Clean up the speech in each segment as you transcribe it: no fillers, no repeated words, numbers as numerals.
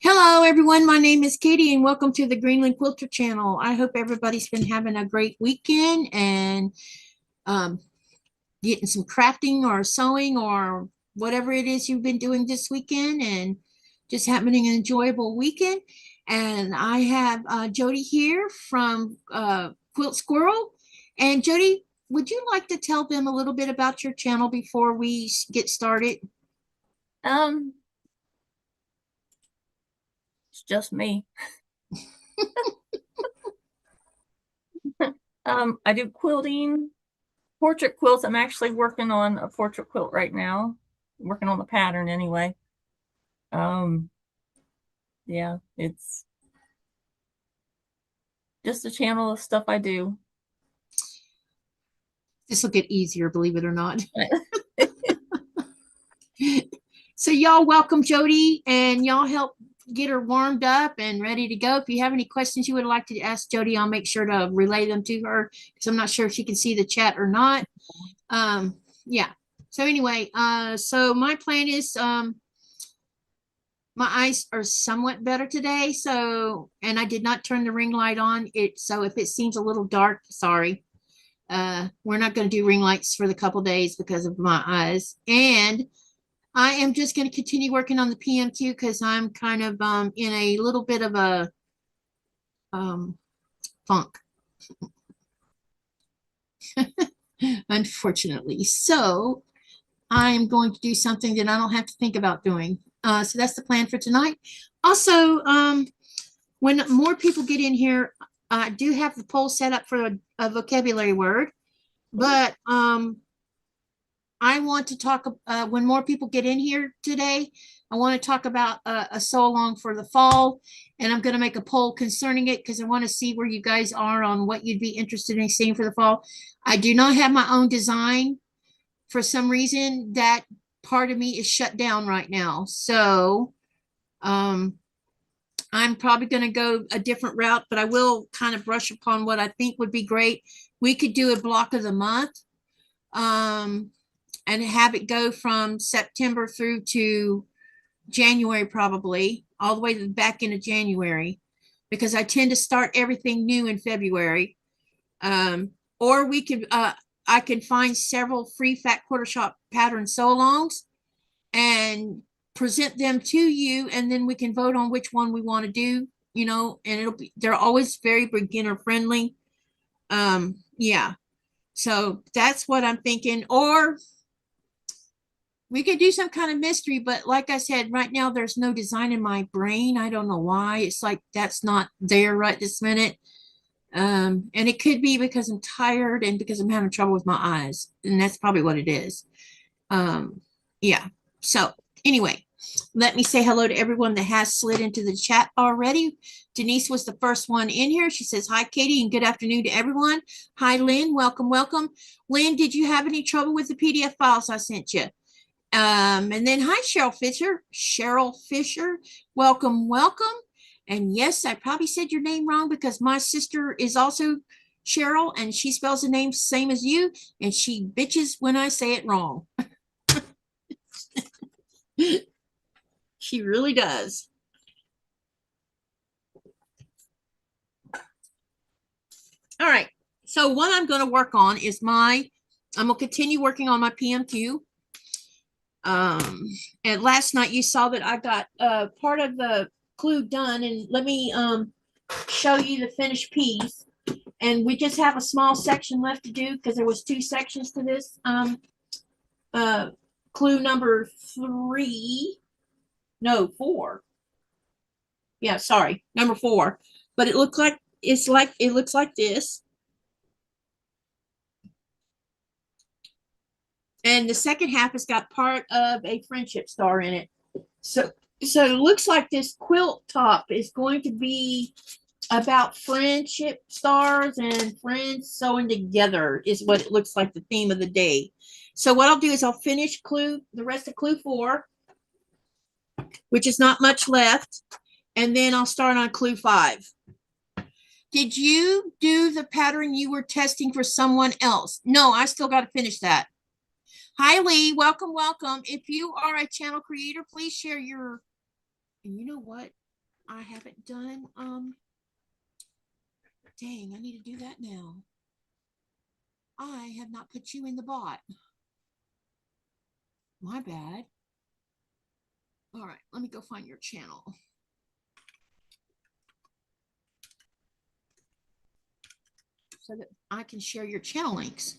Hello, everyone. My name is Katie, and welcome to the Greenland Quilter channel. I hope everybody's been having a great weekend and um, getting some crafting or sewing or whatever it is you've been doing this weekend, and just having an enjoyable weekend. And I have Jody here from Quilt Squirrel. And Jody, would you like to tell them a little bit about your channel before we get started? It's just me. I do quilting, portrait quilts. I'm actually working on a portrait quilt right now, working on the pattern anyway. Yeah, it's just a channel of stuff I do. This will get easier, believe it or not. So y'all welcome Jody, and y'all help get her warmed up and ready to go. If you have any questions you would like to ask Jody, I'll make sure to relay them to her because I'm not sure if she can see the chat or not. Yeah. So anyway, so my plan is my eyes are somewhat better today. So, and I did not turn the ring light on. So if it seems a little dark, sorry. We're not going to do ring lights for the couple days because of my eyes. And I am just going to continue working on the PMQ because I'm kind of in a little bit of a funk. Unfortunately. So I'm going to do something that I don't have to think about doing. So that's the plan for tonight. Also, when more people get in here, I do have the poll set up for a vocabulary word, but I want to talk, when more people get in here today, I want to talk about a sew along for the fall, and I'm going to make a poll concerning it because I want to see where you guys are on what you'd be interested in seeing for the fall. I do not have my own design. For some reason, that part of me is shut down right now. So I'm probably going to go a different route, but I will kind of brush upon what I think would be great. We could do a block of the month. And have it go from September through to January, probably all the way to the back into January, because I tend to start everything new in February. Or we could, I can find several free Fat Quarter Shop pattern sew-alongs and present them to you, and then we can vote on which one we want to do, you know, and they're always very beginner friendly. Yeah. So that's what I'm thinking. Or we could do some kind of mystery, but like I said, right now there's no design in my brain. I don't know why. It's like that's not there right this minute. And it could be because I'm tired and because I'm having trouble with my eyes, and that's probably what it is. Yeah. So anyway, let me say hello to everyone that has slid into the chat already. Denise was the first one in here. She says, hi, Katie, and good afternoon to everyone. Hi, Lynn. Welcome, welcome. Lynn, did you have any trouble with the PDF files I sent you? And then hi, Cheryl Fisher. Cheryl Fisher, welcome, welcome. And yes, I probably said your name wrong because my sister is also Cheryl, and she spells the name same as you, and she bitches when I say it wrong. She really does. All right. So what I'm going to work on is I'm going to continue working on my PMQ. And last night you saw that I got part of the clue done, and let me show you the finished piece. And we just have a small section left to do because there was 2 sections to this clue number 4. Yeah, sorry, number 4. But it looks like it looks like this. And the second half has got part of a friendship star in it. So it looks like this quilt top is going to be about friendship stars and friends sewing together is what it looks like, the theme of the day. So what I'll do is I'll finish the rest of clue 4, which is not much left, and then I'll start on clue 5. Did you do the pattern you were testing for someone else? No, I still got to finish that. Hi, Lee. Welcome, welcome. If you are a channel creator, please share your, and you know what? I haven't done, dang, I need to do that now. I have not put you in the bot. My bad. All right, let me go find your channel. So that I can share your channel links.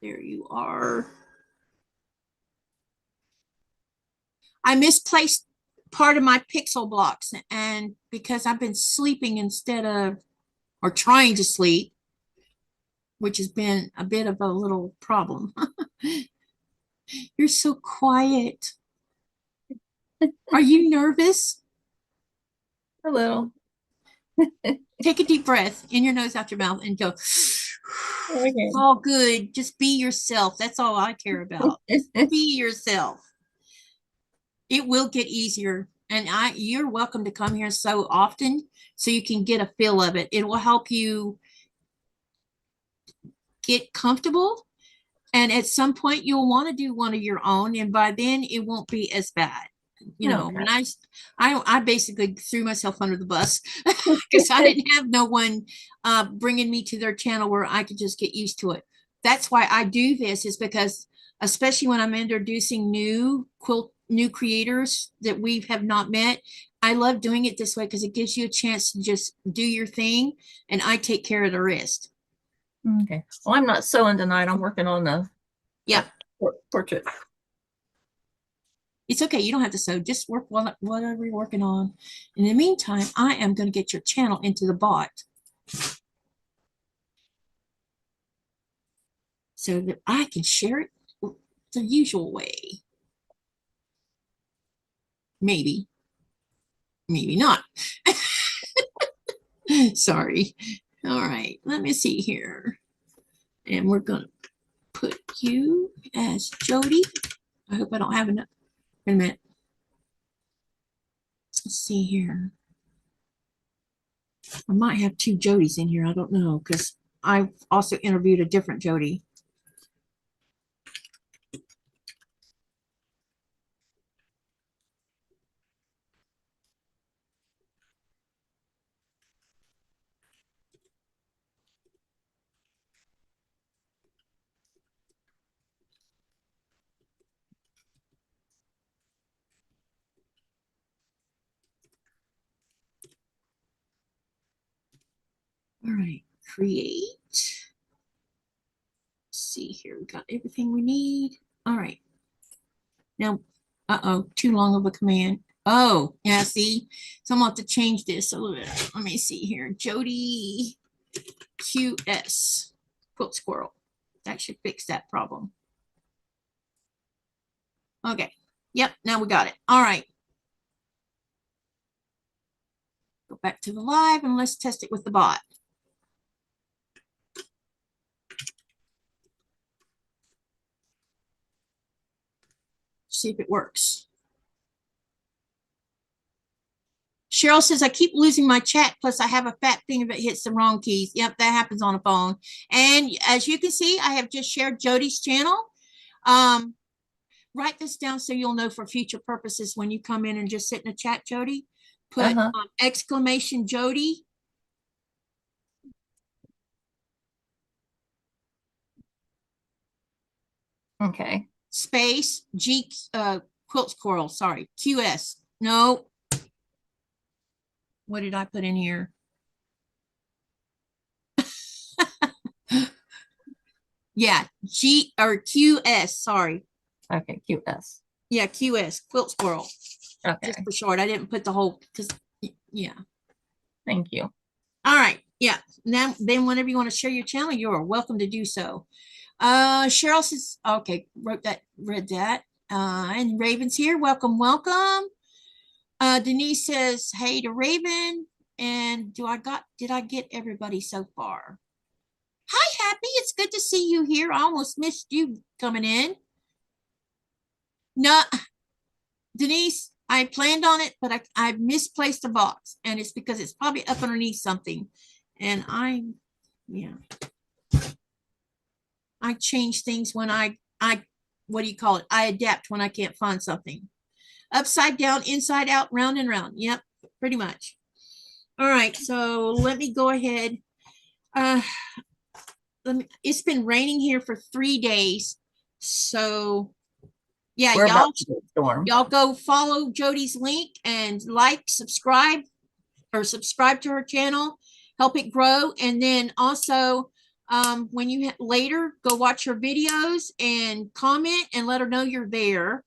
There you are. I misplaced part of my pixel blocks, and because I've been sleeping instead of, or trying to sleep, which has been a bit of a little problem. You're so quiet. Are you nervous? A little. Take a deep breath in your nose, out your mouth, and go. Okay. It's all good. Just be yourself. That's all I care about. Be yourself. It will get easier. And you're welcome to come here so often so you can get a feel of it. It will help you get comfortable. And at some point you'll want to do one of your own. And by then it won't be as bad. You know, Okay. when I basically threw myself under the bus because I didn't have no one bringing me to their channel where I could just get used to it. That's why I do this, is because especially when I'm introducing new creators that we have not met, I love doing it this way because it gives you a chance to just do your thing and I take care of the rest. Okay. Well, I'm not sewing tonight. I'm working on the portrait. It's okay. You don't have to sew. Just work whatever you're working on. In the meantime, I am going to get your channel into the bot so that I can share it the usual way. Maybe. Maybe not. Sorry. All right. Let me see here. And we're going to put you as Jody. I hope I don't have enough. Wait a minute. Let's see here. I might have two Jodys in here. I don't know, because I've also interviewed a different Jody. All right, create. Let's see here, we got everything we need. All right. Now, too long of a command. Oh, yeah, see? So I'm gonna have to change this a little bit. Let me see here. Jody QS, quilt squirrel. That should fix that problem. Okay. Yep, now we got it. All right. Go back to the live and let's test it with the bot. See if it works. Cheryl says, I keep losing my chat. Plus, I have a fat finger that hits the wrong keys. Yep, that happens on a phone. And as you can see, I have just shared Jody's channel. Write this down so you'll know for future purposes when you come in and just sit in the chat, Jody. Put exclamation Jody. Okay. Space G quilt squirrel. Sorry, QS. No. What did I put in here? Yeah, G or QS. Sorry. Okay, QS. Yeah, QS quilt squirrel. Okay. Just for short. I didn't put the whole because yeah. Thank you. All right. Yeah. Now then whenever you want to share your channel, you're welcome to do so. Cheryl says, okay, read that. And Raven's here. Welcome, welcome. Denise says, hey to Raven. And did I get everybody so far? Hi, Happy. It's good to see you here. I almost missed you coming in. No, Denise, I planned on it, but I misplaced a box, and it's because it's probably up underneath something. And yeah. I change things when I what do you call it? I adapt when I can't find something. Upside down, inside out, round and round. Yep, pretty much. All right, so let me go ahead. It's been raining here for 3 days. So yeah, We're about to get a storm. y'all go follow Jody's link and like, subscribe, or subscribe to her channel, help it grow. And then also, when you later go watch her videos and comment and let her know you're there.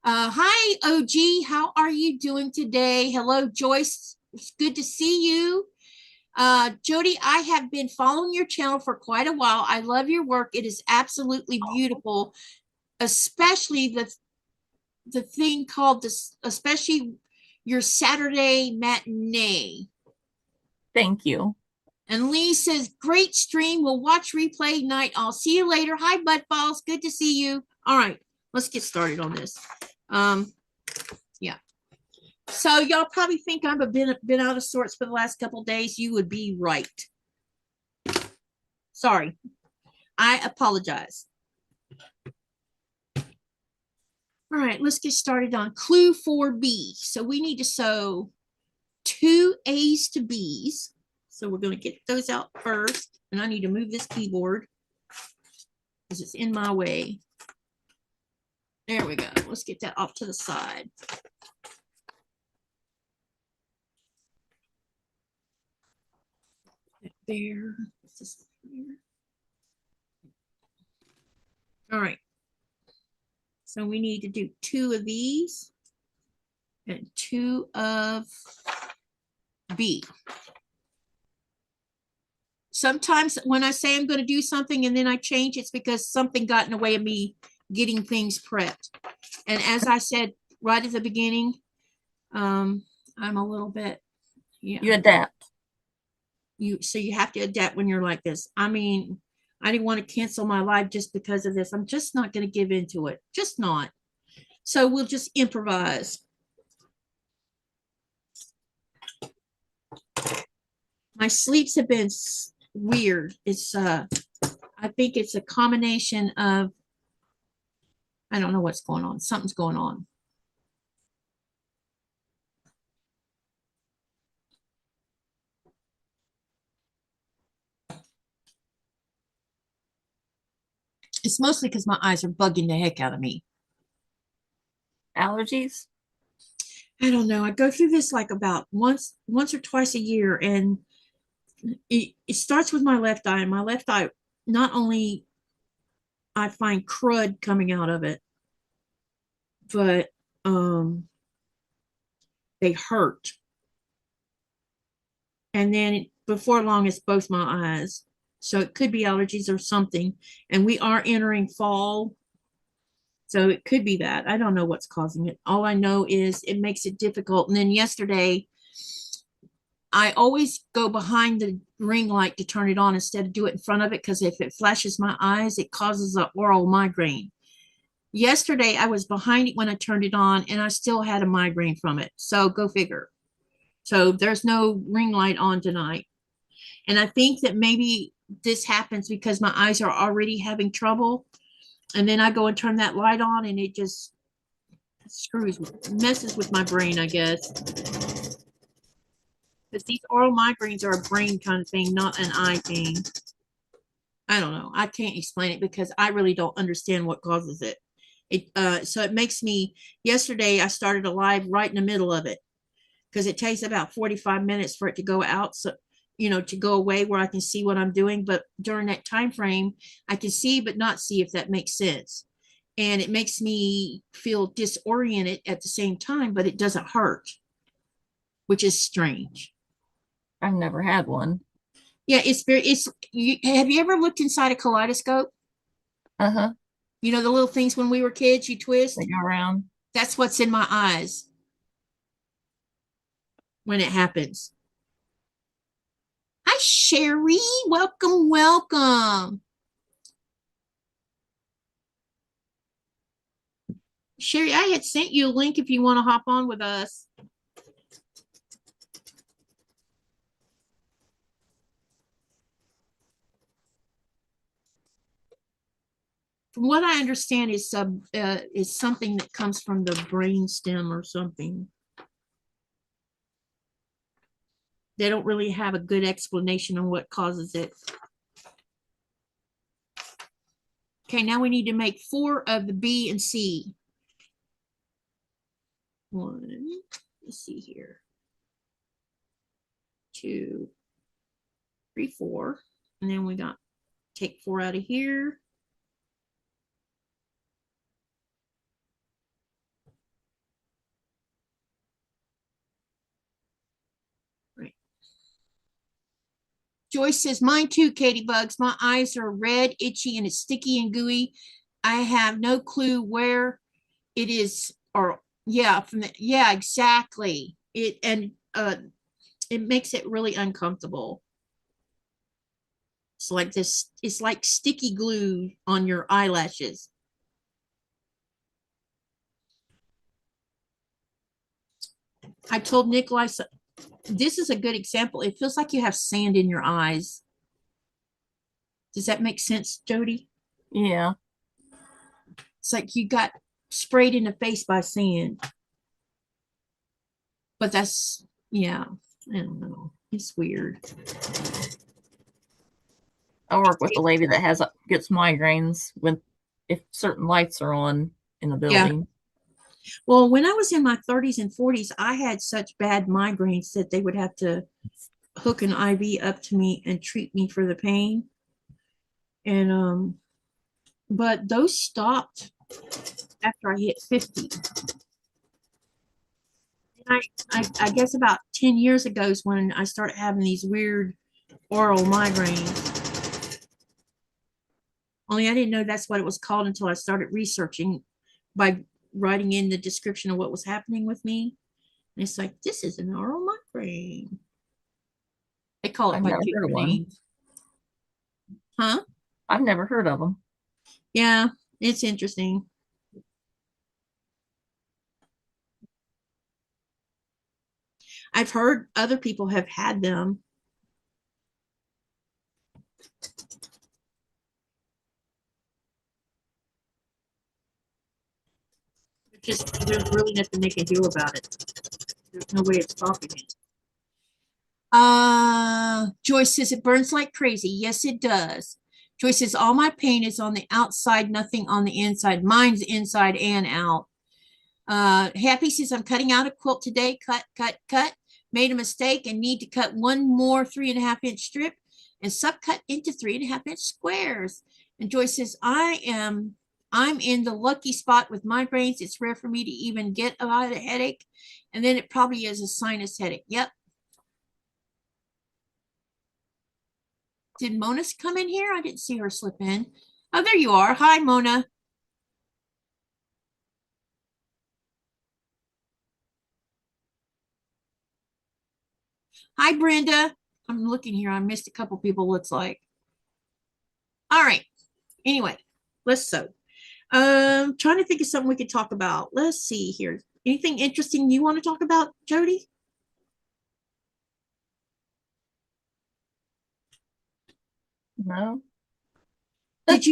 Hi, OG, how are you doing today? Hello, Joyce. It's good to see you. Jody, I have been following your channel for quite a while. I love your work. It is absolutely beautiful, especially the thing called this, especially your Saturday matinee. Thank you. And Lee says, great stream. We'll watch replay night. I'll see you later. Hi, Buttballs. Good to see you. All right, let's get started on this. Yeah. So y'all probably think I've been out of sorts for the last couple of days. You would be right. Sorry. I apologize. All right, let's get started on clue 4B. So we need to sew 2 A's to B's. So we're going to get those out first. And I need to move this keyboard because it's in my way. There we go. Let's get that off to the side. There. All right. So we need to do 2 of these and 2 of B. Sometimes when I say I'm going to do something and then I change, it's because something got in the way of me getting things prepped. And as I said right at the beginning, I'm a little bit, yeah. You adapt. So you have to adapt when you're like this. I mean, I didn't want to cancel my live just because of this. I'm just not going to give into it. Just not. So we'll just improvise. My sleeps have been weird. It's I think it's a combination of, I don't know what's going on. Something's going on. It's mostly because my eyes are bugging the heck out of me. Allergies? I don't know. I go through this like about once or twice a year, and it starts with my left eye. And my left eye, not only I find crud coming out of it, but they hurt. And then before long, it's both my eyes. So it could be allergies or something. And we are entering fall. So it could be that. I don't know what's causing it. All I know is it makes it difficult. And then yesterday, I always go behind the ring light to turn it on instead of do it in front of it, because if it flashes my eyes, it causes an oral migraine. Yesterday, I was behind it when I turned it on, and I still had a migraine from it. So go figure. So there's no ring light on tonight. And I think that maybe this happens because my eyes are already having trouble. And then I go and turn that light on, and it just messes with my brain, I guess. Because these oral migraines are a brain kind of thing, not an eye thing. I don't know. I can't explain it because I really don't understand what causes it. So it makes me, yesterday I started a live right in the middle of it, because it takes about 45 minutes for it to go out. So, to go away where I can see what I'm doing. But during that time frame, I can see but not see, if that makes sense. And it makes me feel disoriented at the same time, but it doesn't hurt, which is strange. I've never had one. Yeah, have you ever looked inside a kaleidoscope? Uh-huh. The little things when we were kids, you twist? They go around. That's what's in my eyes when it happens. Hi, Sherry. Welcome, welcome. Sherry, I had sent you a link if you want to hop on with us. from what I understand, is something that comes from the brain stem or something. They don't really have a good explanation on what causes it. Okay, now we need to make 4 of the B and C. 1, let's see here. 2, 3, 4. And then we got take 4 out of here. Right. Joyce says, mine too, Katie Bugs. My eyes are red, itchy, and it's sticky and gooey. I have no clue where it is, or yeah, yeah, exactly. It makes it really uncomfortable. It's like this, it's like sticky glue on your eyelashes. I told Nikolai, this is a good example. It feels like you have sand in your eyes. Does that make sense, Jody? Yeah. It's like you got sprayed in the face by sand. But that's, yeah, I don't know. It's weird. I work with a lady that gets migraines if certain lights are on in the building. Yeah. Well, when I was in my 30s and 40s, I had such bad migraines that they would have to hook an IV up to me and treat me for the pain. And but those stopped after I hit 50. And I guess about 10 years ago is when I started having these weird oral migraines. Only I didn't know that's what it was called until I started researching by writing in the description of what was happening with me. And it's like, this is an oral migraine. They call it I've by never heard different of one. names. Huh? I've never heard of them. Yeah, it's interesting. I've heard other people have had them. Just there's really nothing they can do about it. There's no way of stopping it. Joyce says it burns like crazy. Yes, it does. Joyce says all my pain is on the outside, nothing on the inside. Mine's inside and out. Happy says I'm cutting out a quilt today. Cut, cut, cut. Made a mistake and need to cut one more 3.5-inch strip and subcut into 3.5-inch squares. And Joyce says I'm in the lucky spot with migraines. It's rare for me to even get a headache, and then it probably is a sinus headache. Yep. Did Mona come in here? I didn't see her slip in. Oh, there you are. Hi, Mona. Hi, Brenda. I'm looking here. I missed a couple people, looks like. All right. Anyway, let's sew. Trying to think of something we could talk about. Let's see here. Anything interesting you want to talk about, Jody? No. Did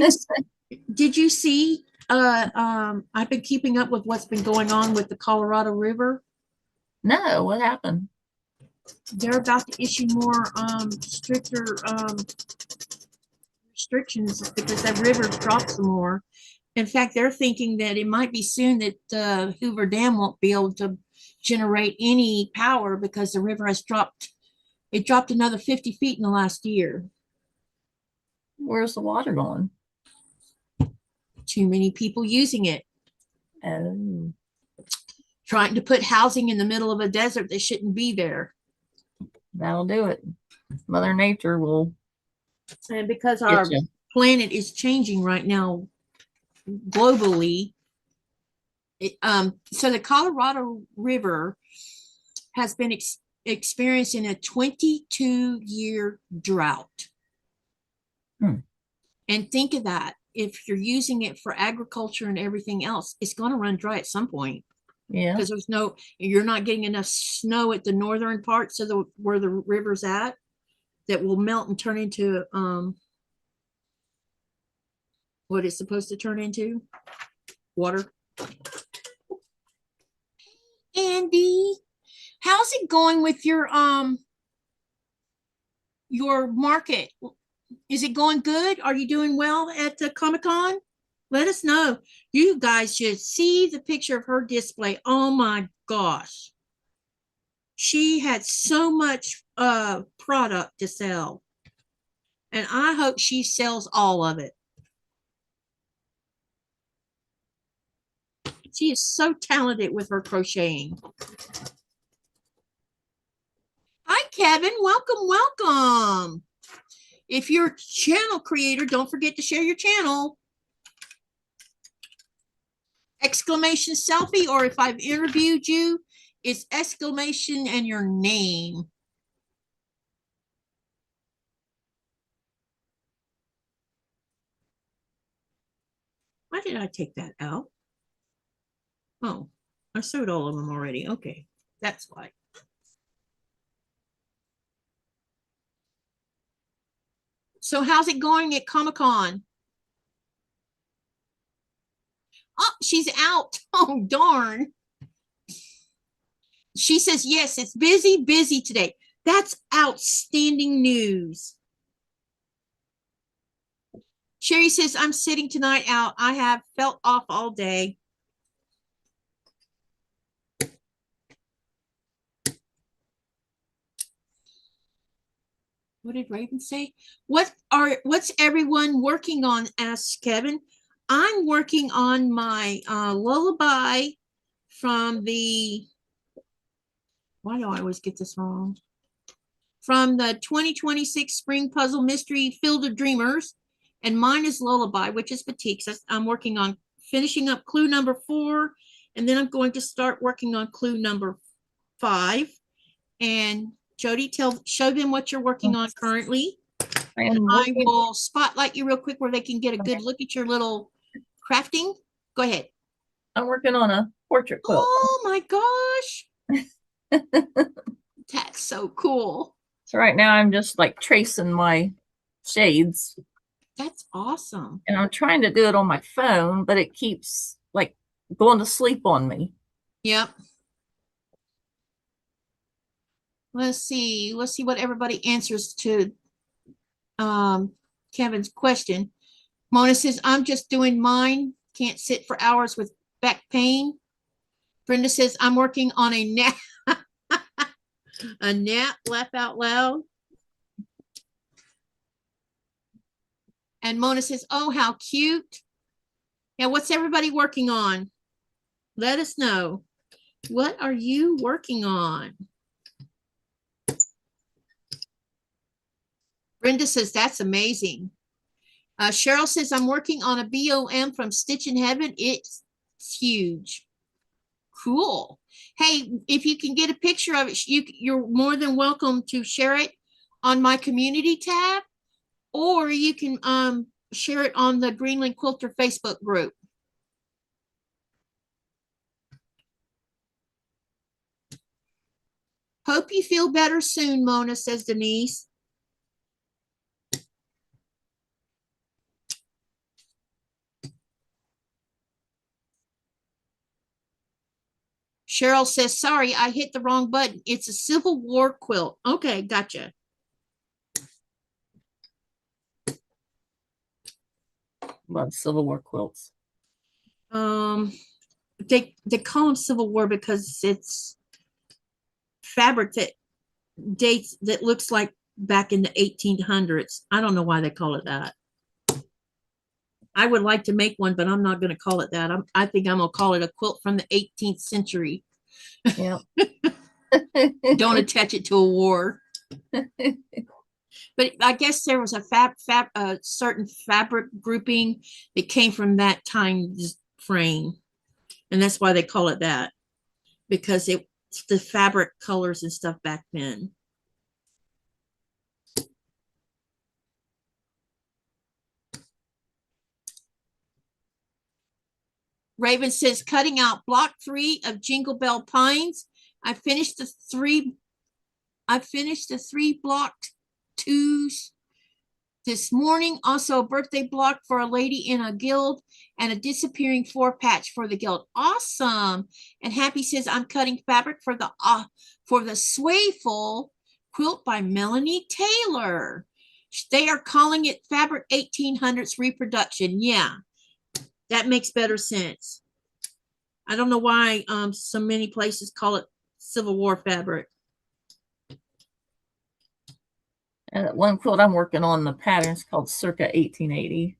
you see I've been keeping up with what's been going on with the Colorado River? No, what happened? They're about to issue more stricter restrictions because that river dropped some more. In fact, they're thinking that it might be soon that Hoover Dam won't be able to generate any power because the river has dropped. It dropped another 50 feet in the last year. Where's the water going? Too many people using it. Oh. Trying to put housing in the middle of a desert that shouldn't be there. That'll do it. Mother Nature will. And because our planet is changing right now globally, so the Colorado River has been experiencing a 22-year drought. And think of that. If you're using it for agriculture and everything else, it's going to run dry at some point. Yeah. Because you're not getting enough snow at the northern parts of where the river's at that will melt and turn into what it's supposed to turn into. Water. Andy, how's it going with your market? Is it going good? Are you doing well at the Comic-Con? Let us know. You guys should see the picture of her display. Oh my gosh. She had so much product to sell. And I hope she sells all of it. She is so talented with her crocheting. Hi, Kevin. Welcome, welcome. If you're a channel creator, don't forget to share your channel. Exclamation selfie, or if I've interviewed you, it's exclamation and your name. Why did I take that out? Oh, I sewed all of them already. Okay, that's why. So how's it going at Comic-Con? Oh, she's out. Oh, darn. She says, yes, it's busy today. That's outstanding news. Sherry says, I'm sitting tonight out. I have felt off all day. What did Raven say? What's everyone working on? Asked Kevin. I'm working on my lullaby from the, why do I always get this wrong? From the 2026 Spring Puzzle Mystery Field of Dreamers. And mine is Lullaby, which is Batiks. I'm working on finishing up clue number 4. And then I'm going to start working on clue number 5. And Jody, show them what you're working on currently. I will spotlight you real quick where they can get a good look at your little crafting. Go ahead. I'm working on a portrait quilt. Oh my gosh. That's so cool. So right now I'm just like tracing my shades. That's awesome. And I'm trying to do it on my phone, but it keeps like going to sleep on me. Yep. Let's see what everybody answers to Kevin's question. Mona says, I'm just doing mine. Can't sit for hours with back pain. Brenda says, I'm working on a nap. A nap, laugh out loud. And Mona says, oh, how cute. Now, what's everybody working on? Let us know. What are you working on? Brenda says, that's amazing. Cheryl says, I'm working on a BOM from Stitch in Heaven. It's huge. Cool. Hey, if you can get a picture of it, you're more than welcome to share it on my community tab, or you can share it on the Greenland Quilter Facebook group. Hope you feel better soon, Mona, says Denise. Cheryl says, sorry, I hit the wrong button. It's a Civil War quilt. Okay, gotcha. Love Civil War quilts. They call them Civil War because it's fabric that looks like back in the 1800s. I don't know why they call it that. I would like to make one, but I'm not going to call it that. I think I'm going to call it a quilt from the 18th century. Yeah. Don't attach it to a war. But I guess there was a certain fabric grouping that came from that time frame. And that's why they call it that. Because it's the fabric colors and stuff back then. Raven says, cutting out block 3 of Jingle Bell Pines. I finished the 3 block 2s this morning. Also, a birthday block for a lady in a guild and a disappearing 4-patch for the guild. Awesome. And Happy says, I'm cutting fabric for the Swayful quilt by Melanie Taylor. They are calling it Fabric 1800s Reproduction. Yeah, that makes better sense. I don't know why so many places call it Civil War fabric. And one quilt I'm working on, the pattern's called Circa 1880.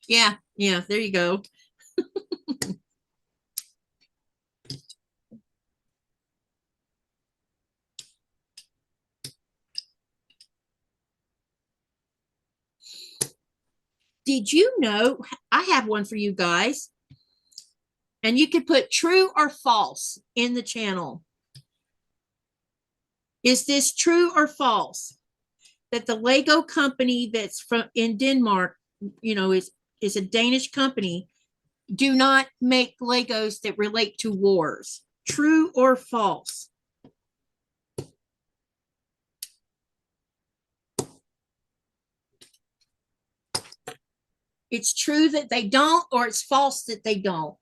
Yeah, there you go. Did you know, I have one for you guys, and you could put true or false in the channel. Is this true or false that the Lego company that's in Denmark, is a Danish company, do not make Legos that relate to wars? True or false? It's true that they don't, or it's false that they don't.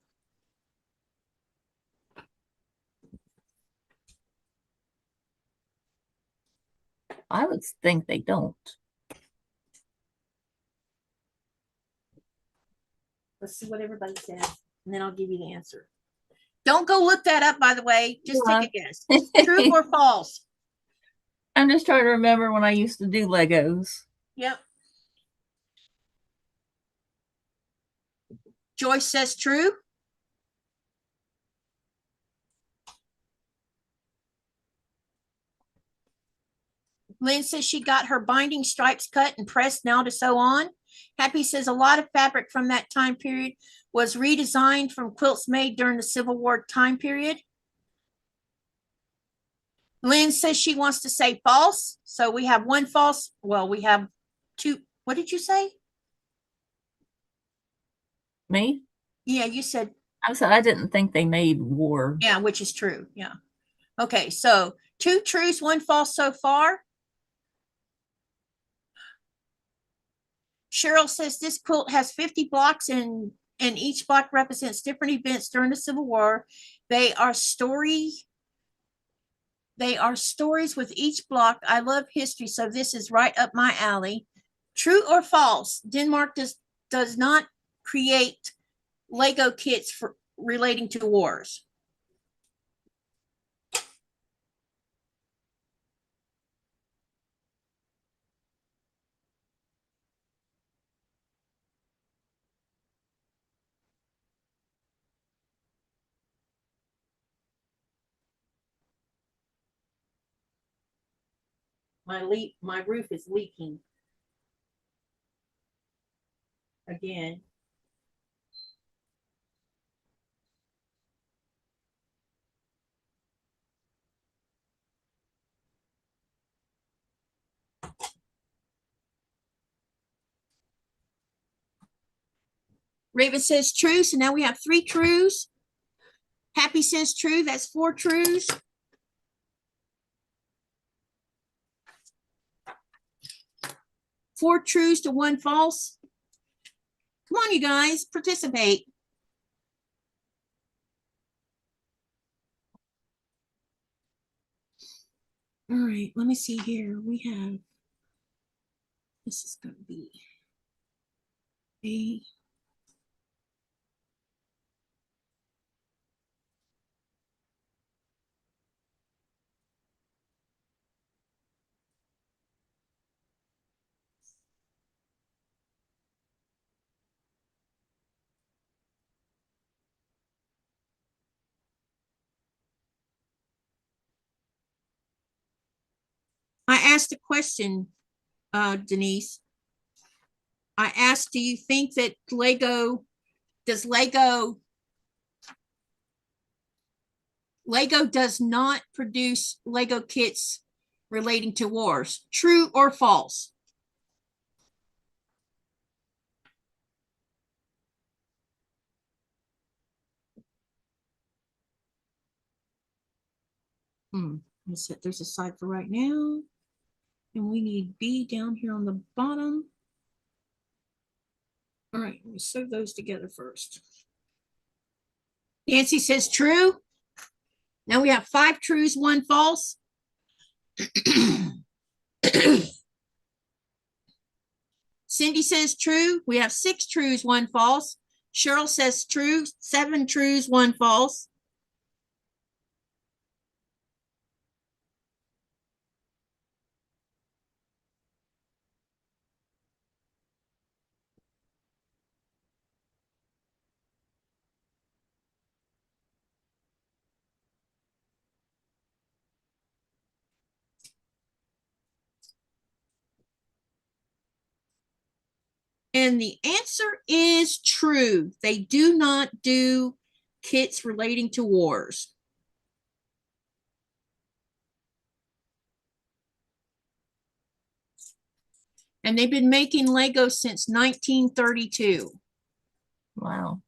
I would think they don't. Let's see what everybody says, and then I'll give you the answer. Don't go look that up, by the way. Just take a guess. True or false? I'm just trying to remember when I used to do Legos. Yep. Joyce says true. Lynn says she got her binding stripes cut and pressed now to sew on. Happy says a lot of fabric from that time period was redesigned from quilts made during the Civil War time period. Lynn says she wants to say false. So we have one false. Well, we have two. What did you say? Me? Yeah, you said. I said I didn't think they made war. Yeah, which is true. Yeah. Okay, so 2 truths, 1 false so far. Cheryl says this quilt has 50 blocks and each block represents different events during the Civil War. They are stories with each block. I love history, so this is right up my alley. True or false? Denmark does not create Lego kits for relating to wars. My roof is leaking again. Raven says true, so now we have 3 trues. Happy says true, that's 4 trues. Four trues to 1 false. Come on, you guys, participate. All right, let me see here. We have, this is going to be a, I asked a question, Denise. I asked, do you think that Lego does not produce Lego kits relating to wars? True or false? There's a side for right now. And we need B down here on the bottom. All right, let me sew those together first. Nancy says true. Now we have 5 trues, 1 false. Cindy says true. We have 6 trues, 1 false. Cheryl says true. 7 trues, 1 false. And the answer is true. They do not do kits relating to wars. And they've been making Legos since 1932. Wow.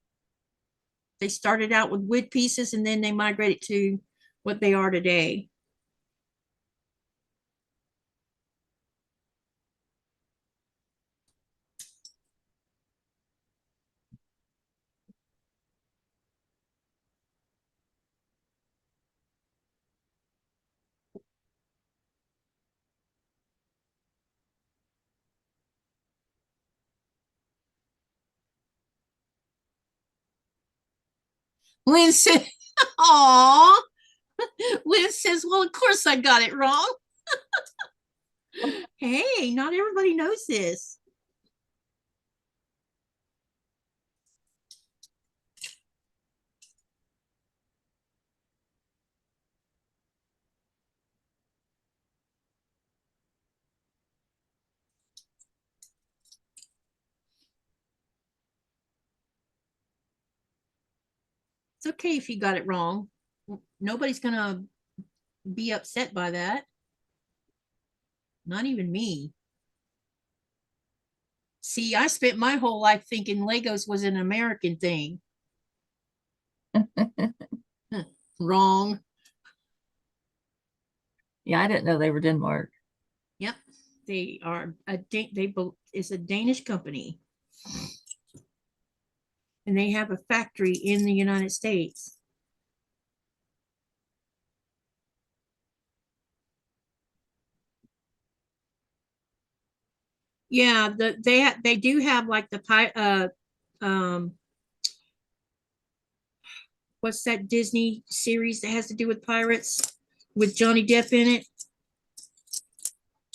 They started out with wood pieces and then they migrated to what they are today. Lynn said, "Aw." Lynn says, "Well, of course I got it wrong." Hey, not everybody knows this. It's okay if you got it wrong. Nobody's going to be upset by that. Not even me. See, I spent my whole life thinking Legos was an American thing. Wrong. Yeah, I didn't know they were Denmark. Yep, they are it's a Danish company, and they have a factory in the United States. Yeah, they do have like the what's that Disney series that has to do with pirates with Johnny Depp in it?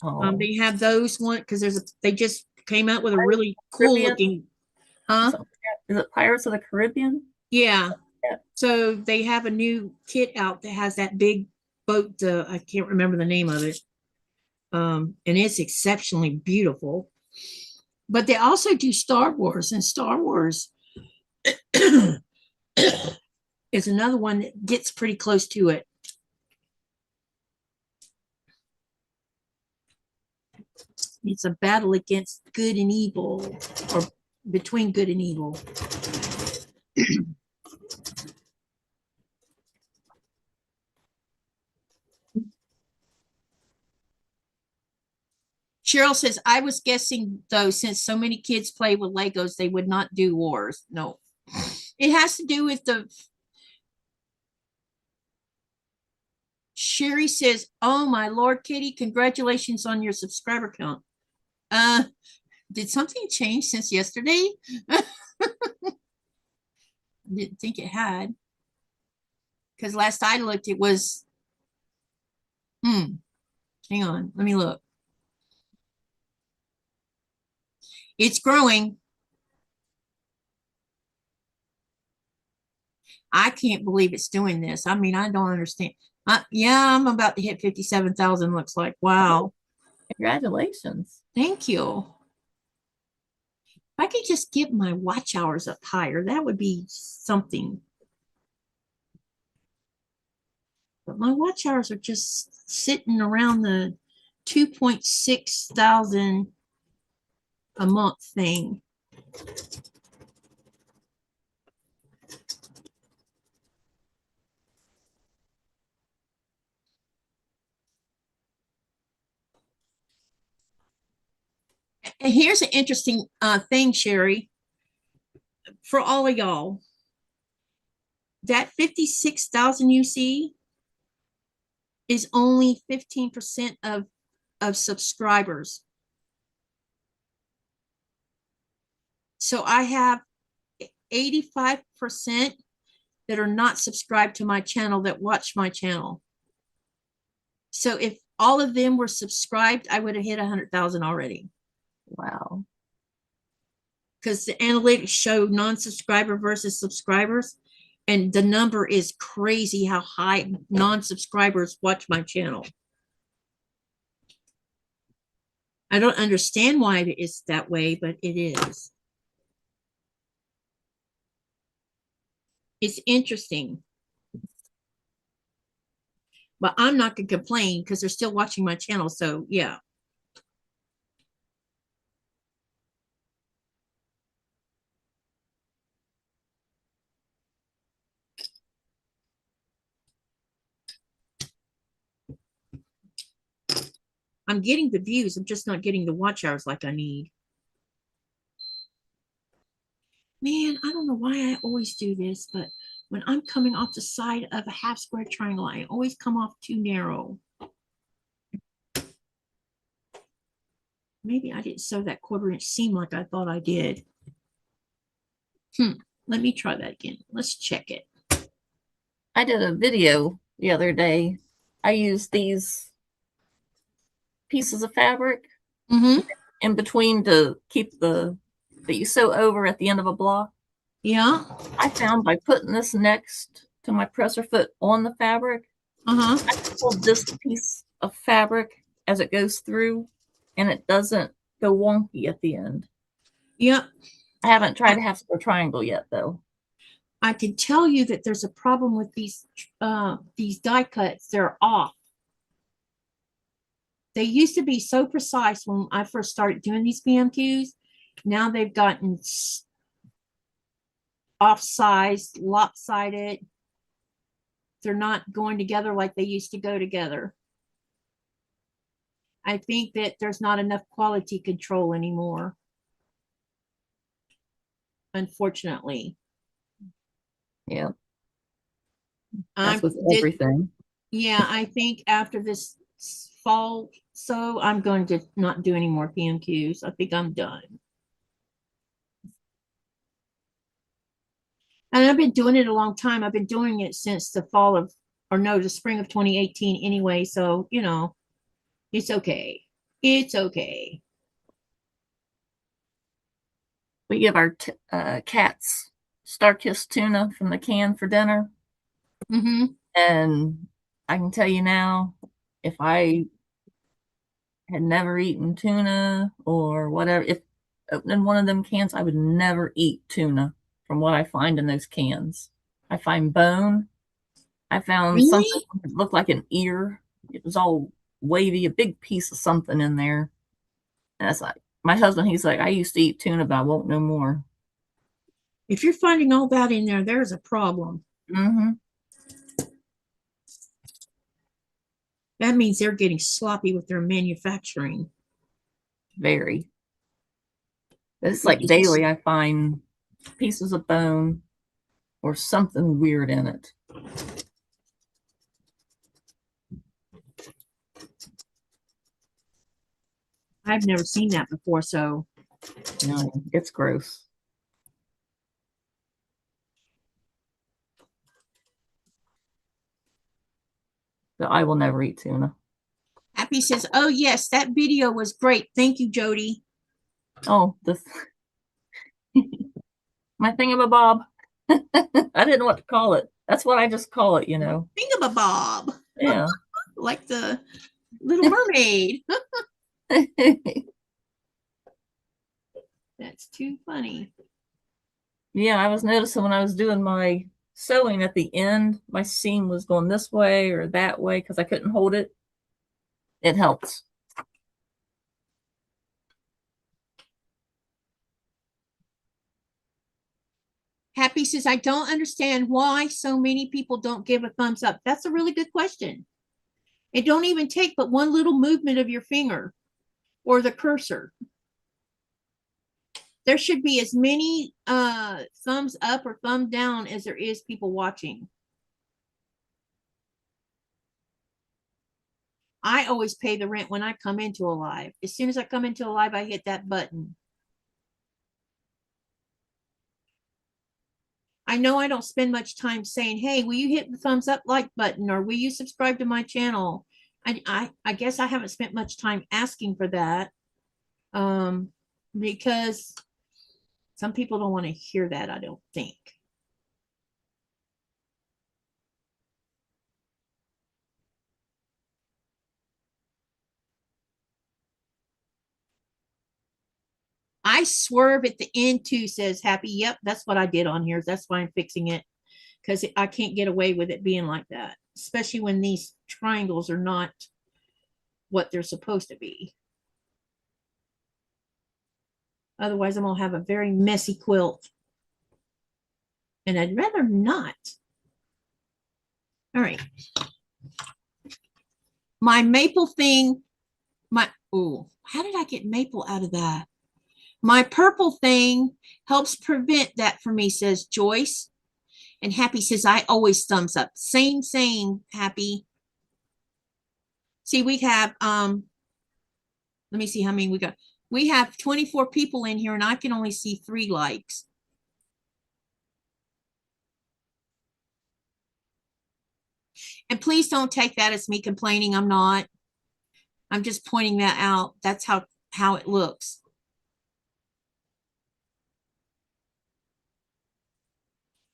Oh, They have those one because they just came out with a really cool Caribbean? looking, huh? Is it Pirates of the Caribbean? Yeah. Yeah. So they have a new kit out that has that big boat. I can't remember the name of it. And it's exceptionally beautiful. But they also do Star Wars, and Star Wars is another one that gets pretty close to it. It's a battle against good and evil, or between good and evil. Cheryl says, I was guessing, though, since so many kids play with Legos, they would not do wars. No, it has to do with the. Sherry says, oh, my Lord, Katie, congratulations on your subscriber count. Did something change since yesterday? Didn't think it had. Because last I looked, it was, hang on, let me look. It's growing. I can't believe it's doing this. I mean, I don't understand. Yeah, I'm about to hit 57,000, looks like. Wow. Congratulations. Thank you. If I could just get my watch hours up higher, that would be something. But my watch hours are just sitting around the 2.6 thousand a month thing. And here's an interesting thing, Sherry. for all of y'all, that 56,000 you see is only 15% of subscribers. So I have 85% that are not subscribed to my channel that watch my channel. So if all of them were subscribed, I would have hit 100,000 already. Wow. Because the analytics show non-subscriber versus subscribers, and the number is crazy how high non-subscribers watch my channel. I don't understand why it is that way, but it is. It's interesting. But I'm not going to complain because they're still watching my channel. So, yeah. I'm getting the views. I'm just not getting the watch hours like I need. Man, I don't know why I always do this, but when I'm coming off the side of a half square triangle, I always come off too narrow. Maybe I didn't sew that 1/4 inch seam like I thought I did. Let me try that again. Let's check it. I did a video the other day. I used these pieces of fabric in between to keep that you sew over at the end of a block. Yeah. I found by putting this next to my presser foot on the fabric, I pulled this piece of fabric as it goes through, and it doesn't go wonky at the end. Yep. I haven't tried a half square triangle yet, though. I can tell you that there's a problem with these die cuts. They're off. They used to be so precise when I first started doing these BMQs. Now they've gotten off-sized, lopsided. They're not going together like they used to go together. I think that there's not enough quality control anymore, unfortunately. Yeah. That's with everything. Yeah, I think after this fall, so I'm going to not do any more PMQs. I think I'm done. And I've been doing it a long time. I've been doing it since the spring of 2018 anyway. So, you know, it's okay. It's okay. We give our cats Star-Kissed tuna from the can for dinner. And I can tell you now, if I had never eaten tuna or whatever, if opening one of them cans, I would never eat tuna from what I find in those cans. I find bone. I found something that looked like an ear. It was all wavy, a big piece of something in there. And that's like, my husband, he's like, I used to eat tuna, but I won't no more. If you're finding all that in there, there's a problem. That means they're getting sloppy with their manufacturing. Very. It's like daily I find pieces of bone or something weird in it. I've never seen that before, so. No, it's gross. But I will never eat tuna. Happy says, oh, yes, that video was great. Thank you, Jody. Oh, my thingamabob. I didn't know what to call it. That's what I just call it, you know. Thingamabob. Yeah. Like the Little Mermaid. That's too funny. Yeah, I was noticing when I was doing my sewing at the end, my seam was going this way or that way because I couldn't hold it. It helps. Happy says, I don't understand why so many people don't give a thumbs up. That's a really good question. It don't even take but one little movement of your finger or the cursor. There should be as many thumbs up or thumb down as there is people watching. I always pay the rent when I come into a live. As soon as I come into a live, I hit that button. I know I don't spend much time saying, hey, will you hit the thumbs up like button, or will you subscribe to my channel? I guess I haven't spent much time asking for that, because some people don't want to hear that, I don't think. I swerve at the end too, says Happy. Yep, that's what I did on here. That's why I'm fixing it, because I can't get away with it being like that, especially when these triangles are not what they're supposed to be. Otherwise, I'm going to have a very messy quilt. And I'd rather not. All right. My maple thing, how did I get maple out of that? My purple thing helps prevent that for me, says Joyce. And Happy says, I always thumbs up. Same, Happy. See, we have, let me see how many we got. We have 24 people in here and I can only see 3 likes. And please don't take that as me complaining. I'm not. I'm just pointing that out. That's how it looks.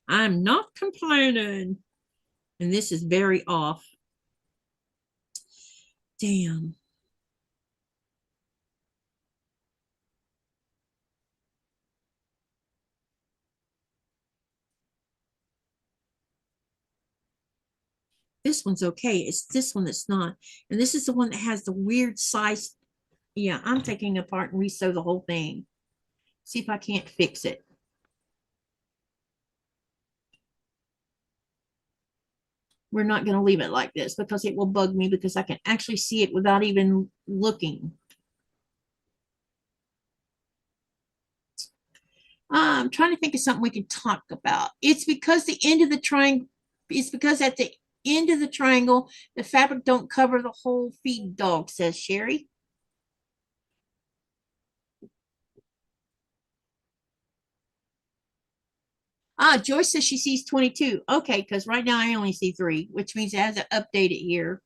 I'm not complaining. And this is very off. Damn. This one's okay. It's this one that's not. And this is the one that has the weird size. Yeah, I'm taking it apart and resew the whole thing. See if I can't fix it. We're not going to leave it like this because it will bug me, because I can actually see it without even looking. I'm trying to think of something we can talk about. It's because the end of the triangle, it's because at the end of the triangle, the fabric don't cover the whole feed dog, says Sherry. Joyce says she sees 22. Okay, because right now I only see 3, which means it hasn't updated here.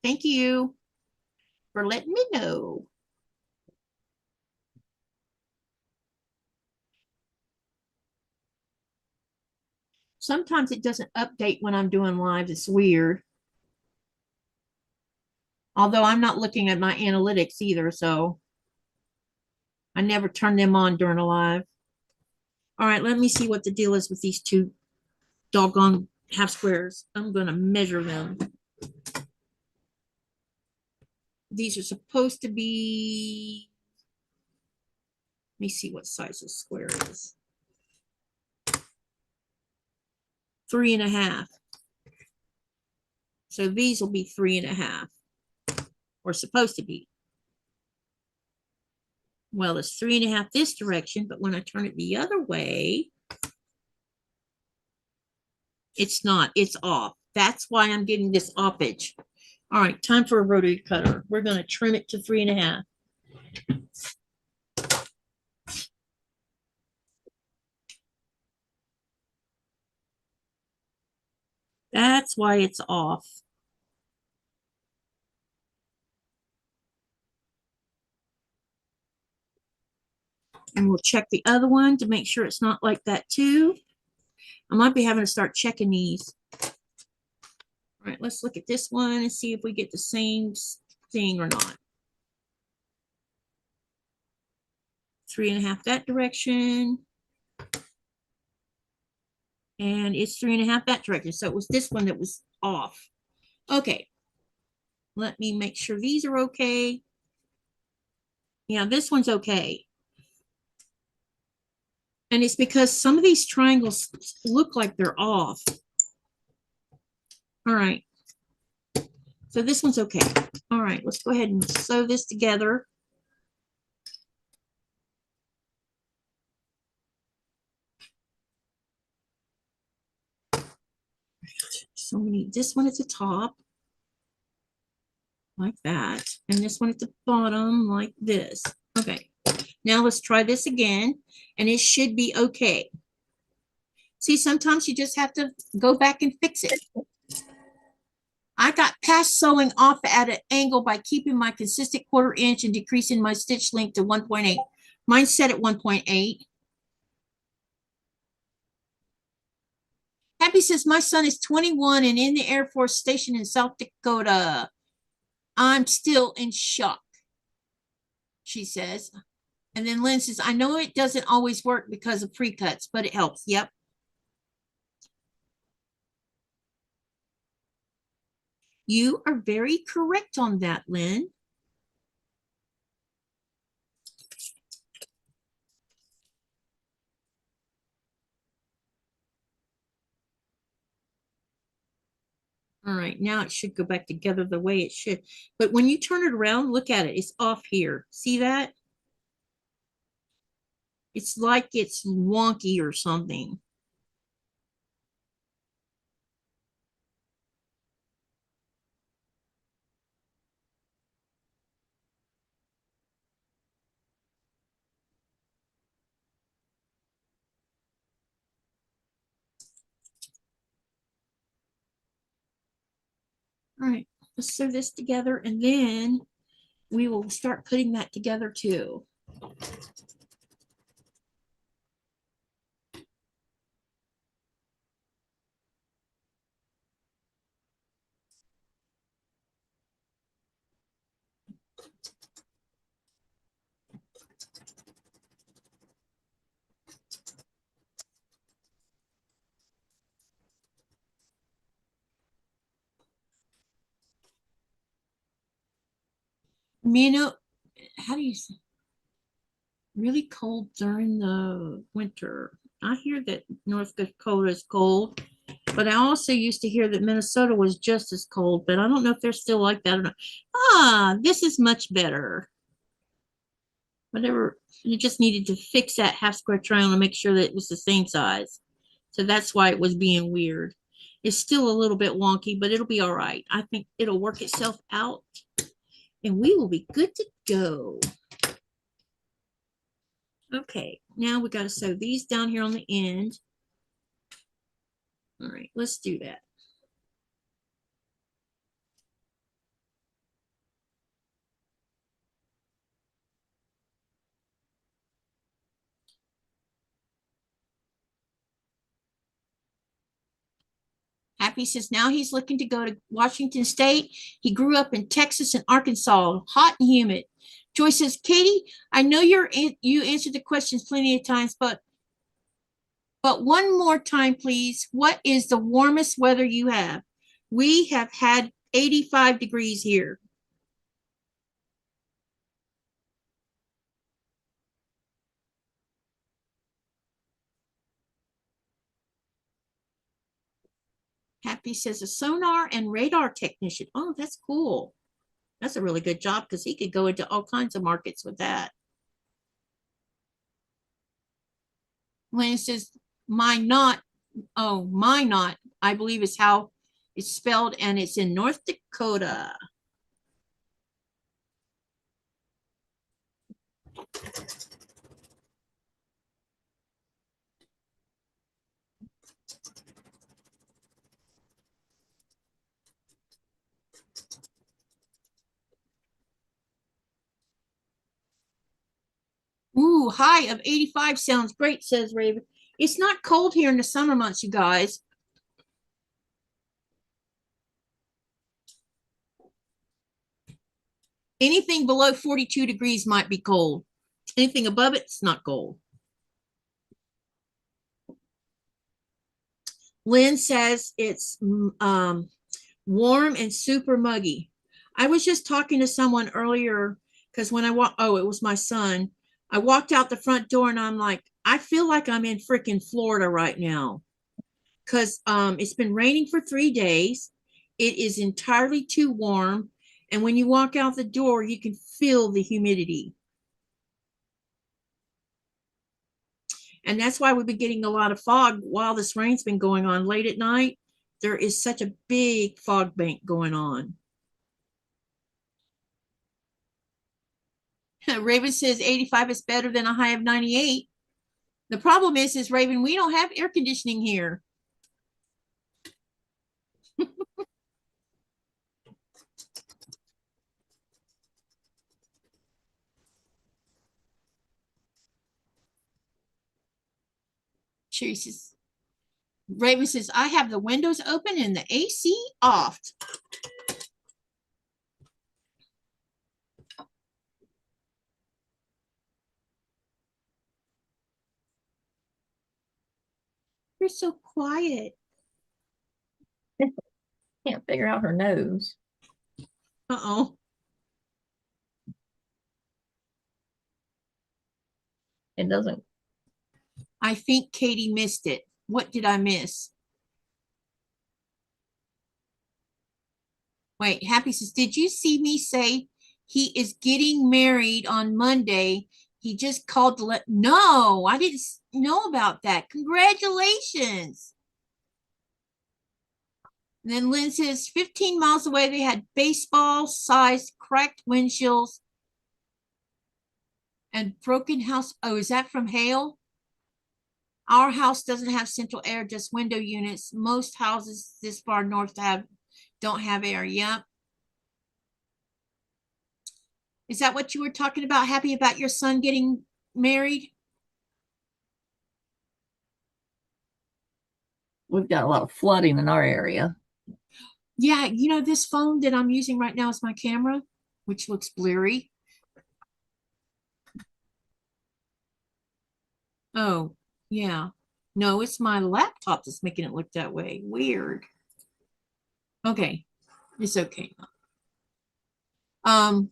Thank you for letting me know. Sometimes it doesn't update when I'm doing lives. It's weird. Although I'm not looking at my analytics either, so I never turn them on during a live. All right, let me see what the deal is with these 2 doggone half squares. I'm going to measure them. These are supposed to be, let me see what size the square is. 3.5. So these will be 3.5, or supposed to be. Well, it's 3.5 this direction, but when I turn it the other way, it's not, it's off. That's why I'm getting this offage. All right, time for a rotary cutter. We're going to trim it to 3.5. That's why it's off. And we'll check the other one to make sure it's not like that too. I might be having to start checking these. All right, let's look at this one and see if we get the same thing or not. 3.5 that direction. And it's 3.5 that direction. So it was this one that was off. Okay. Let me make sure these are okay. Yeah, this one's okay. And it's because some of these triangles look like they're off. All right. So this one's okay. All right, let's go ahead and sew this together. So we need this one at the top, like that, and this one at the bottom, like this. Okay, now let's try this again, and it should be okay. See, sometimes you just have to go back and fix it. I got past sewing off at an angle by keeping my consistent 1/4 inch and decreasing my stitch length to 1.8. Mine's set at 1.8. Happy says, my son is 21 and in the Air Force station in South Dakota. I'm still in shock, she says. And then Lynn says, I know it doesn't always work because of pre-cuts, but it helps. Yep. You are very correct on that, Lynn. All right, now it should go back together the way it should. But when you turn it around, look at it. It's off here. See that? It's like it's wonky or something. All right, let's sew this together and then we will start putting that together too. You know, how do you say? Really cold during the winter. I hear that North Dakota is cold, but I also used to hear that Minnesota was just as cold, but I don't know if they're still like that or not. Ah, this is much better. Whatever, you just needed to fix that half square triangle to make sure that it was the same size. So that's why it was being weird. It's still a little bit wonky, but it'll be all right. I think it'll work itself out and we will be good to go. Okay, now we got to sew these down here on the end. All right, let's do that. Happy says now he's looking to go to Washington State. He grew up in Texas and Arkansas, hot and humid. Joy says, Katie, I know you answered the questions plenty of times, but one more time, please. What is the warmest weather you have? We have had 85 degrees here. Happy says a sonar and radar technician. Oh, that's cool. That's a really good job because he could go into all kinds of markets with that. When it says my not, I believe is how it's spelled, and it's in North Dakota. Ooh, high of 85 sounds great, says Raven. It's not cold here in the summer months, you guys. Anything below 42 degrees might be cold. Anything above it, it's not cold. Lynn says it's warm and super muggy. I was just talking to someone earlier because when I walked, oh, it was my son. I walked out the front door and I'm like, I feel like I'm in freaking Florida right now because it's been raining for 3 days. It is entirely too warm. And when you walk out the door, you can feel the humidity. And that's why we've been getting a lot of fog while this rain's been going on late at night. There is such a big fog bank going on. Raven says 85 is better than a high of 98. The problem is Raven, we don't have air conditioning here. She says, Raven says, I have the windows open and the AC off. You're so quiet. Can't figure out her nose. Uh-oh. It doesn't. I think Katie missed it. What did I miss? Wait, Happy says, did you see me say he is getting married on Monday? He just called to let. No, I didn't know about that. Congratulations. And then Lynn says 15 miles away, they had baseball-sized cracked windshields and broken house. Oh, is that from hail? Our house doesn't have central air, just window units. Most houses this far north don't have air. Yep. Is that what you were talking about, Happy, about your son getting married? We've got a lot of flooding in our area. Yeah, you know, this phone that I'm using right now is my camera, which looks blurry. Oh, yeah. No, it's my laptop that's making it look that way. Weird. Okay, it's okay. Um,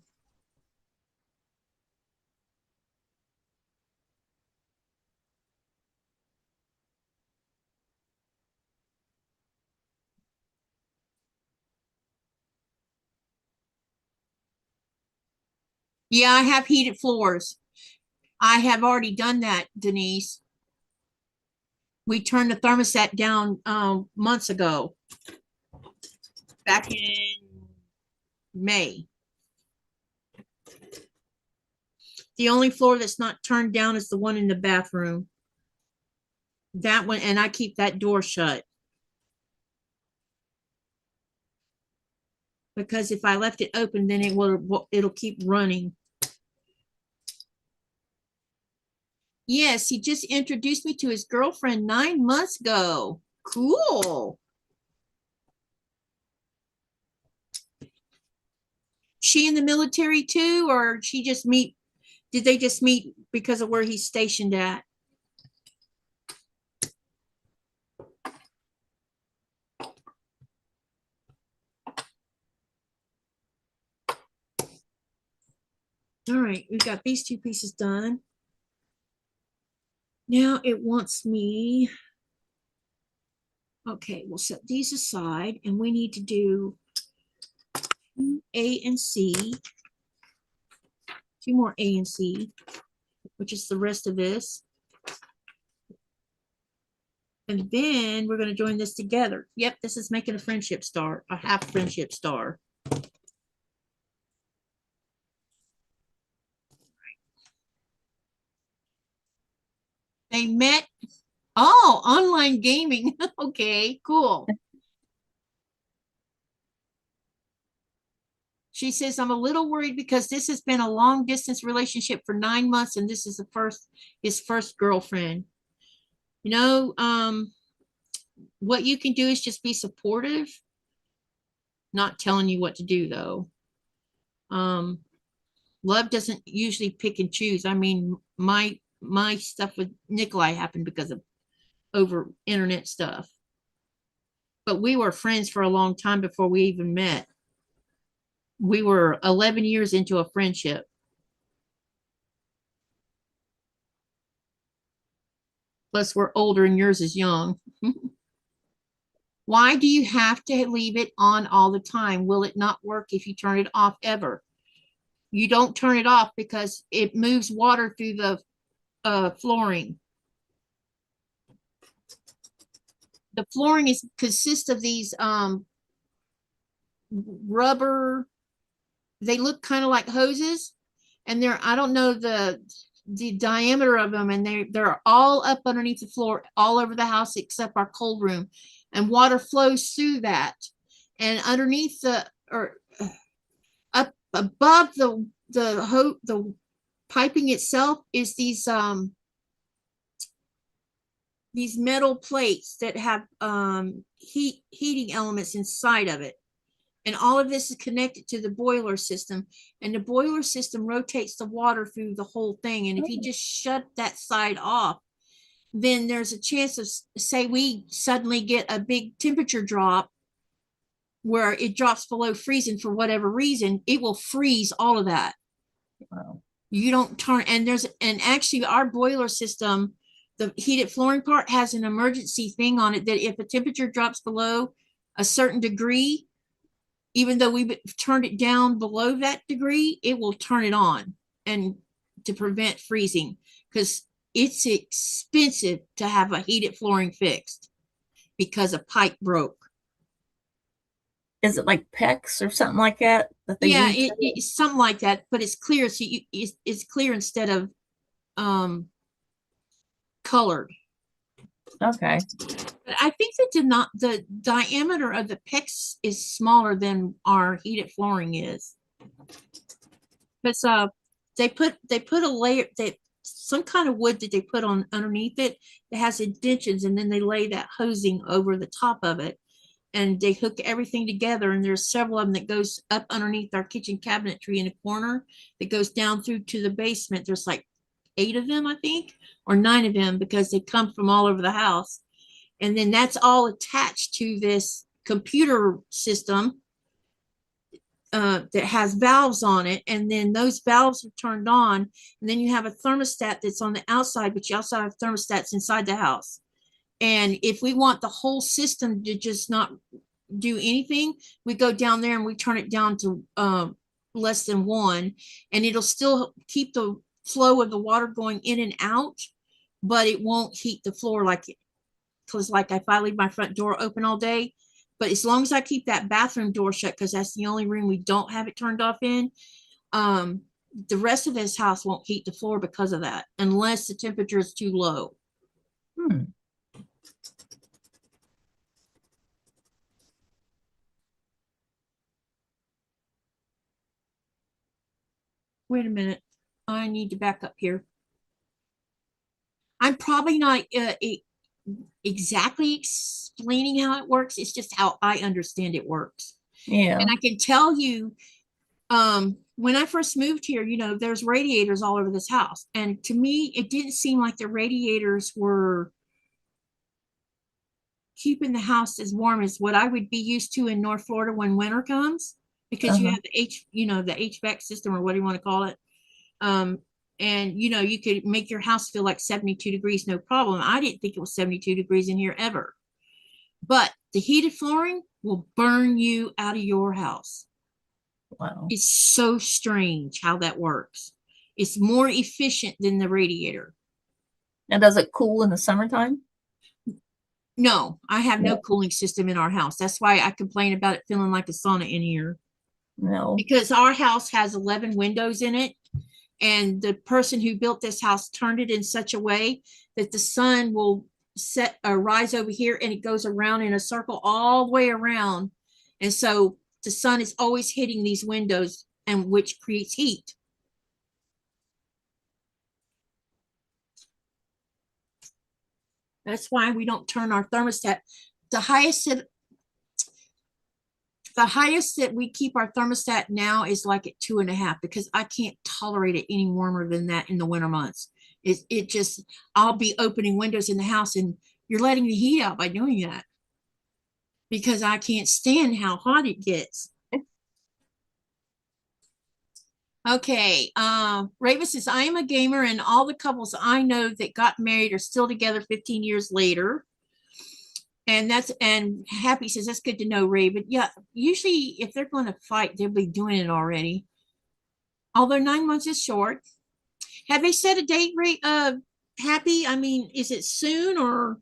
yeah, I have heated floors. I have already done that, Denise. We turned the thermostat down months ago, back in May. The only floor that's not turned down is the one in the bathroom. That one, and I keep that door shut. Because if I left it open, then it'll keep running. Yes, he just introduced me to his girlfriend 9 months ago. Cool. She in the military too, or did they just meet because of where he's stationed at? All right, we've got these two pieces done. Now it wants me. Okay, we'll set these aside and we need to do A and C. Two more A and C, which is the rest of this. And then we're going to join this together. Yep, this is making a friendship star, a half friendship star. They met. Oh, online gaming. Okay, cool. She says, I'm a little worried because this has been a long distance relationship for 9 months and this is his first girlfriend. You know, what you can do is just be supportive. Not telling you what to do though. Love doesn't usually pick and choose. I mean, my stuff with Nikolai happened because of over internet stuff. But we were friends for a long time before we even met. We were 11 years into a friendship. Plus, we're older and yours is young. Why do you have to leave it on all the time? Will it not work if you turn it off ever? You don't turn it off because it moves water through the flooring. The flooring consists of these rubber, they look kind of like hoses, and I don't know the diameter of them, and they're all up underneath the floor all over the house except our cold room, and water flows through that, and underneath or up above the piping itself is these metal plates that have heating elements inside of it. And all of this is connected to the boiler system. And the boiler system rotates the water through the whole thing. And if you just shut that side off, then there's a chance of, say, we suddenly get a big temperature drop where it drops below freezing for whatever reason, it will freeze all of that. Wow. You don't turn, and actually our boiler system, the heated flooring part has an emergency thing on it that if a temperature drops below a certain degree, even though we've turned it down below that degree, it will turn it on and to prevent freezing, because it's expensive to have a heated flooring fixed because a pipe broke. Is it like PEX or something like that that they Yeah, use? it's something like that, but it's clear. So it's clear instead of colored. Okay. But I think the diameter of the PEX is smaller than our heated flooring is. But they put a layer, some kind of wood that they put on underneath it that has indentions, and then they lay that hosing over the top of it, and they hook everything together. And there's several of them that goes up underneath our kitchen cabinetry in the corner that goes down through to the basement. There's like 8 of them, I think, or 9 of them, because they come from all over the house. And then that's all attached to this computer system that has valves on it. And then those valves are turned on. And then you have a thermostat that's on the outside, but you also have thermostats inside the house. And if we want the whole system to just not do anything, we go down there and we turn it down to less than 1, and it'll still keep the flow of the water going in and out, but it won't heat the floor because like if I leave my front door open all day, but as long as I keep that bathroom door shut, because that's the only room we don't have it turned off in, the rest of this house won't heat the floor because of that, unless the temperature is too low. Wait a minute. I need to back up here. I'm probably not exactly explaining how it works. It's just how I understand it works. Yeah. And I can tell you, when I first moved here, there's radiators all over this house. And to me, it didn't seem like the radiators were keeping the house as warm as what I would be used to in North Florida when winter comes, because you have the the HVAC system, or what do you want to call it? And you could make your house feel like 72 degrees, no problem. I didn't think it was 72 degrees in here ever. But the heated flooring will burn you out of your house. Wow. It's so strange how that works. It's more efficient than the radiator. Now, does it cool in the summertime? No, I have no cooling system in our house. That's why I complain about it feeling like a sauna in here. No. Because our house has 11 windows in it. And the person who built this house turned it in such a way that the sun will rise over here, and it goes around in a circle all the way around. And so the sun is always hitting these windows, and which creates heat. That's why we don't turn our thermostat. The highest that we keep our thermostat now is like at 2.5, because I can't tolerate it any warmer than that in the winter months. It just, I'll be opening windows in the house, and you're letting the heat out by doing that, because I can't stand how hot it gets. Okay, Raven says, I am a gamer, and all the couples I know that got married are still together 15 years later. And Happy says that's good to know, Ray. But yeah, usually if they're going to fight, they'll be doing it already. Although 9 months is short. Have they set a date, Ray? Happy? I mean, is it soon or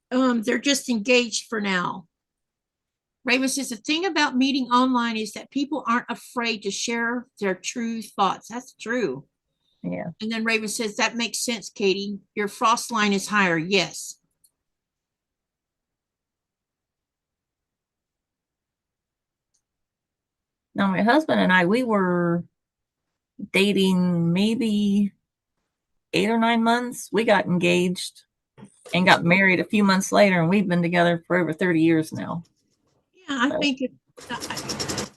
they're just engaged for now? Raven says the thing about meeting online is that people aren't afraid to share their true thoughts. That's true. Yeah. And then Raven says that makes sense, Katy. Your frost line is higher. Yes. Now, my husband and I, we were dating maybe 8 or 9 months. We got engaged and got married a few months later, and we've been together for over 30 years now. Yeah, I think I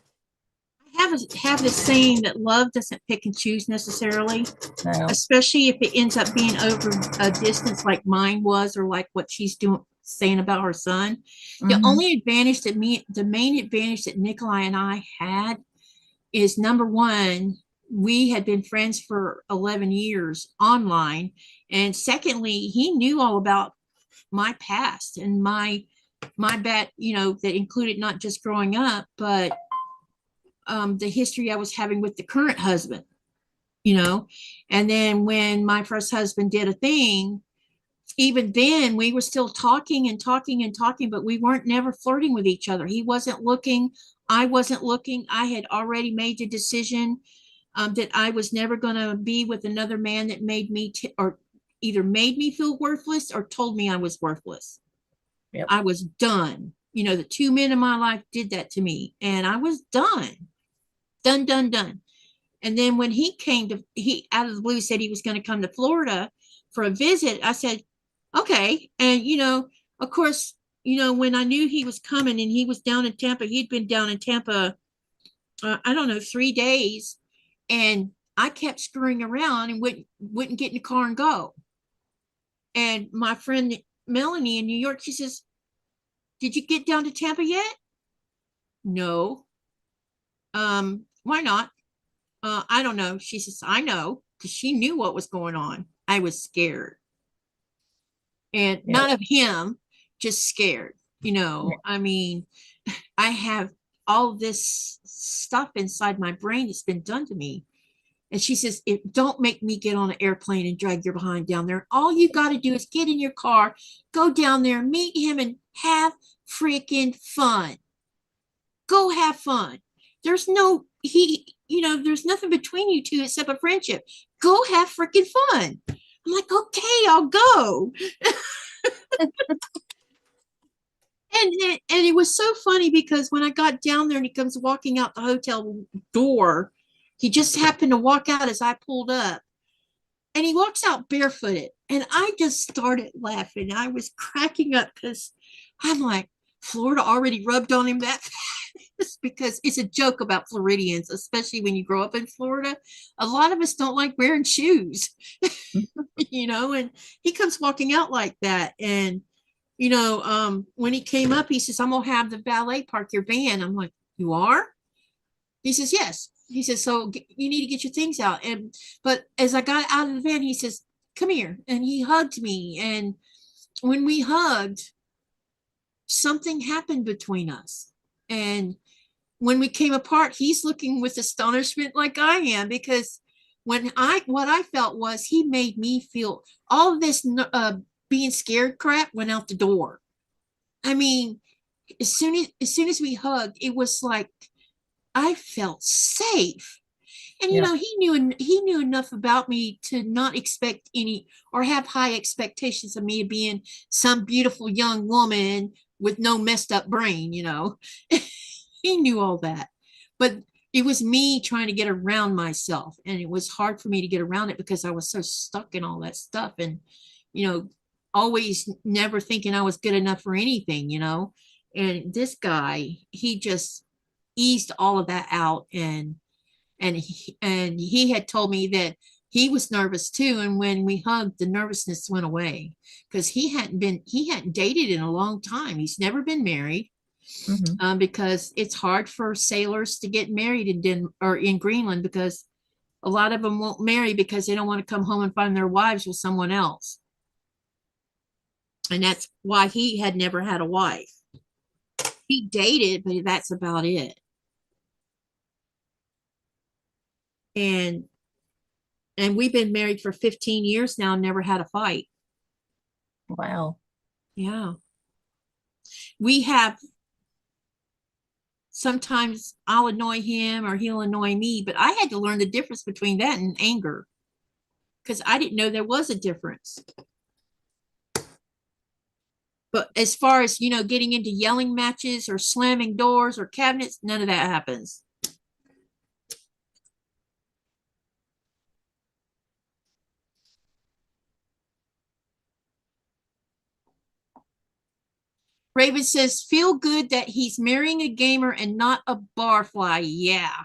have this saying that love doesn't pick and choose necessarily, No. especially if it ends up being over a distance like mine was, or like what she's saying about her son. The only advantage that the main advantage that Nikolai and I had is, number one, we had been friends for 11 years online. And secondly, he knew all about my past and my bad, that included not just growing up, but the history I was having with the current husband, and then when my first husband did a thing, even then we were still talking and talking and talking, but we weren't never flirting with each other. He wasn't looking. I wasn't looking. I had already made the decision that I was never going to be with another man that made me or either made me feel worthless or told me I was worthless. Yep. I was done. The two men in my life did that to me, and I was done. Done. And then when he out of the blue said he was going to come to Florida for a visit, I said, okay. And, of course, when I knew he was coming and he was down in Tampa, he'd been down in Tampa, I don't know, 3 days. And I kept screwing around and wouldn't get in the car and go. And my friend Melanie in New York, she says, did you get down to Tampa yet? No. Why not? I don't know. She says, I know, because she knew what was going on. I was scared. And not of him, just scared. I mean, I have all this stuff inside my brain that's been done to me. And she says, don't make me get on an airplane and drag your behind down there. All you got to do is get in your car, go down there, meet him, and have freaking fun. Go have fun. There's there's nothing between you two except a friendship. Go have freaking fun. I'm like, okay, I'll go. And it was so funny because when I got down there and he comes walking out the hotel door, he just happened to walk out as I pulled up, and he walks out barefooted. And I just started laughing. I was cracking up because I'm like, Florida already rubbed on him that fast, because it's a joke about Floridians, especially when you grow up in Florida. A lot of us don't like wearing shoes, and he comes walking out like that. And, when he came up, he says, I'm going to have the valet park your van. I'm like, you are? He says, yes. He says, so you need to get your things out. But as I got out of the van, he says, come here. And he hugged me. And when we hugged, something happened between us. And when we came apart, he's looking with astonishment like I am, because what I felt was he made me feel all of this being scared crap went out the door. I mean, as soon as we hugged, it was like I felt safe. And he knew enough about me to not expect any or have high expectations of me being some beautiful young woman with no messed up brain. He knew all that. But it was me trying to get around myself, and it was hard for me to get around it because I was so stuck in all that stuff, and always never thinking I was good enough for anything. And this guy, he just eased all of that out, and he had told me that he was nervous too, and when we hugged, the nervousness went away, because he hadn't dated in a long time. He's never been married. Because it's hard for sailors to get married in Greenland, because a lot of them won't marry because they don't want to come home and find their wives with someone else. And that's why he had never had a wife. He dated, but that's about it. And we've been married for 15 years now, never had a fight. Wow. Yeah. We have, sometimes I'll annoy him or he'll annoy me, but I had to learn the difference between that and anger because I didn't know there was a difference. But as far as, getting into yelling matches or slamming doors or cabinets, none of that happens. Raven says, feel good that he's marrying a gamer and not a barfly. Yeah.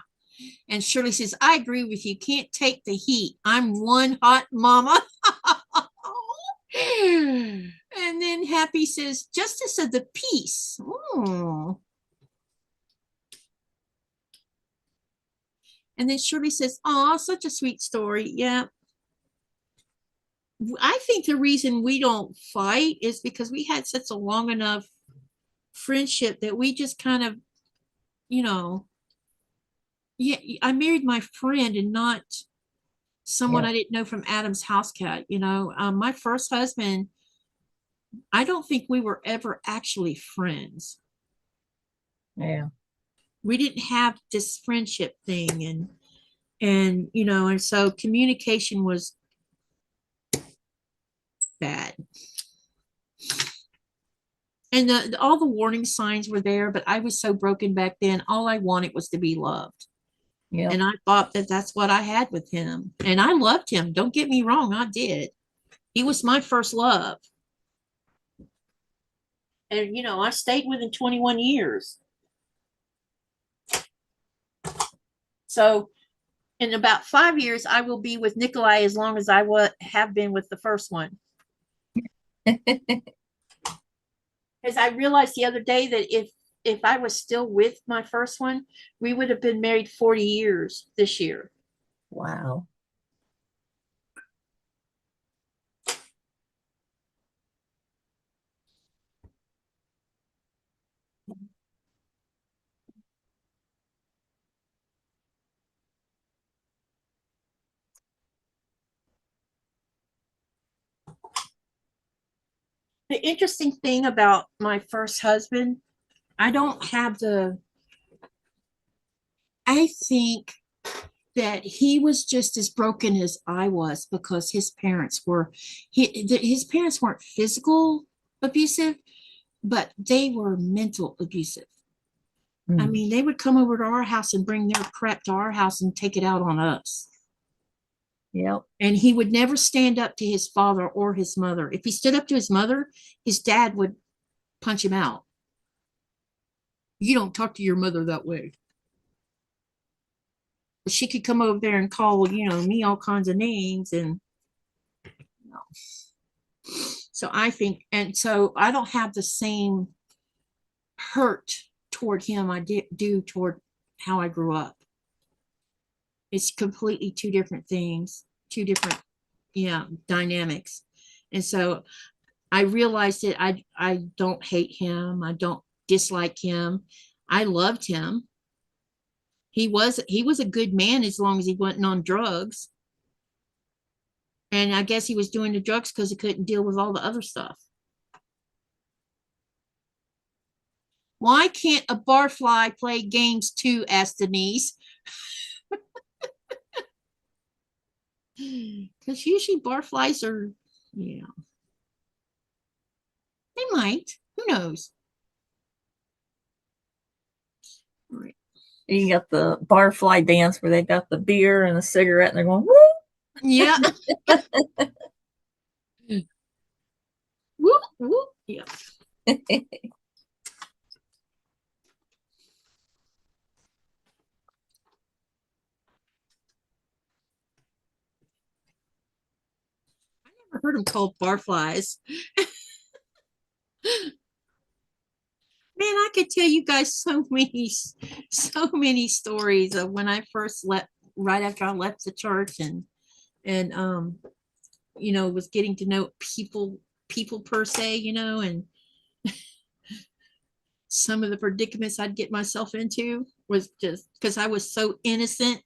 And Shirley says, I agree with you. Can't take the heat. I'm one hot mama. And then Happy says, justice of the peace. Ooh. And then Shirley says, oh, such a sweet story. Yeah. I think the reason we don't fight is because we had such a long enough friendship that we just kind of, yeah, I married my friend and not someone Yeah. I didn't know from Adam's house cat. My first husband, I don't think we were ever actually friends. Yeah. We didn't have this friendship thing, and so communication was bad. And all the warning signs were there, but I was so broken back then. All I wanted was to be loved. Yeah. And I thought that that's what I had with him. And I loved him. Don't get me wrong. I did. He was my first love. And, I stayed with him 21 years. So in about 5 years, I will be with Nikolai as long as I have been with the first one. Because I realized the other day that if I was still with my first one, we would have been married 40 years this year. Wow. The interesting thing about my first husband, I think that he was just as broken as I was because his parents weren't physical abusive, but they were mental abusive. I mean, they would come over to our house and bring their crap to our house and take it out on us. Yep. And he would never stand up to his father or his mother. If he stood up to his mother, his dad would punch him out. You don't talk to your mother that way. But she could come over there and call, me all kinds of names. And so I think, and so I don't have the same hurt toward him I do toward how I grew up. It's completely two different things, two different, dynamics. And so I realized that I don't hate him. I don't dislike him. I loved him. He was a good man as long as he wasn't on drugs. And I guess he was doing the drugs because he couldn't deal with all the other stuff. Why can't a barfly play games too? Asked Denise. Because usually barflies are, they might. Who knows? All right. You got the barfly dance where they got the beer and the cigarette and they're going, woo! Yeah. Whoop, whoop. Yeah. I never heard them called barflies. Man, I could tell you guys so many stories of when I first left, right after I left the church and was getting to know people per se, you know, and some of the predicaments I'd get myself into was just because I was so innocent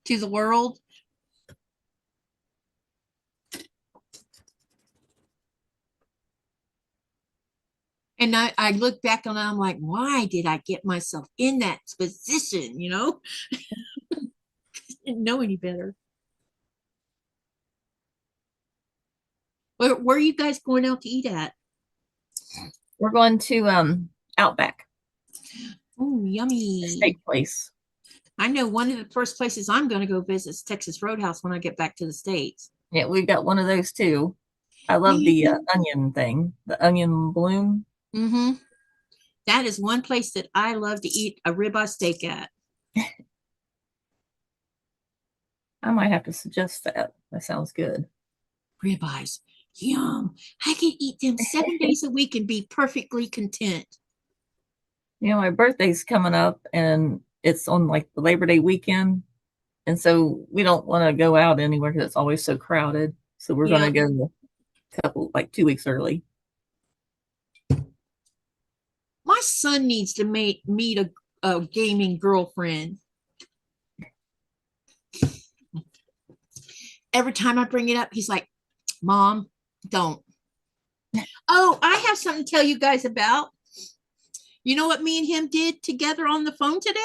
to the world. And I look back on it, I'm like, why did I get myself in that position? You know, didn't know any better. Where are you guys going out to eat at? We're going to Outback. Oh, yummy. Steak place. I know one of the first places I'm going to go visit is Texas Roadhouse when I get back to the States. Yeah, we got one of those too. I love the onion thing, the onion bloom. Mm-hmm. That is one place that I love to eat a ribeye steak at. I might have to suggest that. That sounds good. Ribeyes, yum. I can eat them 7 days a week and be perfectly content. You know, my birthday's coming up and it's on like the Labor Day weekend. And so we don't want to go out anywhere because it's always so crowded. So we're going to go a couple, like 2 weeks early. My son needs to meet a gaming girlfriend. Every time I bring it up, he's like, Mom, don't. Oh, I have something to tell you guys about. You know what me and him did together on the phone today?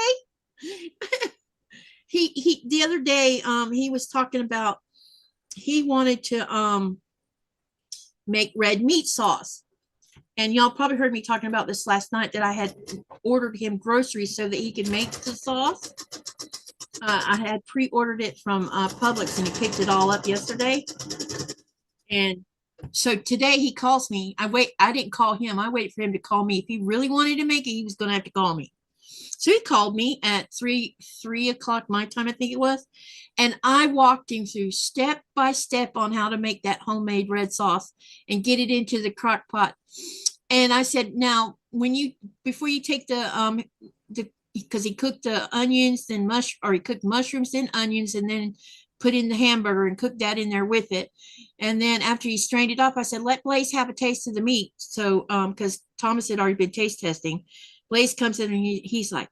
he the other day, he was talking about he wanted to make red meat sauce. And y'all probably heard me talking about this last night, that I had ordered him groceries so that he could make the sauce. I had pre-ordered it from Publix, and he picked it all up yesterday. And so today he calls me. I didn't call him. I waited for him to call me. If he really wanted to make it, he was going to have to call me. So he called me at 3 o'clock my time, I think it was. And I walked him through step by step on how to make that homemade red sauce and get it into the crock pot. And I said, now, before you take because he cooked the onions and he cooked mushrooms and onions and then put in the hamburger and cooked that in there with it. And then after he strained it off, I said, let Blaze have a taste of the meat. So, because Thomas had already been taste testing. Blaze comes in and he's like,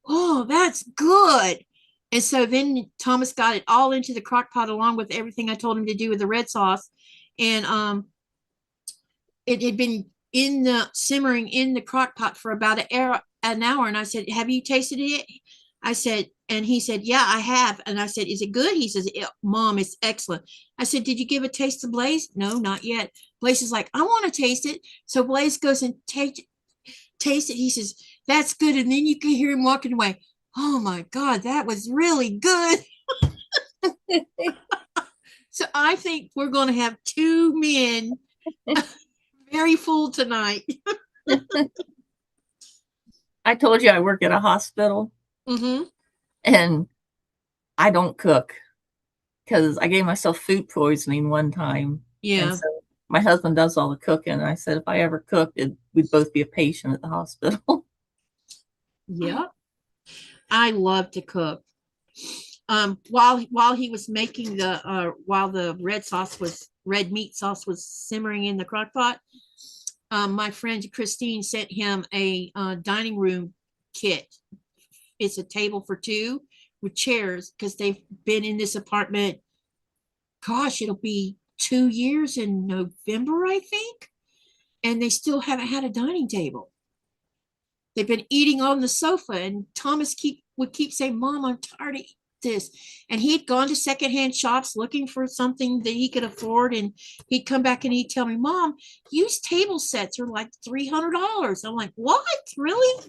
oh, that's good. And so then Thomas got it all into the crock pot along with everything I told him to do with the red sauce. And it had been simmering in the crock pot for about an hour. And I said, have you tasted it? I said, and he said, yeah, I have. And I said, is it good? He says, Mom, it's excellent. I said, did you give a taste to Blaze? No, not yet. Blaze is like, I want to taste it. So Blaze goes and taste it. He says, that's good. And then you can hear him walking away. Oh my God, that was really good. So I think we're going to have two men very full tonight. I told you I work at a hospital. Mm-hmm. And I don't cook because I gave myself food poisoning one time. Yeah. And so my husband does all the cooking. And I said, if I ever cooked, we'd both be a patient at the hospital. Yeah. I love to cook. While he was making while the red meat sauce was simmering in the crock pot, my friend Christine sent him a dining room kit. It's a table for two with chairs because they've been in this apartment. Gosh, it'll be 2 years in November, I think. And they still haven't had a dining table. They've been eating on the sofa, and Thomas would keep saying, Mom, I'm tired of this. And he'd gone to secondhand shops looking for something that he could afford. And he'd come back and he'd tell me, Mom, used table sets are like $300. I'm like, what? Really?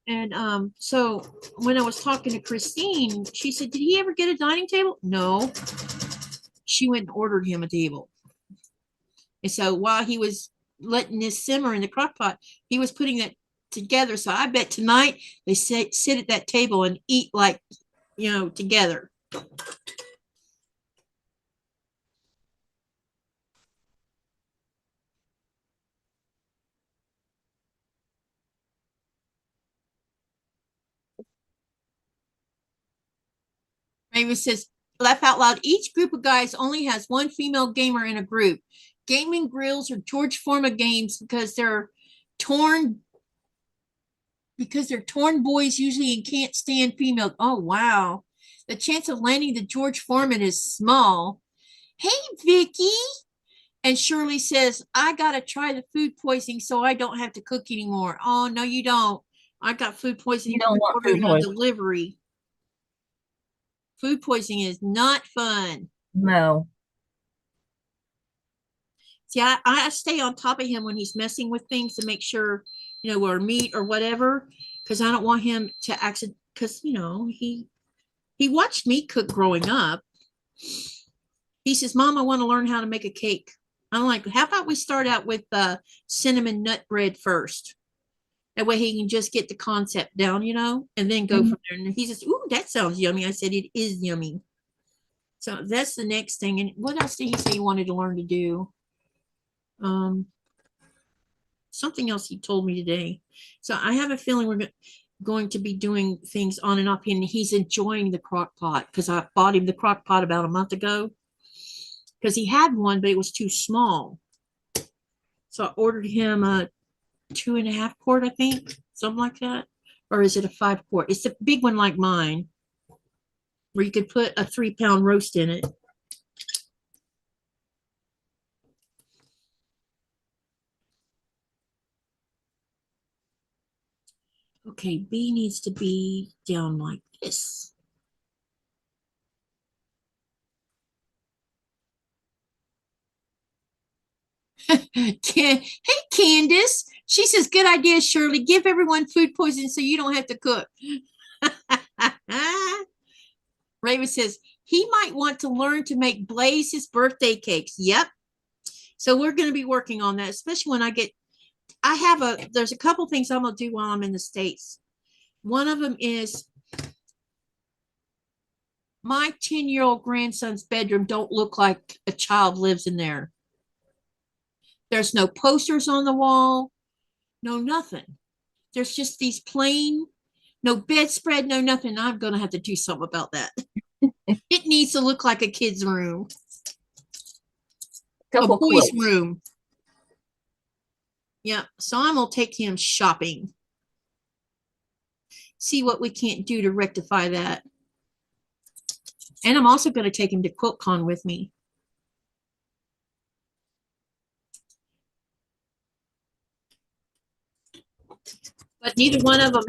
And so when I was talking to Christine, she said, did he ever get a dining table? No. She went and ordered him a table. And so while he was letting this simmer in the crock pot, he was putting that together. So I bet tonight they sit at that table and eat like, together. Raymond says, laugh out loud. Each group of guys only has one female gamer in a group. gaming grills or George Foreman games because they're torn boys usually and can't stand females. Oh wow. The chance of landing the George Foreman is small. Hey Vicky. And Shirley says, I gotta try the food poisoning so I don't have to cook anymore. Oh no, you don't. I got food poisoning. You don't want food on poisoning. delivery. Food poisoning is not fun. No. See, I stay on top of him when he's messing with things to make sure, or meat or whatever, because I don't want him to accident. Because he watched me cook growing up. He says, "Mom, I want to learn how to make a cake." I'm like, "How about we start out with cinnamon nut bread first? That way he can just get the concept down, and then go from there." And he says, "Ooh, that sounds yummy." I said, "It is yummy." So that's the next thing. And what else did he say he wanted to learn to do? Something else he told me today. So I have a feeling we're going to be doing things on and off, and he's enjoying the crock pot because I bought him the crock pot about a month ago because he had one, but it was too small. So I ordered him a 2.5 quart, I think, something like that. Or is it a 5 quart? It's a big one like mine, where you could put a 3-pound roast in it. Okay, B needs to be down like this. Hey, Candace. She says, good idea, Shirley. Give everyone food poisoning so you don't have to cook. Raven says, he might want to learn to make Blaze's birthday cakes. Yep. So we're going to be working on that, especially when there's a couple things I'm going to do while I'm in the States. One of them is my 10-year-old grandson's bedroom don't look like a child lives in there. There's no posters on the wall, no nothing. There's just these plain, no bedspread, no nothing. I'm going to have to do something about that. It needs to look like a kid's room. A boy's room. Yeah, so I'm going to take him shopping. See what we can't do to rectify that. And I'm also going to take him to QuiltCon with me. But neither one of them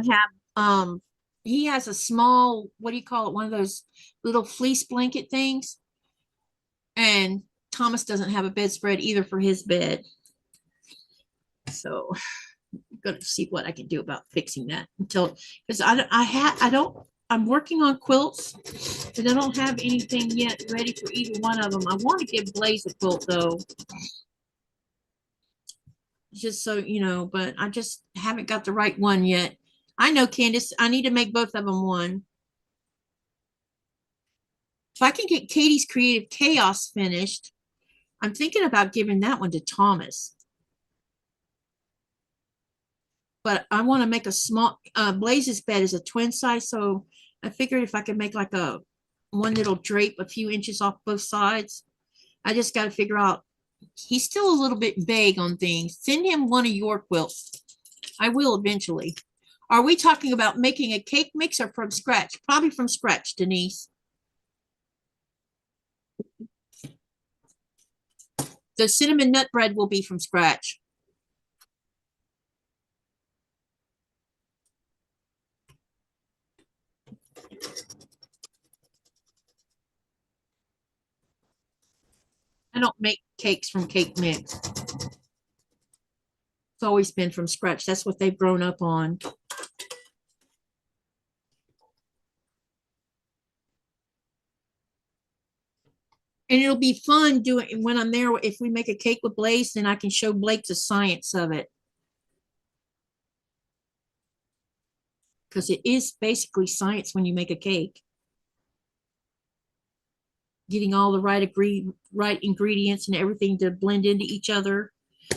have, he has a small, what do you call it? One of those little fleece blanket things. And Thomas doesn't have a bedspread either for his bed. So I'm going to see what I can do about fixing that because I'm working on quilts, and I don't have anything yet ready for either one of them. I want to give Blaze a quilt though. Just so you know, but I just haven't got the right one yet. I know, Candace, I need to make both of them one. If I can get Katie's Creative Chaos finished, I'm thinking about giving that one to Thomas. But I want to make a small, Blaze's bed is a twin size, so I figured if I could make like one little drape a few inches off both sides. I just got to figure out, he's still a little bit vague on things. Send him one of your quilts. I will eventually. Are we talking about making a cake mix or from scratch? Probably from scratch, Denise. The cinnamon nut bread will be from scratch. I don't make cakes from cake mix. It's always been from scratch. That's what they've grown up on. And it'll be fun doing when I'm there. If we make a cake with Blaze, then I can show Blake the science of it. Because it is basically science when you make a cake. Getting all the right ingredients and everything to blend into each other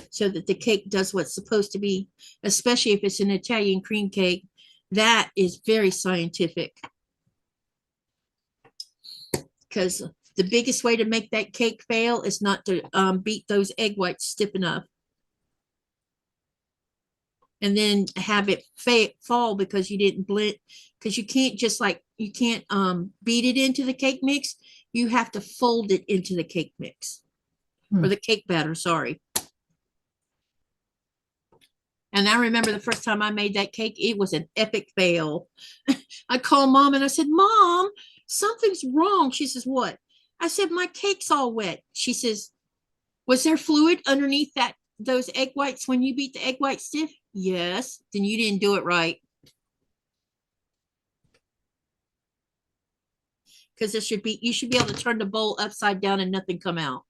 so that the cake does what's supposed to be, especially if it's an Italian cream cake. That is very scientific. Because the biggest way to make that cake fail is not to beat those egg whites stiff enough. And then have it fall because you didn't blend, because you can't just like, you can't beat it into the cake mix. You have to fold it into the cake mix or the cake batter, sorry. And I remember the first time I made that cake, it was an epic fail. I called Mom and I said, Mom, something's wrong. She says, what? I said, my cake's all wet. She says, was there fluid underneath those egg whites when you beat the egg white stiff? Yes. Then you didn't do it right. Because you should be able to turn the bowl upside down and nothing come out.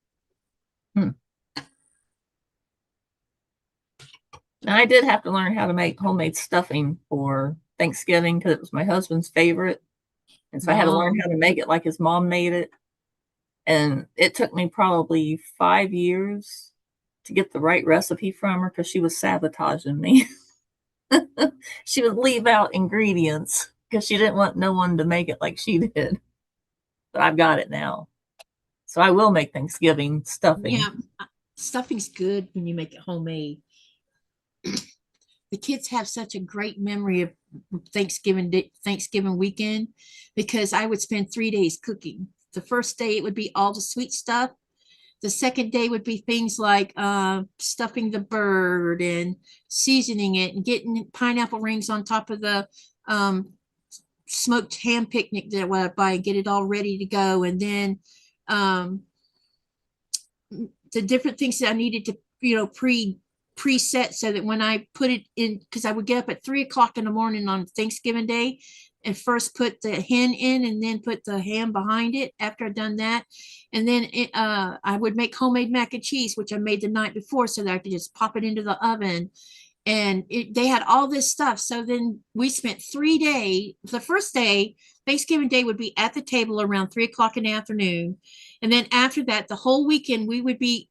Now, I did have to learn how to make homemade stuffing for Thanksgiving because it was my husband's favorite. And so I had to learn how to make it like his mom made it. And it took me probably 5 years to get the right recipe from her because she was sabotaging me. She would leave out ingredients because she didn't want no one to make it like she did. But I've got it now. So I will make Thanksgiving stuffing. Yeah, stuffing's good when you make it homemade. The kids have such a great memory of Thanksgiving weekend because I would spend 3 days cooking. The first day it would be all the sweet stuff. The second day would be things like stuffing the bird and seasoning it and getting pineapple rings on top of the smoked ham picnic that I buy and get it all ready to go. And then the different things that I needed to, preset so that when I put it in, because I would get up at 3 o'clock in the morning on Thanksgiving Day and first put the hen in and then put the ham behind it after I'd done that. And then I would make homemade mac and cheese, which I made the night before so that I could just pop it into the oven. And they had all this stuff. So then we spent 3 days. The first day, Thanksgiving Day, would be at the table around 3 o'clock in the afternoon. And then after that, the whole weekend,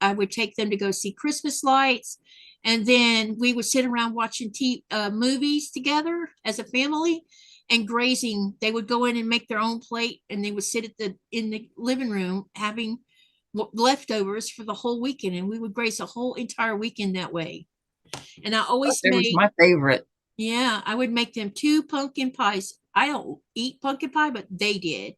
I would take them to go see Christmas lights. And then we would sit around watching movies together as a family and grazing. They would go in and make their own plate and they would sit in the living room having leftovers for the whole weekend. And we would graze the whole entire weekend that way. And I always made my favorite. Yeah, I would make them 2 pumpkin pies. I don't eat pumpkin pie, but they did.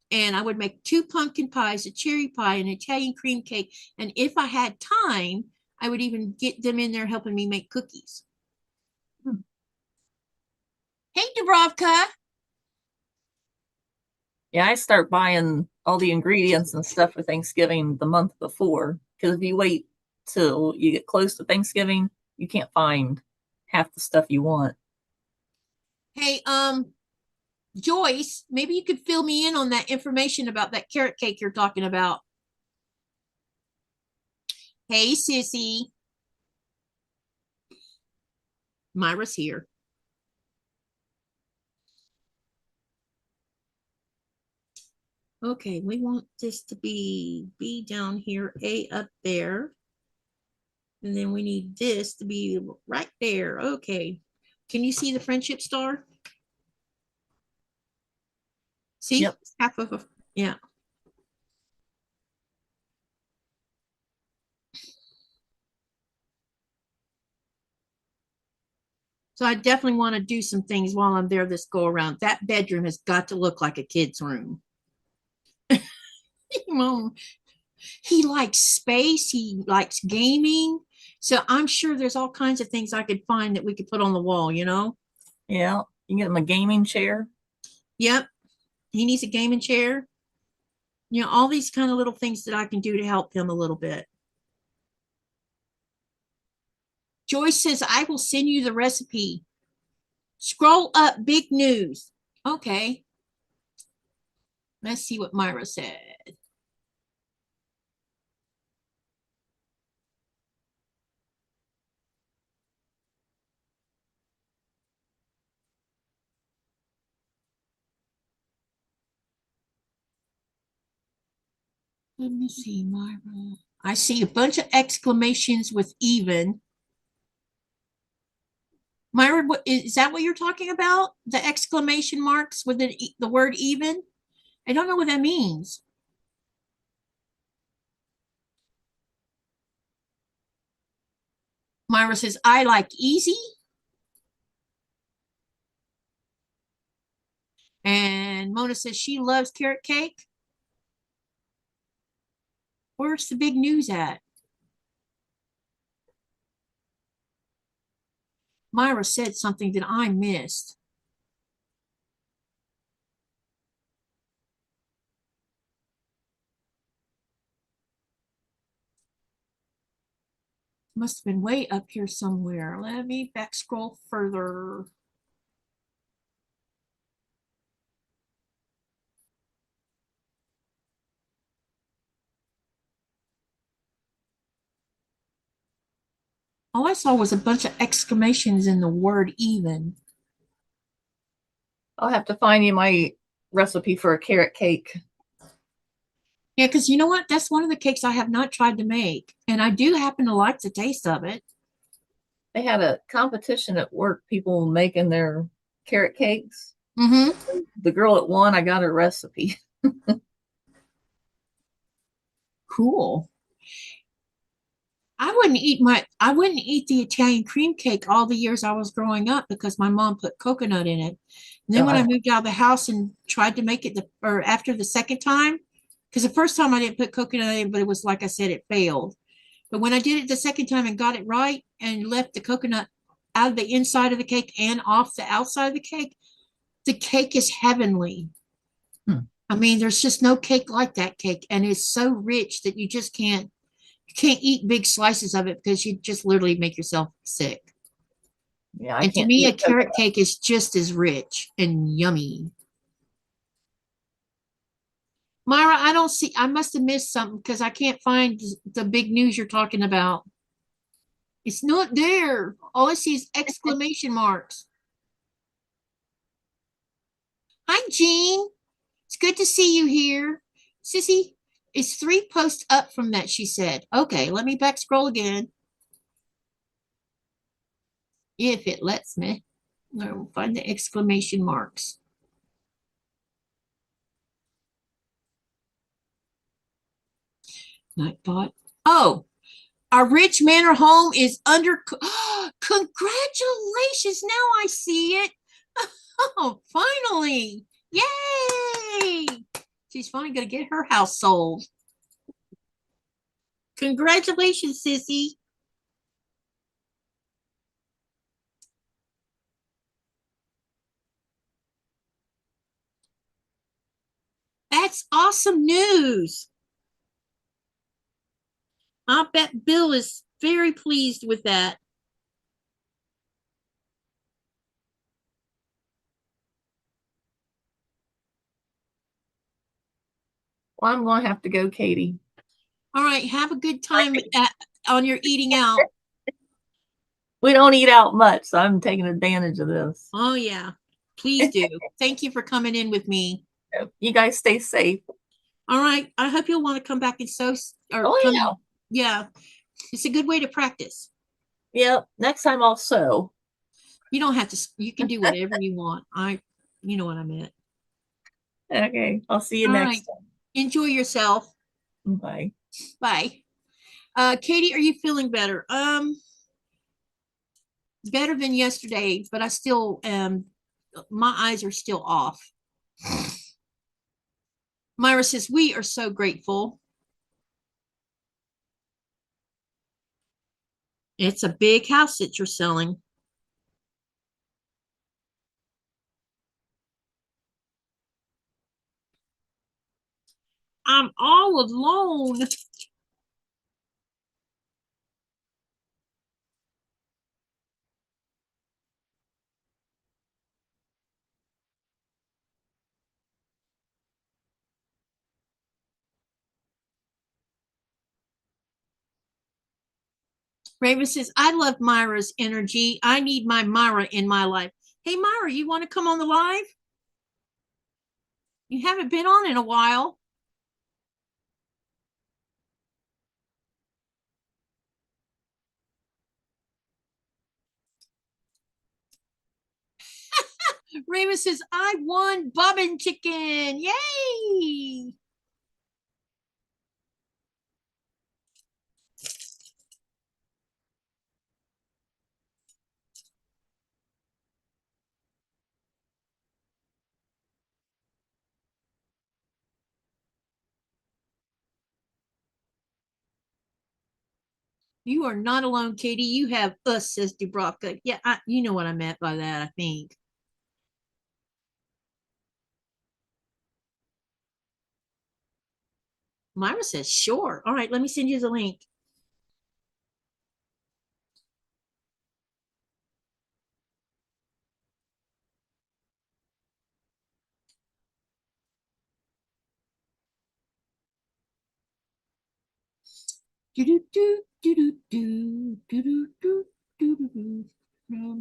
And I would make 2 pumpkin pies, a cherry pie, an Italian cream cake. And if I had time, I would even get them in there helping me make cookies. Hey, Dubrovka. Yeah, I start buying all the ingredients and stuff for Thanksgiving the month before. Because if you wait till you get close to Thanksgiving, you can't find half the stuff you want. Hey, Joyce, maybe you could fill me in on that information about that carrot cake you're talking about. Hey, sissy. Myra's here. Okay, we want this to be B down here, A up there. And then we need this to be right there. Okay. Can you see the friendship star? See? Yep. Half of a, yeah. So I definitely want to do some things while I'm there this go around. That bedroom has got to look like a kid's room. He likes space. He likes gaming. So I'm sure there's all kinds of things I could find that we could put on the wall, Yeah. You can get him a gaming chair. Yep. He needs a gaming chair. All these kind of little things that I can do to help him a little bit. Joyce says, I will send you the recipe. Scroll up, big news. Okay. Let's see what Myra said. Let me see, Myra. I see a bunch of exclamations with even. Myra, is that what you're talking about? The exclamation marks with the word even? I don't know what that means. Myra says, I like easy. And Mona says she loves carrot cake. Where's the big news at? Myra said something that I missed. Must have been way up here somewhere. Let me back scroll further. All I saw was a bunch of exclamations in the word even. I'll have to find you my recipe for a carrot cake. Yeah, because you know what? That's one of the cakes I have not tried to make. And I do happen to like the taste of it. They had a competition at work, people making their carrot cakes. Mm-hmm. The girl that won, I got her recipe. Cool. I wouldn't eat the Italian cream cake all the years I was growing up because my mom put coconut in it. And then when I moved out of the house and tried to make it or after the second time, because the first time I didn't put coconut in, but it was like I said, it failed. But when I did it the second time and got it right and left the coconut out of the inside of the cake and off the outside of the cake is heavenly. I mean, there's just no cake like that cake. And it's so rich that you can't eat big slices of it because you just literally make yourself sick. Yeah, I And to can't me, a eat carrot cake is just as rich and yummy. Myra, I must have missed something because I can't find the big news you're talking about. It's not there. All I see is exclamation marks. Hi, Jean. It's good to see you here. Sissy, it's 3 posts up from that, she said. Okay, let me back scroll again. If it lets me. I'll find the exclamation marks. Nightbot. Oh, our rich manor home is under. Congratulations! Now I see it. Oh, finally! Yay! She's finally gonna get her house sold. Congratulations, Sissy. That's awesome news. I bet Bill is very pleased with that. Well, I'm going to have to go, Katie. All right, have a good time on your eating out. We don't eat out much, so I'm taking advantage of this. Oh, yeah. Please do. Thank you for coming in with me. You guys stay safe. All right. I hope you'll want to come back and sew. Yeah. Yeah. It's a good way to practice. Yeah. Next time I'll sew. You don't have to. You can do whatever you want. You know what I meant. Okay. I'll see you All next right. Enjoy yourself. time. Bye. Bye. Katie, are you feeling better? Better than yesterday, but I still my eyes are still off. Myra says, we are so grateful. It's a big house that you're selling. I'm all alone. Raven says, I love Myra's energy. I need my Myra in my life. Hey, Myra, you want to come on the live? You haven't been on in a while. Raven says, I won bobbin chicken. Yay! You are not alone, Katie. You have us, says Dubravka. Yeah, you know what I meant by that, I think. Myra says, sure. All right, let me send you the link.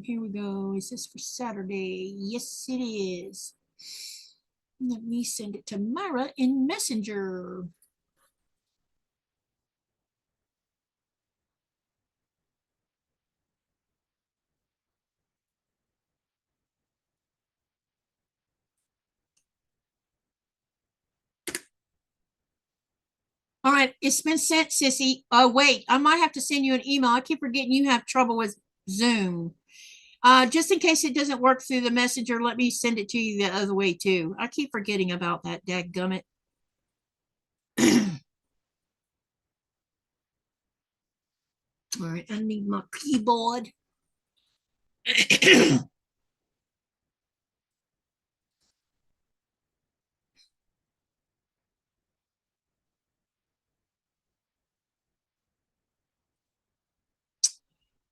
Here we go. Is this for Saturday? Yes, it is. Let me send it to Myra in Messenger. All right, it's been sent, Sissy. Oh, wait, I might have to send you an email. I keep forgetting you have trouble with Zoom. Just in case it doesn't work through the messenger, let me send it to you the other way too. I keep forgetting about that, dadgummit. All right, I need my keyboard.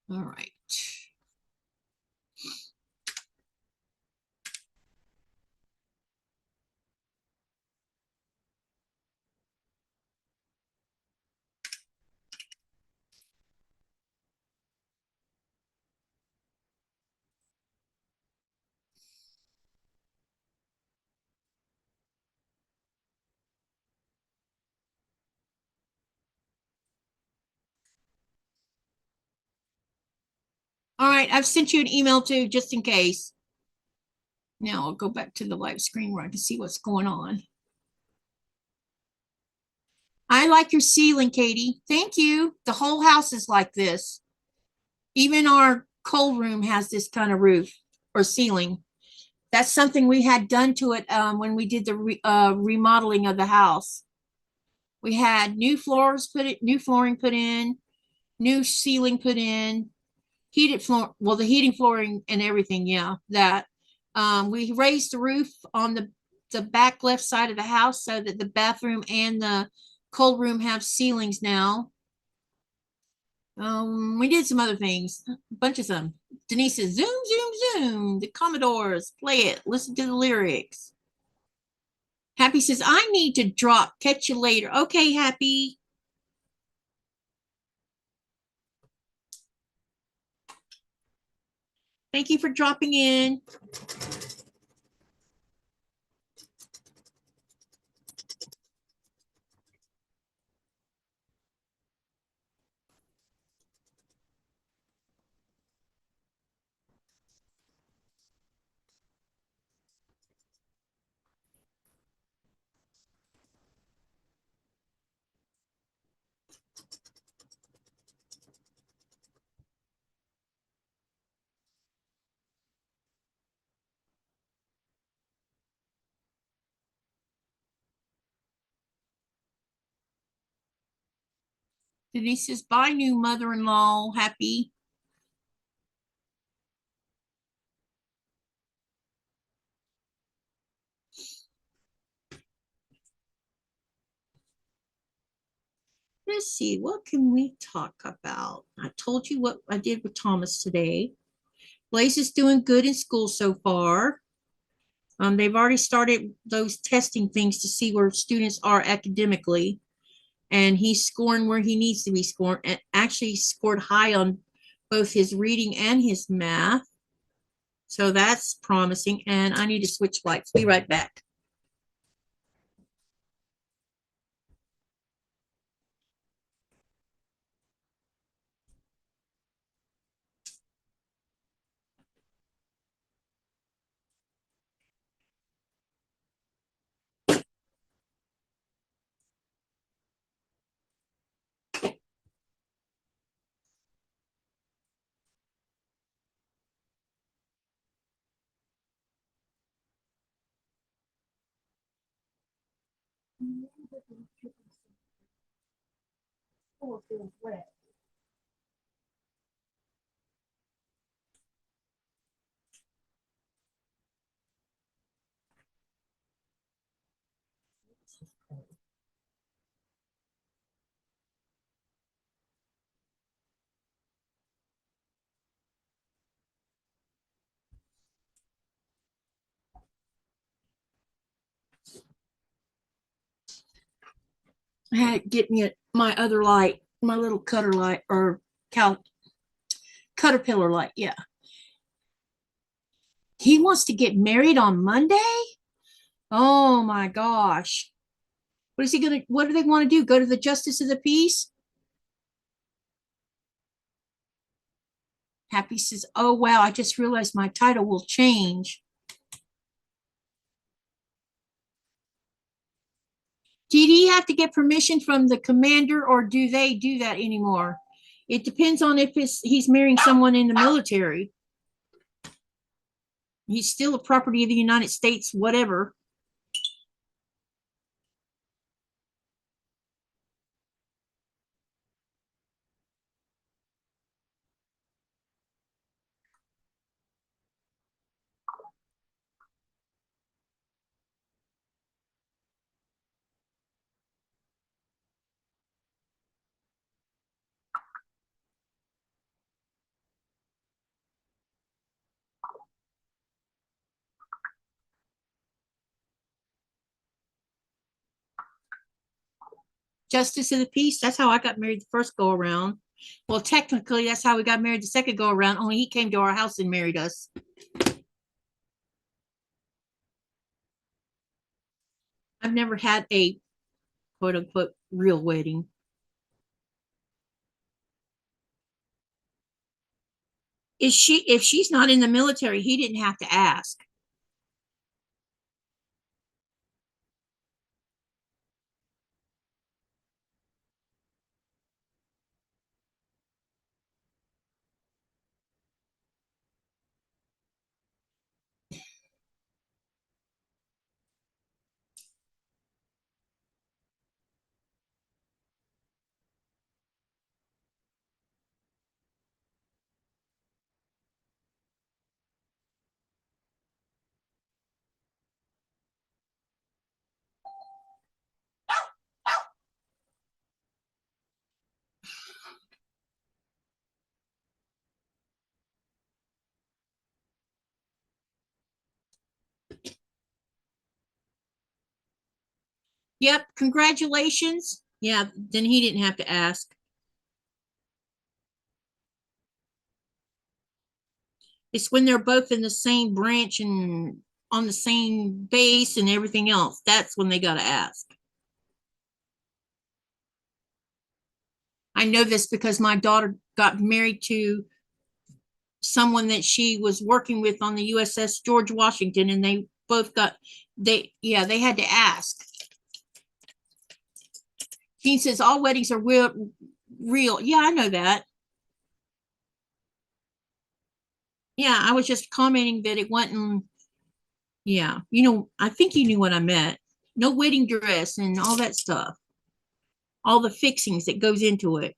All right. All right, I've sent you an email too, just in case. Now I'll go back to the live screen where I can see what's going on. I like your ceiling, Katie. Thank you. The whole house is like this. Even our cold room has this kind of roof or ceiling. That's something we had done to it when we did the remodeling of the house. We had new flooring put in, new ceiling put in, heated floor, well, the heating, flooring, and everything. Yeah, that. We raised the roof on the back left side of the house so that the bathroom and the cold room have ceilings now. We did some other things, a bunch of them. Denise says, zoom, zoom, zoom. The Commodores, play it, listen to the lyrics. Happy says, I need to drop. Catch you later. Okay, Happy. Thank you for dropping in. Denise says, bye, new mother-in-law. Happy. Let's see, what can we talk about? I told you what I did with Thomas today. Blaze is doing good in school so far. They've already started those testing things to see where students are academically, and he's scoring where he needs to be scoring, and actually scored high on both his reading and his math. So that's promising, and I need to switch lights. Be right back. Oh, it feels wet. I had to get me my other light, my little cutter light or caterpillar light. Yeah. He wants to get married on Monday. Oh my gosh. What do they want to do? Go to the Justice of the Peace? Happy says, oh wow, I just realized my title will change. Did he have to get permission from the commander or do they do that anymore? It depends on if he's marrying someone in the military. He's still a property of the United States, whatever. Justice of the Peace, that's how I got married the first go around. Well, technically, that's how we got married the second go around, only he came to our house and married us. I've never had a quote unquote real wedding. If she's not in the military, he didn't have to ask. Yep, congratulations. Yeah, then he didn't have to ask. It's when they're both in the same branch and on the same base and everything else. That's when they got to ask. I know this because my daughter got married to someone that she was working with on the USS George Washington, and they both they had to ask. Jean says all weddings are real. Yeah, I know that. Yeah, I was just commenting that it wasn't. Yeah, I think you knew what I meant. No wedding dress and all that stuff, all the fixings that goes into it.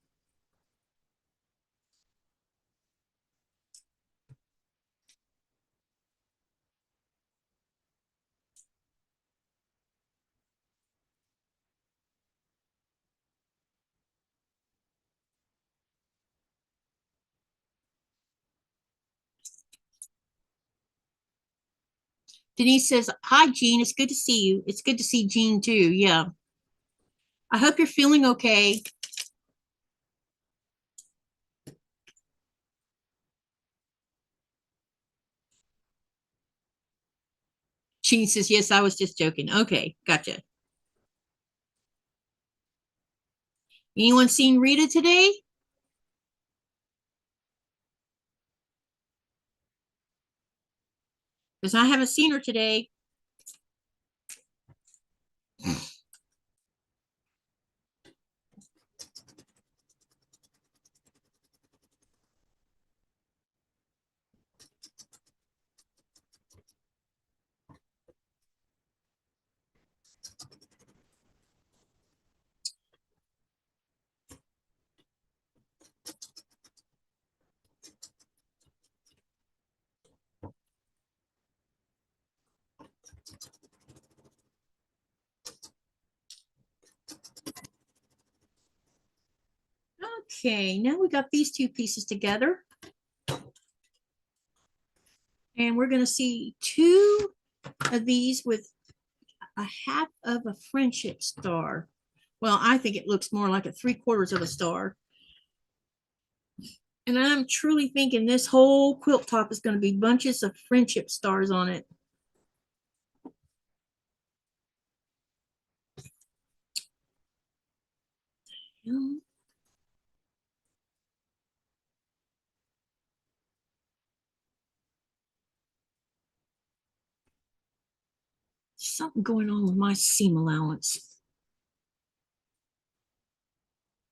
Denise says, hi, Jean. It's good to see you. It's good to see Jean too. Yeah. I hope you're feeling okay. Jean says, yes, I was just joking. Okay, gotcha. Anyone seen Rita today? Because I haven't seen her today. Okay, now we got these two pieces together. And we're going to see two of these with a half of a friendship star. Well, I think it looks more like a 3/4 of a star. And I'm truly thinking this whole quilt top is going to be bunches of friendship stars on it. Something going on with my seam allowance.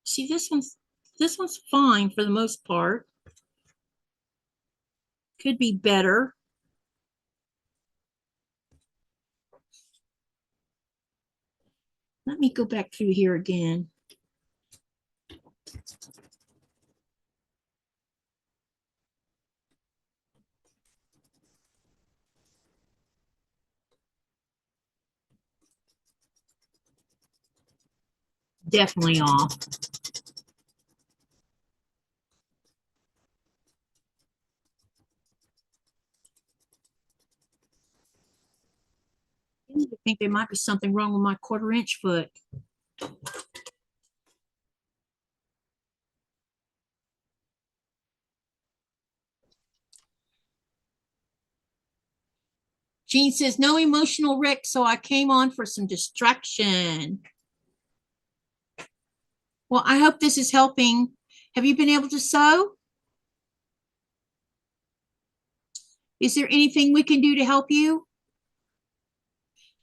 See, this one's fine for the most part. Could be better. Let me go back through here again. Definitely off. I think there might be something wrong with my 1/4-inch foot. Jean says, no emotional wreck, so I came on for some distraction. Well, I hope this is helping. Have you been able to sew? Is there anything we can do to help you?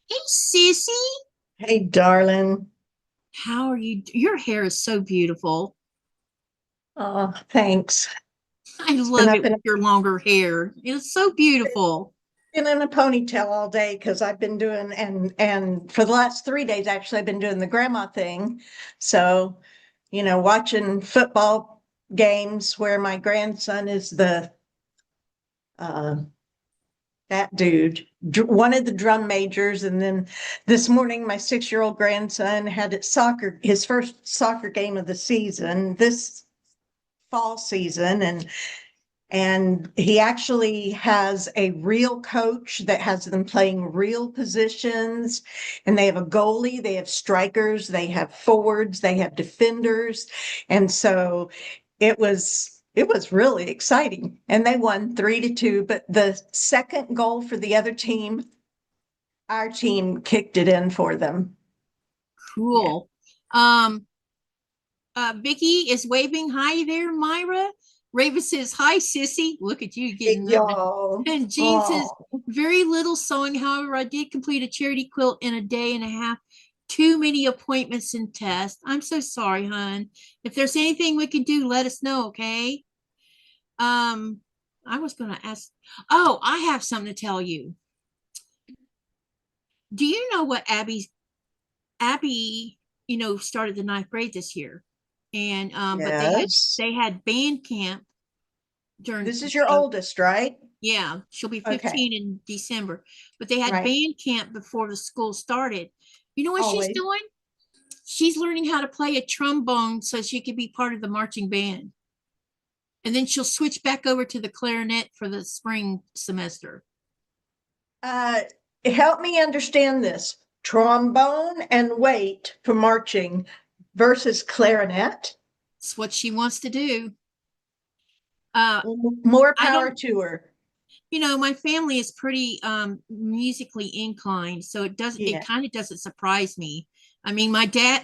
Hey, sissy. Hey, darling. How are you? Your hair is so beautiful. Oh, thanks. I love it with your longer hair. It's so beautiful. Been in a ponytail all day because I've been doing, and for the last 3 days, actually, I've been doing the grandma thing. So, watching football games where my grandson is that dude, one of the drum majors. And then this morning, my 6-year-old grandson had his first soccer game of the season, this fall season. And he actually has a real coach that has them playing real positions. And they have a goalie, they have strikers, they have forwards, they have defenders. And so it was really exciting. And they won 3-2. But the second goal for the other team, our team kicked it in for them. Cool. Vicky is waving. Hi there, Myra. Raven says, hi, sissy. Look at you getting that. And Jean says, very little sewing. However, I did complete a charity quilt in a day and a half. Too many appointments and tests. I'm so sorry, hon. If there's anything we can do, let us know, okay? I was going to ask. Oh, I have something to tell you. Do you know what Abby, started the 9th grade this year? And but they had band camp during. This is your oldest, right? Yeah, she'll be 15 in December. But they had band camp before the school started. You know what she's doing? She's learning how to play a trombone so she could be part of the marching band. And then she'll switch back over to the clarinet for the spring semester. Help me understand this. Trombone and weight for marching versus clarinet. It's what she wants to do. More power to her. My family is pretty musically inclined, so it kind of doesn't surprise me. I mean, my dad,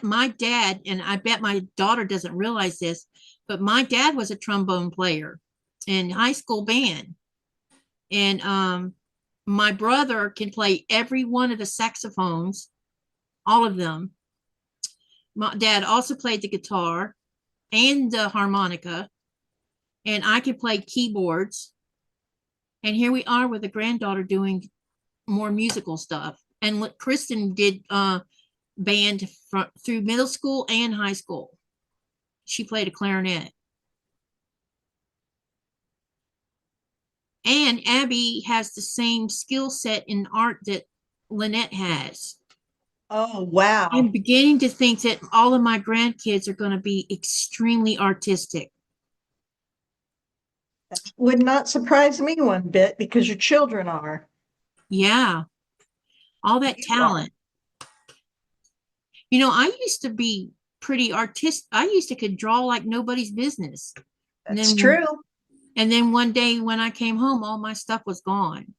and I bet my daughter doesn't realize this, but my dad was a trombone player in high school band. And my brother can play every one of the saxophones, all of them. My dad also played the guitar and the harmonica, and I can play keyboards. And here we are with a granddaughter doing more musical stuff. And Kristen did band through middle school and high school. She played a clarinet. And Abby has the same skill set in art that Lynette has. Oh, wow. I'm beginning to think that all of my grandkids are going to be extremely artistic. That would not surprise me one bit because your children are. Yeah. All that talent. You know, I used to be pretty artistic. I used to could draw like nobody's business. And That's then, true. and then one day when I came home, all my stuff was gone.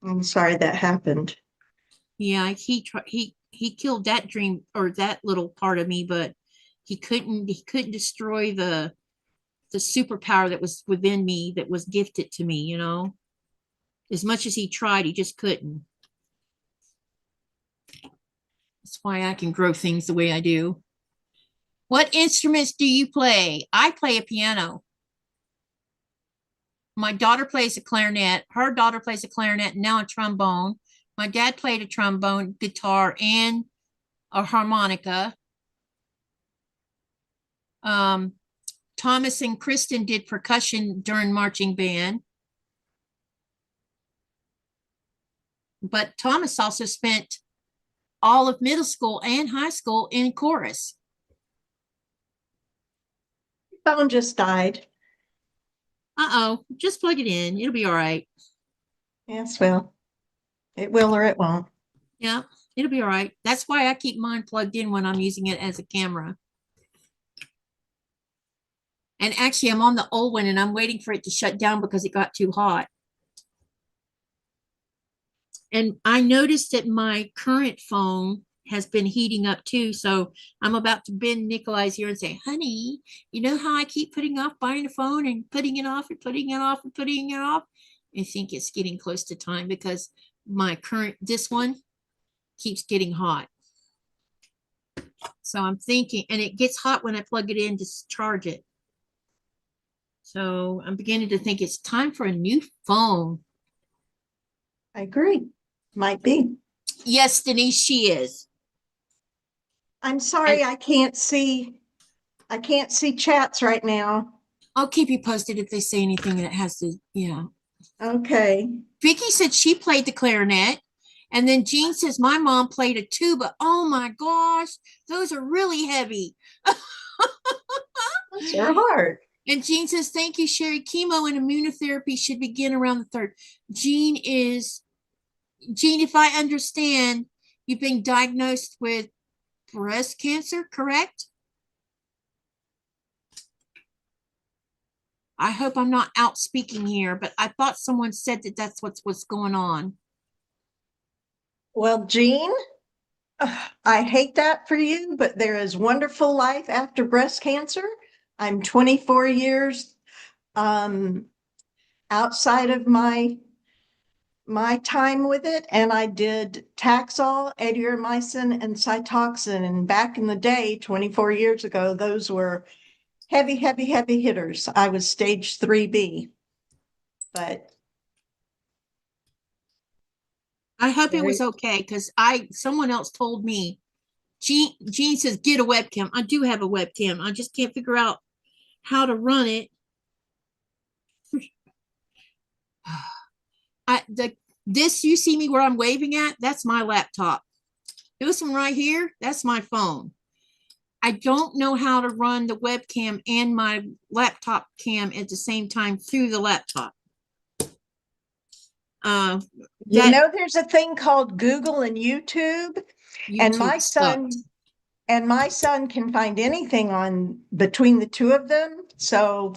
I'm sorry that happened. Yeah, he killed that dream or that little part of me, but he couldn't destroy the superpower that was within me that was gifted to me, you know. As much as he tried, he just couldn't. That's why I can grow things the way I do. What instruments do you play? I play a piano. My daughter plays a clarinet. Her daughter plays a clarinet and now a trombone. My dad played a trombone, guitar, and a harmonica. Thomas and Kristen did percussion during marching band. But Thomas also spent all of middle school and high school in chorus. Phone just died. Uh-oh, just plug it in. It'll be all right. Yes, well, it will or it won't. Yeah, it'll be all right. That's why I keep mine plugged in when I'm using it as a camera. And actually, I'm on the old one and I'm waiting for it to shut down because it got too hot. And I noticed that my current phone has been heating up too. So I'm about to bend Nikolai's ear and say, honey, you know how I keep putting off buying a phone and putting it off and putting it off and putting it off? I think it's getting close to time because my current, this one keeps getting hot. So I'm thinking, and it gets hot when I plug it in to charge it. So I'm beginning to think it's time for a new phone. I agree. Might be. Yes, Denise, she is. I'm sorry, I can't see chats right now. I'll keep you posted if they say anything that has to, yeah. Okay. Vicky said she played the clarinet. And then Jean says, my mom played a tuba. Oh my gosh, those are really heavy. Those are hard. And Jean says, thank you, Sherry. Chemo and immunotherapy should begin around the 3rd. Jean, if I understand, you've been diagnosed with breast cancer, correct? I hope I'm not out speaking here, but I thought someone said that that's what's going on. Well, Jean, I hate that for you, but there is wonderful life after breast cancer. I'm 24 years outside of my time with it, and I did Taxol, Erythromycin, and Cytoxin. And back in the day, 24 years ago, those were heavy hitters. I was stage 3B, but I hope it was okay because someone else told me. Jean says get a webcam. I do have a webcam. I just can't figure out how to run it. This you see me where I'm waving at, that's my laptop. This one right here, that's my phone. I don't know how to run the webcam and my laptop cam at the same time through the laptop. There's a thing called Google and YouTube, and my son can find anything on between the two of them. So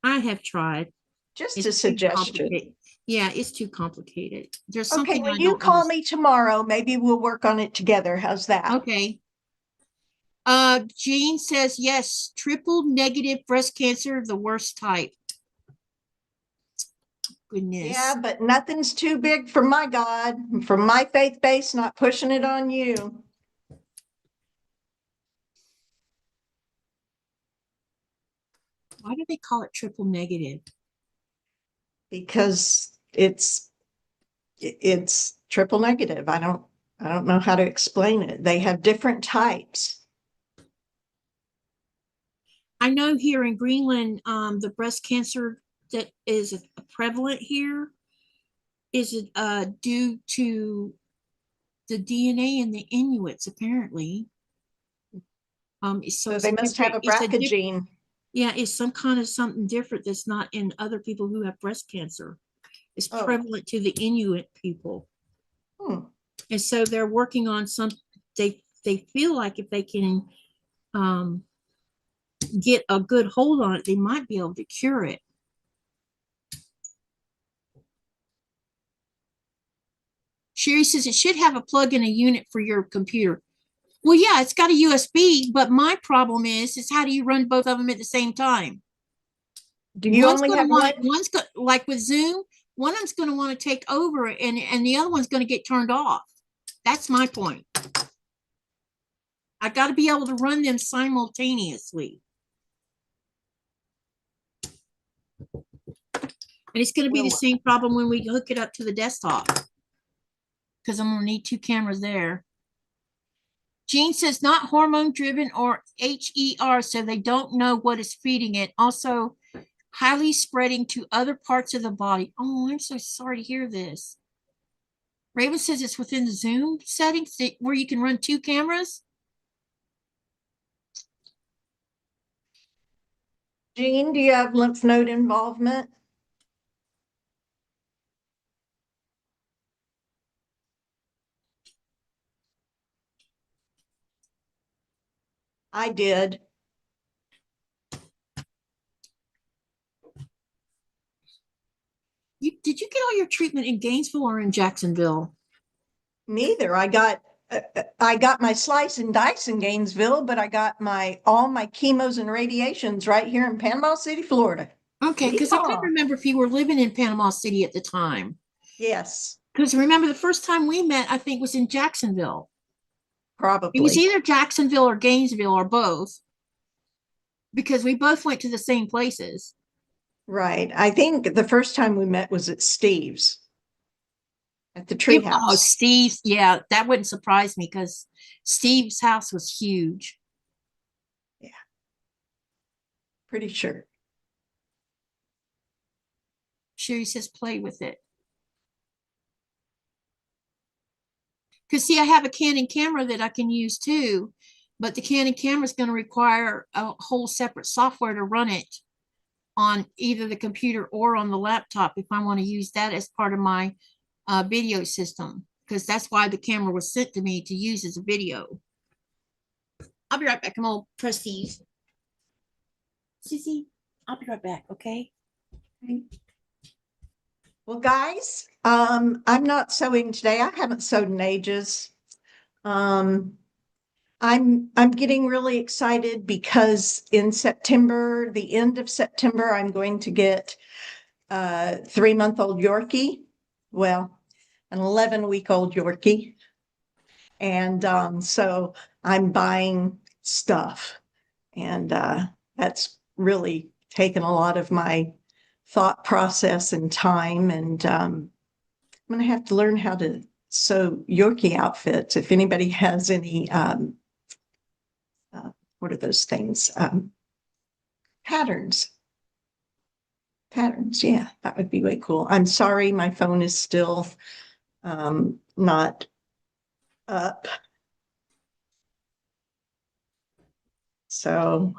I have tried. Just a suggestion. Yeah, it's too complicated. There's okay, something when you call me tomorrow, maybe we'll work on it together. How's that? Okay. Jean says yes, triple negative breast cancer, the worst type. Goodness. Yeah, but nothing's too big for my God, from my faith base, not pushing it on you. Why do they call it triple negative? Because it's triple negative. I don't know how to explain it. They have different types. I know here in Greenland, the breast cancer that is prevalent here is due to the DNA in the Inuits, apparently. So they must have a BRCA gene. Yeah, it's some kind of something different that's not in other people who have breast cancer. It's prevalent to the Inuit people. And so they're working on they feel like if they can get a good hold on it, they might be able to cure it. Sherry says it should have a plug in a unit for your computer. Well, yeah, it's got a USB, but my problem is how do you run both of them at the same time? Do you only have one? One's got, like with Zoom, one of them's going to want to take over and the other one's going to get turned off. That's my point. I got to be able to run them simultaneously. And it's going to be the same problem when we hook it up to the desktop, because I'm going to need 2 cameras there. Jean says not hormone driven or HER, so they don't know what is feeding it. Also, highly spreading to other parts of the body. Oh, I'm so sorry to hear this. Raven says it's within the Zoom settings where you can run 2 cameras. Jean, do you have lymph node involvement? I did. Did you get all your treatment in Gainesville or in Jacksonville? Neither. I got my slice and dice in Gainesville, but I got all my chemos and radiations right here in Panama City, Florida. Okay, because I can't remember if you were living in Panama City at the time. Yes. Because remember the first time we met, I think was in Jacksonville. Probably. It was either Jacksonville or Gainesville or both, because we both went to the same places. Right. I think the first time we met was at Steve's, at the treehouse. Oh, Steve's. Yeah, that wouldn't surprise me because Steve's house was huge. Yeah. Pretty sure. Sherry says play with it. Because see, I have a Canon camera that I can use too, but the Canon camera is going to require a whole separate software to run it on either the computer or on the laptop if I want to use that as part of my video system, because that's why the camera was sent to me to use as a video. I'll be right back. I'm gonna press these. Sissy, I'll be right back, okay? Well, guys, I'm not sewing today. I haven't sewed in ages. I'm getting really excited because in September, the end of September, I'm going to get a 3-month-old Yorkie. Well, an 11-week-old Yorkie. And so I'm buying stuff. And that's really taken a lot of my thought process and time. And I'm going to have to learn how to sew Yorkie outfits. If anybody has any, what are those things? Patterns. Yeah, that would be way cool. I'm sorry, my phone is still not up. So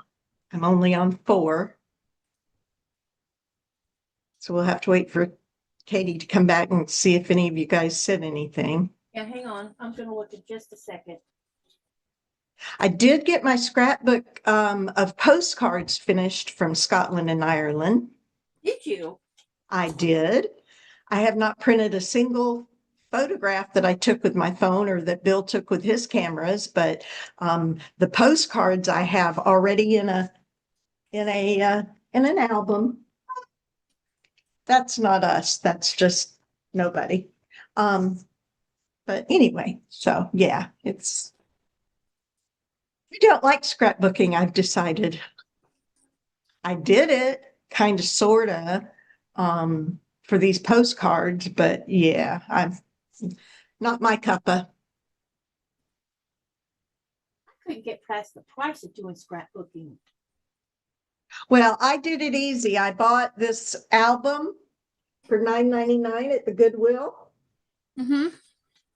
I'm only on 4. So we'll have to wait for Katie to come back and see if any of you guys said anything. Yeah, hang on. I'm going to look at just a second. I did get my scrapbook of postcards finished from Scotland and Ireland. Did you? I did. I have not printed a single photograph that I took with my phone or that Bill took with his cameras, but the postcards I have already in an album. That's not us. That's just nobody. But anyway, so yeah, I don't like scrapbooking, I've decided. I did it kind of sort of for these postcards, but yeah, I'm not my cuppa. I couldn't get past the price of doing scrapbooking. Well, I did it easy. I bought this album for $9.99 at the Goodwill. Mm-hmm.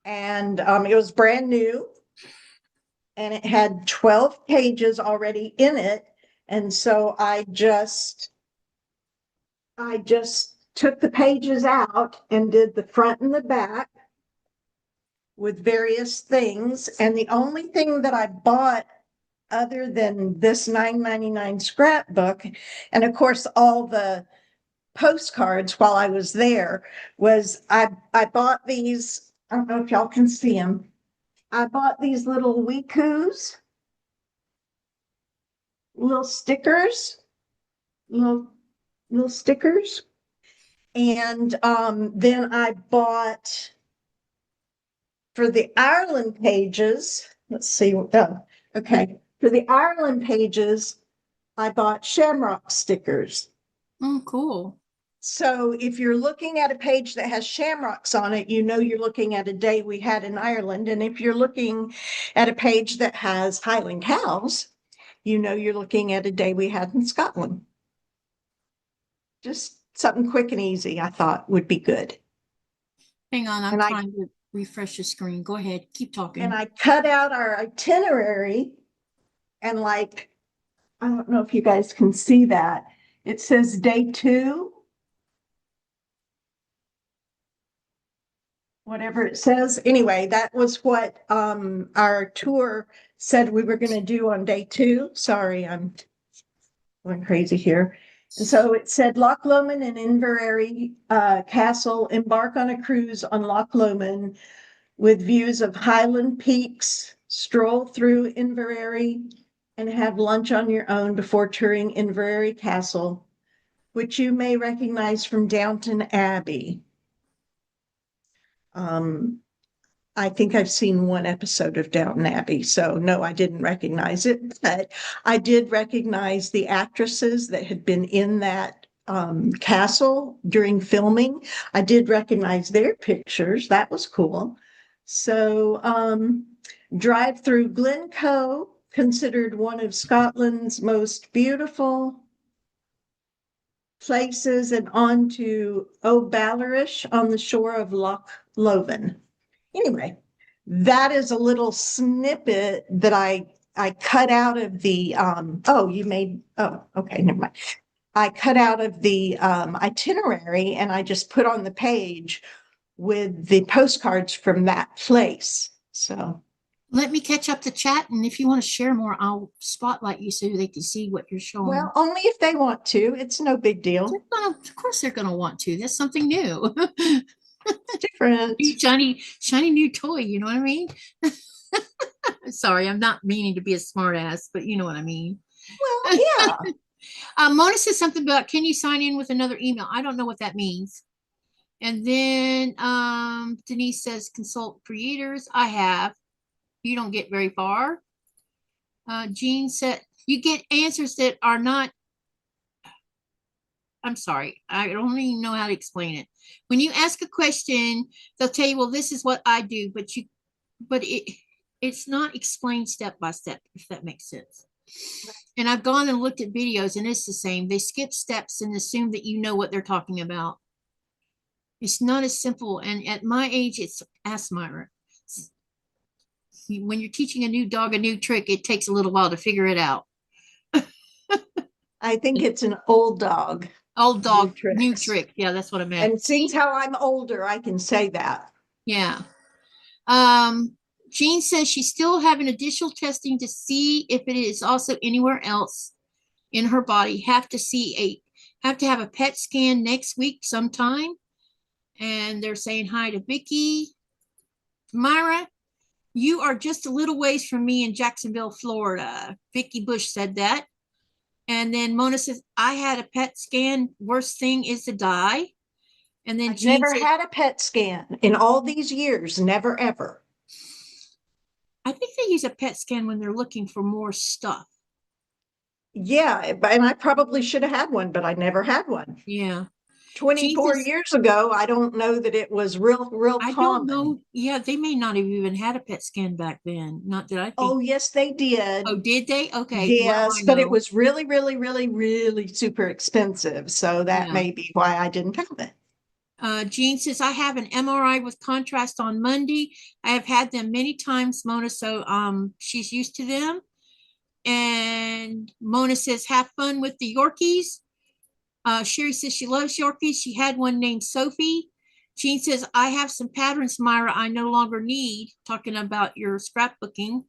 And it was brand new. And it had 12 pages already in it. And so I just took the pages out and did the front and the back. with various things. And the only thing that I bought other than this $9.99 scrapbook, and of course, all the postcards while I was there, was I bought these. I don't know if y'all can see them. I bought these little Wikus, little stickers, little stickers. And then I bought for the Ireland pages, let's see, oh, okay. For the Ireland pages, I bought shamrock stickers. Oh, cool. So if you're looking at a page that has shamrocks on it, you know you're looking at a day we had in Ireland. And if you're looking at a page that has Highland cows, you know you're looking at a day we had in Scotland. Just something quick and easy, I thought would be good. Hang on, I'm And trying to refresh the screen. Go ahead, keep talking. And I cut out our itinerary, and like, I don't know if you guys can see that. It says day 2. Whatever it says. Anyway, that was what our tour said we were going to do on day 2. Sorry, I'm going crazy here. And so it said Loch Lomond and Inverary Castle, embark on a cruise on Loch Lomond with views of Highland peaks, stroll through Inverary, and have lunch on your own before touring Inverary Castle, which you may recognize from Downton Abbey. I think I've seen one episode of Downton Abbey, so no, I didn't recognize it, but I did recognize the actresses that had been in that castle during filming. I did recognize their pictures. That was cool. So drive through Glencoe, considered one of Scotland's most beautiful places, and on to O'Ballarish on the shore of Loch Lomond. Anyway, that is a little snippet that I cut out of the okay, never mind. I cut out of the itinerary, and I just put on the page with the postcards from that place. So let me catch up the chat, and if you want to share more, I'll spotlight you so they can see what you're showing. Well, only if they want to. It's no big deal. Of course they're going to want to. That's something new. It's different. Shiny new toy, you know what I mean? Sorry, I'm not meaning to be a smart ass, but you know what I mean. Well, yeah. Mona says something about, can you sign in with another email? I don't know what that means. And then Denise says, consult creators. I have. You don't get very far. Jean said, you get answers that are not, I'm sorry, I don't even know how to explain it. When you ask a question, they'll tell you, well, this is what I do, but it's not explained step by step, if that makes sense. And I've gone and looked at videos, and it's the same. They skip steps and assume that you know what they're talking about. It's not as simple. And at my age, it's ask Myra. When you're teaching a new dog a new trick, it takes a little while to figure it out. I think it's an old dog. Old dog, new trick. Yeah, that's what I meant. And seeing how I'm older, I can say that. Yeah. Jean says she's still having additional testing to see if it is also anywhere else in her body. Have to have a PET scan next week sometime. And they're saying hi to Vicky. Myra, you are just a little ways from me in Jacksonville, Florida. Vicky Bush said that. And then Mona says, I had a PET scan. Worst thing is to die. And then I've never had a PET scan in all these years. Never, ever. I think they use a PET scan when they're looking for more stuff. Yeah, and I probably should have had one, but I never had one. Yeah. 24 years ago, I don't know that it was real common. I don't know. Yeah, they may not have even had a PET scan back then. Not that I think. Oh, yes, they did. Oh, did they? Okay. Yes, but it was really, really, really, really super expensive. So that may be why I didn't have it. Jean says, I have an MRI with contrast on Monday. I have had them many times, Mona, so she's used to them. And Mona says, have fun with the Yorkies. Sherry says she loves Yorkies. She had one named Sophie. Jean says, I have some patterns, Myra, I no longer need, talking about your scrapbooking.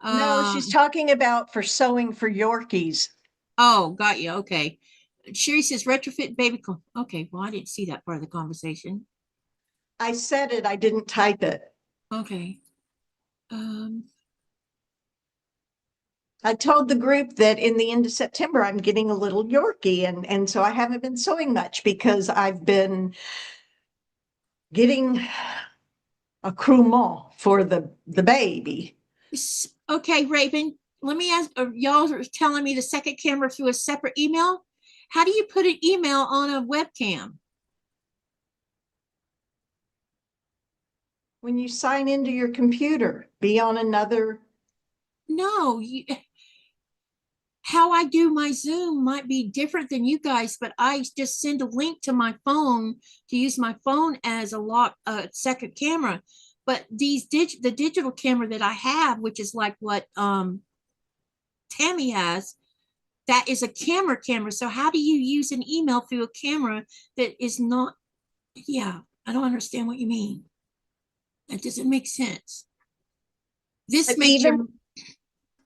No, she's talking about for sewing for Yorkies. Oh, got you. Okay. Sherry says retrofit baby. Okay, well, I didn't see that part of the conversation. I said it, I didn't type it. Okay. I told the group that in the end of September, I'm getting a little Yorkie, and so I haven't been sewing much because I've been getting a crewment for the baby. Okay, Raven, let me ask, y'all are telling me the second camera through a separate email. How do you put an email on a webcam? When you sign into your computer, be on another. No, how I do my Zoom might be different than you guys, but I just send a link to my phone to use my phone as a second camera. But the digital camera that I have, which is like what Tammy has, that is a camera. So how do you use an email through a camera that is not? Yeah, I don't understand what you mean. That doesn't make sense. This But makes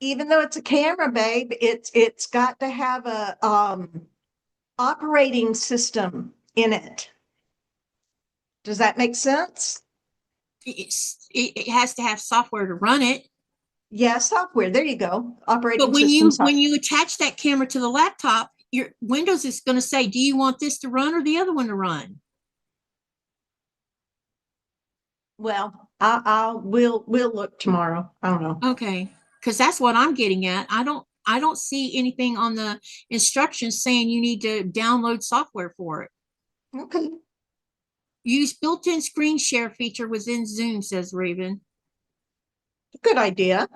even though it's a camera, babe, it's got to have a operating system in it. Does that make sense? it has to have software to run it. Yeah, software. There you go. Operating But when system. when you attach that camera to the laptop, your Windows is going to say, do you want this to run or the other one to run? Well, we'll look tomorrow. I don't know. Okay, because that's what I'm getting at. I don't see anything on the instructions saying you need to download software for it. Okay. Use built-in screen share feature within Zoom, says Raven. Good idea.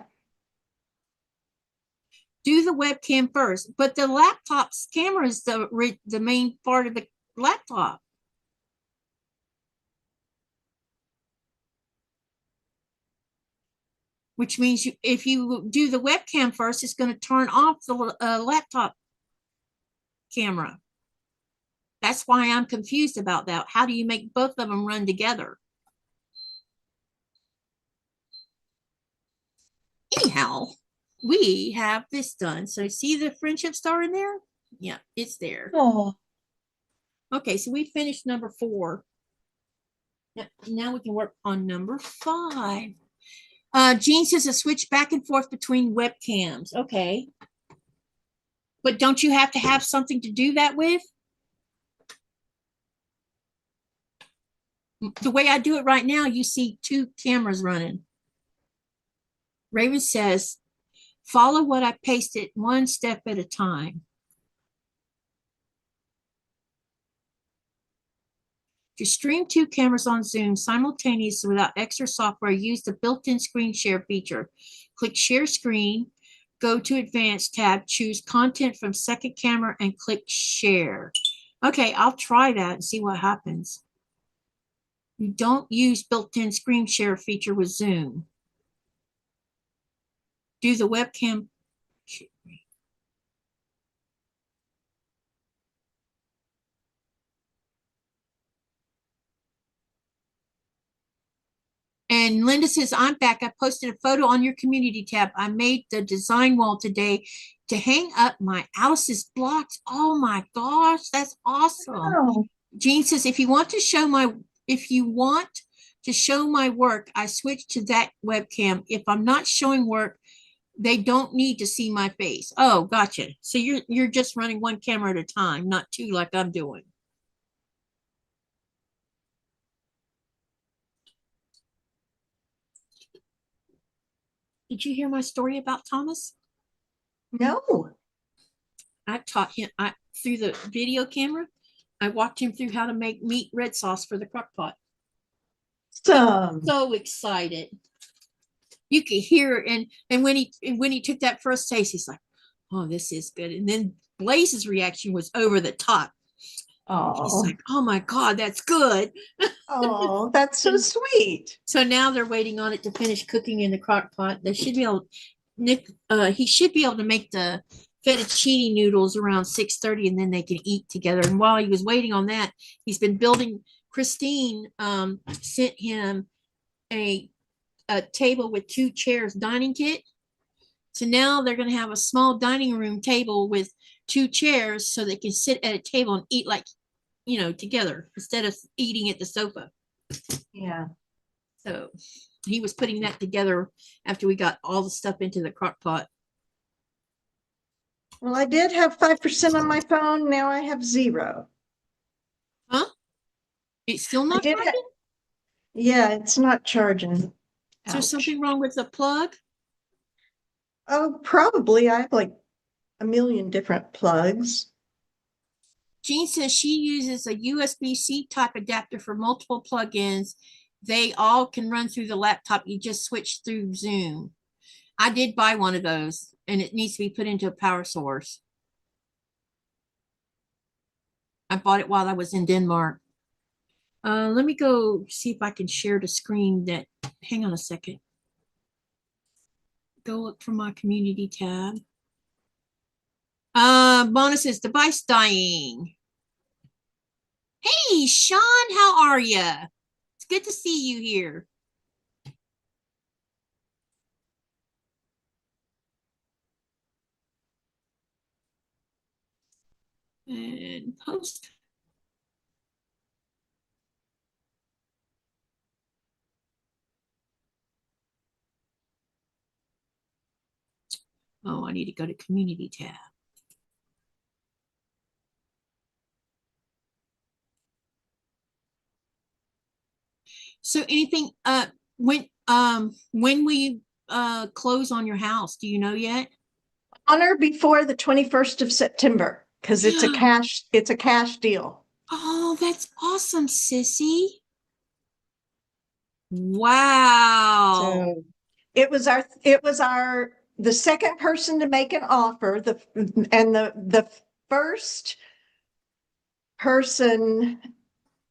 Do the webcam first, but the laptop's camera is the main part of the laptop. Which means if you do the webcam first, it's going to turn off the laptop camera. That's why I'm confused about that. How do you make both of them run together? Anyhow, we have this done. So see the friendship star in there? Yeah, it's there. Oh. Okay, so we finished number 4. Now we can work on number 5. Jean says a switch back and forth between webcams. Okay. But don't you have to have something to do that with? The way I do it right now, you see 2 cameras running. Raven says, follow what I pasted one step at a time. To stream 2 cameras on Zoom simultaneously without extra software, use the built-in screen share feature. Click share screen, go to advanced tab, choose content from second camera and click share. Okay, I'll try that and see what happens. You don't use built-in screen share feature with Zoom. Do the webcam. And Linda says, I'm back. I posted a photo on your community tab. I made the design wall today to hang up my Alice's blocks. Oh my gosh, that's awesome. Oh. Jean says, if you want to show my work, I switch to that webcam. If I'm not showing work, they don't need to see my face. Oh, gotcha. So you're just running one camera at a time, not 2 like I'm doing. Did you hear my story about Thomas? No. I taught him through the video camera. I walked him through how to make meat red sauce for the crock pot. So excited. You could hear it, and when he took that first taste, he's like, "Oh, this is good." And then Blaze's reaction was over the top. He's like, "Oh my God, that's good." Oh, that's so sweet. So now they're waiting on it to finish cooking in the crock pot. They should be able. He should be able to make the fettuccine noodles around 6:30, and then they can eat together. And while he was waiting on that, he's been building Christine sent him a table with 2 chairs dining kit. So now they're going to have a small dining room table with 2 chairs so they can sit at a table and eat like, you know, together instead of eating at the sofa. Yeah. So he was putting that together after we got all the stuff into the crock pot. Well, I did have 5% on my phone. Now I have 0. Huh? It's still I not did charging? Yeah, it's not charging. Is there Ouch. something wrong with the plug? Oh, probably. I have like a million different plugs. Jean says she uses a USB-C type adapter for multiple plugins. They all can run through the laptop. You just switch through Zoom. I did buy one of those, and it needs to be put into a power source. I bought it while I was in Denmark. Let me go see if I can share the screen that, hang on a second. Go look for my community tab. Bonuses, device dying. Hey, Sean, how are you? It's good to see you here. And post. Oh, I need to go to community tab. So anything, when will you close on your house? Do you know yet? On or before the 21st of September, because it's a cash deal. Oh, that's awesome, sissy. Wow. So it was the second person to make an offer, the first person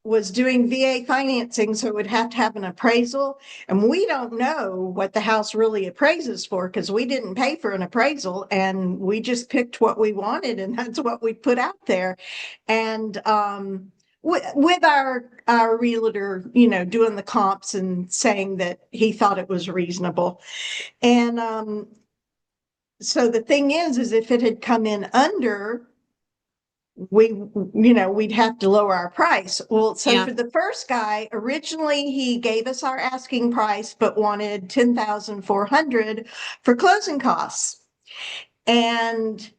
was doing VA financing, so it would have to have an appraisal. And we don't know what the house really appraises for because we didn't pay for an appraisal and we just picked what we wanted and that's what we put out there. And with our realtor, you know, doing the comps and saying that he thought it was reasonable. And so the thing is if it had come in under, we'd have to lower our price. Well, so Yeah. for the first guy, originally he gave us our asking price, but wanted 10,400 for closing costs. And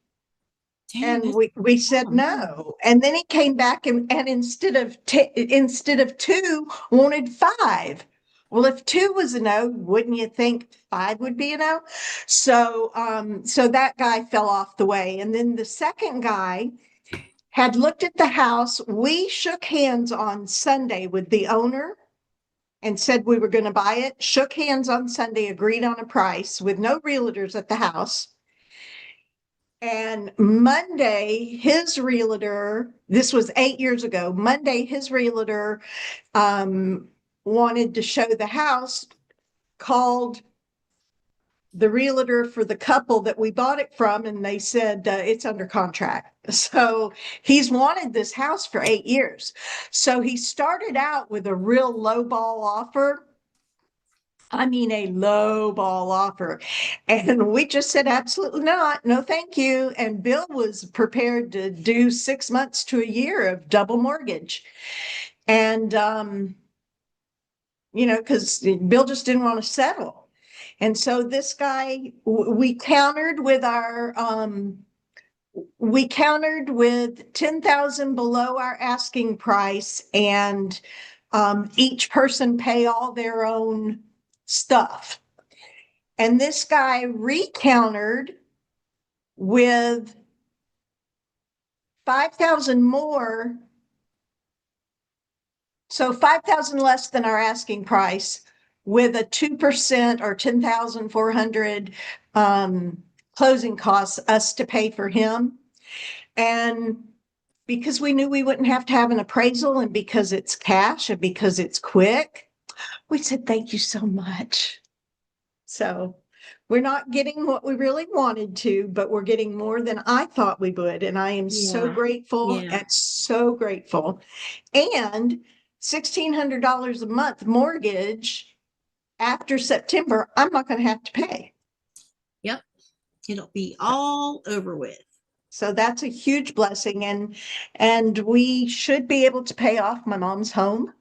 we said no. And then he came back and instead of 2, wanted 5. Well, if 2 was a no, wouldn't you think 5 would be a no? So that guy fell off the way. And then the second guy had looked at the house. We shook hands on Sunday with the owner and said we were going to buy it, shook hands on Sunday, agreed on a price with no realtors at the house. And Monday, his realtor, this was 8 years ago, Monday, his realtor wanted to show the house, called the realtor for the couple that we bought it from, and they said it's under contract. So he's wanted this house for 8 years. So he started out with a real low ball offer. I mean, a low ball offer. And we just said, absolutely not. No, thank you. And Bill was prepared to do 6 months to a year of double mortgage. And, because Bill just didn't want to settle. And so this guy, we countered with 10,000 below our asking price, and each person pay all their own stuff. And this guy recountered with 5,000 more. So 5,000 less than our asking price, with a 2% or 10,400 closing costs, us to pay for him. And because we knew we wouldn't have to have an appraisal, and because it's cash and because it's quick, we said, thank you so much. So we're not getting what we really wanted to, but we're getting more than I thought we would. And I am so grateful and so grateful. And $1,600 a month mortgage after September, I'm not going to have to pay. Yep. It'll be all over with. So that's a huge blessing. And we should be able to pay off my mom's home,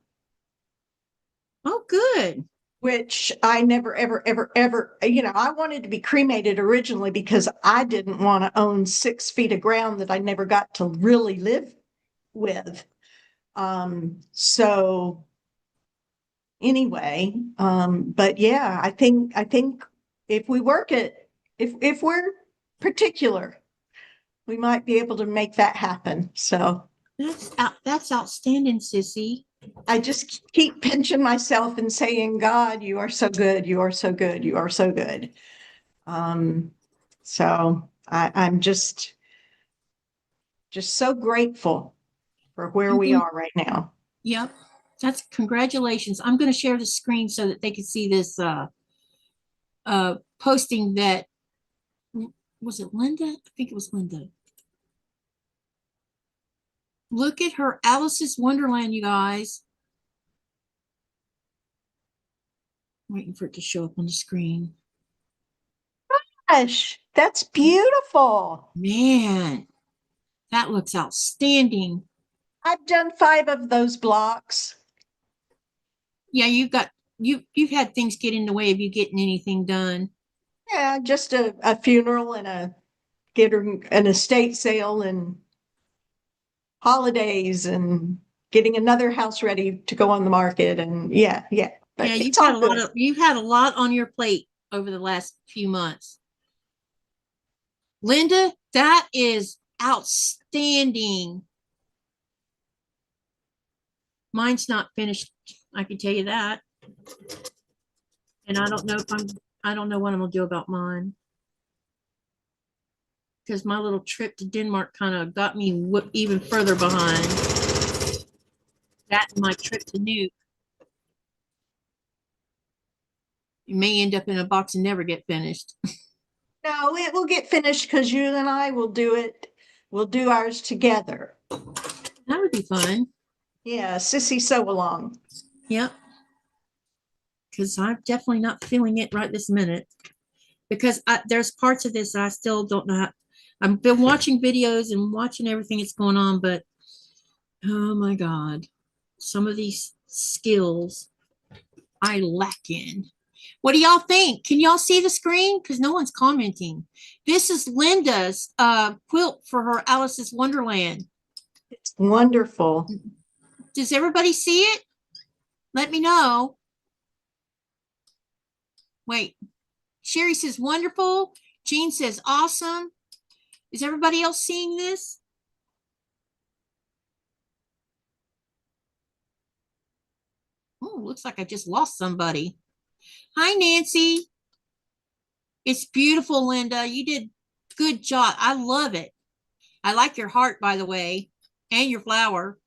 Oh, good. which I never, ever, ever, ever, I wanted to be cremated originally because I didn't want to own 6 feet of ground that I never got to really live with. So anyway, but yeah, I think if we work it, if we're particular, we might be able to make that happen. So That's outstanding, sissy. I just keep pinching myself and saying, God, you are so good. You are so good. You are so good. So I'm just so grateful for where we are right now. Yep. That's congratulations. I'm going to share the screen so that they can see this posting that was it Linda? I think it was Linda. Look at her Alice's Wonderland, you guys. I'm waiting for it to show up on the screen. Gosh, that's beautiful. Man, that looks outstanding. I've done 5 of those blocks. Yeah, you've had things get in the way of you getting anything done. Yeah, just a funeral and an estate sale and holidays and getting another house ready to go on the market. And yeah. But Yeah, you've had a lot on your plate over the last few months. Linda, that is outstanding. Mine's not finished. I can tell you that. And I don't know what I'm gonna do about mine. Because my little trip to Denmark kind of got me even further behind. That and my trip to Nuuk. It may end up in a box and never get finished. No, it will get finished because you and I will do it. We'll do ours together. That would be fun. Yeah, sissy sew along. Yep. Because I'm definitely not feeling it right this minute. Because there's parts of this I still don't know how. I've been watching videos and watching everything that's going on, but oh my God, some of these skills I lack in. What do y'all think? Can y'all see the screen? Because no one's commenting. This is Linda's quilt for her Alice's Wonderland. It's wonderful. Does everybody see it? Let me know. Wait. Sherry says wonderful. Jean says awesome. Is everybody else seeing this? Oh, looks like I just lost somebody. Hi, Nancy. It's beautiful, Linda. You did good job. I love it. I like your heart, by the way, and your flower.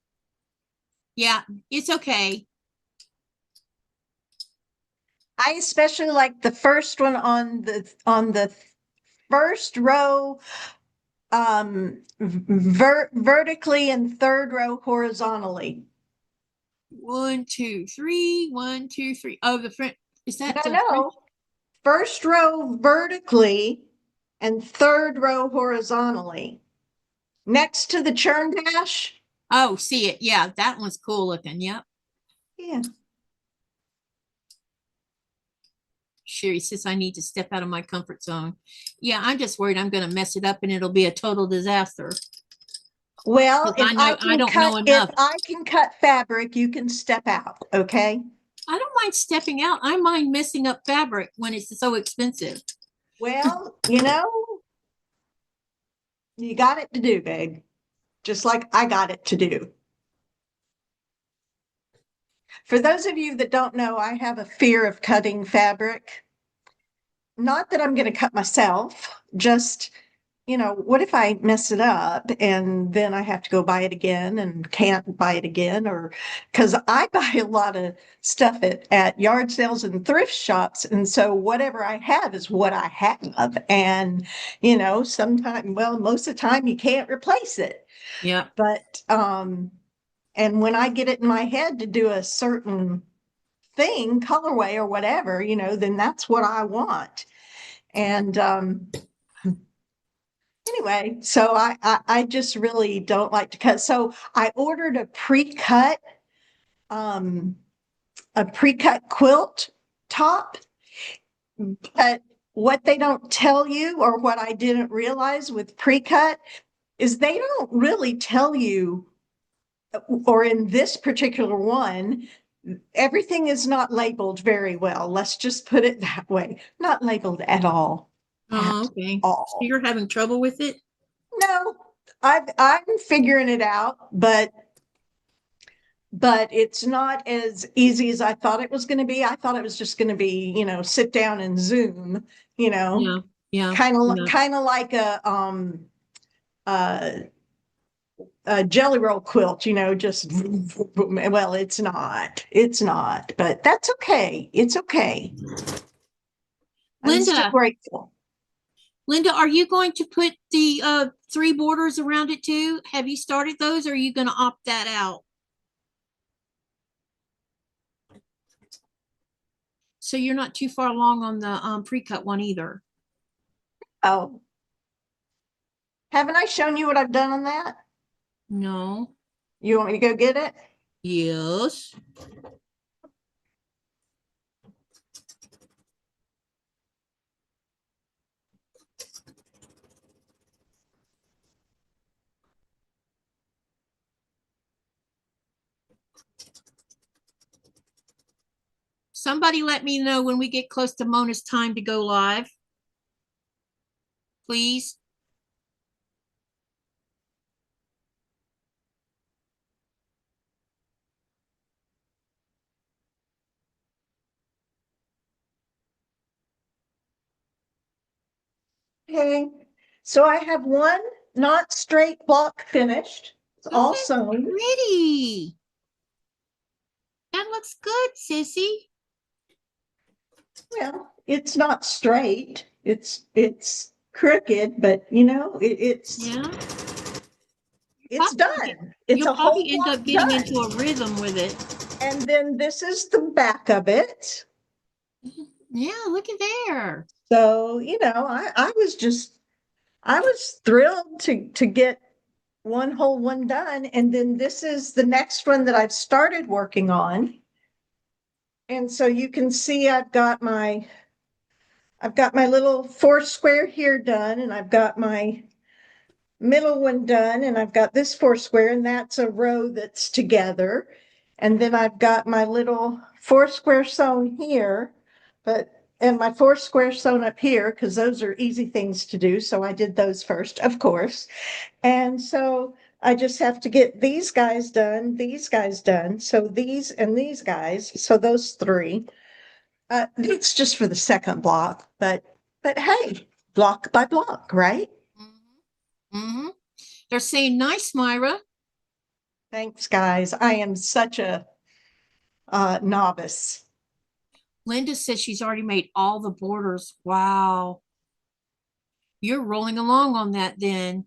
Yeah, it's okay. I especially like the first one on the first row, vertically and third row horizontally. 1, 2, 3. 1, 2, 3. Oh, the front. Is that No. First row vertically and third row horizontally. Next to the churn dash. Oh, see it. Yeah, that one's cool looking. Yep. Yeah. Sherry says I need to step out of my comfort zone. Yeah, I'm just worried I'm going to mess it up and it'll be a total disaster. Well, if I don't know enough. If I can cut fabric, you can step out, okay? I don't mind stepping out. I mind messing up fabric when it's so expensive. Well, you got it to do, babe. Just like I got it to do. For those of you that don't know, I have a fear of cutting fabric. Not that I'm going to cut myself, just, what if I mess it up and then I have to go buy it again and can't buy it again? Or because I buy a lot of stuff at yard sales and thrift shops. And so whatever I have is what I have. And, sometimes, well, most of the time you can't replace it. Yeah. But And when I get it in my head to do a certain thing, colorway or whatever, you know, then that's what I want. And anyway, so I just really don't like to cut. So I ordered a pre-cut quilt top, but what they don't tell you, or what I didn't realize with pre-cut, is they don't really tell you, or in this particular one, everything is not labeled very well. Let's just put it that way. Not labeled at all. Oh, At okay. all. So you're having trouble with it? No, I'm figuring it out, but it's not as easy as I thought it was going to be. I thought it was just going to be, you know, sit down and Zoom, you know, Yeah, yeah. kind of yeah. kind of like a jelly roll quilt, you know, just well, it's not, but that's okay. It's okay. I'm still Linda, grateful. Linda, are you going to put the 3 borders around it too? Have you started those, or are you going to opt that out? So you're not too far along on the pre-cut one either. Oh, haven't I shown you what I've done on that? No. You want me to go get it? Yes. Somebody let me know when we get close to Mona's time to go live. Please. Okay, so I have one not straight block finished. It's Oh, all that's sewn. pretty. That looks good, sissy. Well, it's not straight. It's crooked, but you know, it's Yeah. done. It's You'll a whole probably end block up getting done. into a rhythm with it. And then this is the back of it. Yeah, look at there. So, you know, I was thrilled to get one whole one done. And then this is the next one that I've started working on. And so you can see I've got my little 4 square here done, and I've got my middle one done, and I've got this 4 square, and that's a row that's together. And then I've got my little 4 square sewn here, and my 4 square sewn up here, because those are easy things to do. So I did those first, of course. And so I just have to get these guys done, these guys done. So these and these guys, so those 3. It's just for the second block, but hey, block by block, right? Mm-hmm. They're saying nice, Myra. Thanks, guys. I am such a novice. Linda says she's already made all the borders. Wow. You're rolling along on that then.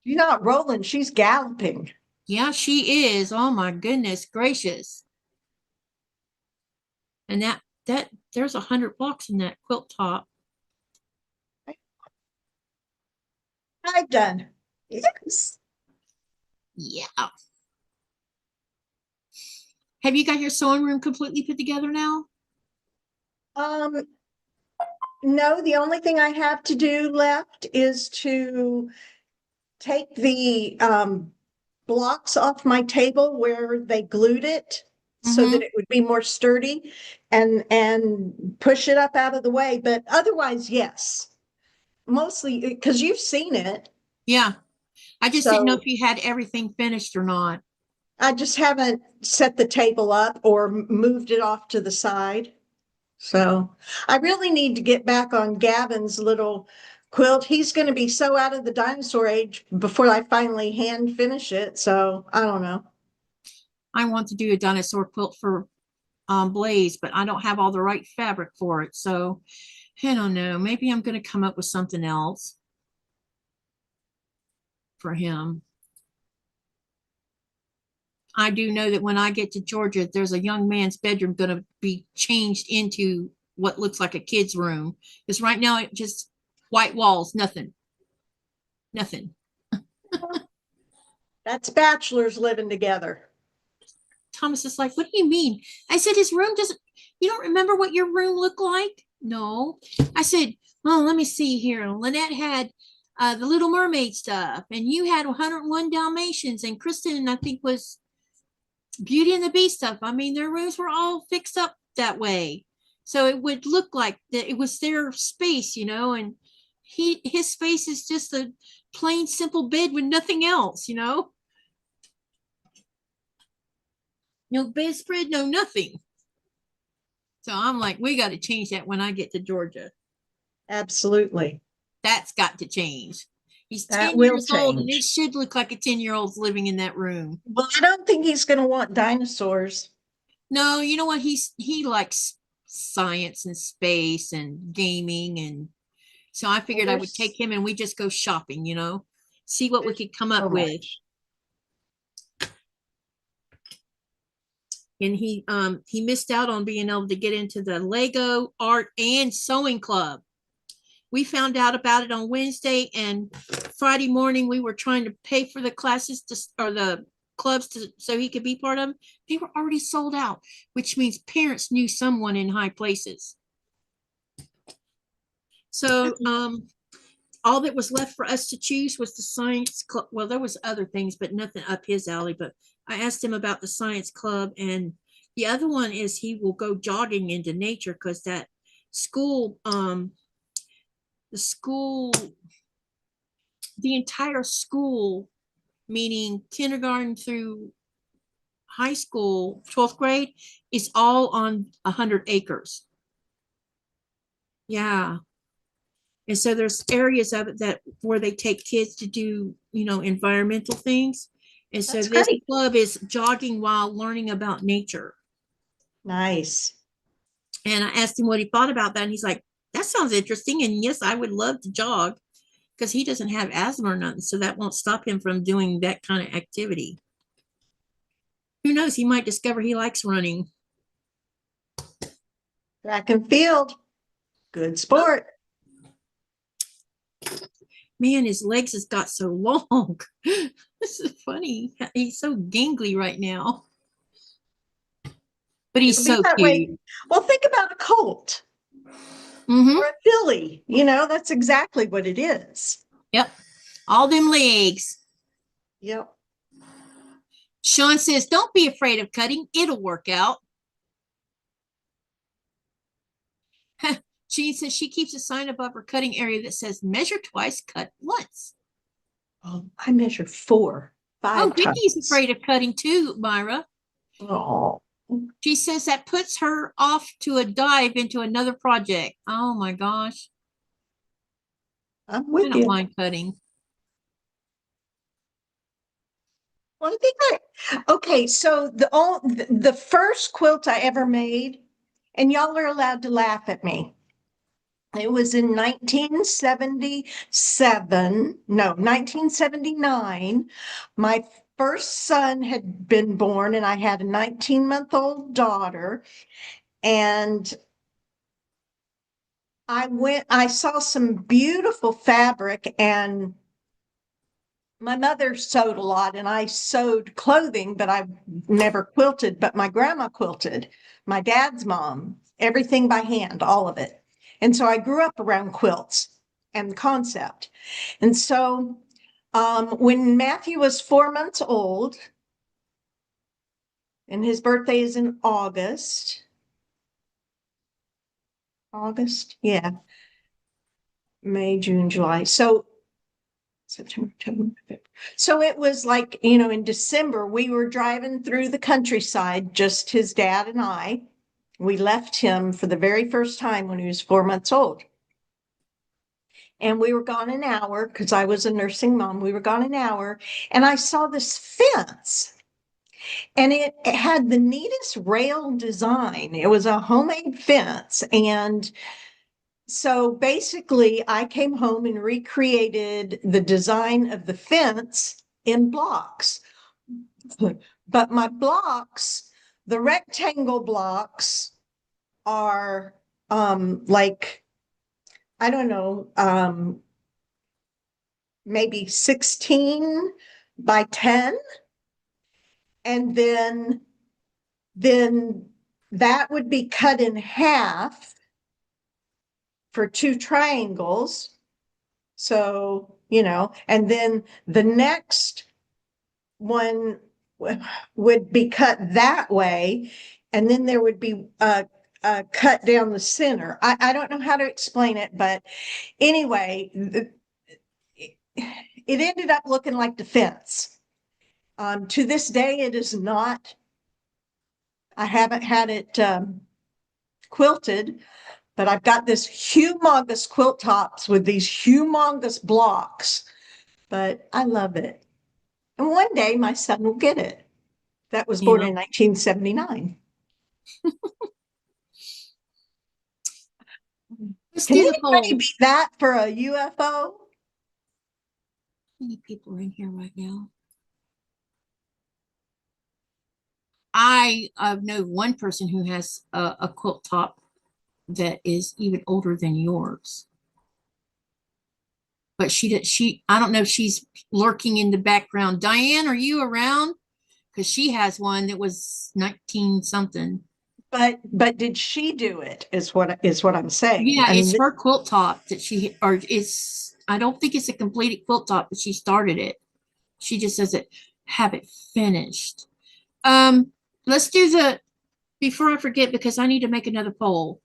She's not rolling, she's galloping. Yeah, she is. Oh my goodness gracious. And that there's 100 blocks in that quilt top. I've done. Yes. Yeah. Have you got your sewing room completely put together now? No, the only thing I have to do left is to take the blocks off my table where they glued it so that it would be more sturdy, and push it up out of the way. But otherwise, yes, mostly because you've seen it. Yeah. I just didn't know So if you had everything finished or not. I just haven't set the table up or moved it off to the side. So I really need to get back on Gavin's little quilt. He's going to be so out of the dinosaur age before I finally hand finish it. So I don't know. I want to do a dinosaur quilt for Blaze, but I don't have all the right fabric for it. So I don't know. Maybe I'm going to come up with something else for him. I do know that when I get to Georgia, there's a young man's bedroom going to be changed into what looks like a kid's room. Because right now it just white walls, nothing. Nothing. That's bachelors living together. Thomas is like, what do you mean? I said, his room doesn't, you don't remember what your room looked like? No. I said, oh, let me see here. Lynette had the Little Mermaid stuff, and you had 101 Dalmatians, and Kristen, I think, was Beauty and the Beast stuff. I mean, their rooms were all fixed up that way. So it would look like that it was their space, you know, and his space is just a plain simple bed with nothing else, you know. No bedspread, no nothing. So I'm like, we got to change that when I get to Georgia. Absolutely. That's got to change. He's That 10 will years old, and it change. should look like a 10-year-old's living in that room. Well, I don't think he's going to want dinosaurs. No, you know what? He likes science and space and gaming, and so I figured I would take him and we just go shopping, you know, see what we could come up with. And he missed out on being able to get into the Lego art and sewing club. We found out about it on Wednesday, and Friday morning we were trying to pay for the classes or the clubs so he could be part of them. They were already sold out, which means parents knew someone in high places. So all that was left for us to choose was the science club. Well, there was other things, but nothing up his alley. But I asked him about the science club, and the other one is he will go jogging into nature, because that school, the entire school, meaning kindergarten through high school, 12th grade, is all on 100 acres. Yeah. And so there's areas of it that where they take kids to do, you know, environmental things. And so this club is jogging while learning about nature. Nice. And I asked him what he thought about that. And he's like, that sounds interesting. And yes, I would love to jog, because he doesn't have asthma or nothing. So that won't stop him from doing that kind of activity. Who knows? He might discover he likes running. Track and field. Good sport. Man, his legs has got so long. This is funny. He's so gangly right now. But he's so cute. Way. Well, think about a colt. Or a filly. You know, that's exactly what it is. Yep. All them legs. Yep. Sean says, don't be afraid of cutting. It'll work out. She says she keeps a sign above her cutting area that says measure twice, cut once. Oh, I measured 4, 5 times. Vicky's afraid of cutting too, Myra. Oh. She says that puts her off to a dive into another project. Oh my gosh. I'm with you. I don't mind cutting. Well, I think okay, so the first quilt I ever made, and y'all are allowed to laugh at me. It was in 1979. My first son had been born, and I had a 19-month-old daughter. And I saw some beautiful fabric, and my mother sewed a lot, and I sewed clothing, but I never quilted. But my grandma quilted, my dad's mom, everything by hand, all of it. And so I grew up around quilts and the concept. And so when Matthew was 4 months old, and his birthday is in August, yeah, May, June, July. So September, October, November. So it was like, you know, in December, we were driving through the countryside, just his dad and I. We left him for the very first time when he was 4 months old. And we were gone an hour, because I was a nursing mom. We were gone an hour, and I saw this fence, and it had the neatest rail design. It was a homemade fence. And so basically I came home and recreated the design of the fence in blocks. But my blocks, the rectangle blocks are like, I don't know, maybe 16 by 10. And then that would be cut in half for 2 triangles. So, and then the next one would be cut that way. And then there would be a cut down the center. I don't know how to explain it, but anyway, it ended up looking like the fence. To this day, it is not. I haven't had it quilted, but I've got this humongous quilt tops with these humongous blocks, but I love it. And one day my son will get it. That was born in 1979. Let's Can do the poll. anybody beat that for a UFO? How many people are in here right now? I know one person who has a quilt top that is even older than yours. But I don't know if she's lurking in the background. Diane, are you around? Because she has one that was 19 something. But did she do it? Is what I'm saying. Yeah, it's her quilt top that I don't think it's a completed quilt top, but she started it. She just doesn't have it finished. Let's do before I forget, because I need to make another poll.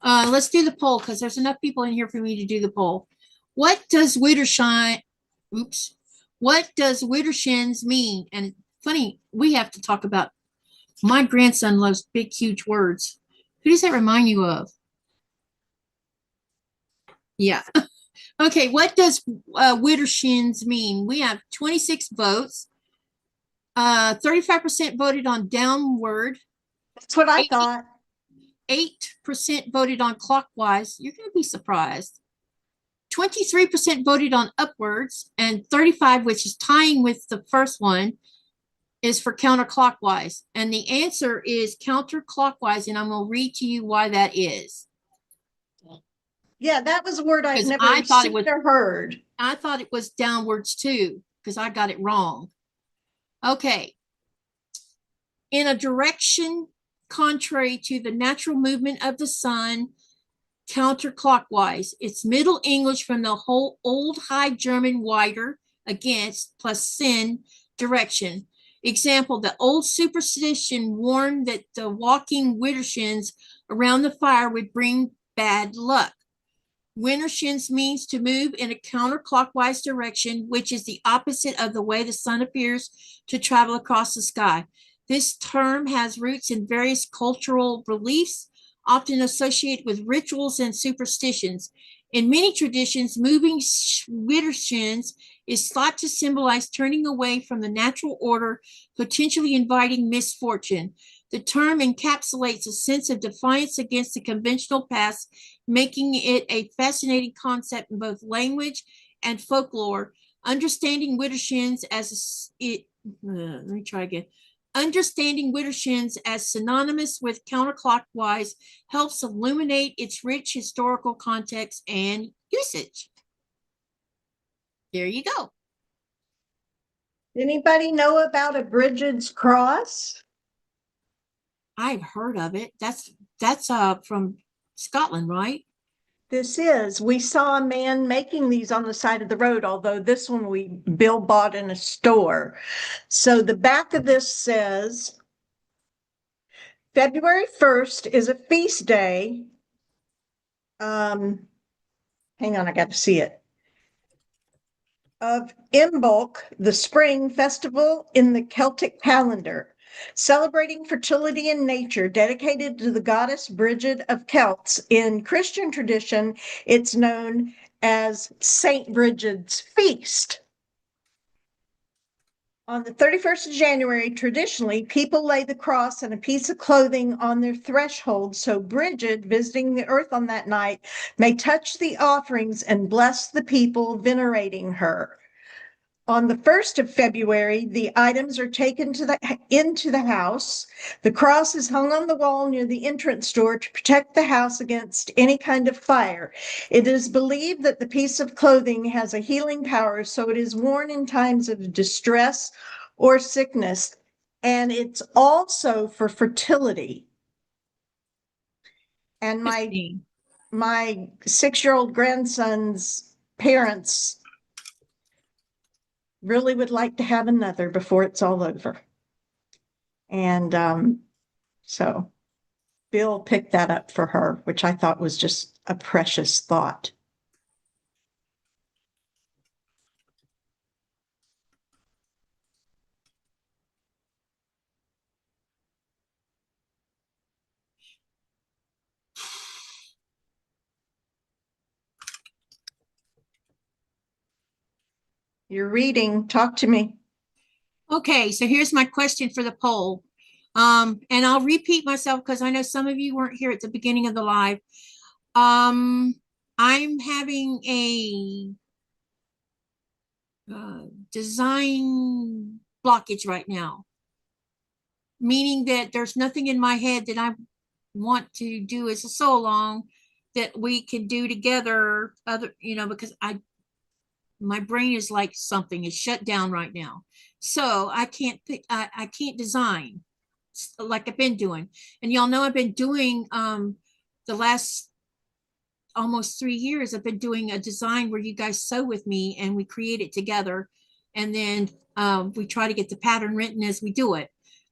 Let's do the poll because there's enough people in here for me to do the poll. What does Widdershins mean? And funny, we have to talk about, my grandson loves big, huge words. Who does that remind you of? Yeah. Okay, what does Widdershins mean? We have 26 votes. 35% voted on downward. That's what I thought. 8% voted on clockwise. You're going to be surprised. 23% voted on upwards, and 35%, which is tying with the first one, is for counterclockwise. And the answer is counterclockwise, and I'm going to read to you why that is. Yeah, that was a word I'd never thought seen or heard. I thought it was downwards too, because I got it wrong. Okay. In a direction contrary to the natural movement of the sun, counterclockwise. It's Middle English from the whole Old High German wider, against, plus sin, direction. Example, the old superstition warned that the walking Widdershins around the fire would bring bad luck. Widdershins means to move in a counterclockwise direction, which is the opposite of the way the sun appears to travel across the sky. This term has roots in various cultural beliefs, often associated with rituals and superstitions. In many traditions, moving Widdershins is thought to symbolize turning away from the natural order, potentially inviting misfortune. The term encapsulates a sense of defiance against the conventional past, making it a fascinating concept in both language and folklore. Understanding Widdershins Understanding Widdershins as synonymous with counterclockwise helps illuminate its rich historical context and usage. There you go. Anybody know about a Bridget's cross? I've heard of it. That's from Scotland, right? We saw a man making these on the side of the road, although this one Bill bought in a store. So the back of this says, February 1st is a feast day. Hang on, I got to see it. Of Imbolc, the spring festival in the Celtic calendar, celebrating fertility in nature, dedicated to the goddess Bridget of Celts. In Christian tradition, it's known as Saint Bridget's Feast. On the 31st of January, traditionally, people lay the cross and a piece of clothing on their threshold so Bridget, visiting the earth on that night, may touch the offerings and bless the people venerating her. On the 1st of February, the items are taken into the house. The cross is hung on the wall near the entrance door to protect the house against any kind of fire. It is believed that the piece of clothing has a healing power, so it is worn in times of distress or sickness. And it's also for fertility. And my 6-year-old grandson's parents really would like to have another before it's all over. And so Bill picked that up for her, which I thought was just a precious thought. You're reading, talk to me. Okay, so here's my question for the poll. And I'll repeat myself because I know some of you weren't here at the beginning of the live. I'm having a design blockage right now, meaning that there's nothing in my head that I want to do as a sew along that we can do together, because my brain is like something is shut down right now. So I can't design like I've been doing. And y'all know I've been doing the last almost 3 years, I've been doing a design where you guys sew with me and we create it together. And then we try to get the pattern written as we do it.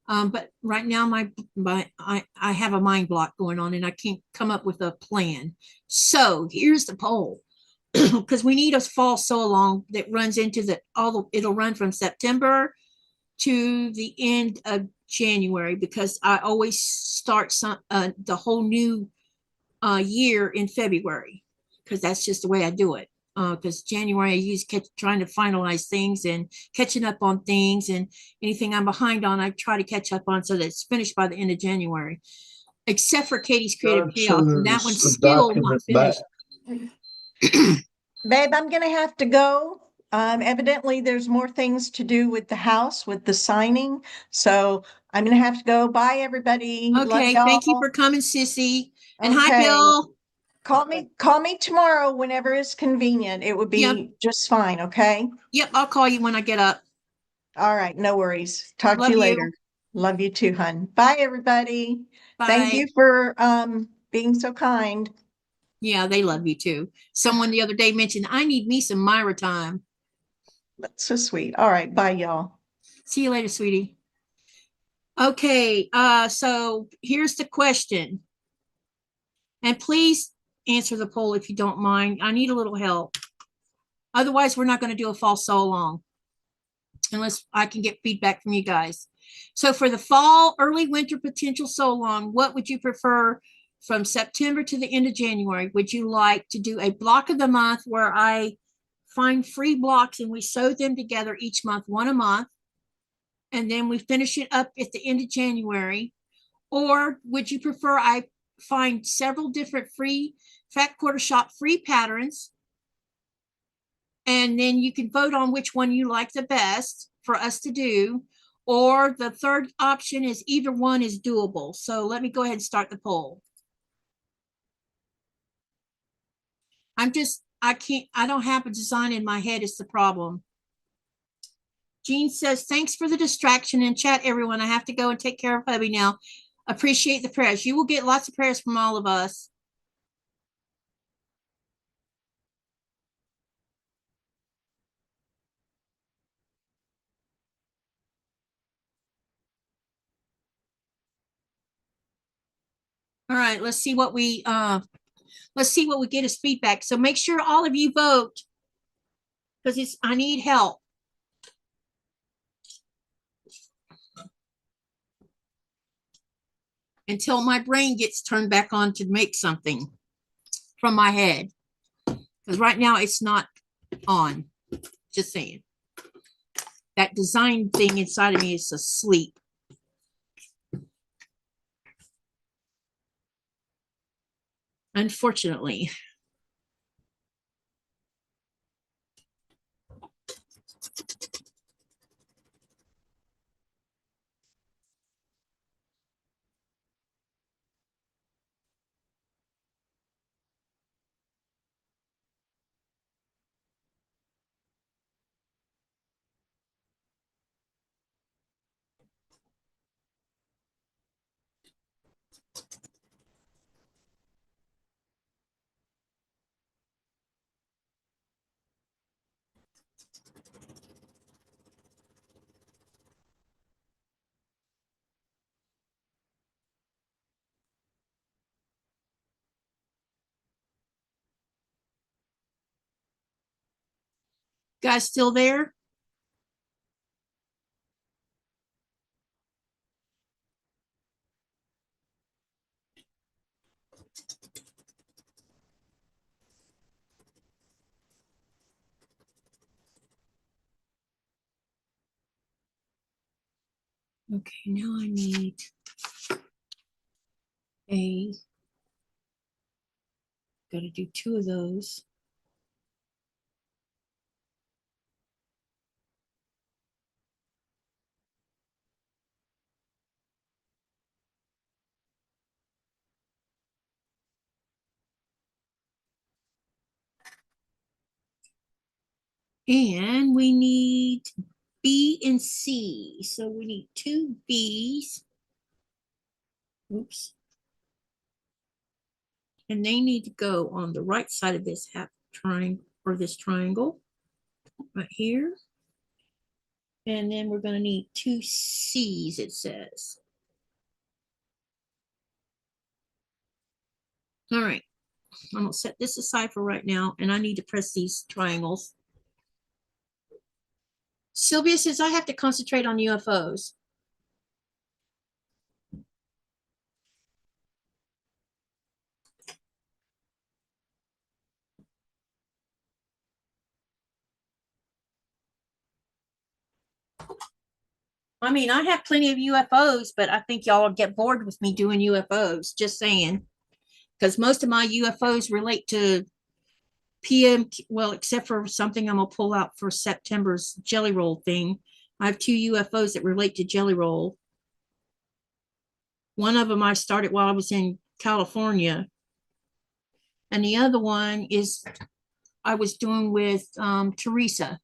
But right now I have a mind block going on and I can't come up with a plan. So here's the poll. Because we need a fall sew along that runs into it'll run from September to the end of January, because I always start the whole new year in February, because that's just the way I do it. Because January I use trying to finalize things and catching up on things, and anything I'm behind on I try to catch up on so that it's finished by the end of January, except for Katie's Creative Chaos, and that one's still not finished. Babe, I'm gonna have to go. Evidently there's more things to do with the house, with the signing. So I'm gonna have to go. Bye, everybody. Okay, thank you for coming, Sissy. And hi, Okay. Bill. Call me tomorrow whenever is convenient. It would be just fine, okay? Yep, I'll call you when I get up. All right, no worries. Talk to Love you you. later. Love you too, hun. Bye, everybody. Thank Bye. you for being so kind. Yeah, they love you too. Someone the other day mentioned, I need me some Myra time. That's so sweet. All right, bye, y'all. See you later, sweetie. Okay, so here's the question. And please answer the poll if you don't mind. I need a little help. Otherwise, we're not going to do a fall sew along unless I can get feedback from you guys. So for the fall, early winter potential sew along, what would you prefer from September to the end of January? Would you like to do a block of the month where I find free blocks and we sew them together each month, one a month, and then we finish it up at the end of January? Or would you prefer I find several different free Fat Quarter Shop free patterns, and then you can vote on which one you like the best for us to do? Or the third option is either one is doable. So let me go ahead and start the poll. I don't have a design in my head is the problem. Jean says, thanks for the distraction in chat, everyone. I have to go and take care of hubby now. Appreciate the prayers. You will get lots of prayers from all of us. All right, let's see what we get as feedback. So make sure all of you vote, because I need help. Until my brain gets turned back on to make something from my head. Because right now it's not on. Just saying. That design thing inside of me is asleep. Unfortunately. Guys still there? Okay, now I need gotta do 2 of those. And we need B and C. So we need 2 B's. Oops. And they need to go on the right side of this half triangle or this triangle right here. And then we're going to need 2 C's, it says. All right. I'm going to set this aside for right now, and I need to press these triangles. Sylvia says I have to concentrate on UFOs. I mean, I have plenty of UFOs, but I think y'all will get bored with me doing UFOs. Just saying. Because most of my UFOs relate to PM, well, except for something I'm going to pull out for September's Jelly Roll thing. I have 2 UFOs that relate to Jelly Roll. One of them I started while I was in California. And the other one is I was doing with Teresa.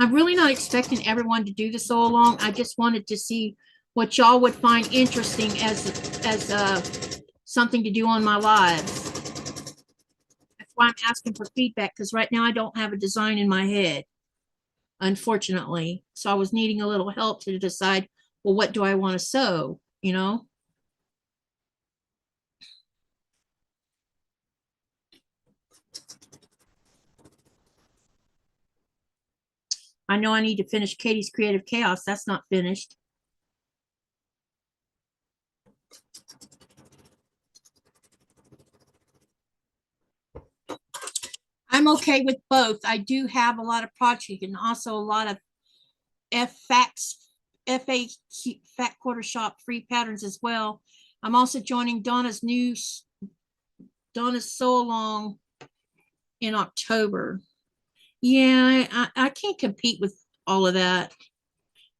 I'm really not expecting everyone to do this all along. I just wanted to see what y'all would find interesting as something to do on my lives. That's why I'm asking for feedback, because right now I don't have a design in my head, unfortunately. So I was needing a little help to decide, well, what do I want to sew, you know? I know I need to finish Katie's Creative Chaos. That's not finished. I'm okay with both. I do have a lot of projects and also a lot of FA Fat Quarter Shop free patterns as well. I'm also joining Donna's Sew Along in October. Yeah, I can't compete with all of that.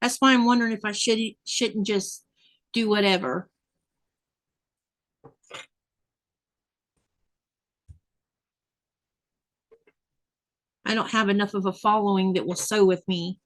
That's why I'm wondering if I shouldn't just do whatever. I don't have enough of a following that will sew with me.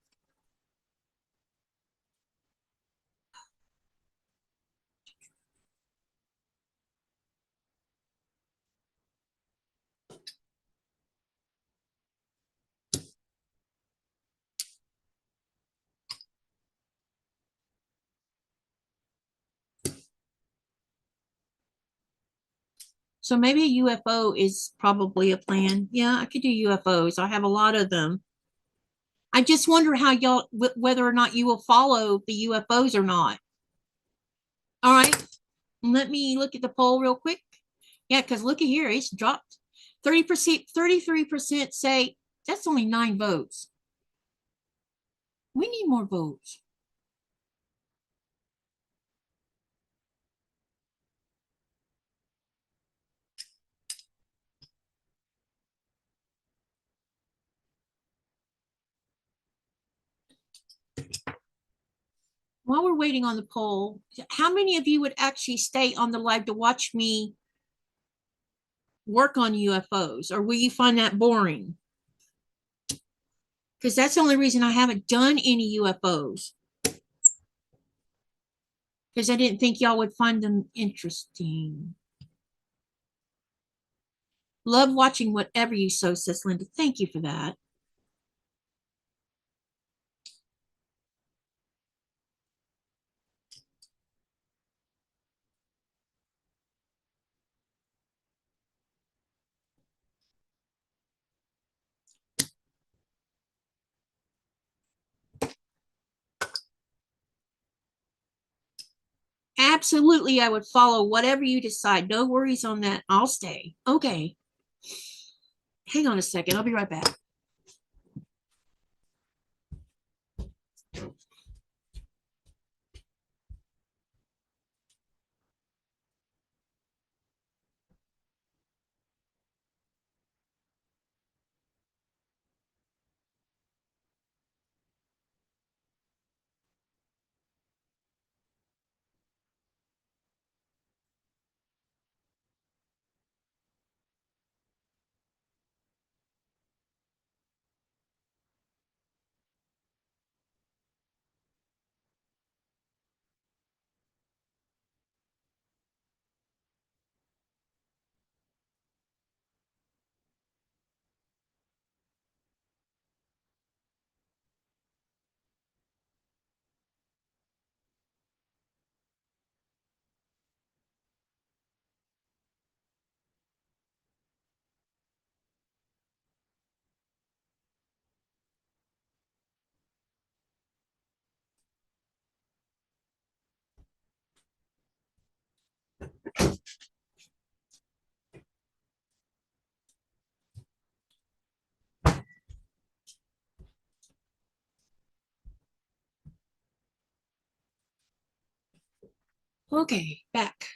So maybe a UFO is probably a plan. Yeah, I could do UFOs. I have a lot of them. I just wonder how y'all, whether or not you will follow the UFOs or not. All right, let me look at the poll real quick. Yeah, because look at here, it's dropped 30%, 33% say that's only 9 votes. We need more votes. While we're waiting on the poll, how many of you would actually stay on the live to watch me work on UFOs, or will you find that boring? Because that's the only reason I haven't done any UFOs. Because I didn't think y'all would find them interesting. Love watching whatever you sew, says Linda. Thank you for that. Absolutely, I would follow whatever you decide. No worries on that. I'll stay. Okay. Hang on a second. I'll be right back. Okay, back.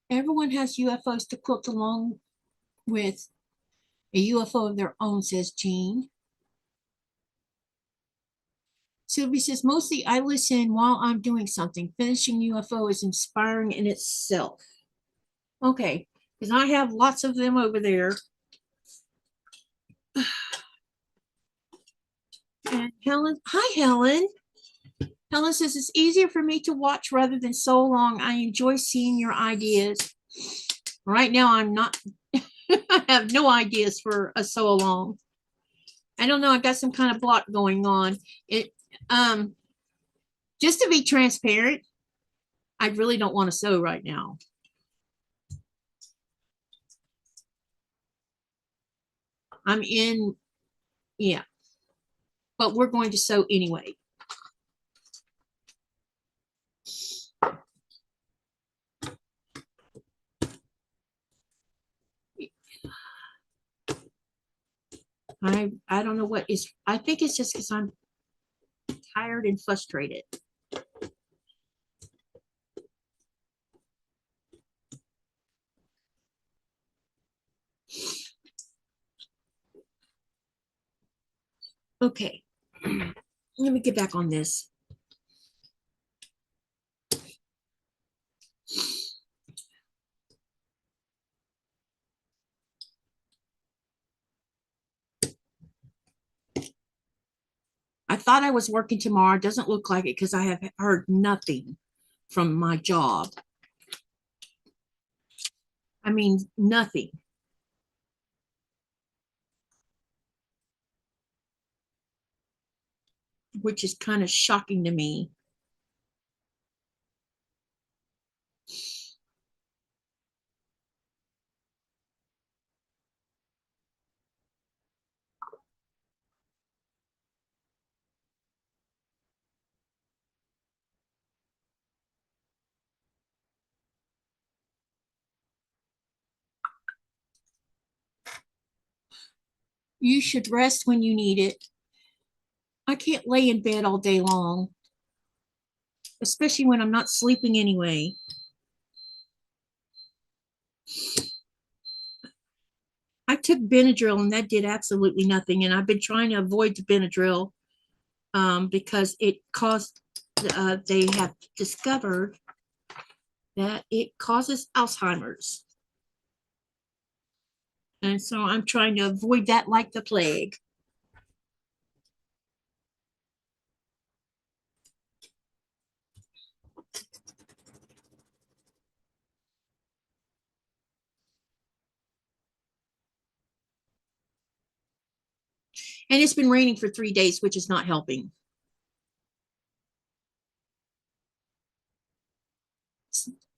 Everyone has UFOs to quilt along with a UFO of their own, says Jean. Sylvie says, mostly I listen while I'm doing something. Finishing UFO is inspiring in itself. Okay, because I have lots of them over there. And Helen, hi Helen. Helen says, it's easier for me to watch rather than so long. I enjoy seeing your ideas. Right now, I'm not, I have no ideas for a so long. I don't know, I got some kind of block going on. Just to be transparent, I really don't want to sew right now. I'm in, yeah, but we're going to sew anyway. I don't know what is, I think it's just because I'm tired and frustrated. Okay, let me get back on this. I thought I was working tomorrow. It doesn't look like it because I have heard nothing from my job. I mean, nothing. Which is kind of shocking to me. You should rest when you need it. I can't lay in bed all day long, especially when I'm not sleeping anyway. I took Benadryl and that did absolutely nothing. And I've been trying to avoid the Benadryl because it caused, they have discovered that it causes Alzheimer's. And so I'm trying to avoid that like the plague. And it's been raining for 3 days, which is not helping.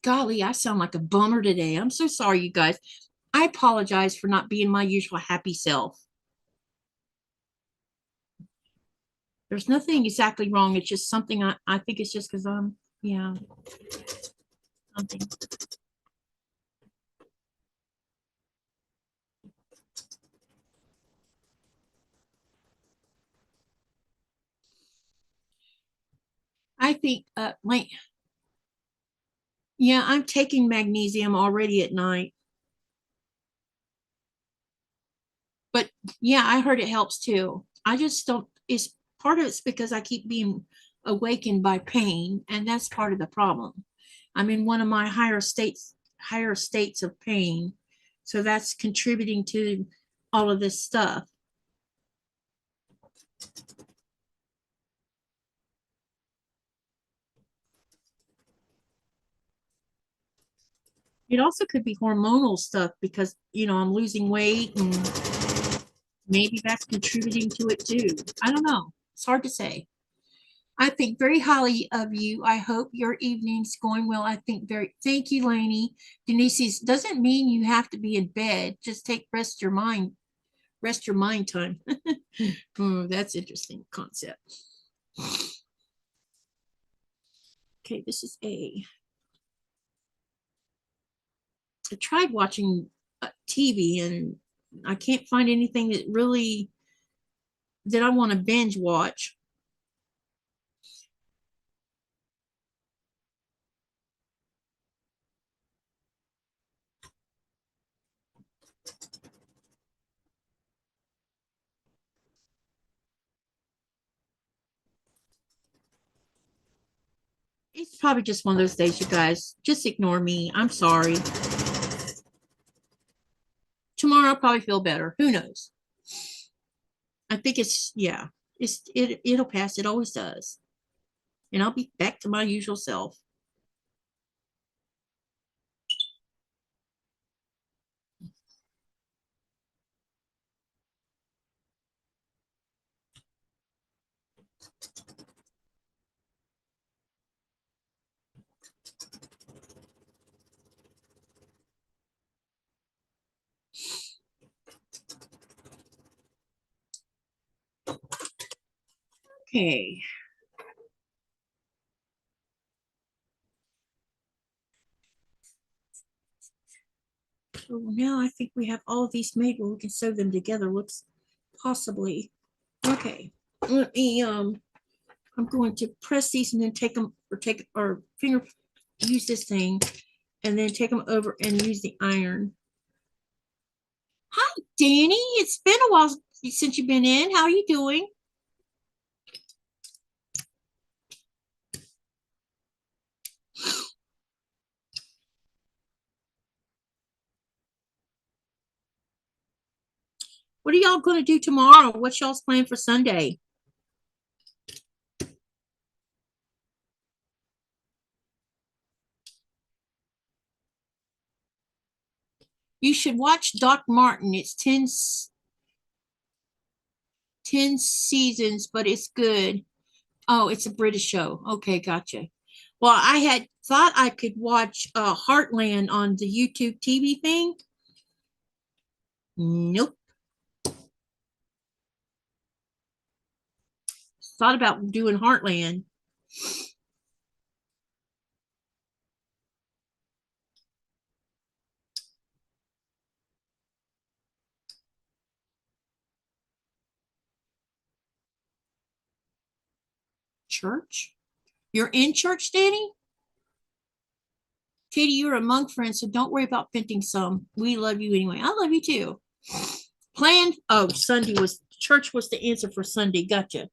Golly, I sound like a bummer today. I'm so sorry, you guys. I apologize for not being my usual happy self. There's nothing exactly wrong. It's just something I think it's just because I'm, Yeah. Something. I think, like, yeah, I'm taking magnesium already at night. But yeah, I heard it helps too. I just don't, it's part of it's because I keep being awakened by pain, and that's part of the problem. I'm in one of my higher states of pain. So that's contributing to all of this stuff. It also could be hormonal stuff because, I'm losing weight and maybe that's contributing to it too. I don't know. It's hard to say. I think very highly of you. I hope your evening's going well. Thank you, Lainey. Denise doesn't mean you have to be in bed. Just rest your mind time. Oh, that's interesting concept. Okay, this is A. I tried watching TV and I can't find anything that I want to binge watch. It's probably just one of those days, you guys. Just ignore me. I'm sorry. Tomorrow I'll probably feel better. Who knows? I think it'll pass. It always does. And I'll be back to my usual self. Okay. So now I think we have all of these made where we can sew them together. Looks possibly. Okay. Let me I'm going to press these and then take them or use this thing and then take them over and use the iron. Hi, Danny. It's been a while since you've been in. How are you doing? What are y'all going to do tomorrow? What's y'all's plan for Sunday? You should watch Doc Martin. It's 10 seasons, but it's good. Oh, it's a British show. Okay, gotcha. Well, I had thought I could watch Heartland on the YouTube TV thing. Nope. Thought about doing Heartland. Church? You're in church, Danny? Katie, you're a monk friend, so don't worry about pinting some. We love you anyway. I love you too. Planned? Oh, church was the answer for Sunday. Gotcha.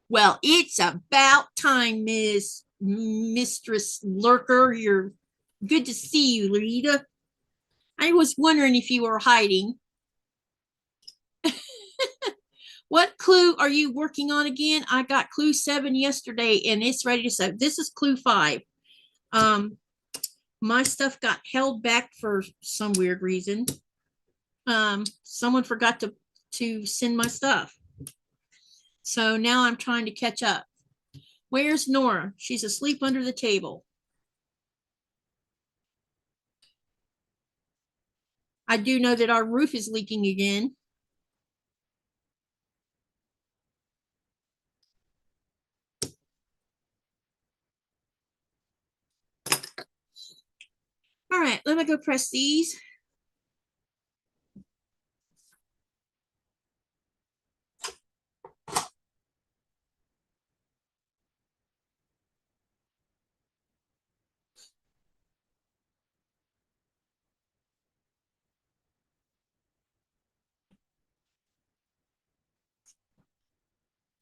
Well, it's about time, Mistress Lurker. You're good to see you, Rita. I was wondering if you were hiding. What clue are you working on again? I got clue 7 yesterday and it's ready to say this is clue 5. My stuff got held back for some weird reason. Someone forgot to send my stuff. So now I'm trying to catch up. Where's Nora? She's asleep under the table. I do know that our roof is leaking again. All right, let me go press these.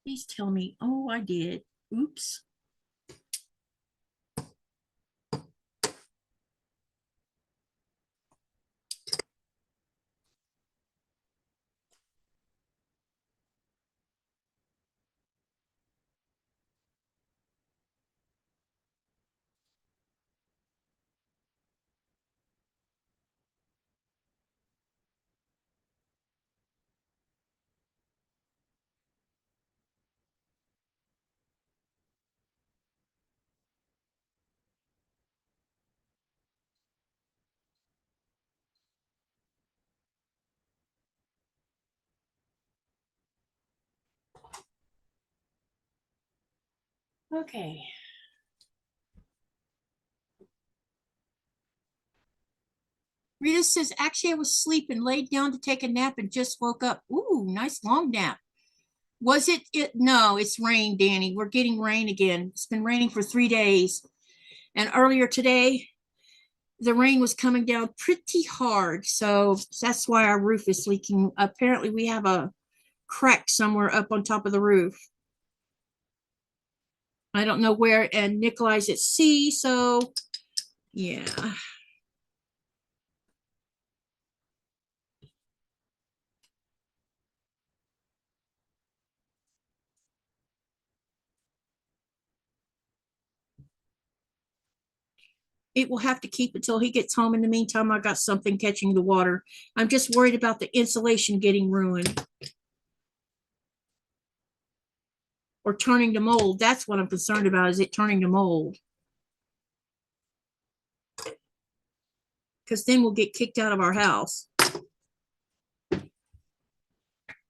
Please tell me. Oh, I did. Oops. Okay. Rita says, actually, I was sleeping, laid down to take a nap and just woke up. Ooh, nice long nap. Was it? No, it's rain, Danny. We're getting rain again. It's been raining for 3 days. And earlier today, the rain was coming down pretty hard. So that's why our roof is leaking. Apparently, we have a crack somewhere up on top of the roof. I don't know where, and Nikolai's at sea. So, yeah. It will have to keep until he gets home. In the meantime, I got something catching the water. I'm just worried about the insulation getting ruined or turning to mold. That's what I'm concerned about. Is it turning to mold? Because then we'll get kicked out of our house.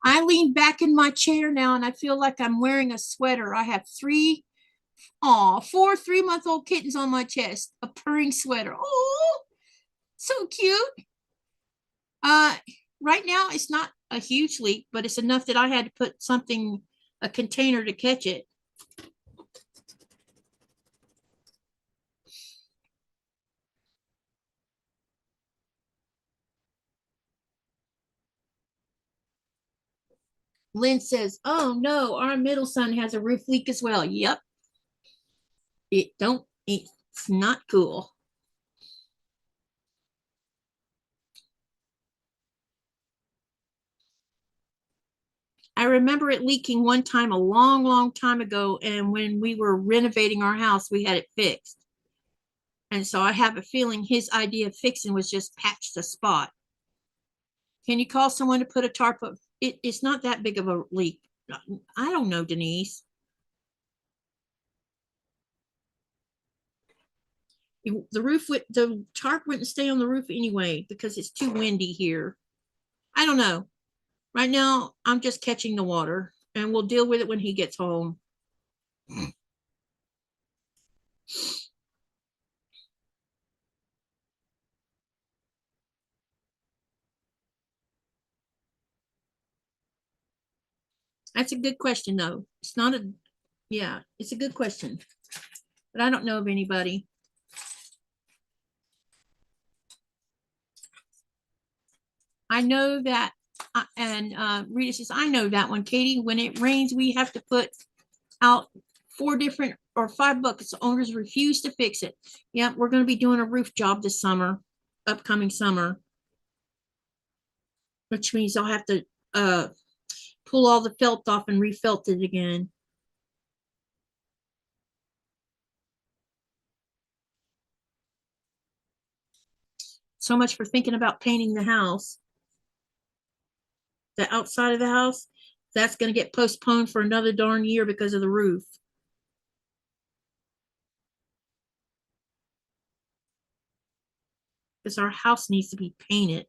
I lean back in my chair now and I feel like I'm wearing a sweater. I have four 3-month-old kittens on my chest, a purring sweater. Oh, so cute. Right now it's not a huge leak, but it's enough that I had to put something, a container to catch it. Lynn says, oh no, our middle son has a roof leak as well. Yep. It's not cool. I remember it leaking one time a long, long time ago. And when we were renovating our house, we had it fixed. And so I have a feeling his idea of fixing was just patch the spot. Can you call someone to put a tarp up? It's not that big of a leak. I don't know, Denise. The tarp wouldn't stay on the roof anyway because it's too windy here. I don't know. Right now, I'm just catching the water and we'll deal with it when he gets home. That's a good question, though. It's not a, yeah, it's a good question, but I don't know of anybody. I know that, and Rita says, I know that one, Katie. When it rains, we have to put out 4 different or 5 buckets. The owners refuse to fix it. Yeah, we're going to be doing a roof job this summer, upcoming summer, which means I'll have to pull all the felt off and refelt it again. So much for thinking about painting the house. The outside of the house, that's going to get postponed for another darn year because of the roof. Because our house needs to be painted.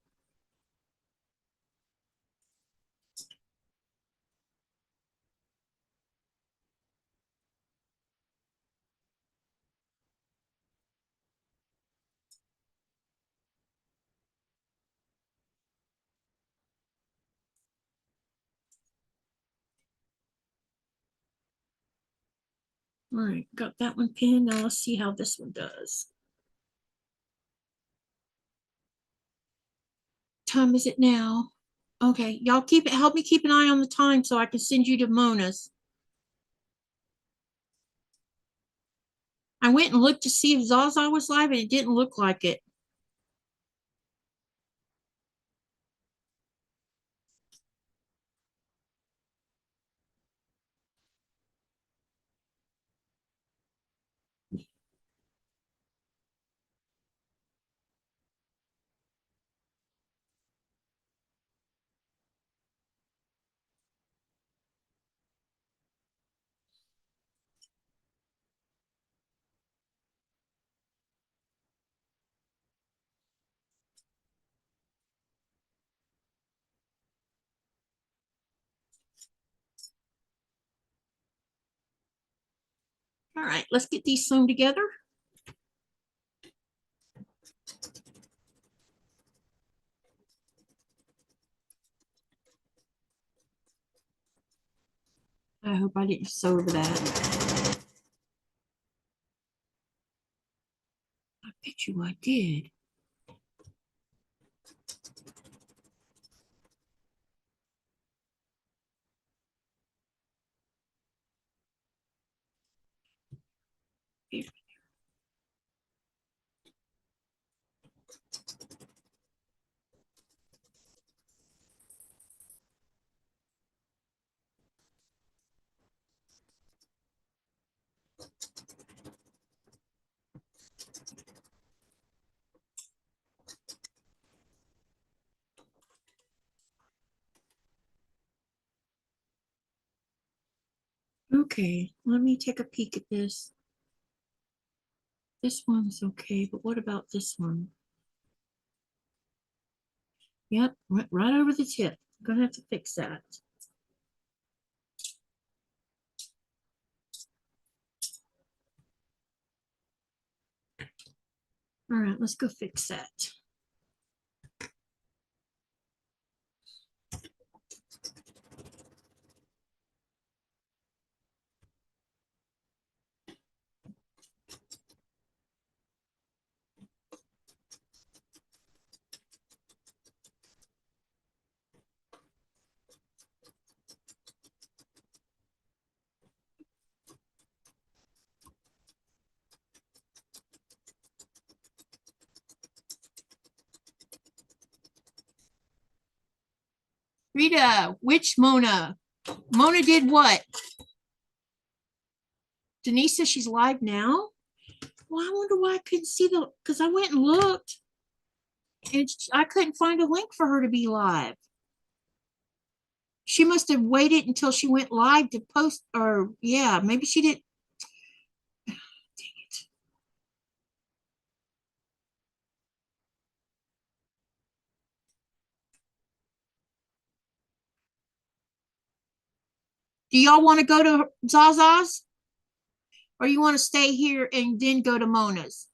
All right, got that one pinned. Now let's see how this one does. Time is it now? Okay, y'all help me keep an eye on the time so I can send you to Mona's. I went and looked to see if Zaza was live and it didn't look like it. All right, let's get these sewn together. I hope I didn't sew over that. I bet you I did. Here. Okay, let me take a peek at this. This one's okay, but what about this one? Yep, right over the tip. I'm gonna have to fix that. All right, let's go fix that. Rita, which Mona? Mona did what? Denise says she's live now. Well, I wonder why I couldn't see because I went and looked and I couldn't find a link for her to be live. She must have waited until she went live to post, or yeah, maybe she did. Dang it. Do y'all want to go to Zaza's? Or you want to stay here and then go to Mona's?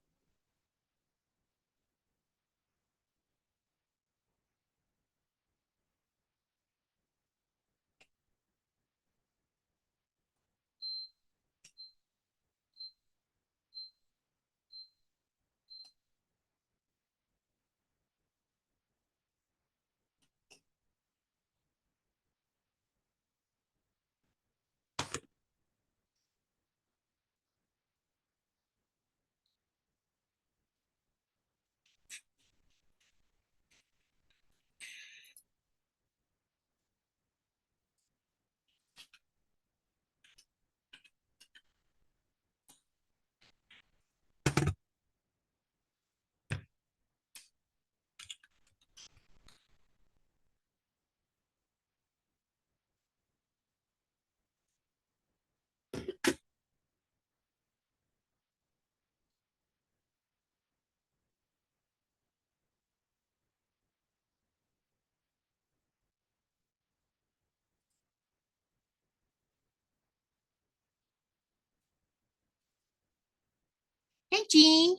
Hey, Jean.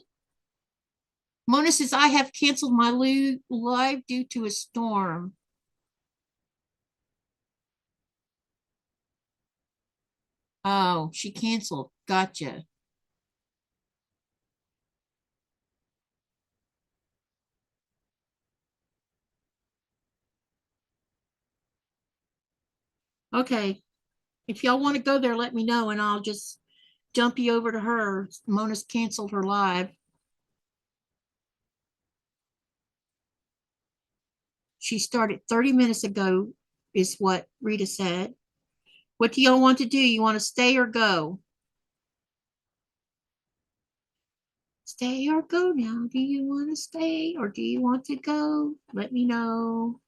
Mona says, I have canceled my live due to a storm. Oh, she canceled. Gotcha. Okay. If y'all want to go there, let me know and I'll just dump you over to her. Mona's canceled her live. She started 30 minutes ago, is what Rita said. What do y'all want to do? You want to stay or go? Stay or go now. Do you want to stay or do you want to go? Let me know.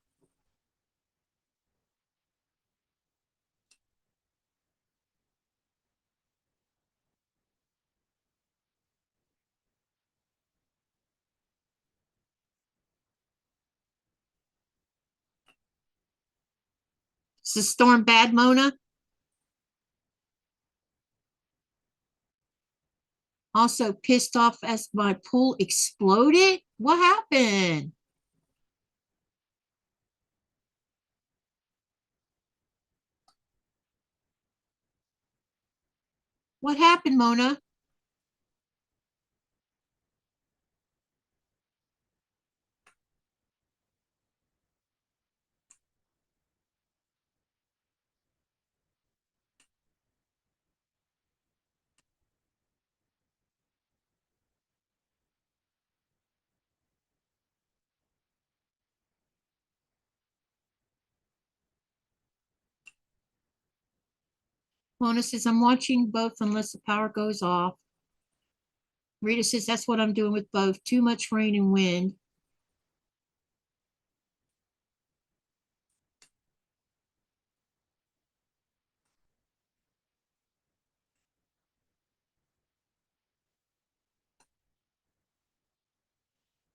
Is the storm bad, Mona? Also pissed off as my pool exploded. What happened? What happened, Mona? Mona says, I'm watching both unless the power goes off. Rita says, that's what I'm doing with both. Too much rain and wind.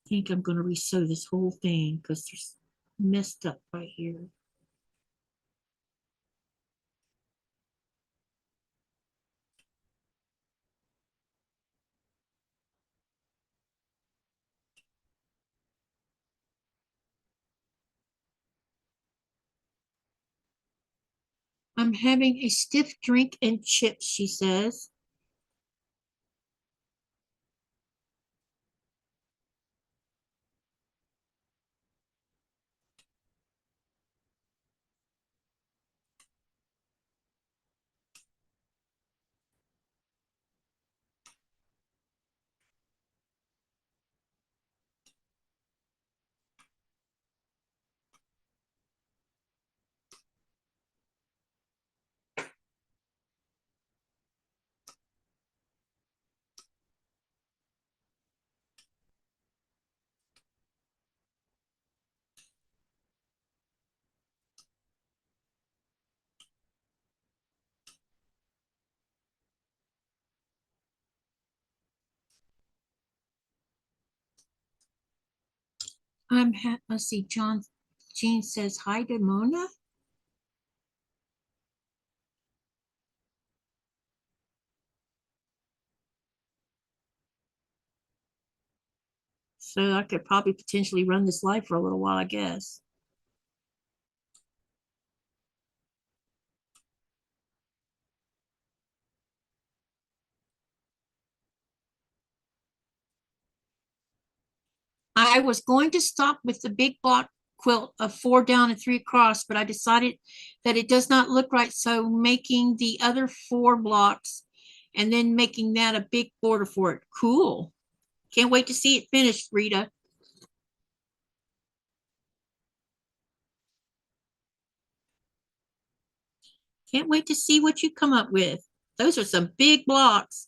I think I'm going to resew this whole thing because there's messed up right here. I'm having a stiff drink and chips, she says. Let's see, Jean says hi to Mona. So I could probably potentially run this live for a little while, I guess. I was going to stop with the big block quilt of 4 down and 3 across, but I decided that it does not look right. So making the other 4 blocks and then making that a big border for it. Cool. Can't wait to see it finished, Rita. Can't wait to see what you come up with. Those are some big blocks.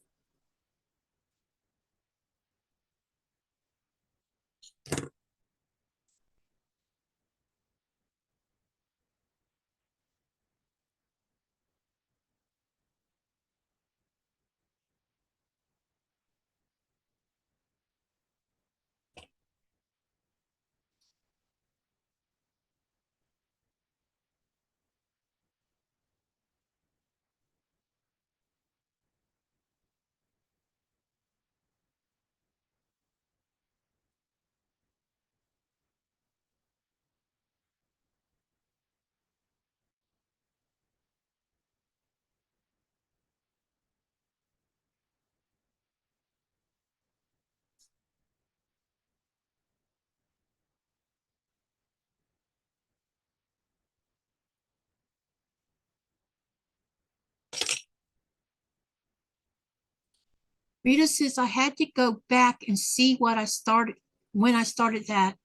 Rita says I had to go back and see what I started when I started that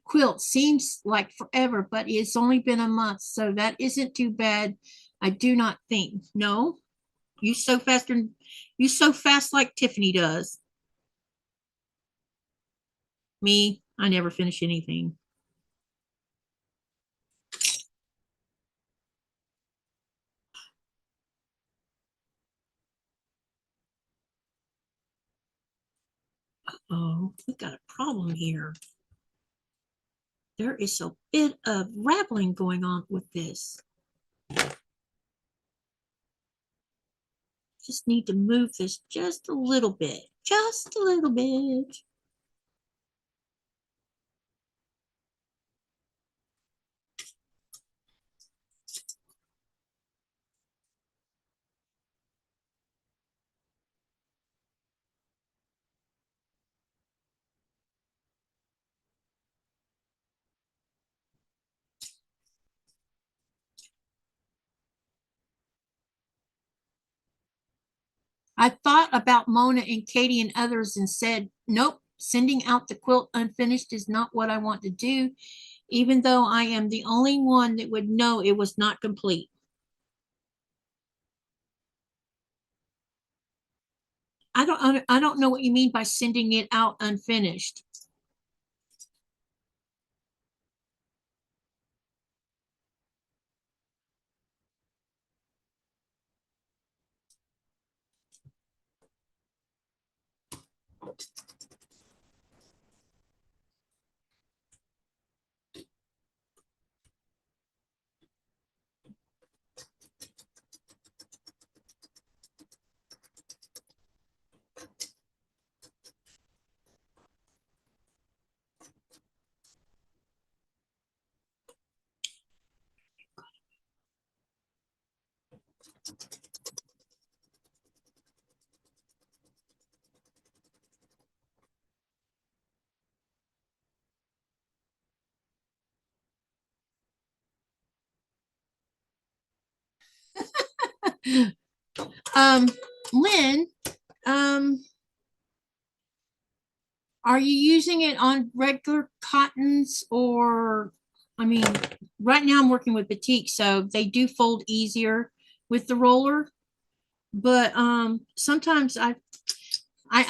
quilt. Seems like forever, but it's only been a month, so that isn't too bad. I do not think. No, you so faster. You so fast like Tiffany does. Me, I never finish anything. Oh, we got a problem here. There is a bit of rattling going on with this. Just need to move this just a little bit. Just a little bit. I thought about Mona and Katy and others and said, nope, sending out the quilt unfinished is not what I want to do, even though I am the only one that would know it was not complete. I don't know what you mean by sending it out unfinished. Lynn, are you using it on regular cottons or, I mean, right now I'm working with batik, so they do fold easier with the roller. But sometimes I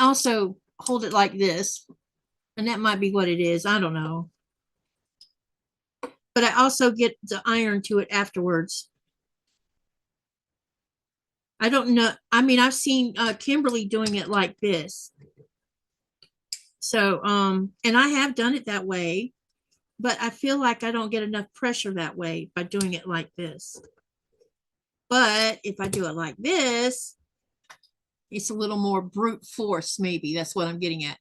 also hold it like this, and that might be what it is. I don't know. But I also get the iron to it afterwards. I don't know. I mean, I've seen Kimberly doing it like this. So, and I have done it that way, but I feel like I don't get enough pressure that way by doing it like this. But if I do it like this, it's a little more brute force, maybe. That's what I'm getting at.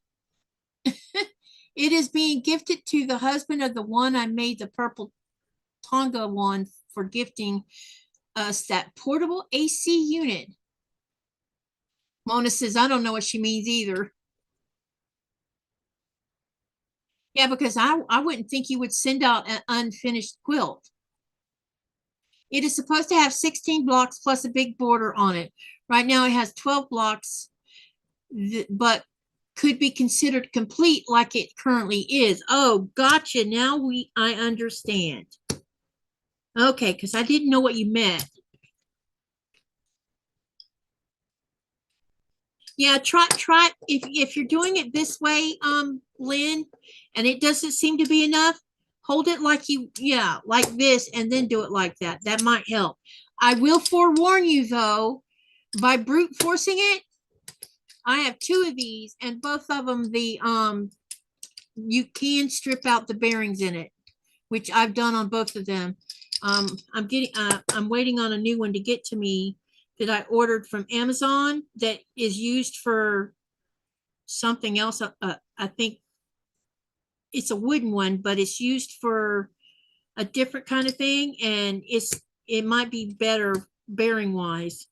It is being gifted to the husband of the one I made the purple Tonga one for gifting us that portable AC unit. Mona says, I don't know what she means either. Yeah, because I wouldn't think you would send out an unfinished quilt. It is supposed to have 16 blocks plus a big border on it. Right now it has 12 blocks, but could be considered complete like it currently is. Oh, gotcha. Now I understand. Okay, because I didn't know what you meant. Yeah, try if you're doing it this way, Lynn, and it doesn't seem to be enough, hold it like like this, and then do it like that. That might help. I will forewarn you though, by brute forcing it, I have two of these, and both of them you can strip out the bearings in it, which I've done on both of them. I'm waiting on a new one to get to me that I ordered from Amazon that is used for something else. I think it's a wooden one, but it's used for a different kind of thing, and it might be better bearing wise.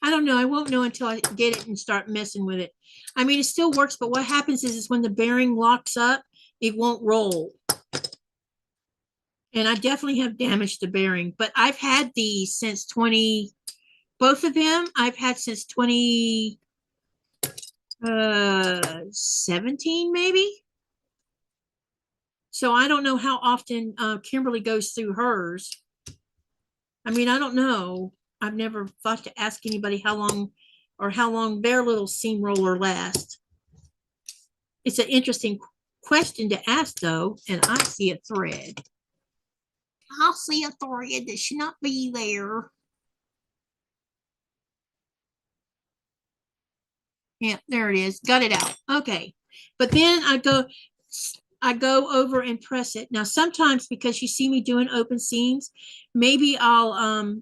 I don't know. I won't know until I get it and start messing with it. I mean, it still works, but what happens is when the bearing locks up, it won't roll. And I definitely have damaged the bearing, but I've had these since both of them I've had since 17 maybe. So I don't know how often Kimberly goes through hers. I mean, I don't know. I've never thought to ask anybody how long their little seam roller lasts. It's an interesting question to ask though, and I see a thread. I'll see a thread that should not be there. Yeah, there it is. Got it out. Okay. But then I go over and press it. Now, sometimes because you see me doing open seams, maybe I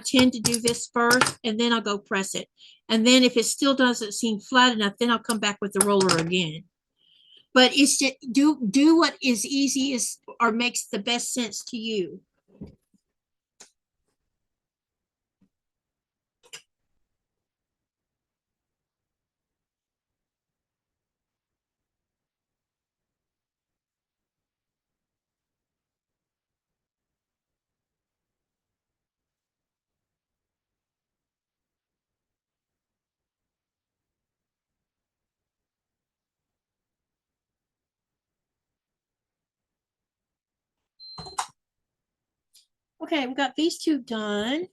tend to do this first and then I'll go press it. And then if it still doesn't seem flat enough, then I'll come back with the roller again. But it's just do what is easiest or makes the best sense to you. Okay, we got these two done.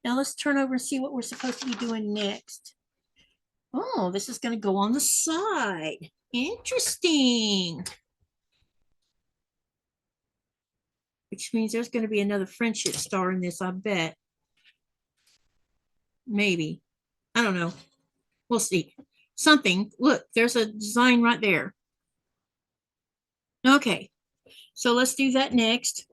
Now let's turn over and see what we're supposed to be doing next. Oh, this is going to go on the side. Interesting. Which means there's going to be another friendship star in this, I bet. Maybe. I don't know. We'll see. Something. Look, there's a design right there. Okay. So let's do that next.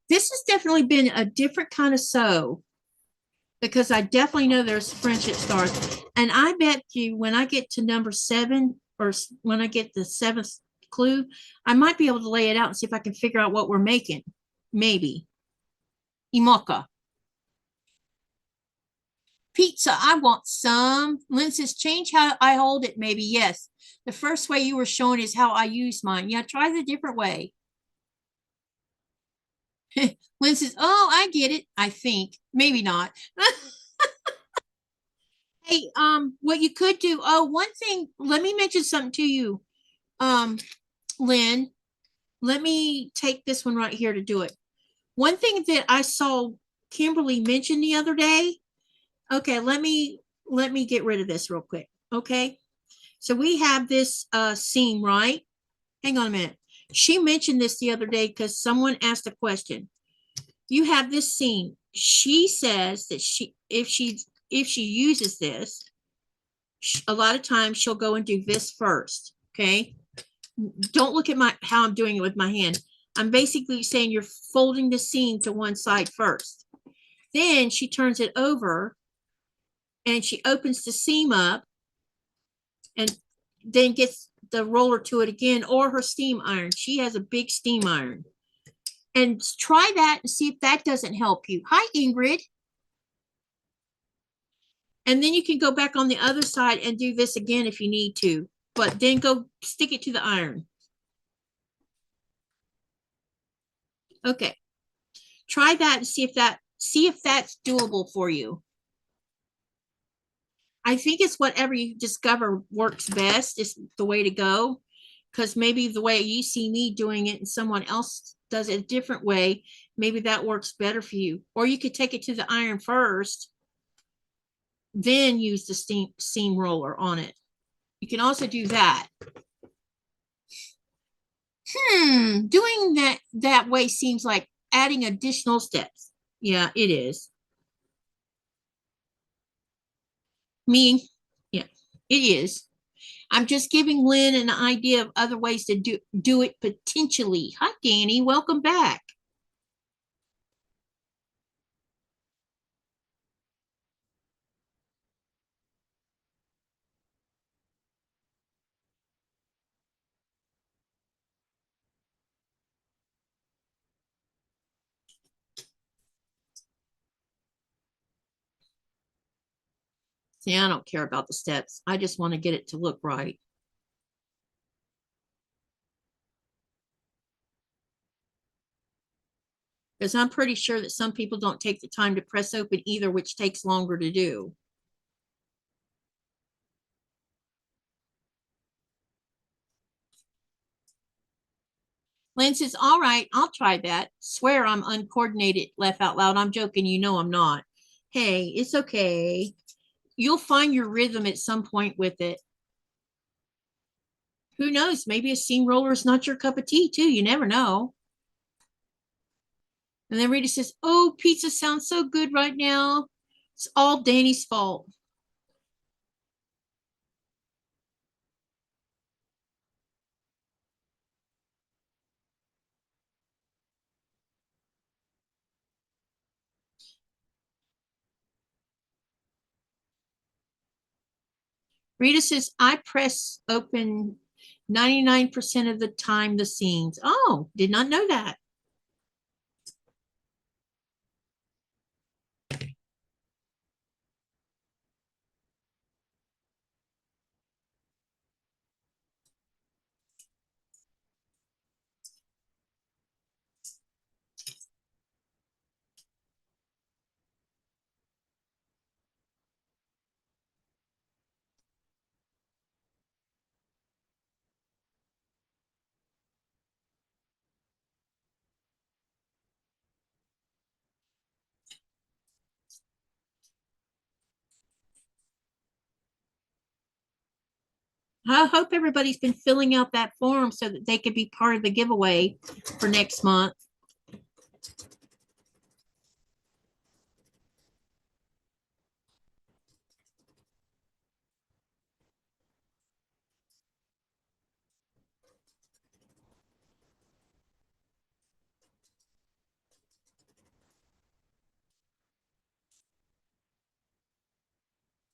This has definitely been a different kind of sew because I definitely know there's friendship stars. And I bet you when I get to number 7 or when I get the 7th clue, I might be able to lay it out and see if I can figure out what we're making. Maybe. Imoca. Pizza, I want some. Lynn says, change how I hold it, maybe. Yes. The first way you were showing is how I use mine. Yeah, try the different way. Lynn says, oh, I get it. I think. Maybe not. Hey, what you could do, one thing, let me mention something to you. Lynn, let me take this one right here to do it. One thing that I saw Kimberly mention the other day. Okay, let me get rid of this real quick. Okay. So we have this seam, right? Hang on a minute. She mentioned this the other day because someone asked a question. You have this seam. She says that if she uses this, a lot of times she'll go and do this first. Okay. Don't look at how I'm doing it with my hand. I'm basically saying you're folding the seam to one side first. Then she turns it over and she opens the seam up and then gets the roller to it again, or her steam iron. She has a big steam iron. And try that and see if that doesn't help you. Hi, Ingrid. And then you can go back on the other side and do this again if you need to, but then go stick it to the iron. Okay. Try that and see if that's doable for you. I think it's whatever you discover works best is the way to go, because maybe the way you see me doing it and someone else does it a different way, maybe that works better for you. Or you could take it to the iron first, then use the seam roller on it. You can also do that. Doing that way seems like adding additional steps. Yeah, it is. Me, yeah, it is. I'm just giving Lynn an idea of other ways to do it potentially. Hi, Danny. Welcome back. See, I don't care about the steps. I just want to get it to look right. Because I'm pretty sure that some people don't take the time to press open either, which takes longer to do. Lynn says, all right, I'll try that. Swear I'm uncoordinated, laugh out loud. I'm joking, you know I'm not. Hey, it's okay. You'll find your rhythm at some point with it. Who knows? Maybe a seam roller is not your cup of tea, too. You never know. And then Rita says, oh, pizza sounds so good right now. It's all Danny's fault. Rita says, I press open 99% of the time the seams. Oh, did not know that. I hope everybody's been filling out that form so that they could be part of the giveaway for next month.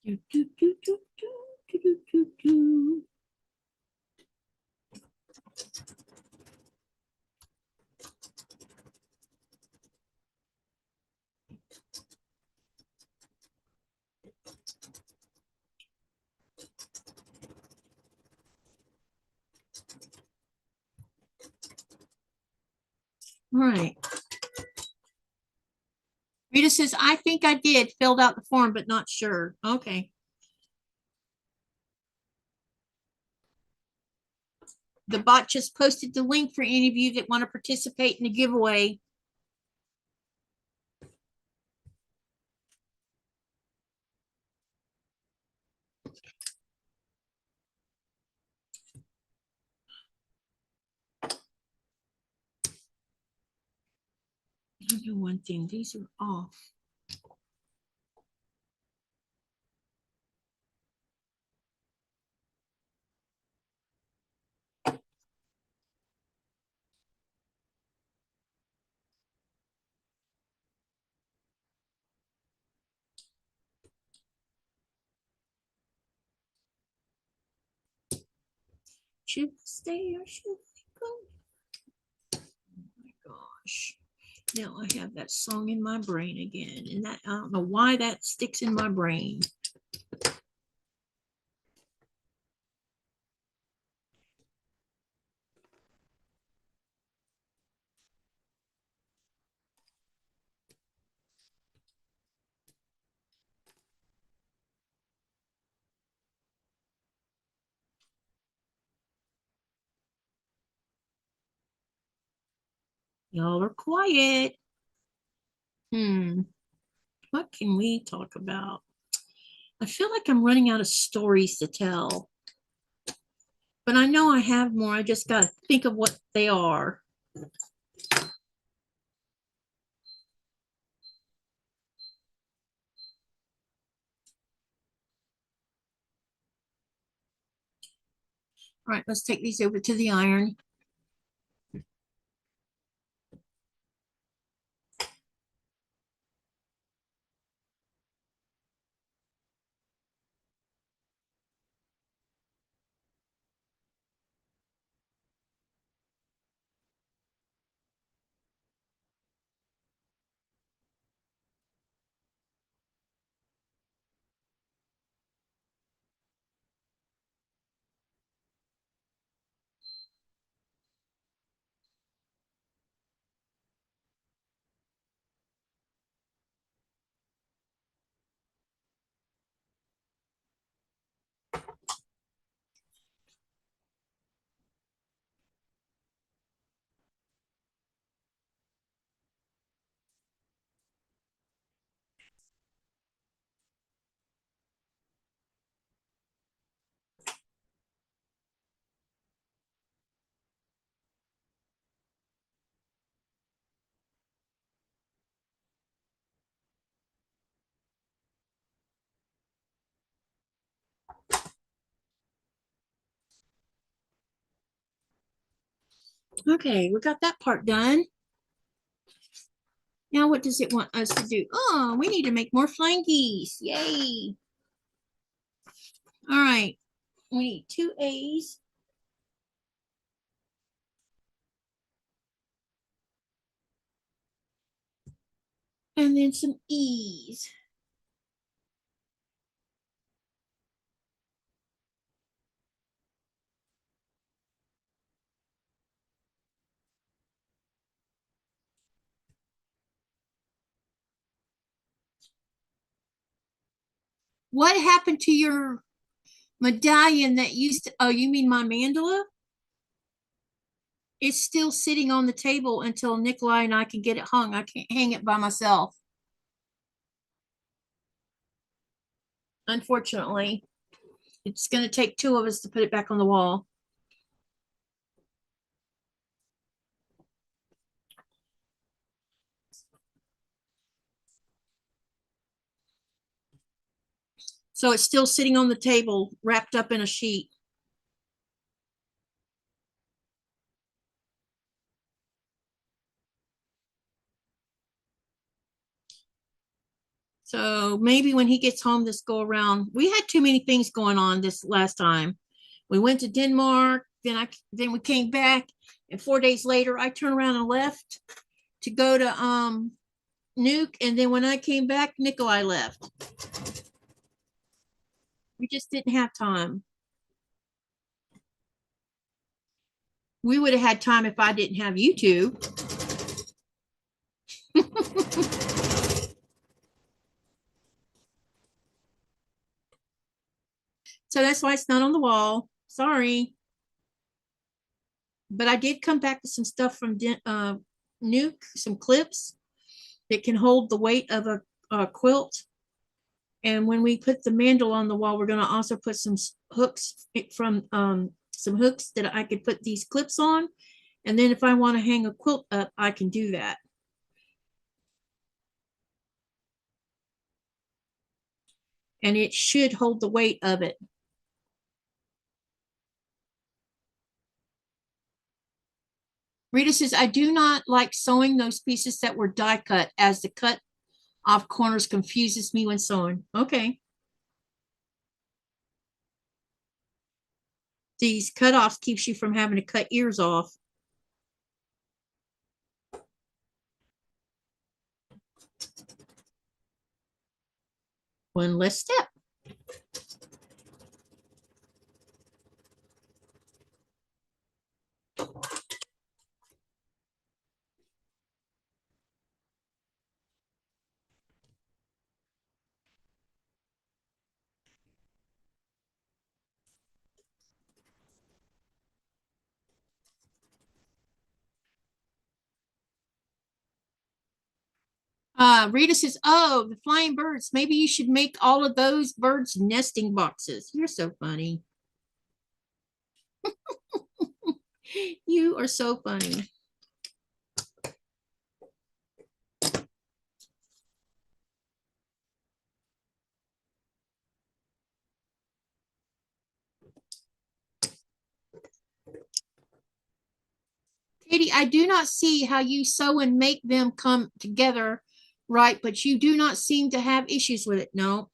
Do, do, do, do, do, do, do, do, do. All right. Rita says, I think I did filled out the form, but not sure. Okay. The bot just posted the link for any of you that want to participate in the giveaway. I know one thing, these are off. Should I stay or should I go? Oh my gosh. Now I have that song in my brain again. And that I don't know why that sticks in my brain. Y'all are quiet. What can we talk about? I feel like I'm running out of stories to tell. But I know I have more. I just got to think of what they are. All right, let's take these over to the iron. Okay, we got that part done. Now what does it want us to do? Oh, we need to make more flankies. Yay. All right. We need 2 A's. And then some E's. What happened to your medallion that used to, oh, you mean my mandala? It's still sitting on the table until Nikolai and I can get it hung. I can't hang it by myself. Unfortunately, it's going to take 2 of us to put it back on the wall. So it's still sitting on the table, wrapped up in a sheet. So maybe when he gets home this go around, we had too many things going on this last time. We went to Denmark, then we came back, and 4 days later I turned around and left to go to Nuke, and then when I came back, Nikolai left. We just didn't have time. We would have had time if I didn't have you two. So that's why it's not on the wall. Sorry. But I did come back with some stuff from Nuke, some clips that can hold the weight of a quilt. And when we put the mandel on the wall, we're going to also put some hooks from some hooks that I could put these clips on. And then if I want to hang a quilt up, I can do that. And it should hold the weight of it. Rita says, I do not like sewing those pieces that were die cut, as the cut off corners confuses me when sewing. Okay. These cutoffs keeps you from having to cut ears off. One less step. Rita says, oh, the flying birds. Maybe you should make all of those birds nesting boxes. You're so funny. You are so funny. Katie, I do not see how you sew and make them come together right, but you do not seem to have issues with it. No.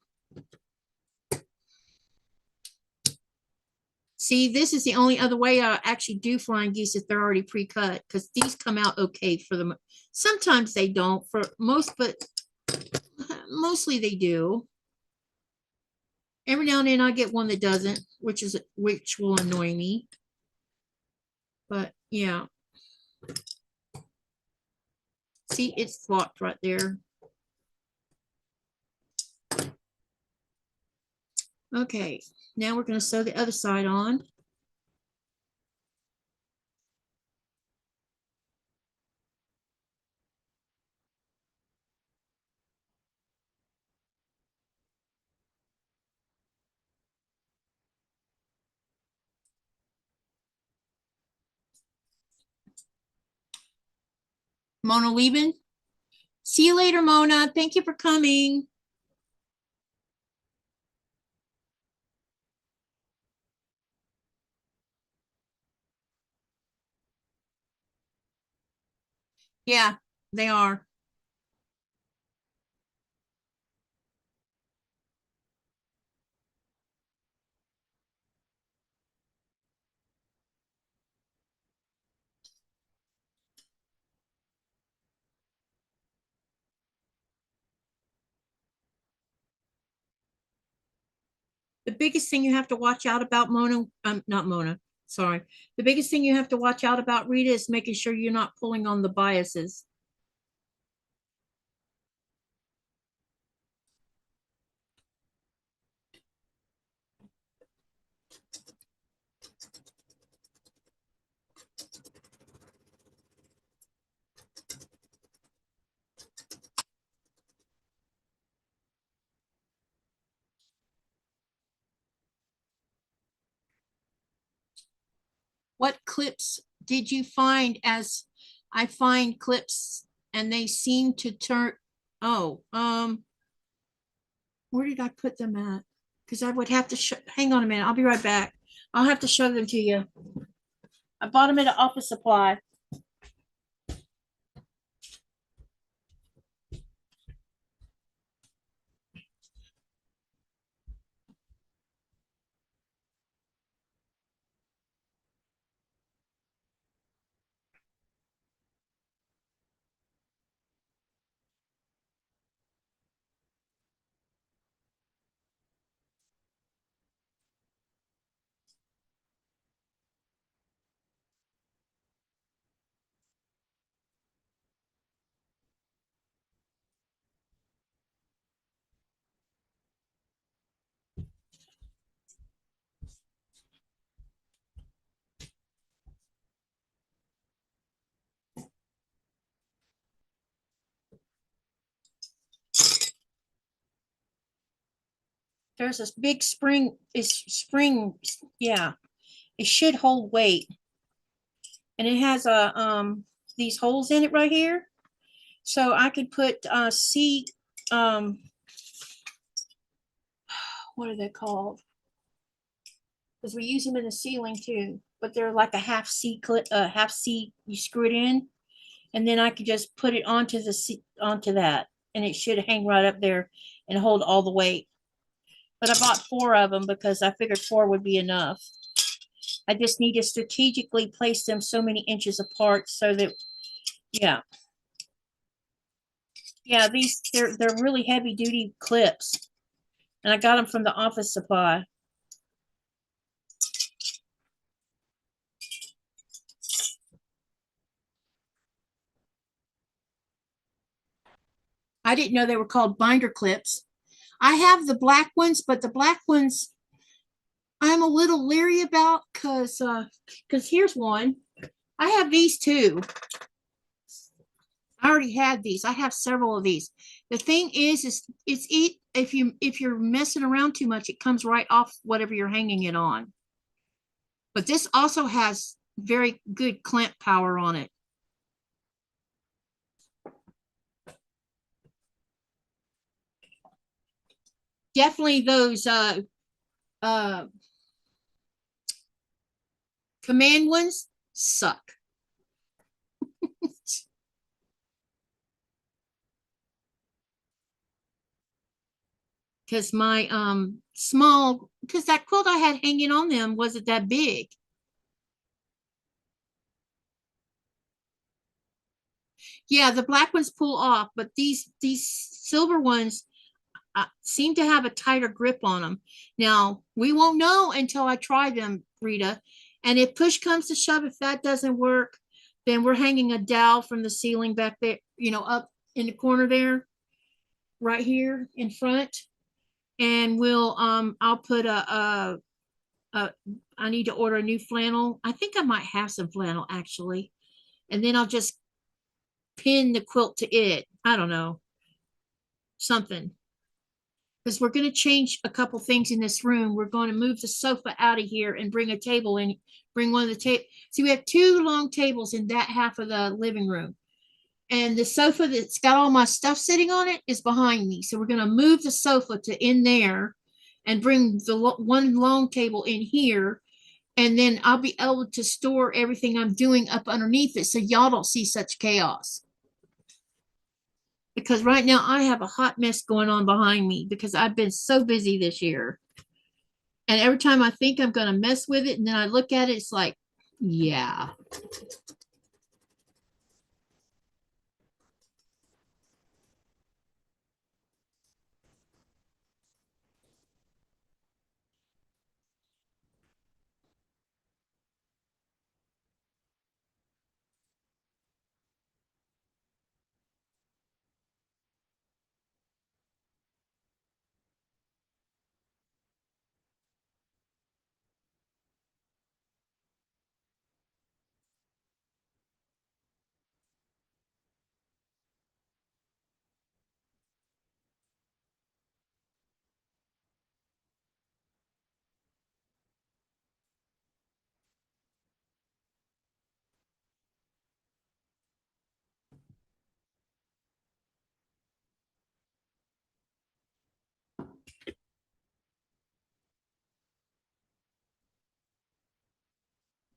See, this is the only other way I actually do flying geese if they're already pre-cut, because these come out okay for them. Sometimes they don't for most, but mostly they do. Every now and then I get one that doesn't, which will annoy me. But yeah. See, it's locked right there. Okay, now we're going to sew the other side on. Mona leaving. See you later, Mona. Thank you for coming. Yeah, they are. The biggest thing you have to watch out about Mona, not Mona, sorry. The biggest thing you have to watch out about, Rita, is making sure you're not pulling on the biases. What clips did you find? As I find clips and they seem to turn, oh, where did I put them at? Because I would have to hang on a minute. I'll be right back. I'll have to show them to you. I bought them at an office supply. There's this big spring, yeah, it should hold weight. And it has these holes in it right here. So I could put what are they called? Because we use them in the ceiling too, but they're like a half C clip, half C, you screw it in, and then I could just put it onto onto that, and it should hang right up there and hold all the weight. But I bought 4 of them because I figured 4 would be enough. I just need to strategically place them so many inches apart so that, yeah. Yeah, they're really heavy duty clips. And I got them from the office supply. I didn't know they were called binder clips. I have the black ones, but the black ones I'm a little leery about because here's one. I have these too. I already had these. I have several of these. The thing is if you're messing around too much, it comes right off whatever you're hanging it on. But this also has very good clamp power on it. Definitely those command ones suck. Because my small, because that quilt I had hanging on them wasn't that big. Yeah, the black ones pull off, but these silver ones seem to have a tighter grip on them. Now, we won't know until I try them, Rita. And if push comes to shove, if that doesn't work, then we're hanging a dowel from the ceiling back there, up in the corner there, right here in front. And I'll put I need to order a new flannel. I think I might have some flannel actually. And then I'll just pin the quilt to it. I don't know. Something. Because we're going to change a couple things in this room. We're going to move the sofa out of here and bring a table in, bring one of the tables. See, we have 2 long tables in that half of the living room. And the sofa that's got all my stuff sitting on it is behind me. So we're going to move the sofa to in there and bring the one long table in here. And then I'll be able to store everything I'm doing up underneath it so y'all don't see such chaos. because right now I have a hot mess going on behind me because I've been so busy this year. And every time I think I'm going to mess with it and then I look at it, it's like, yeah.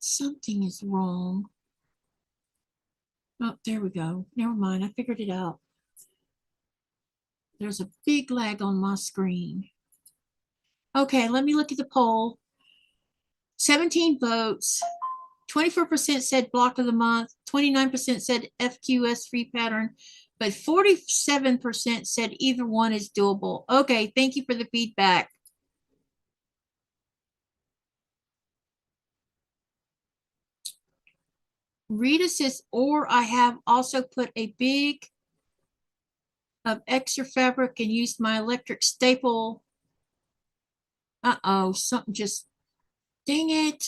Something is wrong. Oh, there we go. Never mind. I figured it out. There's a big lag on my screen. Okay, let me look at the poll. 17 votes. 24% said block of the month. 29% said FQS free pattern. But 47% said either one is doable. Okay, thank you for the feedback. Rita says, or I have also put a big of extra fabric and used my electric staple. Uh-oh, something just, dang it.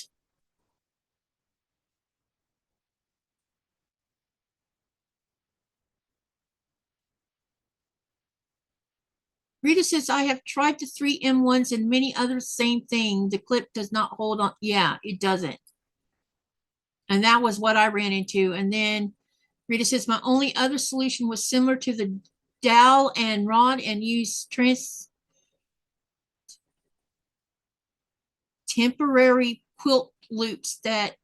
Rita says, I have tried the 3M1s and many other same thing. The clip does not hold on. Yeah, it doesn't. And that was what I ran into. And then Rita says, my only other solution was similar to the dowel and rod and use temporary quilt loops that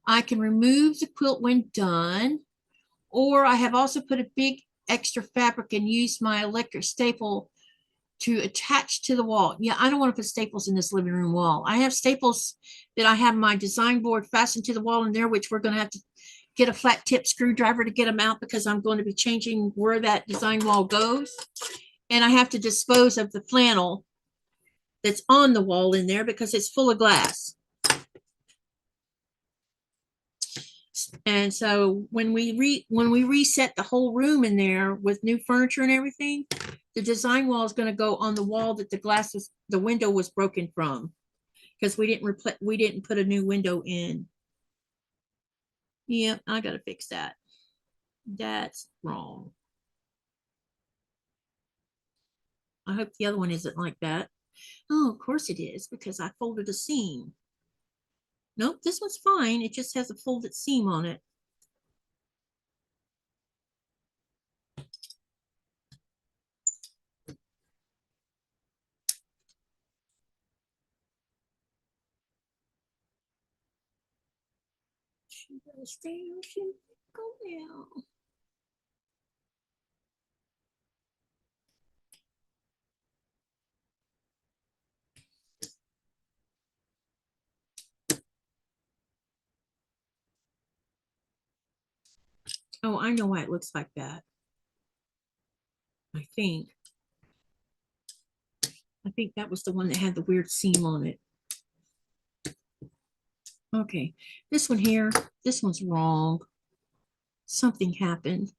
I can remove the quilt when done. Or I have also put a big extra fabric and used my electric staple to attach to the wall. Yeah, I don't want to put staples in this living room wall. I have staples that I have my design board fastened to the wall in there, which we're going to have to get a flat tip screwdriver to get them out because I'm going to be changing where that design wall goes. And I have to dispose of the flannel that's on the wall in there because it's full of glass. And so when we reset the whole room in there with new furniture and everything, the design wall is going to go on the wall that the window was broken from, because we didn't put a new window in. Yeah, I got to fix that. That's wrong. I hope the other one isn't like that. Oh, of course it is, because I folded a seam. Nope, this one's fine. It just has a folded seam on it. She better stay or she'll go now. Oh, I know why it looks like that. I think that was the one that had the weird seam on it. Okay, this one here, this one's wrong. Something happened.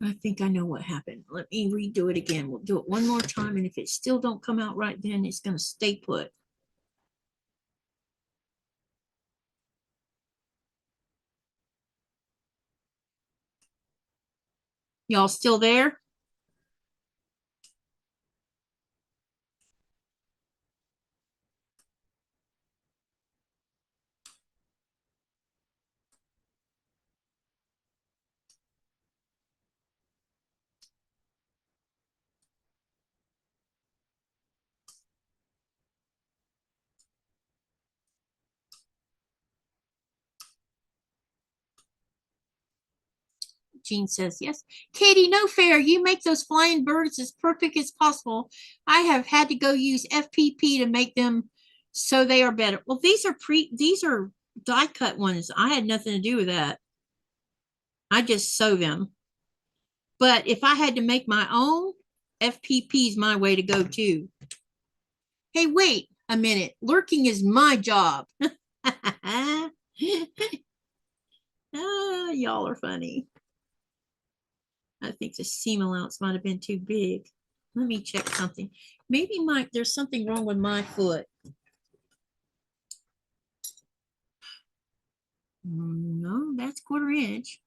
I think I know what happened. Let me redo it again. We'll do it one more time, and if it still don't come out right, then it's going to stay put. Y'all still there? Jean says, yes. Katie, no fair. You make those flying birds as perfect as possible. I have had to go use FPP to make them so they are better. Well, these are die cut ones. I had nothing to do with that. I just sew them. But if I had to make my own, FPP is my way to go too. Hey, wait a minute. Lurking is my job. Y'all are funny. I think the seam allowance might have been too big. Let me check something. Maybe there's something wrong with my foot. No, that's 1/4 inch.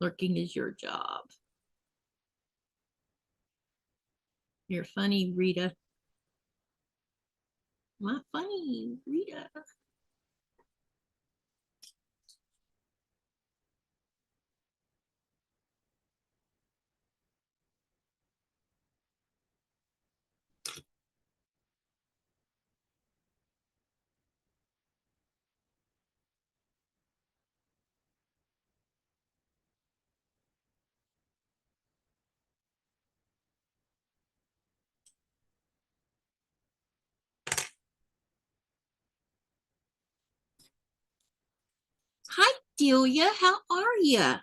Lurking is your job. You're funny, Rita. Not funny, Rita. Hi, Delia. How are you?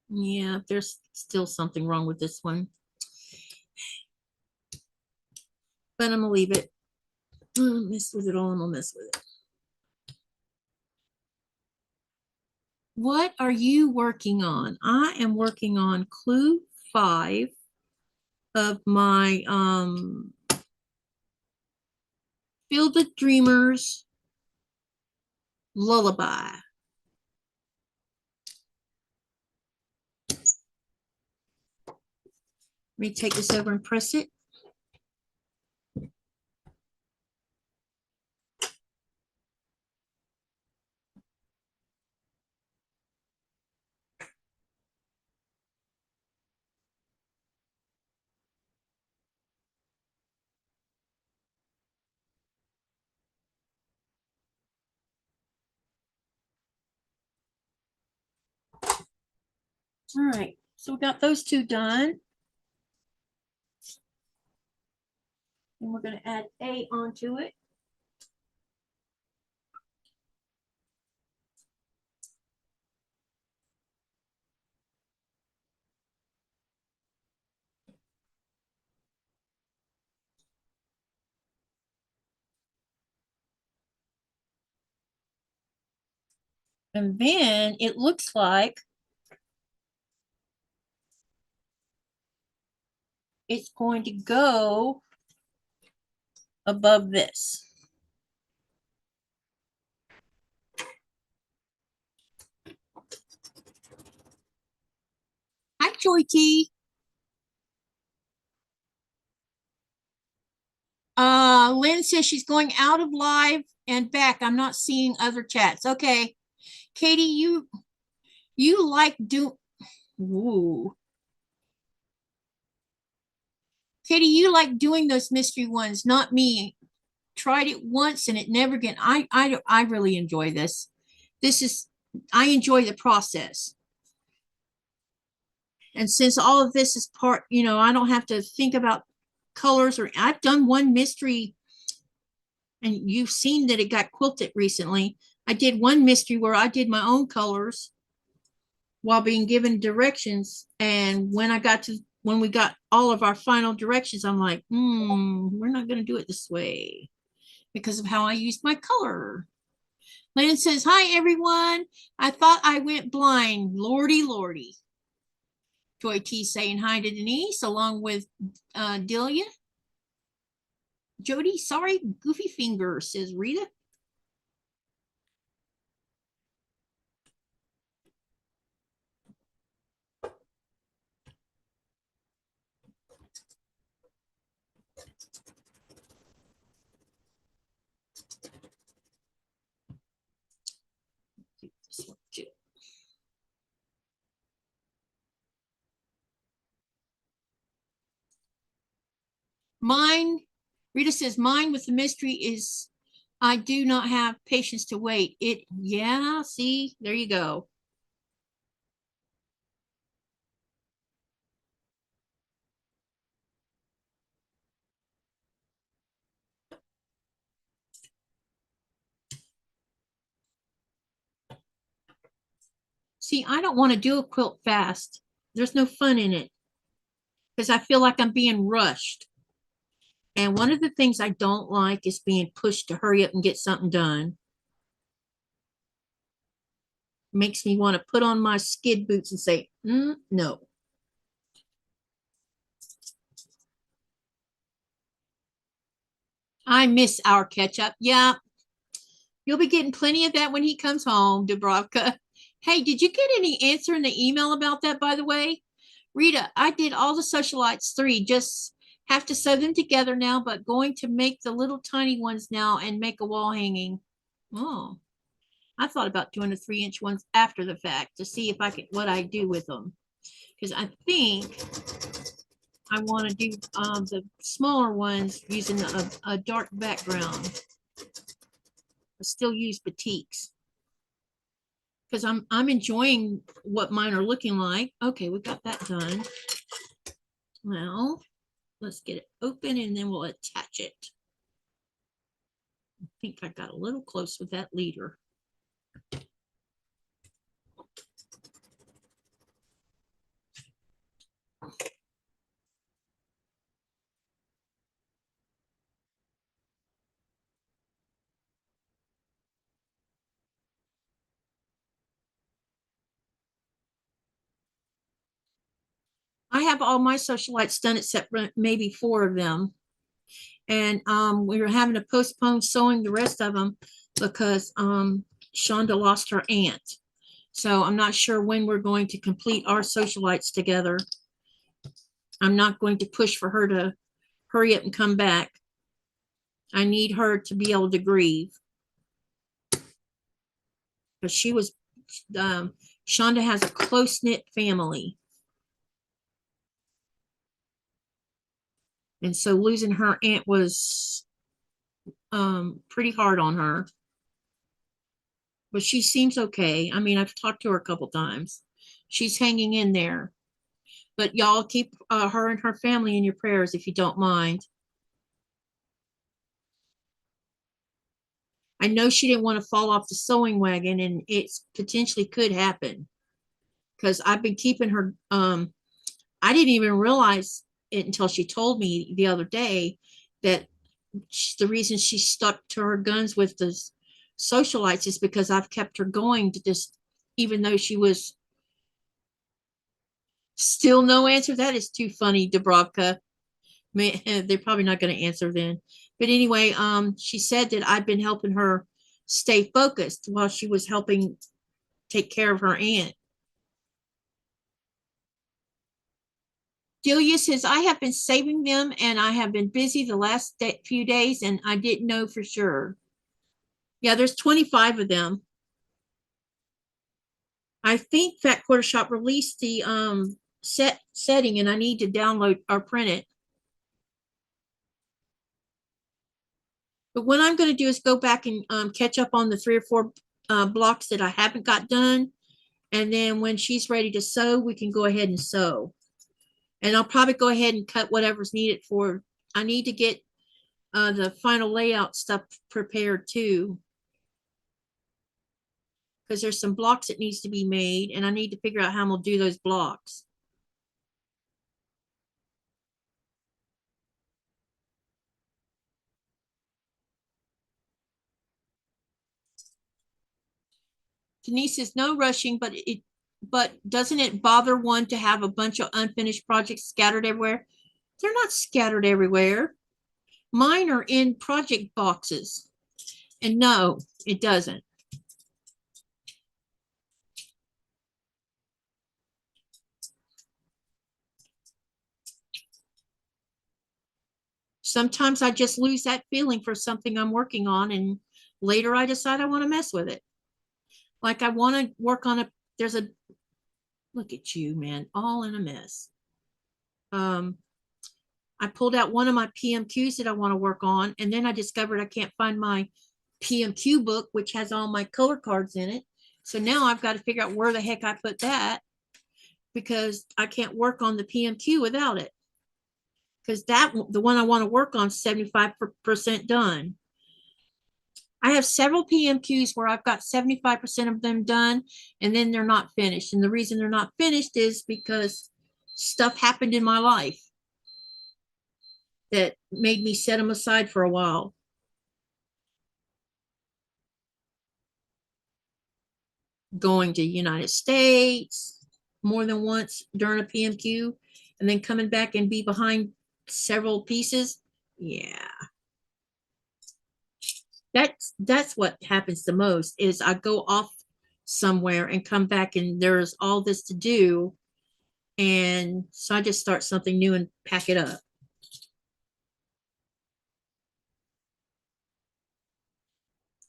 Yeah, there's still something wrong with this one. But I'm gonna leave it. Mess with it all, I'm gonna mess with it. What are you working on? I am working on clue 5 of my Field of Dreamers lullaby. Let me take this over and press it. All right, so we got those 2 done. And we're going to add A onto it. And then it looks like it's going to go above this. Hi, Joy T. Lynn says she's going out of live and back. I'm not seeing other chats. Okay. Katie, you like ooh. Katie, you like doing those mystery ones, not me. tried it once and it never again. I really enjoy this. I enjoy the process. And since all of this is part, I don't have to think about colors, or I've done one mystery, and you've seen that it got quilted recently. I did one mystery where I did my own colors while being given directions. And when we got all of our final directions, I'm like, we're not going to do it this way because of how I used my color. Lynn says, hi, everyone. I thought I went blind. Lordy, Lordy. Joy T saying hi to Denise, along with Delia. Jody, sorry, goofy finger, says Rita. Mine, Rita says, mine with the mystery is I do not have patience to wait. Yeah, see, there you go. See, I don't want to do a quilt fast. There's no fun in it because I feel like I'm being rushed. And one of the things I don't like is being pushed to hurry up and get something done. Makes me want to put on my skid boots and say, no. I miss our ketchup. Yeah. You'll be getting plenty of that when he comes home, Dubrovka. Hey, did you get any answer in the email about that, by the way? Rita, I did all the socialites 3, just have to sew them together now, but going to make the little tiny ones now and make a wall hanging. Oh, I thought about doing the 3-inch ones after the fact to see if I could, what I do with them. Because I think I want to do the smaller ones using a dark background. I still use batiks because I'm enjoying what mine are looking like. Okay, we got that done. Now let's get it open and then we'll attach it. I think I got a little close with that leader. I have all my socialites done except maybe 4 of them. And we were having to postpone sewing the rest of them because Shonda lost her aunt. So I'm not sure when we're going to complete our socialites together. I'm not going to push for her to hurry up and come back. I need her to be able to grieve. Because she was, Shonda has a close-knit family. And so losing her aunt was pretty hard on her. But she seems okay. I mean, I've talked to her a couple times. She's hanging in there. But y'all keep her and her family in your prayers if you don't mind. I know she didn't want to fall off the sewing wagon, and it potentially could happen. Because I've been keeping her, I didn't even realize it until she told me the other day that the reason she stuck to her guns with the socialites is because I've kept her going to just, even though she was still no answer. That is too funny, Dubrovka. They're probably not going to answer then. But anyway, she said that I've been helping her stay focused while she was helping take care of her aunt. Delia says, I have been saving them and I have been busy the last few days and I didn't know for sure. Yeah, there's 25 of them. I think Fat Quarter Shop released the setting and I need to download or print it. But what I'm going to do is go back and catch up on the 3 or 4 blocks that I haven't got done. And then when she's ready to sew, we can go ahead and sew. And I'll probably go ahead and cut whatever's needed for. I need to get the final layout stuff prepared too, because there's some blocks that needs to be made, and I need to figure out how I'm gonna do those blocks. Denise says no rushing, but doesn't it bother one to have a bunch of unfinished projects scattered everywhere? They're not scattered everywhere. Mine are in project boxes. And no, it doesn't. Sometimes I just lose that feeling for something I'm working on, and later I decide I want to mess with it. Like I want to work on look at you, man, all in a mess. I pulled out one of my PMQs that I want to work on, and then I discovered I can't find my PMQ book, which has all my color cards in it. So now I've got to figure out where the heck I put that, because I can't work on the PMQ without it. Because the one I want to work on, 75% done. I have several PMQs where I've got 75% of them done, and then they're not finished. And the reason they're not finished is because stuff happened in my life that made me set them aside for a while. Going to United States more than once during a PMQ, and then coming back and be behind several pieces. Yeah. That's what happens the most, is I go off somewhere and come back and there's all this to do. And so I just start something new and pack it up.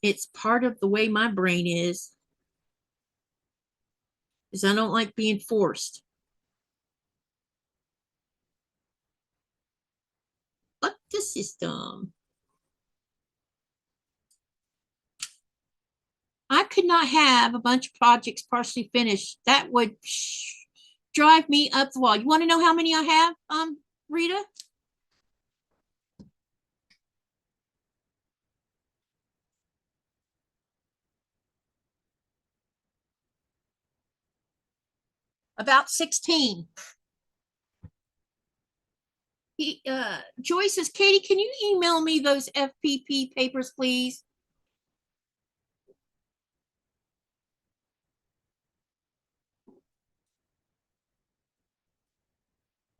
It's part of the way my brain is I don't like being forced. Fuck the system. I could not have a bunch of projects partially finished. That would drive me up the wall. You want to know how many I have, Rita? About 16. Joy says, Katie, can you email me those FPP papers, please?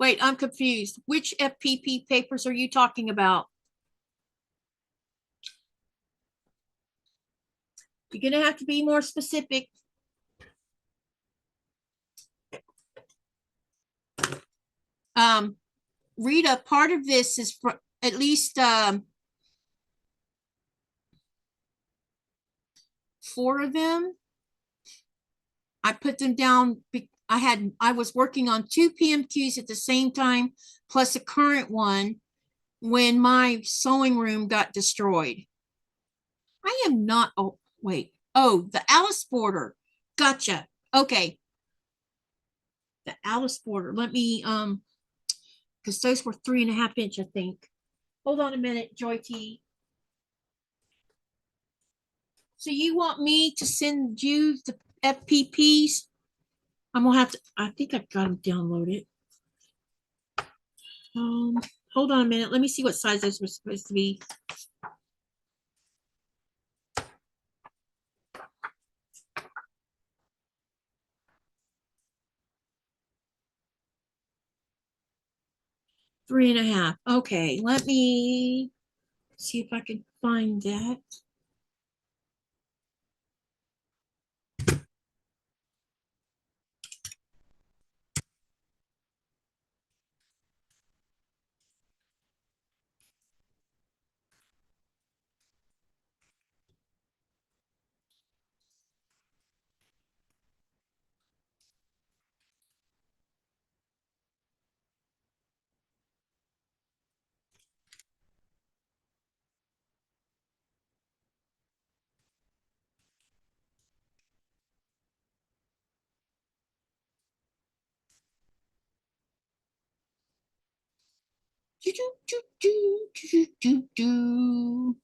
Wait, I'm confused. Which FPP papers are you talking about? You're going to have to be more specific. Rita, part of this is for at least 4 of them. I put them down. I was working on 2 PMQs at the same time, plus a current one, when my sewing room got destroyed. I am not, oh, wait. Oh, the Alice border. Gotcha. Okay. The Alice border. Let me, because those were 3.5 inch, I think. Hold on a minute, Joy T. So you want me to send you the FPPs? I'm gonna have to, I think I've got them downloaded. Hold on a minute. Let me see what size those were supposed to be. Three and a half. Okay, let me see if I can find that. Do, do, do, do, do, do, do.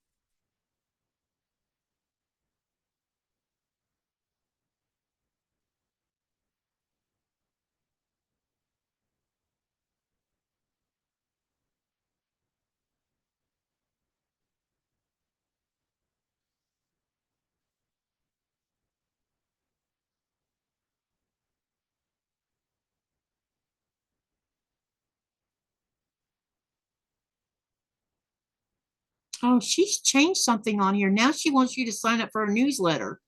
Oh, she's changed something on here. Now she wants you to sign up for a newsletter,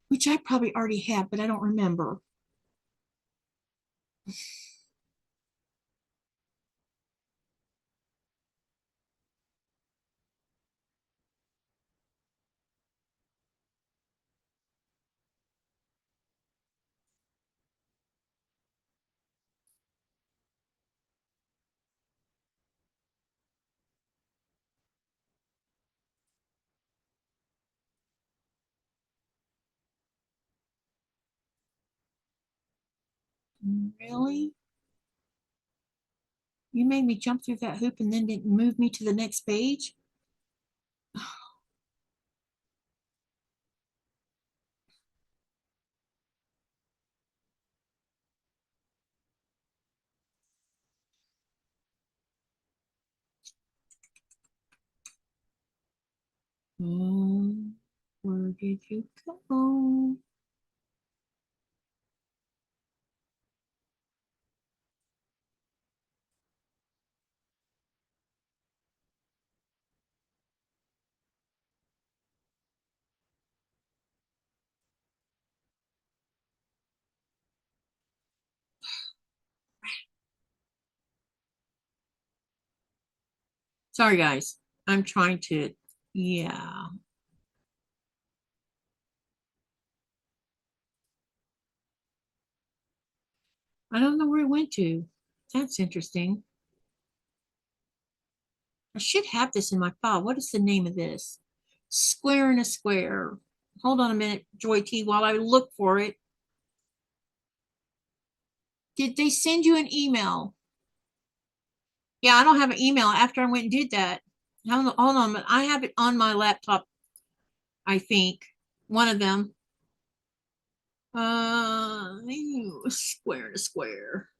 which I probably already have, but I don't remember. Really? You made me jump through that hoop and then didn't move me to the next page? Where did you go? Sorry, guys. I'm trying to, yeah. I don't know where it went to. That's interesting. I should have this in my file. What is the name of this? Square in a square. Hold on a minute, Joy T, while I look for it. Did they send you an email? Yeah, I don't have an email after I went and did that. Hold on, but I have it on my laptop, I think. One of them. Square to square.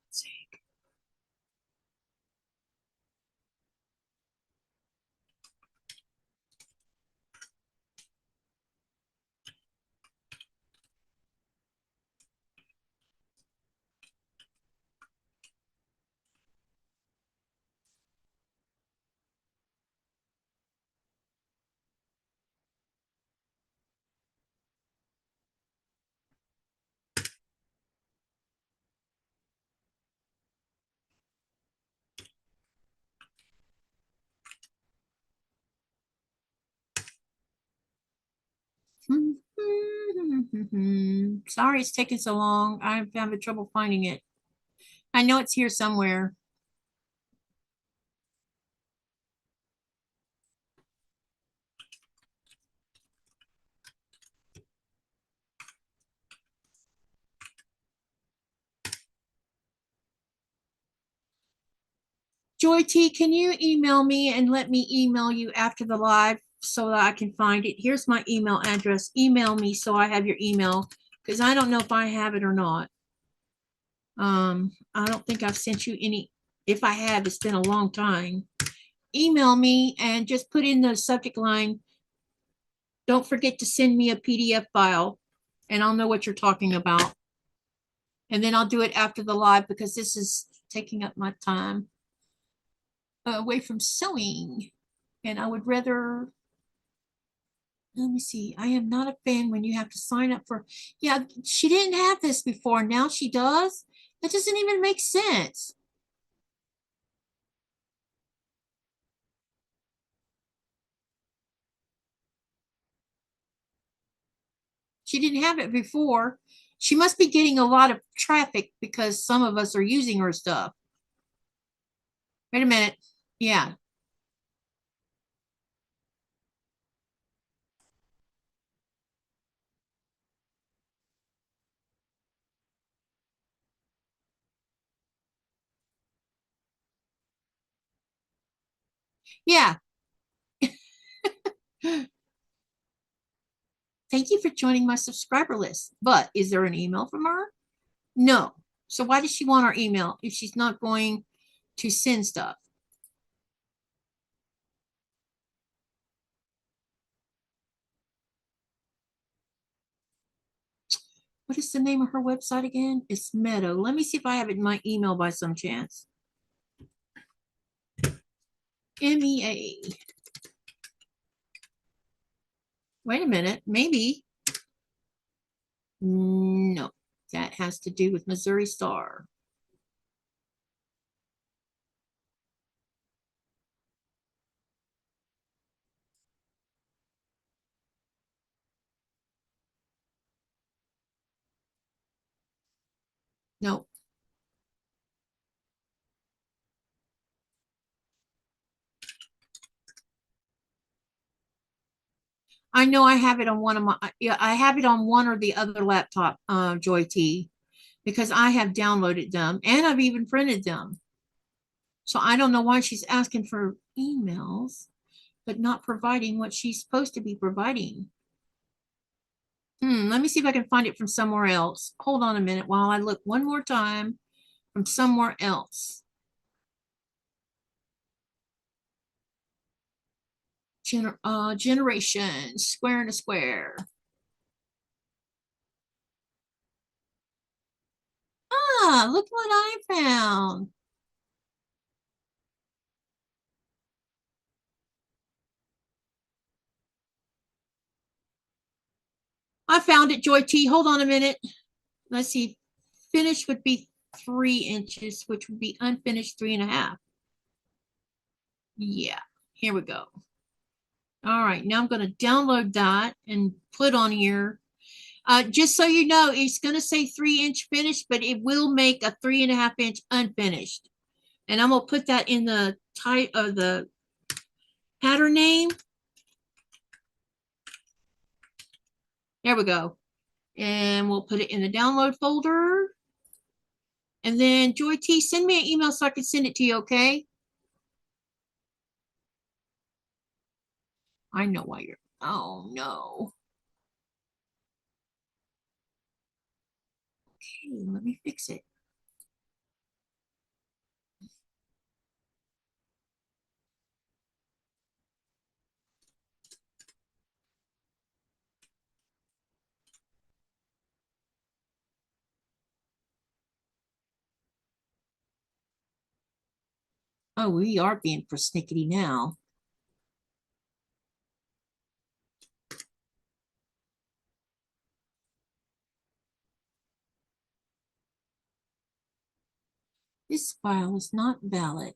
Let's see. Sorry it's taking so long. I'm having trouble finding it. I know it's here somewhere. Joy T, can you email me and let me email you after the live so that I can find it? Here's my email address. Email me so I have your email because I don't know if I have it or not. I don't think I've sent you any. If I have, it's been a long time. Email me and just put in the subject line. Don't forget to send me a PDF file and I'll know what you're talking about. And then I'll do it after the live because this is taking up my time away from sewing. And I would rather, let me see, I am not a fan when you have to sign up for, yeah, she didn't have this before. Now she does. That doesn't even make sense. She didn't have it before. She must be getting a lot of traffic because some of us are using her stuff. Wait a minute. Yeah. Yeah. Thank you for joining my subscriber list. But is there an email from her? No. So why does she want our email if she's not going to send stuff? What is the name of her website again? It's Meadow. Let me see if I have it in my email by some chance. MEA. Wait a minute. Maybe. No, that has to do with Missouri Star. No. I know I have it on one of my, yeah, I have it on one or the other laptop, Joy T, because I have downloaded them and I've even printed them. So I don't know why she's asking for emails, but not providing what she's supposed to be providing. Let me see if I can find it from somewhere else. Hold on a minute while I look one more time from somewhere else. Generation, square and a square. Ah, look what I found. I found it, Joy T. Hold on a minute. Let's see. Finished would be 3 inches, which would be unfinished 3.5. Yeah, here we go. All right, now I'm going to download that and put on here. Just so you know, it's going to say 3-inch finished, but it will make a 3.5-inch unfinished. And I'm going to put that in the type of the pattern name. There we go. And we'll put it in the download folder. And then Joy T, send me an email so I can send it to you, okay? I know why you're, oh no. Okay, let me fix it. Oh, we are being persnickety now. This file is not valid.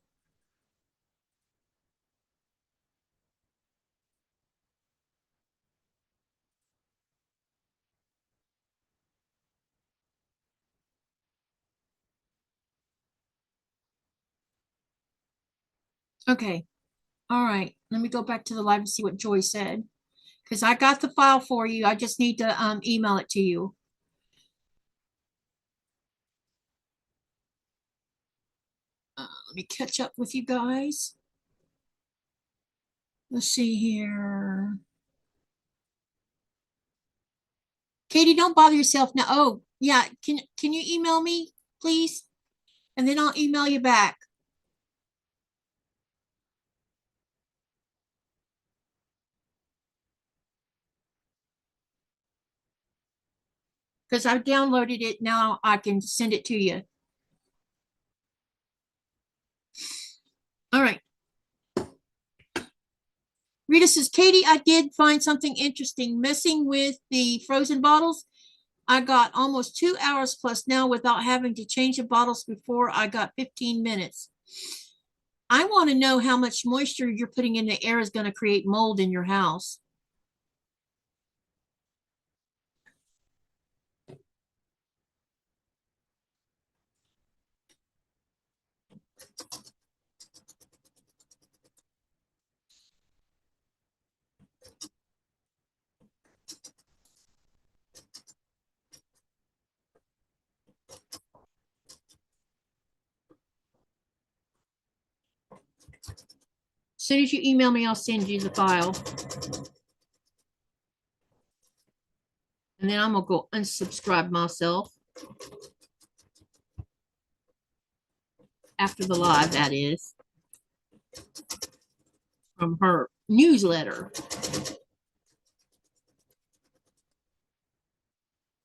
Okay. All right. Let me go back to the live and see what Joy said. Because I got the file for you. I just need to email it to you. Let me catch up with you guys. Let's see here. Katie, don't bother yourself now. Oh, yeah. Can you email me, please? And then I'll email you back. Because I've downloaded it. Now I can send it to you. All right. Rita says, Katie, I did find something interesting. Messing with the frozen bottles, I got almost 2 hours plus now without having to change the bottles. Before I got 15 minutes. I want to know how much moisture you're putting in the air is going to create mold in your house. soon as you email me, I'll send you the file. And then I'm gonna go unsubscribe myself. After the live, that is. From her newsletter.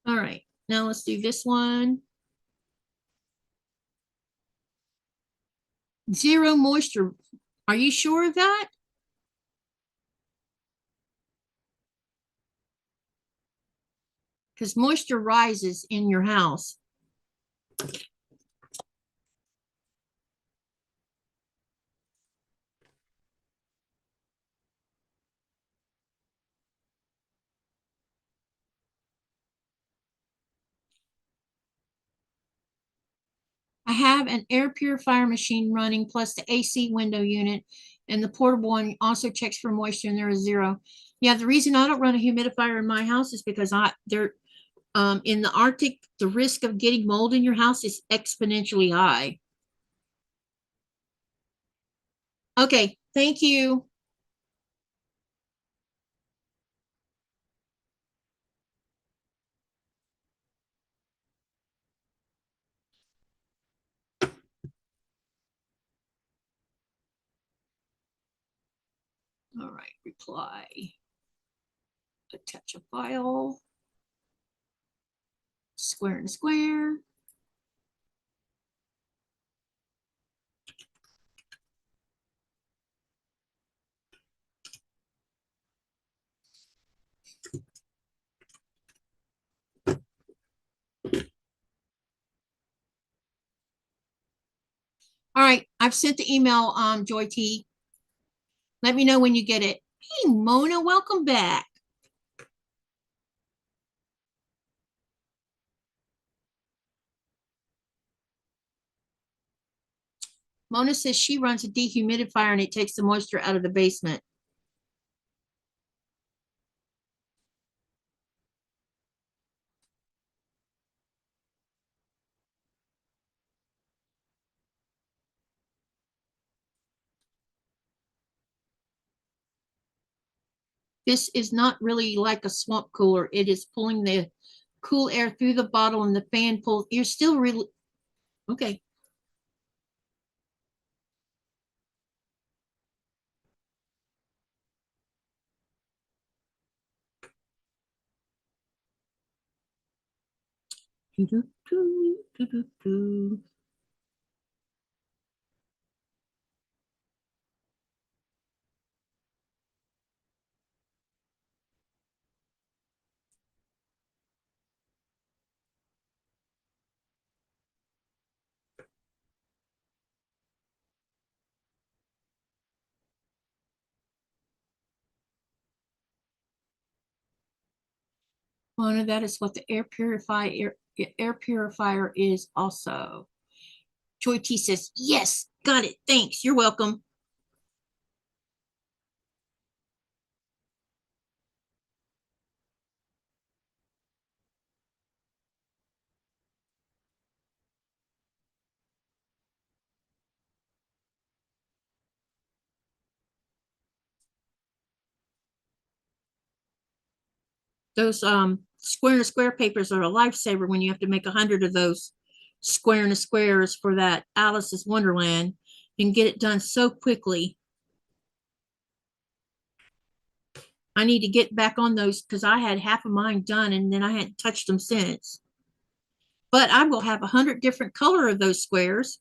All right, now let's do this one. Zero moisture. Are you sure of that? Because moisture rises in your house. I have an air purifier machine running plus the AC window unit, and the portable one also checks for moisture, and there is zero. Yeah, the reason I don't run a humidifier in my house is because in the Arctic, the risk of getting mold in your house is exponentially high. Okay, thank you. All right, reply. Attach a file. Square and square. All right, I've sent the email, Joy T. Let me know when you get it. Hey, Mona, welcome back. Mona says she runs a dehumidifier and it takes the moisture out of the basement. This is not really like a swamp cooler. It is pulling the cool air through the bottle and the fan pulls. You're still really, okay. Mona, that is what the air purifier is also. Joy T says, yes, got it. Thanks. You're welcome. Those square and square papers are a lifesaver when you have to make 100 of those square and squares for that Alice's Wonderland. You can get it done so quickly. I need to get back on those because I had half of mine done and then I hadn't touched them since. But I will have 100 different color of those squares.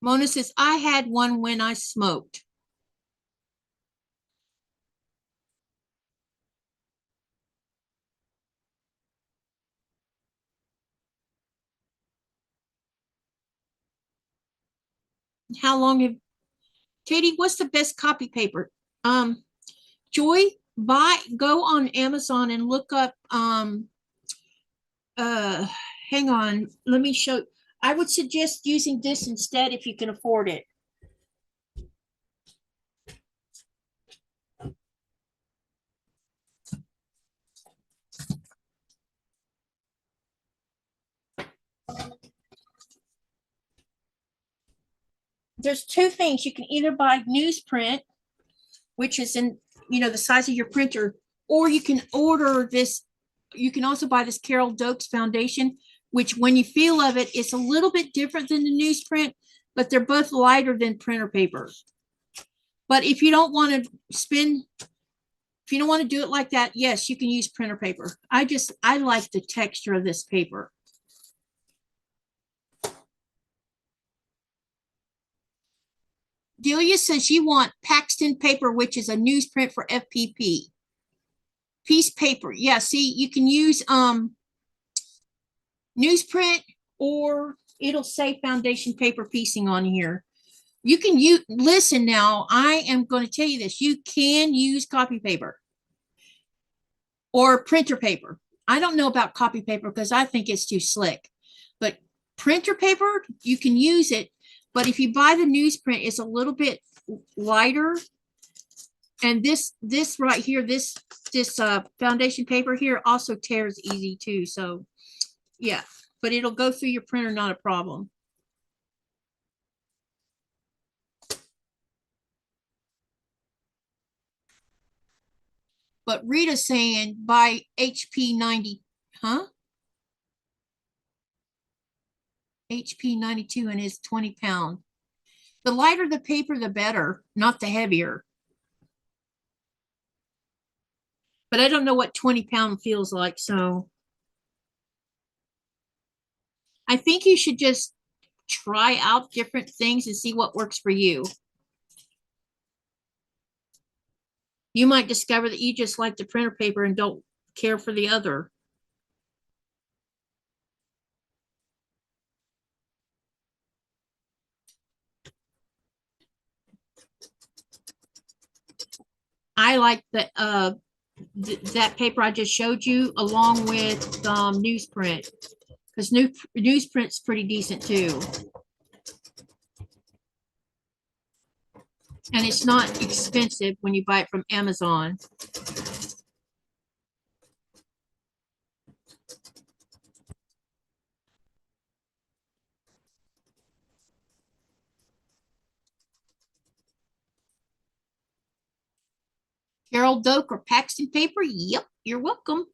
Mona says, I had one when I smoked. How long have, Katie, what's the best copy paper? Joy, go on Amazon and look up, hang on, let me show. I would suggest using this instead if you can afford it. there's two things. You can either buy newsprint, which is in, the size of your printer, or you can order this. You can also buy this Carol Dokes foundation, which when you feel of it, it's a little bit different than the newsprint, but they're both lighter than printer paper. But if you don't want to if you don't want to do it like that, yes, you can use printer paper. I like the texture of this paper. Delia says you want Paxton paper, which is a newsprint for FPP. Piece paper. Yeah, see, you can use newsprint, or it'll say foundation paper piecing on here. You can listen now, I am going to tell you this. You can use copy paper or printer paper. I don't know about copy paper because I think it's too slick, but printer paper, you can use it. But if you buy the newsprint, it's a little bit lighter. And this right here, this foundation paper here also tears easy too. So yeah, but it'll go through your printer, not a problem. But Rita's saying buy HP 90, huh? HP 92 and it's 20 pound. The lighter the paper, the better, not the heavier. But I don't know what 20 pound feels like, so I think you should just try out different things and see what works for you. You might discover that you just like the printer paper and don't care for the other. I like the that paper I just showed you along with newsprint, because newsprint's pretty decent too. And it's not expensive when you buy it from Amazon. Carol Doak or Paxton paper? Yep, you're welcome.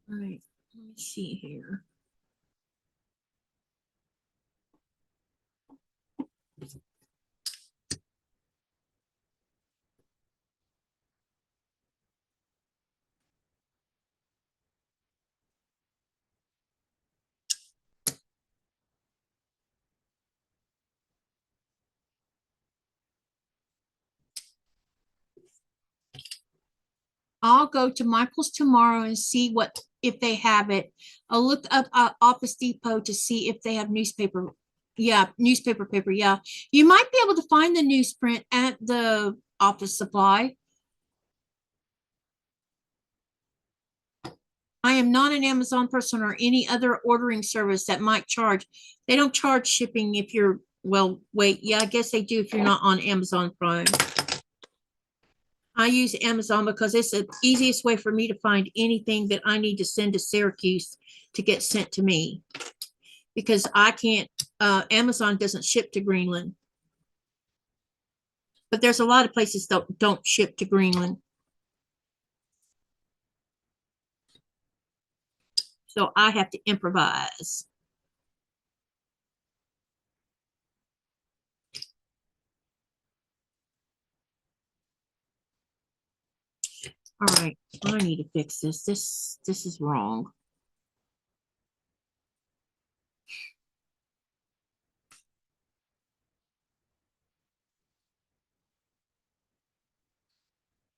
All right, let me see here. I'll go to Michael's tomorrow and see if they have it. I'll look up Office Depot to see if they have newspaper. Yeah, newspaper paper. Yeah, you might be able to find the newsprint at the office supply. I am not an Amazon person or any other ordering service that might charge. They don't charge shipping if you're, well, wait, yeah, I guess they do if you're not on Amazon Prime. I use Amazon because it's the easiest way for me to find anything that I need to send to Syracuse to get sent to me, because I can't, Amazon doesn't ship to Greenland. But there's a lot of places that don't ship to Greenland. So I have to improvise. All right, I need to fix this. This is wrong.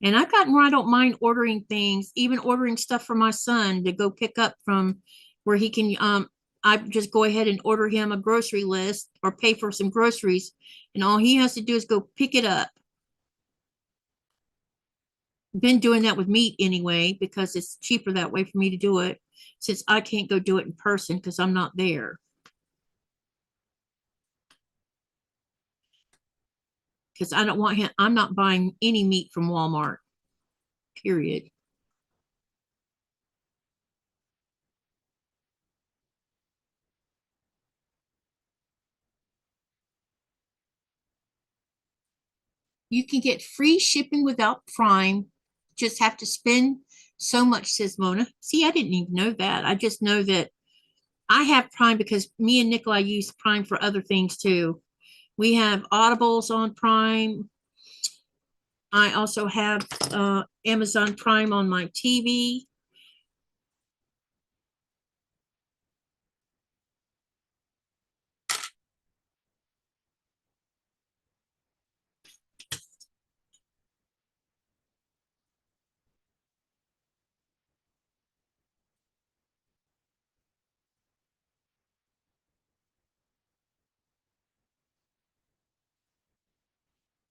And I've gotten where I don't mind ordering things, even ordering stuff for my son to go pick up from where he can, I just go ahead and order him a grocery list or pay for some groceries. And all he has to do is go pick it up. Been doing that with meat anyway, because it's cheaper that way for me to do it, since I can't go do it in person because I'm not there. Because I don't want him, I'm not buying any meat from Walmart, period. You can get free shipping without Prime. Just have to spend so much, says Mona. See, I didn't even know that. I just know that I have Prime because me and Nikolai use Prime for other things too. We have Audibles on Prime. I also have Amazon Prime on my TV.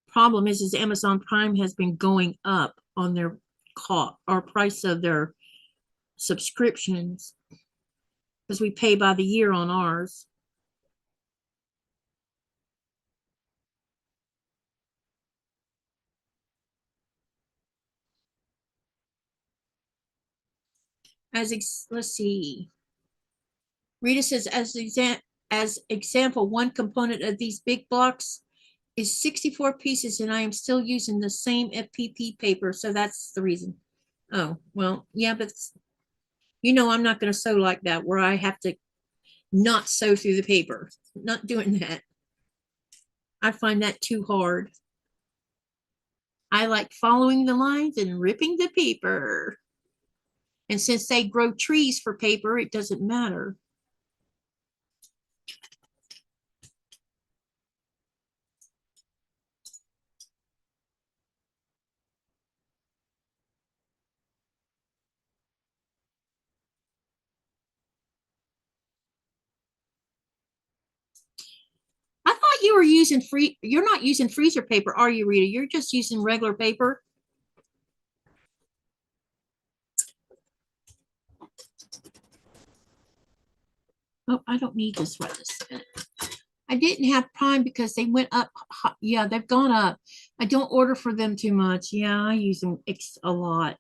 Problem is Amazon Prime has been going up on their cost or price of their subscriptions because we pay by the year on ours. Let's see. Rita says, as example, one component of these big blocks is 64 pieces, and I am still using the same FPP paper, so that's the reason. Oh, well, yeah, but you know I'm not going to sew like that, where I have to not sew through the paper. Not doing that. I find that too hard. I like following the lines and ripping the paper. And since they grow trees for paper, it doesn't matter. I thought you were using you're not using freezer paper, are you, Rita? You're just using regular paper. Oh, I don't need this right this minute. I didn't have Prime because they went up. Yeah, they've gone up. I don't order for them too much. Yeah, I use them a lot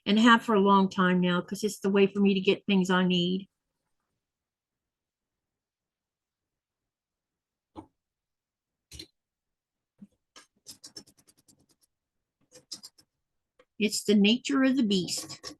and have for a long time now because it's the way for me to get things I need. It's the nature of the beast.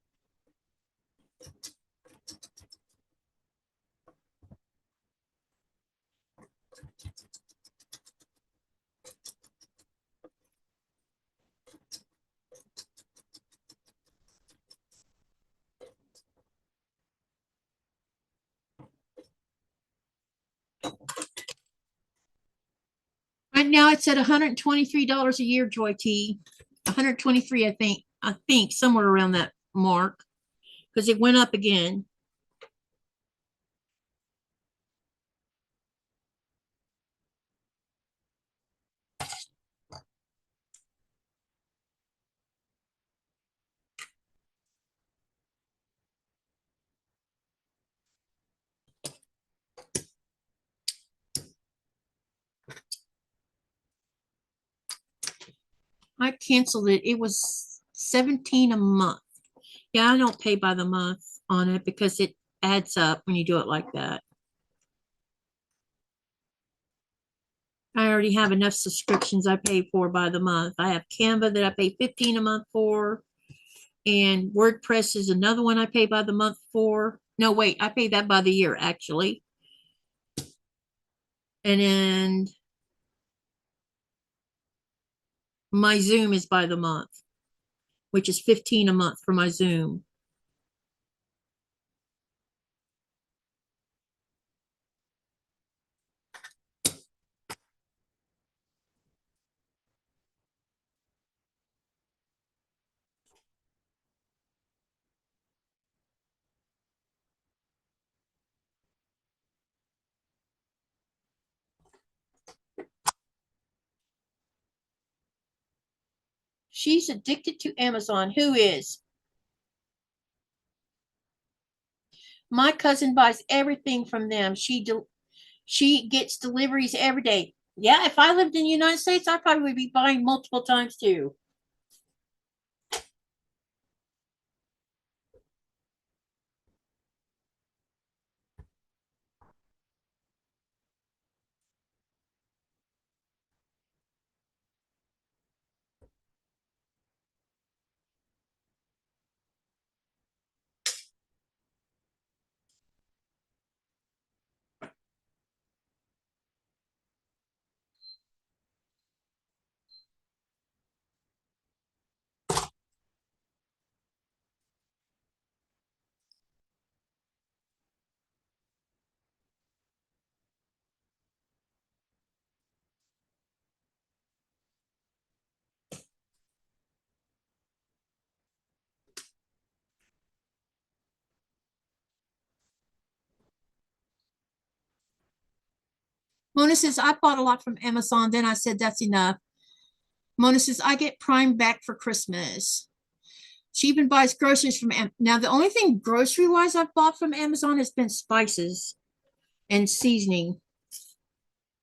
Right now it's at $123 a year, Joy T. 123, I think. I think somewhere around that mark because it went up again. I canceled it. It was $17 a month. Yeah, I don't pay by the month on it because it adds up when you do it like that. I already have enough subscriptions I pay for by the month. I have Canva that I pay $15 a month for, and WordPress is another one I pay by the month for. No, wait, I pay that by the year actually. And then my Zoom is by the month, which is $15 a month for my Zoom. She's addicted to Amazon. Who is? My cousin buys everything from them. She gets deliveries every day. Yeah, if I lived in the United States, I probably would be buying multiple times too. Mona says, I bought a lot from Amazon. Then I said, that's enough. Mona says, I get Prime back for Christmas. She even buys groceries from now. The only thing grocery wise I've bought from Amazon has been spices and seasoning,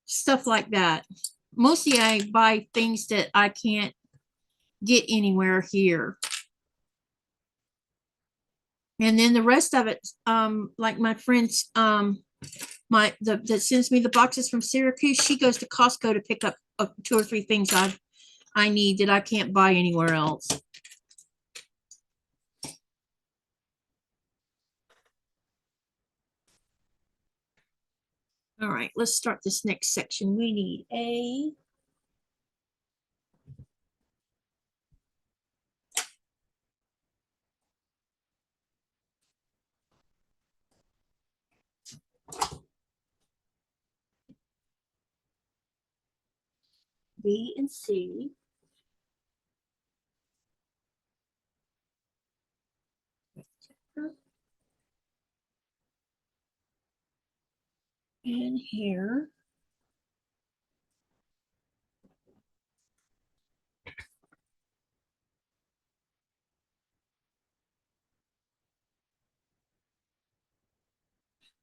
stuff like that. Mostly I buy things that I can't get anywhere here. And then the rest of it, like my friends, that sends me the boxes from Syracuse, she goes to Costco to pick up 2 or 3 things I need that I can't buy anywhere else. All right, let's start this next section. We need a B and C. And here.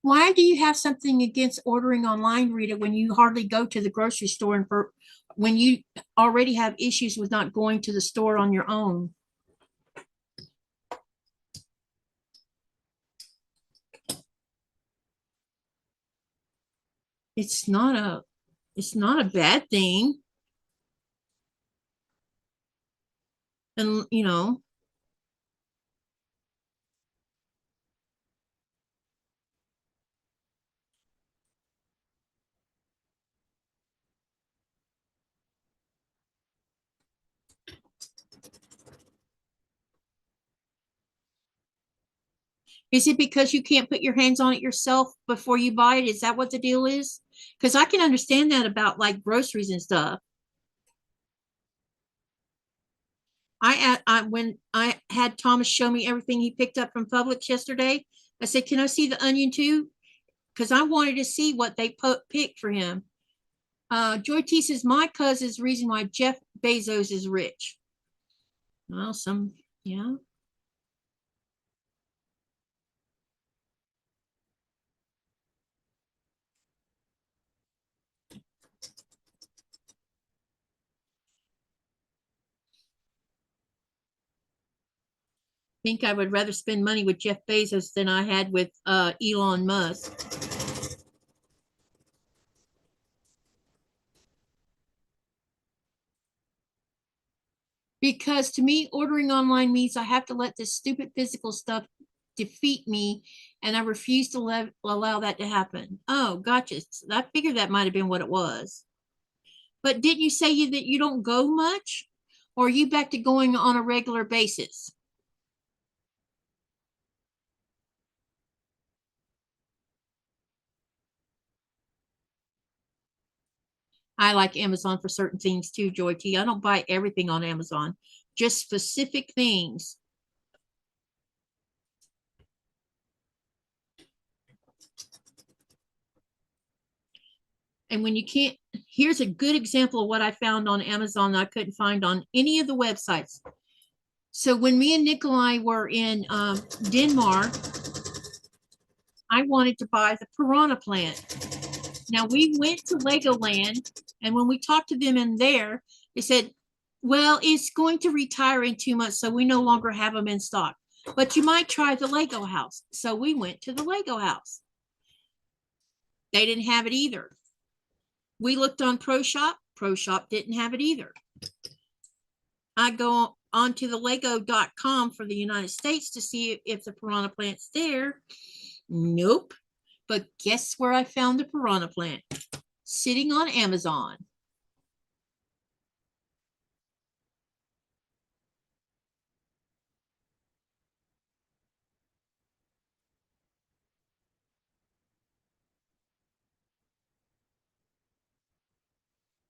Why do you have something against ordering online, Rita, when you hardly go to the grocery store and when you already have issues with not going to the store on your own? It's not a bad thing. And you know, is it because you can't put your hands on it yourself before you buy it? Is that what the deal is? Because I can understand that about like groceries and stuff. When I had Thomas show me everything he picked up from Publix yesterday, I said, "Can I see the onion too?" Because I wanted to see what they picked for him. Joy T says, "My cousin's reason why Jeff Bezos is rich." Well, yeah. Think I would rather spend money with Jeff Bezos than I had with Elon Musk. Because to me, ordering online means I have to let this stupid physical stuff defeat me, and I refuse to allow that to happen. Oh, gotcha. I figured that might have been what it was. But didn't you say that you don't go much? Or are you back to going on a regular basis? I like Amazon for certain things too, Joy T. I don't buy everything on Amazon, just specific things. And when you can't, here's a good example of what I found on Amazon that I couldn't find on any of the websites. So when me and Nikolai were in Denmark, I wanted to buy the piranha plant. Now we went to Legoland, and when we talked to them in there, they said, well, it's going to retire in 2 months, so we no longer have them in stock. But you might try the Lego house. So we went to the Lego house. They didn't have it either. We looked on Pro Shop. Pro Shop didn't have it either. I go onto the lego.com for the United States to see if the piranha plant's there. Nope. But guess where I found the piranha plant? Sitting on Amazon.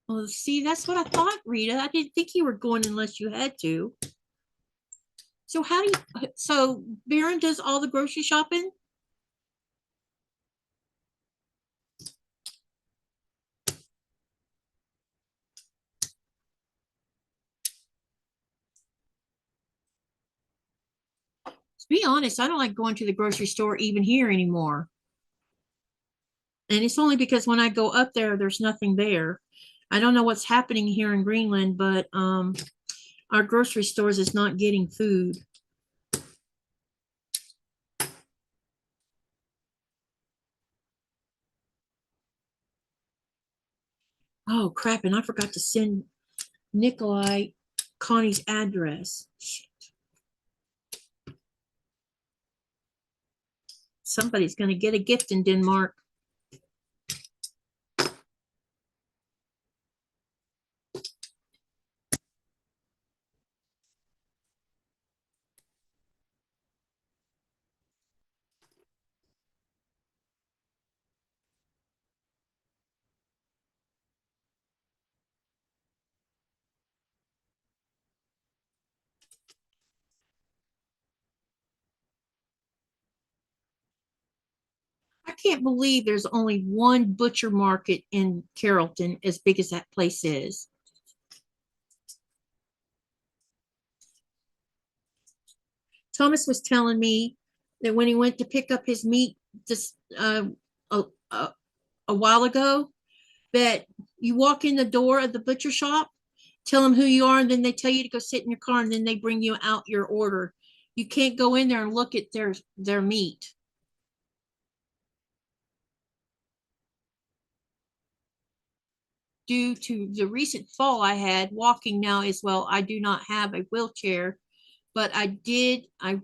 Well, see, that's what I thought, Rita. I didn't think you were going unless you had to. So how do you, so Baron does all the grocery shopping? To be honest, I don't like going to the grocery store even here anymore. And it's only because when I go up there, there's nothing there. I don't know what's happening here in Greenland, but our grocery stores is not getting food. Oh, crap. And I forgot to send Nikolai Connie's address. Shit. Somebody's going to get a gift in Denmark. I can't believe there's only one butcher market in Carrollton as big as that place is. Thomas was telling me that when he went to pick up his meat just a while ago, that you walk in the door of the butcher shop, tell them who you are, and then they tell you to go sit in your car, and then they bring you out your order. You can't go in there and look at their meat. Due to the recent fall I had, walking now as well, I do not have a wheelchair, but I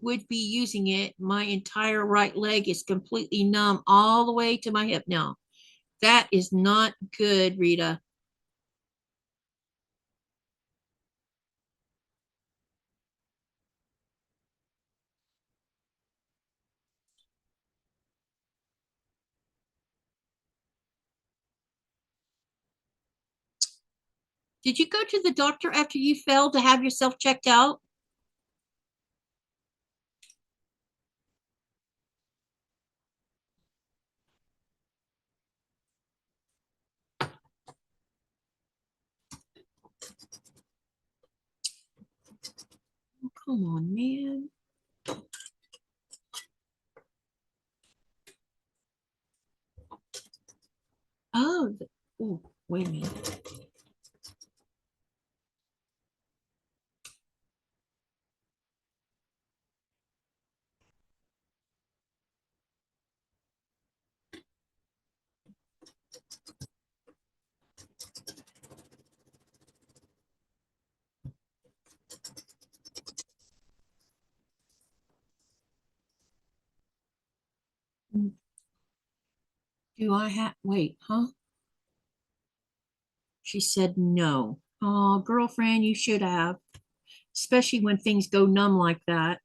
would be using it. My entire right leg is completely numb all the way to my hip now. That is not good, Rita. Did you go to the doctor after you fell to have yourself checked out? Oh, come on, man. Oh, wait a minute. Do I have, wait, huh? She said no. Oh, girlfriend, you should have, especially when things go numb like that.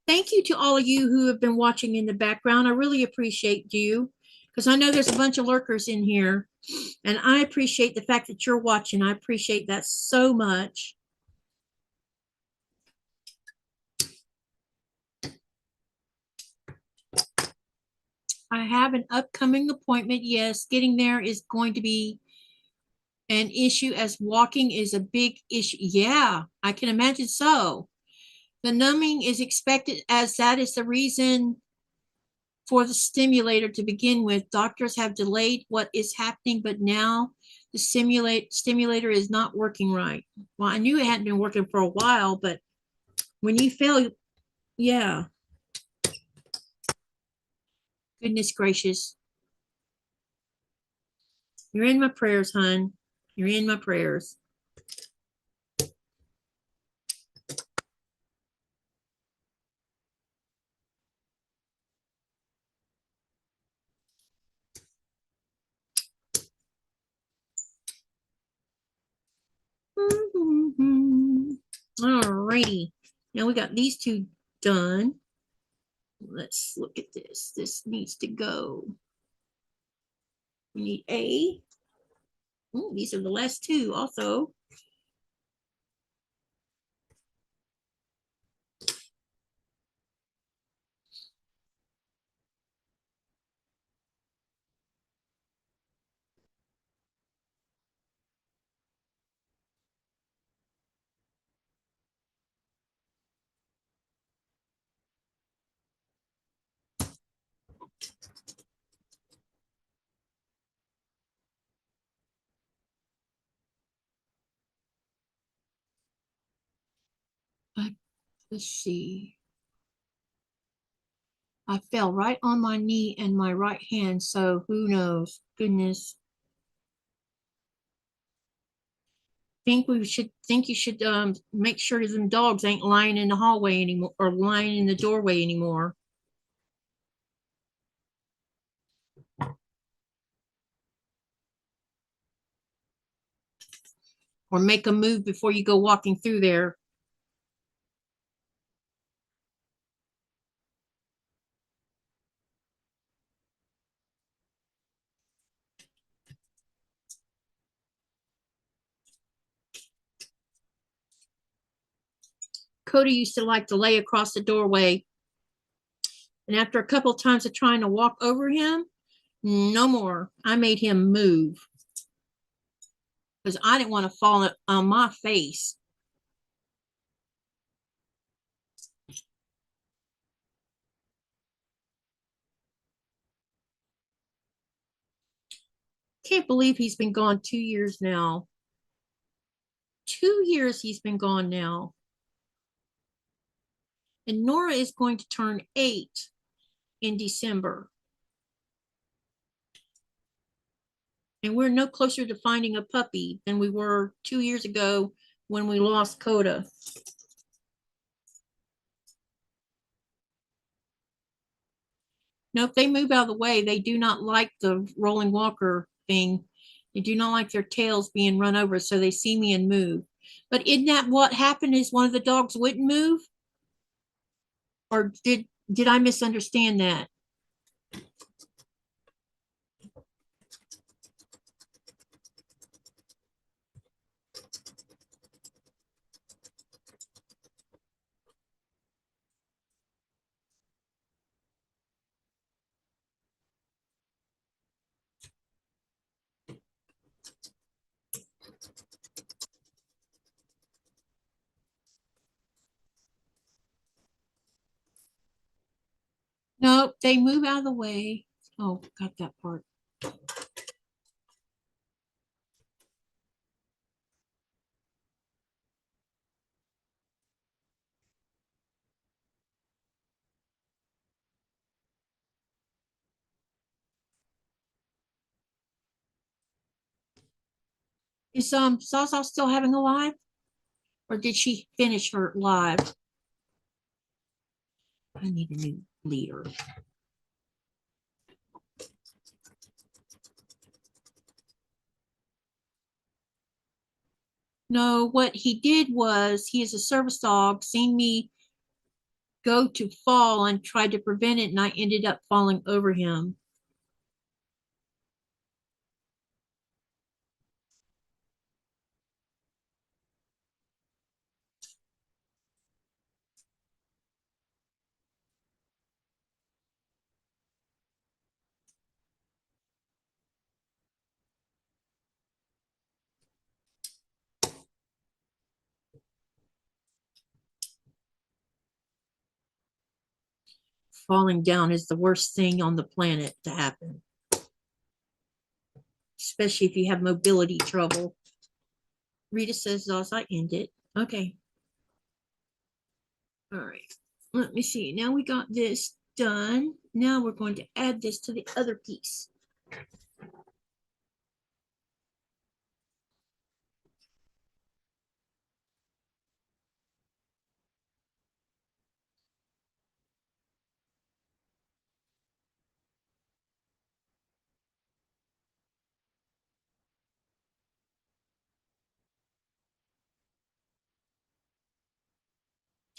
Thank you to all of you who have been watching in the background. I really appreciate you because I know there's a bunch of lurkers in here, and I appreciate the fact that you're watching. I appreciate that so much. I have an upcoming appointment. Yes, getting there is going to be an issue as walking is a big issue. Yeah, I can imagine so. The numbing is expected as that is the reason for the stimulator to begin with. Doctors have delayed what is happening, but now the stimulator is not working right. Well, I knew it hadn't been working for a while, but when you fail, yeah. Goodness gracious. You're in my prayers, hon. You're in my prayers. Alrighty. Now we got these two done. Let's look at this. This needs to go. We need A. Oh, these are the last two also. Let's see. I fell right on my knee and my right hand, so who knows? Goodness. Think you should make sure them dogs ain't lying in the hallway anymore or lying in the doorway anymore. Or make a move before you go walking through there. Cody used to like to lay across the doorway. And after a couple of times of trying to walk over him, no more. I made him move. Because I didn't want to fall on my face. Can't believe he's been gone 2 years now. 2 years he's been gone now. And Nora is going to turn 8 in December. And we're no closer to finding a puppy than we were 2 years ago when we lost Coda. No, if they move out of the way, they do not like the rolling walker thing. They do not like their tails being run over, so they see me and move. But isn't that what happened is one of the dogs wouldn't move? Or did I misunderstand that? No, they move out of the way. Oh, got that part. Is Zaza still having a live? Or did she finish her live? I need a new leader. No, what he did was he is a service dog, seen me go to fall and tried to prevent it, and I ended up falling over him. Falling down is the worst thing on the planet to happen, especially if you have mobility trouble. Rita says, "Thus I end it." Okay. All right. Let me see. Now we got this done. Now we're going to add this to the other piece.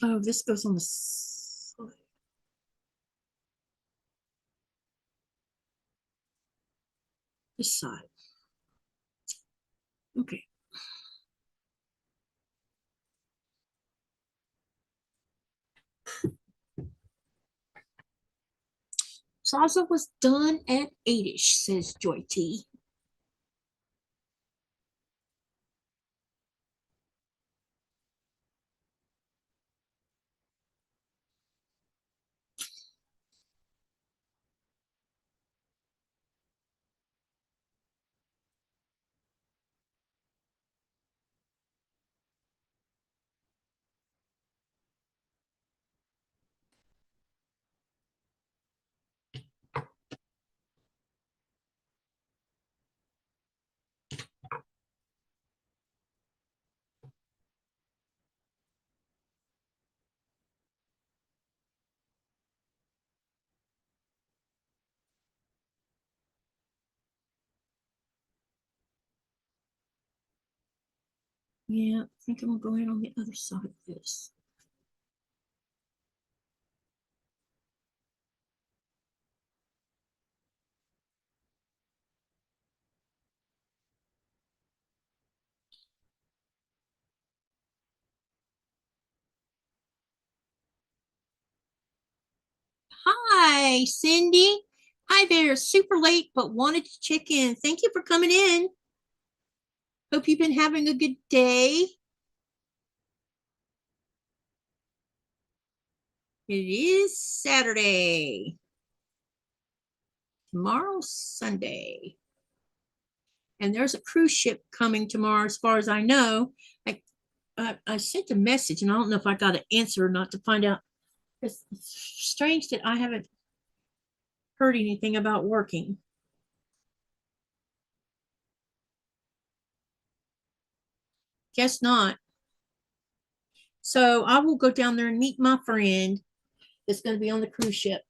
Oh, this goes on the side. This side. Okay. Salsa was done at 8-ish, says Joy T. Yeah, I think I'm going to go in on the other side of this. Hi, Cindy. Hi there. Super late, but wanted to check in. Thank you for coming in. Hope you've been having a good day. It is Saturday. Tomorrow's Sunday. And there's a cruise ship coming tomorrow, as far as I know. I sent a message, and I don't know if I got an answer or not to find out. It's strange that I haven't heard anything about working. Guess not. So I will go down there and meet my friend that's going to be on the cruise ship.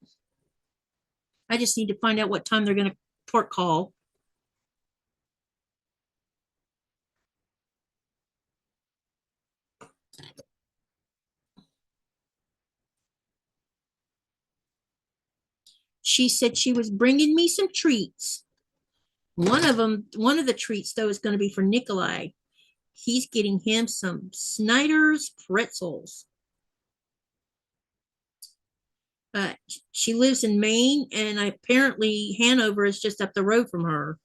I just need to find out what time they're going to port call. She said she was bringing me some treats. One of the treats, though, is going to be for Nikolai. He's getting him some Snyder's pretzels. She lives in Maine, and apparently Hanover is just up the road from her.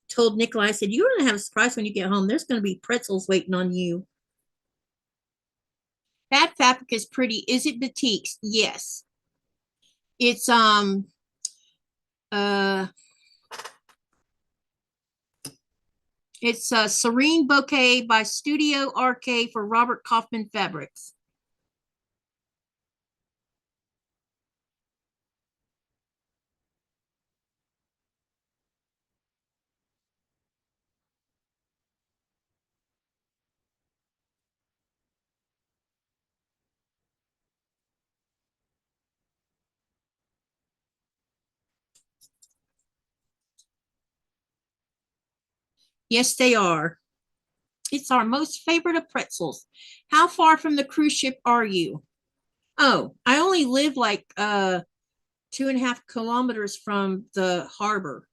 Told Nikolai, I said, "You're going to have a surprise when you get home. There's going to be pretzels waiting on you." That fabric is pretty. Is it batiks? Yes. It's it's a Serene Bouquet by Studio RK for Robert Kaufman Fabrics. Yes, they are. It's our most favorite of pretzels. How far from the cruise ship are you? Oh, I only live like 2.5 kilometers from the harbor.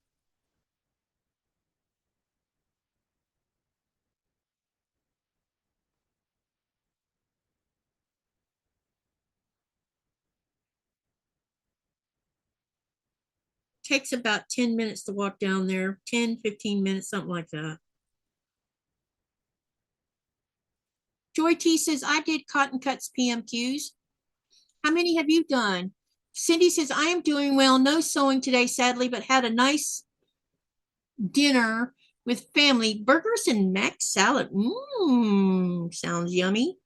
Takes about 10 minutes to walk down there, 10, 15 minutes, something like that. Joy T says, I did cotton cuts PMQs. How many have you done? Cindy says, I am doing well. No sewing today, sadly, but had a nice dinner with family. Burgers and mac salad. Sounds yummy.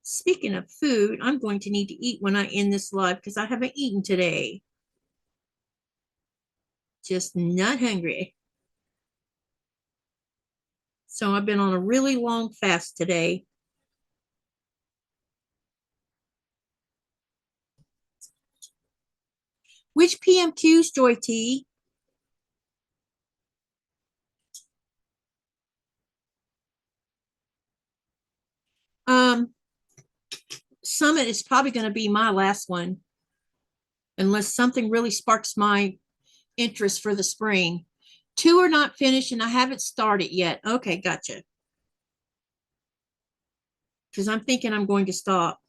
Speaking of food, I'm going to need to eat when I end this live because I haven't eaten today. Just not hungry. So I've been on a really long fast today. Which PMQs, Joy T? Summit is probably going to be my last one, unless something really sparks my interest for the spring. 2 are not finished, and I haven't started yet. Okay, gotcha. Because I'm thinking I'm going to stop.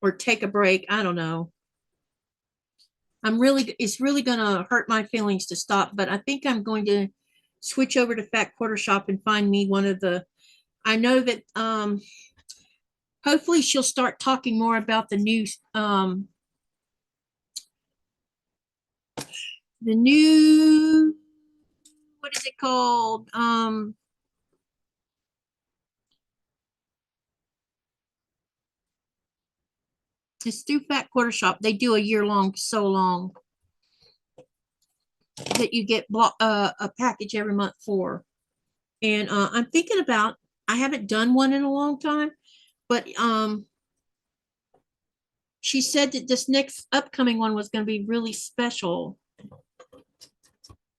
Or take a break. I don't know. It's really going to hurt my feelings to stop, but I think I'm going to switch over to Fat Quarter Shop and find me one of the, I know that hopefully she'll start talking more about the new what is it called? It's through Fat Quarter Shop. They do a year-long so long that you get a package every month for. And I'm thinking about, I haven't done one in a long time, but she said that this next upcoming one was going to be really special.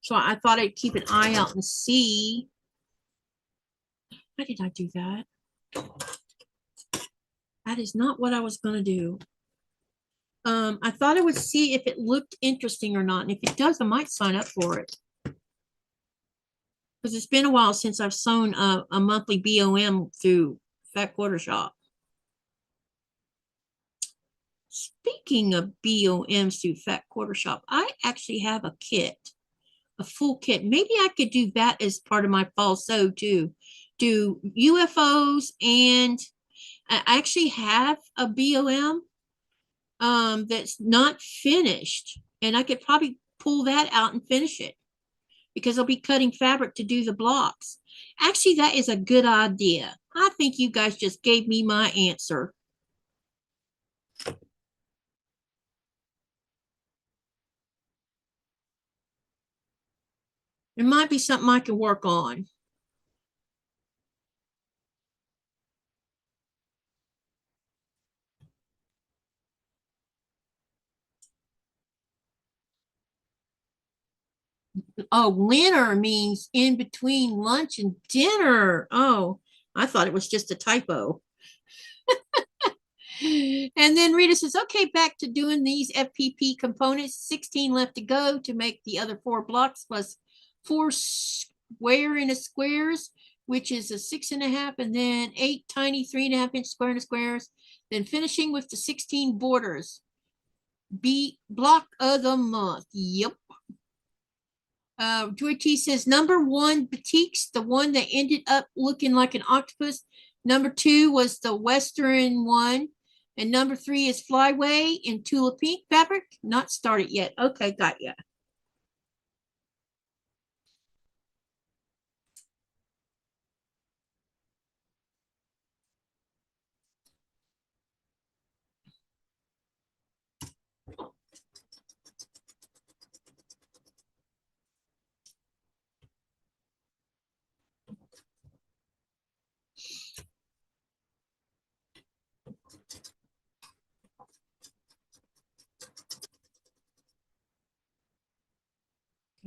So I thought I'd keep an eye out and see. Why did I do that? That is not what I was going to do. I thought I would see if it looked interesting or not. And if it does, I might sign up for it. Because it's been a while since I've sewn a monthly BOM through Fat Quarter Shop. Speaking of BOMs through Fat Quarter Shop, I actually have a kit, a full kit. Maybe I could do that as part of my fall sew too. Do UFOs, and I actually have a BOM that's not finished, and I could probably pull that out and finish it because I'll be cutting fabric to do the blocks. Actually, that is a good idea. I think you guys just gave me my answer. It might be something I can work on. Oh, winter means in between lunch and dinner. Oh, I thought it was just a typo. And then Rita says, okay, back to doing these FPP components. 16 left to go to make the other 4 blocks plus 4 square in a squares, which is a 6.5, and then 8 tiny 3.5-inch square in a squares. Then finishing with the 16 borders. Block of the month. Yep. Joy T says, number 1, batiks, the one that ended up looking like an octopus. Number 2 was the Western one. And number 3 is Flyway in Tula Pink fabric. Not started yet. Okay, got ya.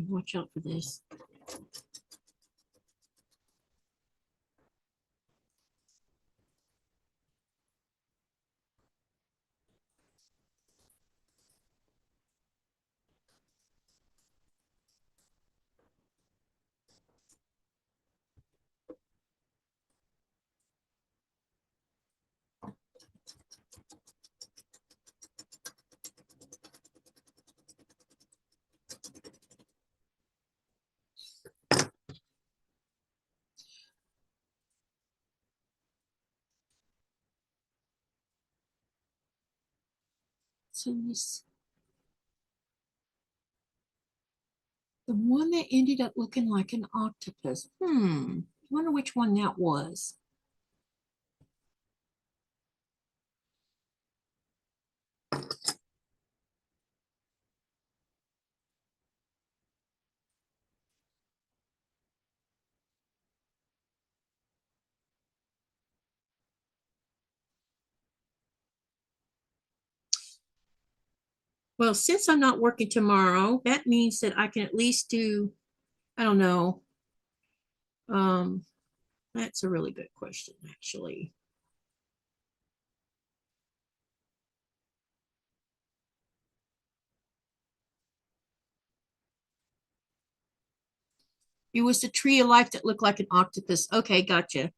watch out for this. So this, the one that ended up looking like an octopus. Wonder which one that was. Well, since I'm not working tomorrow, that means that I can at least do, I don't know. That's a really good question, actually. It was the tree of life that looked like an octopus. Okay, gotcha.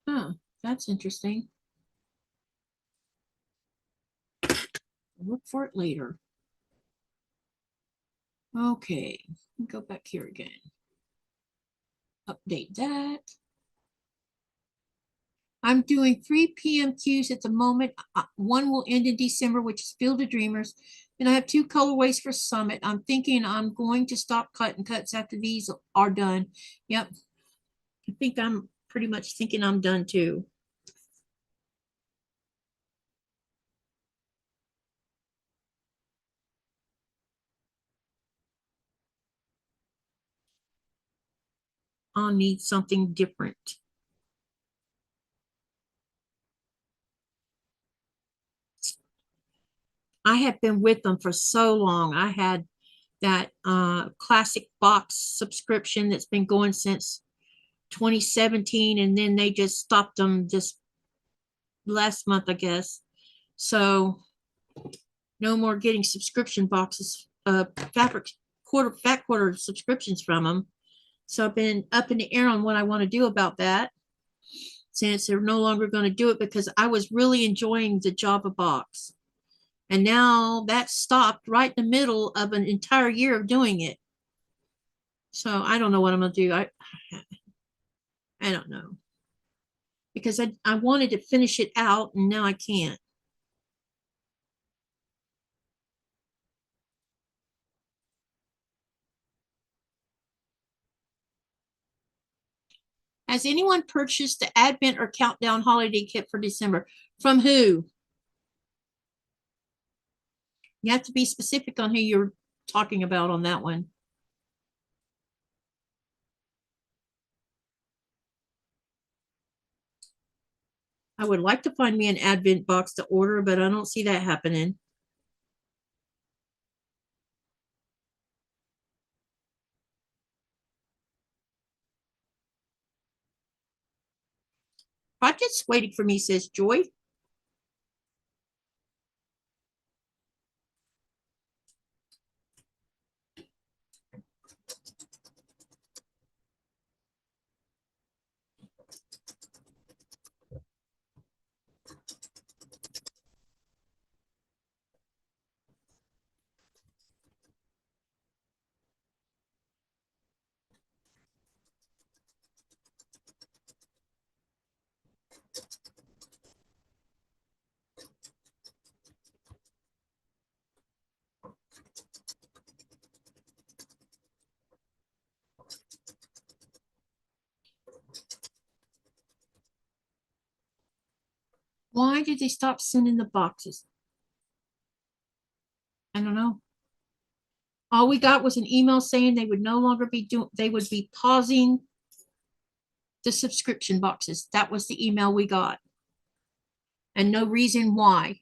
Huh, that's interesting. I'll look for it later. Okay, go back here again. Update that. I'm doing 3 p.m. queues at the moment. One will end in December, which is Field of Dreamers. And I have 2 colorways for Summit. I'm thinking I'm going to stop cutting cuts after these are done. Yep. I think I'm pretty much thinking I'm done too. I'll need something different. I have been with them for so long. I had that classic box subscription that's been going since 2017, and then they just stopped them this last month, I guess. So no more getting subscription boxes, fat quarter subscriptions from them. So I've been up in the air on what I want to do about that, since they're no longer going to do it, because I was really enjoying the Java box. And now that stopped right in the middle of an entire year of doing it. So I don't know what I'm going to do. I don't know. Because I wanted to finish it out, and now I can't. Has anyone purchased the Advent or Countdown holiday kit for December? From who? You have to be specific on who you're talking about on that one. I would like to find me an Advent box to order, but I don't see that happening. Project's waiting for me, says Joy. Why did they stop sending the boxes? I don't know. All we got was an email saying they would no longer be doing, they would be pausing the subscription boxes. That was the email we got. And no reason why.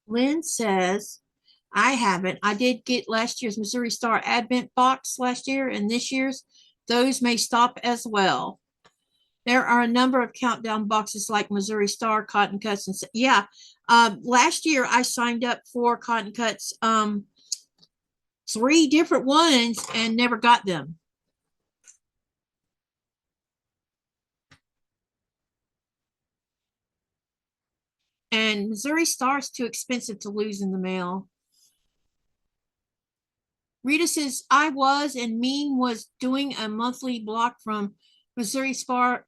Lynn says, I haven't. I did get last year's Missouri Star Advent box last year, and this year's. Those may stop as well. There are a number of countdown boxes like Missouri Star, Cotton Cuts, and yeah. Last year I signed up for Cotton Cuts, 3 different ones, and never got them. And Missouri Star is too expensive to lose in the mail. Rita says, I was, and Mean was doing a monthly block from Missouri Star,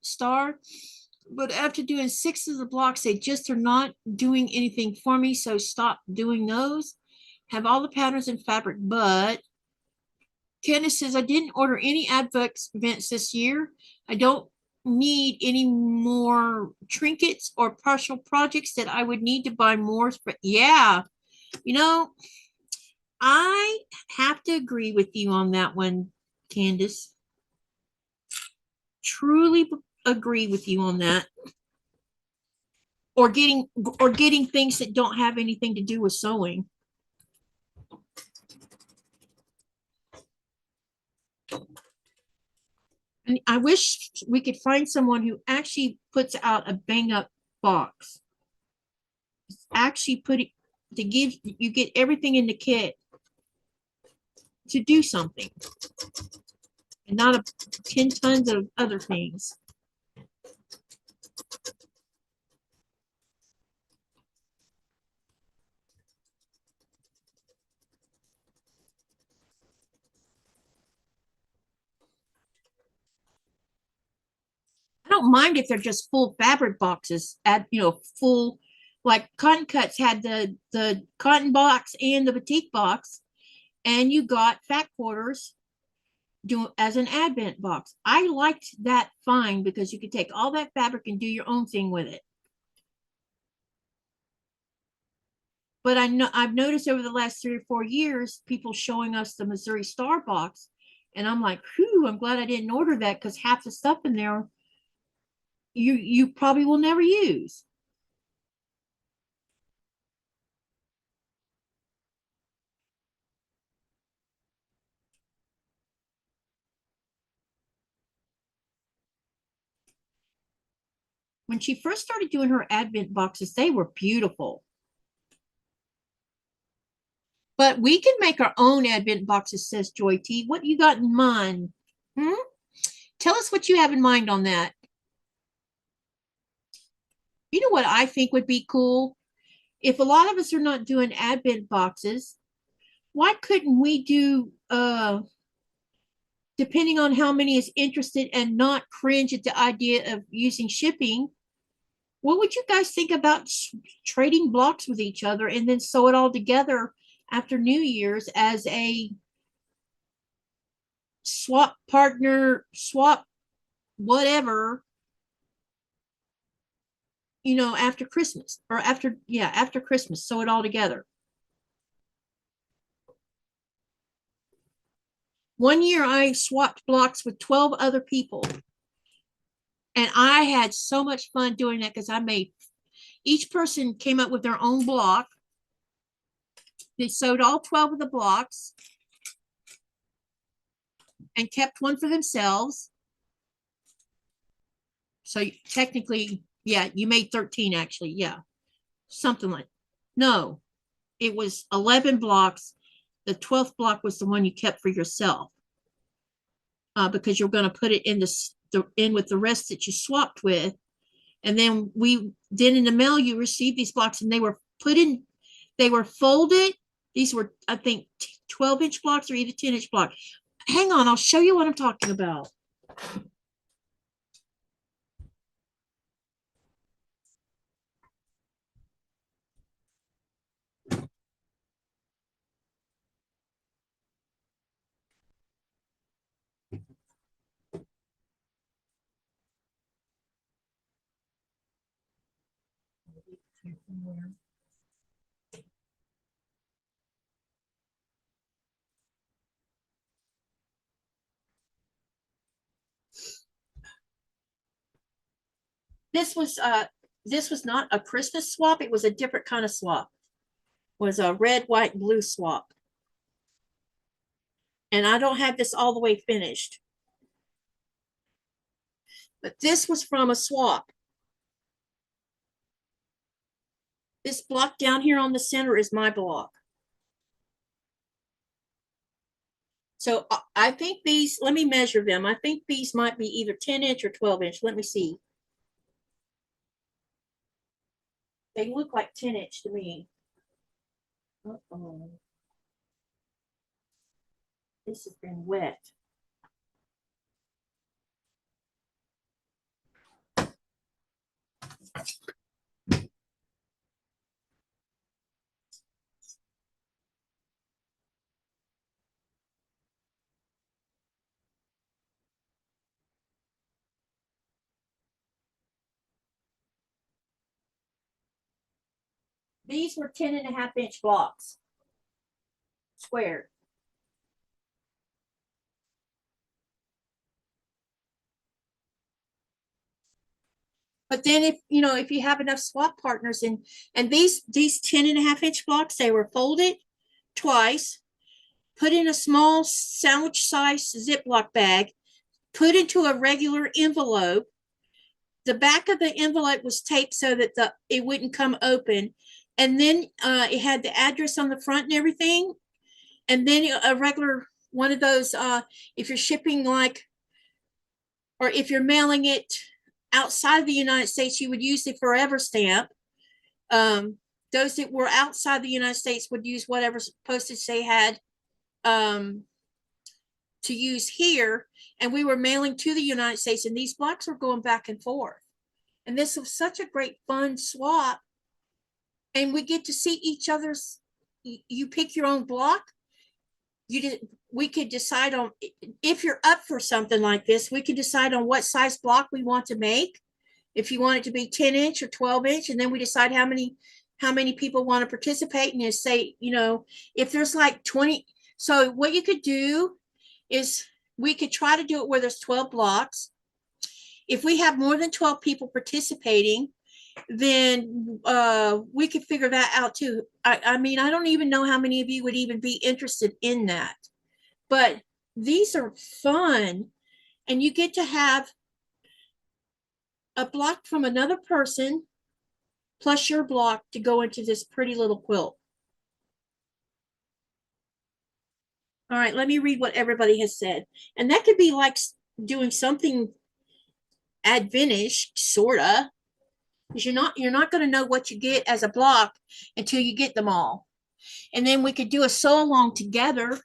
but after doing 6 of the blocks, they just are not doing anything for me, so stop doing those. Have all the patterns and fabric, but Candace says, I didn't order any advents this year. I don't need any more trinkets or partial projects that I would need to buy more. But yeah, you know, I have to agree with you on that one, Candace. Truly agree with you on that. Or getting things that don't have anything to do with sewing. And I wish we could find someone who actually puts out a bang up box. Actually put it to give you get everything in the kit to do something. And not 10 tons of other things. I don't mind if they're just full fabric boxes at, full, like Cotton Cuts had the cotton box and the batik box, and you got fat quarters as an advent box. I liked that fine because you could take all that fabric and do your own thing with it. But I've noticed over the last 3 or 4 years, people showing us the Missouri Star box, and I'm like, whew, I'm glad I didn't order that, because half the stuff in there you probably will never use. When she first started doing her advent boxes, they were beautiful. But we can make our own advent boxes, says Joy T. What you got in mind? Tell us what you have in mind on that. You know what I think would be cool? If a lot of us are not doing advent boxes, why couldn't we do, depending on how many is interested and not cringe at the idea of using shipping, what would you guys think about trading blocks with each other and then sew it all together after New Year's as a swap partner, swap whatever, after Christmas or after Christmas, sew it all together. One year I swapped blocks with 12 other people. And I had so much fun doing that because each person came up with their own block. They sewed all 12 of the blocks and kept one for themselves. So technically, yeah, you made 13 actually. Yeah. Something like, no, it was 11 blocks. The 12th block was the one you kept for yourself. Because you're going to put it in in with the rest that you swapped with. And then in the mail, you received these blocks and they were they were folded. These were, I think, 12-inch blocks or either 10-inch block. Hang on, I'll show you what I'm talking about. This was not a Christmas swap. It was a different kind of swap. It was a red, white, blue swap. And I don't have this all the way finished. But this was from a swap. This block down here on the center is my block. So I think these, let me measure them. I think these might be either 10-inch or 12-inch. Let me see. They look like 10-inch to me. Uh-oh. This has been wet. These were 10.5-inch blocks, squared. But then if you have enough swap partners and these 10.5-inch blocks, they were folded twice, put in a small sandwich size Ziploc bag, put into a regular envelope. The back of the envelope was taped so that it wouldn't come open. And then it had the address on the front and everything. And then a regular one of those, if you're shipping or if you're mailing it outside the United States, you would use the forever stamp. Those that were outside the United States would use whatever postage they had to use here. And we were mailing to the United States, and these blocks were going back and forth. And this was such a great fun swap. And we get to see each other's, you pick your own block. We could decide on, if you're up for something like this, we could decide on what size block we want to make. If you want it to be 10-inch or 12-inch, and then we decide how many people want to participate, and just say, if there's like 20. So what you could do is we could try to do it where there's 12 blocks. If we have more than 12 people participating, then we could figure that out too. I mean, I don't even know how many of you would even be interested in that. But these are fun, and you get to have a block from another person plus your block to go into this pretty little quilt. All right, let me read what everybody has said. And that could be like doing something Adventish, sorta. Because you're not going to know what you get as a block until you get them all. And then we could do a sew along together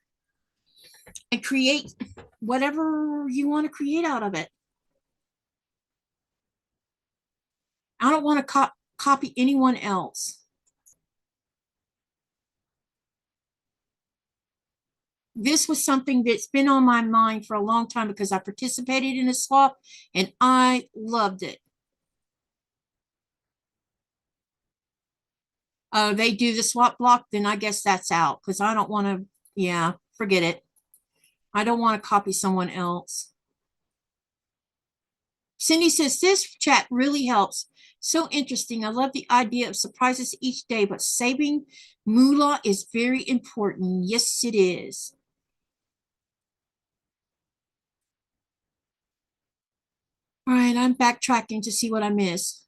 and create whatever you want to create out of it. I don't want to copy anyone else. This was something that's been on my mind for a long time because I participated in a swap and I loved it. Oh, they do the swap block, then I guess that's out because I don't want to, yeah, forget it. I don't want to copy someone else. Cindy says, this chat really helps. So interesting. I love the idea of surprises each day, but saving moolah is very important. Yes, it is. All All right, I'm backtracking to see what I missed.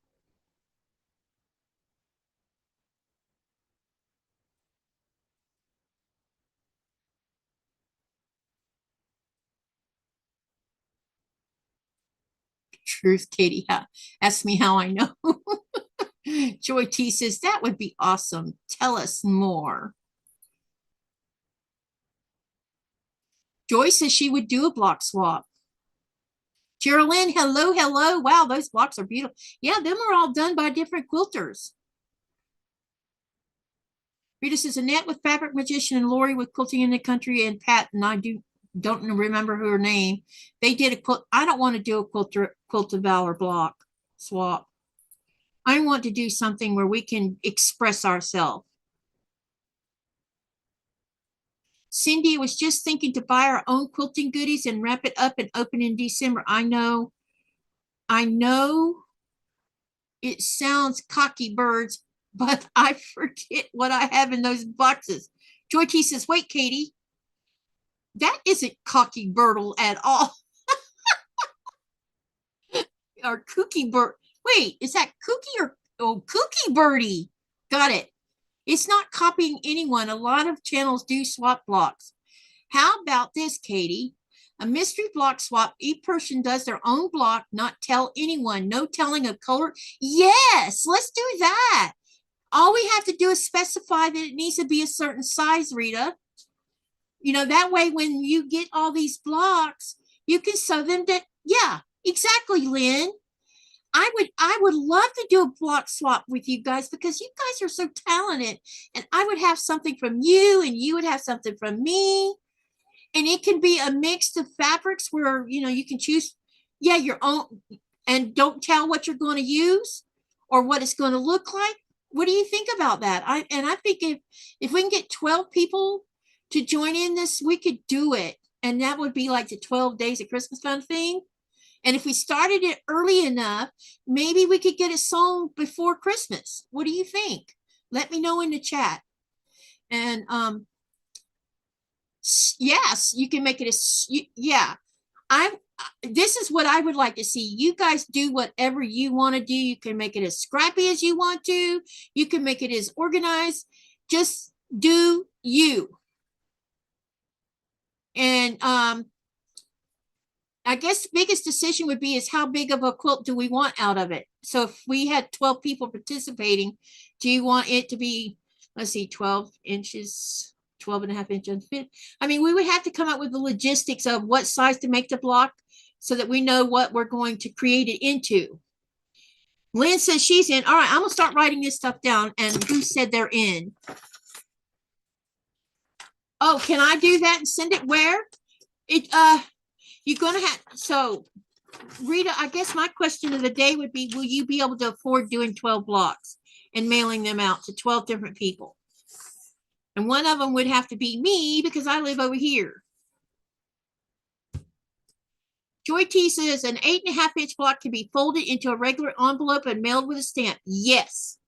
Truth, Katie. Ask me how I know. Joy T says, that would be awesome. Tell us more. Joy says she would do a block swap. Geraldine, hello, hello. Wow, those blocks are beautiful. Yeah, them are all done by different quilters. Rita says, Annette with Fabric Magician and Lori with Quilting in the Country and Pat, and I don't remember her name. They did a quilt. I don't want to do a quilt of valor block swap. I want to do something where we can express ourselves. Cindy was just thinking to buy our own quilting goodies and wrap it up and open in December. I know it sounds cocky birds, but I forget what I have in those boxes. Joy T says, wait, Katie, that isn't cocky birdle at all. Or kooky bird. Wait, is that kooky or kooky birdie? Got it. It's not copying anyone. A lot of channels do swap blocks. How about this, Katie? A mystery block swap. Each person does their own block, not tell anyone. No telling of color. Yes, let's do that. All we have to do is specify that it needs to be a certain size, Rita. You know, that way when you get all these blocks, you can sew them to, yeah, exactly, Lynn. I would love to do a block swap with you guys because you guys are so talented, and I would have something from you and you would have something from me, and it can be a mix of fabrics where, you know, you can choose, yeah, your own, and don't tell what you're going to use or what it's going to look like. What do you think about that? I think if we can get 12 people to join in this, we could do it, and that would be like the 12 days of Christmas fun thing. And if we started it early enough, maybe we could get it sewn before Christmas. What do you think? Let me know in the chat. And yes, you can make it yeah. This is what I would like to see. You guys do whatever you want to do. You can make it as scrappy as you want to. You can make it as organized. Just do you. And I guess the biggest decision would be is how big of a quilt do we want out of it? So if we had 12 people participating, do you want it to be, let's see, 12 inches, 12 and a half inches? I mean, we would have to come up with the logistics of what size to make the block so that we know what we're going to create it into. Lynn says she's in. All right, I'm going to start writing this stuff down. And who said they're in? Oh, can I do that and send it where? You're going to have, so Rita, I guess my question of the day would be, will you be able to afford doing 12 blocks and mailing them out to 12 different people? And one of them would have to be me because I live over here. Joy T says an 8.5-inch block can be folded into a regular envelope and mailed with a stamp. Yes.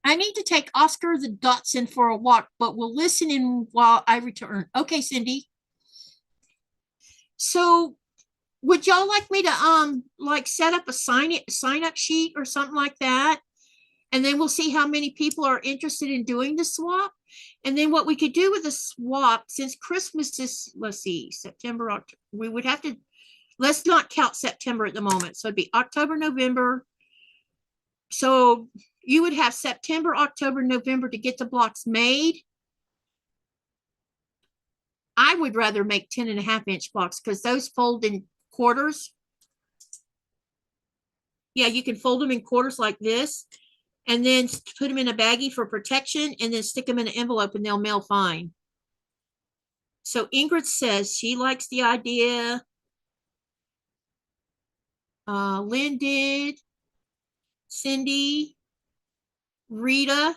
I need to take Oscar the Dotson for a walk, but we'll listen in while I return. Okay, Cindy. So would y'all like me to like set up a sign up sheet or something like that? And then we'll see how many people are interested in doing the swap. And then what we could do with the swap, since Christmas is, let's see, September, October, we would have to, let's not count September at the moment. So it'd be October, November. So you would have September, October, November to get the blocks made. I would rather make 10.5-inch blocks because those fold in quarters. Yeah, you can fold them in quarters like this and then put them in a baggie for protection and then stick them in an envelope and they'll mail fine. So Ingrid says she likes the idea. Lynn did. Cindy. Rita.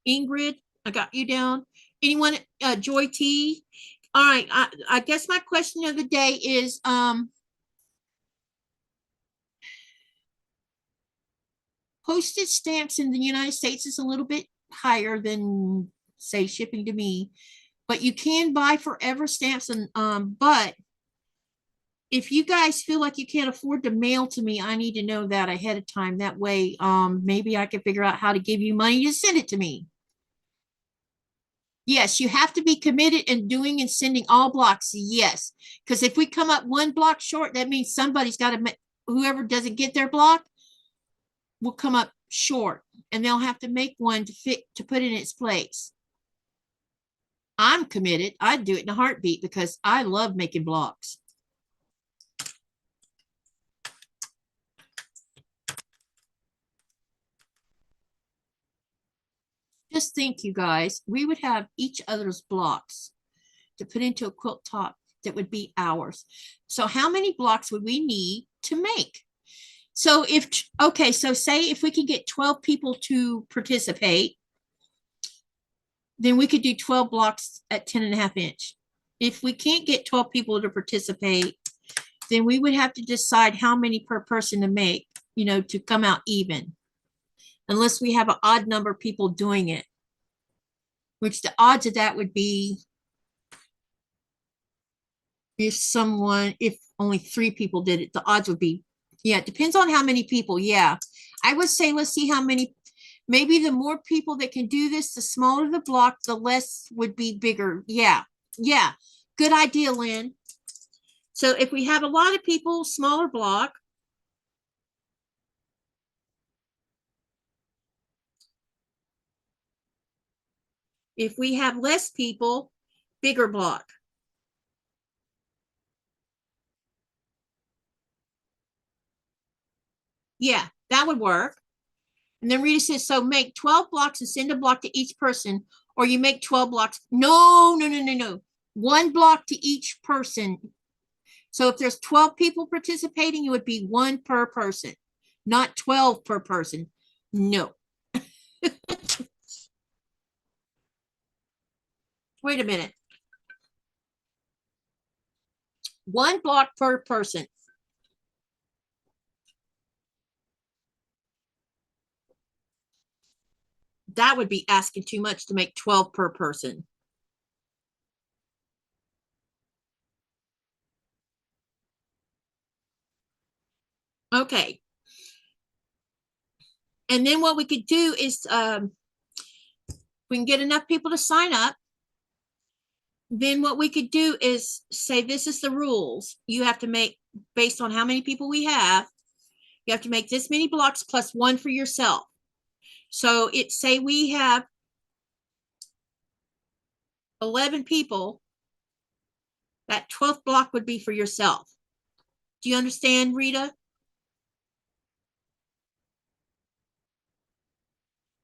Ingrid, I got you down. Anyone, Joy T? All right, I guess my question of the day is, postage stamps in the United States is a little bit higher than, say, shipping to me. but you can buy forever stamps. And but if you guys feel like you can't afford to mail to me, I need to know that ahead of time. That way, maybe I can figure out how to give you money to send it to me. Yes, you have to be committed in doing and sending all blocks. Yes, because if we come up one block short, that means somebody's got to, whoever doesn't get their block will come up short, and they'll have to make one to fit to put in its place. I'm committed. I'd do it in a heartbeat because I love making blocks. Just think, you guys, we would have each other's blocks to put into a quilt top that would be ours. So how many blocks would we need to make? So if, okay, so say if we could get 12 people to participate, then we could do 12 blocks at 10.5 inch. If we can't get 12 people to participate, then we would have to decide how many per person to make, you know, to come out even. Unless we have an odd number of people doing it, which the odds of that would be if only 3 people did it, the odds would be, yeah, it depends on how many people. Yeah, I would say, let's see how many, maybe the more people that can do this, the smaller the block, the less would be bigger. Yeah, yeah, good idea, Lynn. So if we have a lot of people, smaller block. If we have less people, bigger block. Yeah, that would work. And then Rita says, so make 12 blocks and send a block to each person, or you make 12 blocks. No, no, no, no, no. 1 block to each person. So if there's 12 people participating, it would be 1 per person, not 12 per person. No. Wait a minute. 1 block per person. That would be asking too much to make 12 per person. Okay. And then what we could do is we can get enough people to sign up. Then what we could do is say, this is the rules. You have to make, based on how many people we have, you have to make this many blocks plus 1 for yourself. So it say we have 11 people, that 12th block would be for yourself. Do you understand, Rita?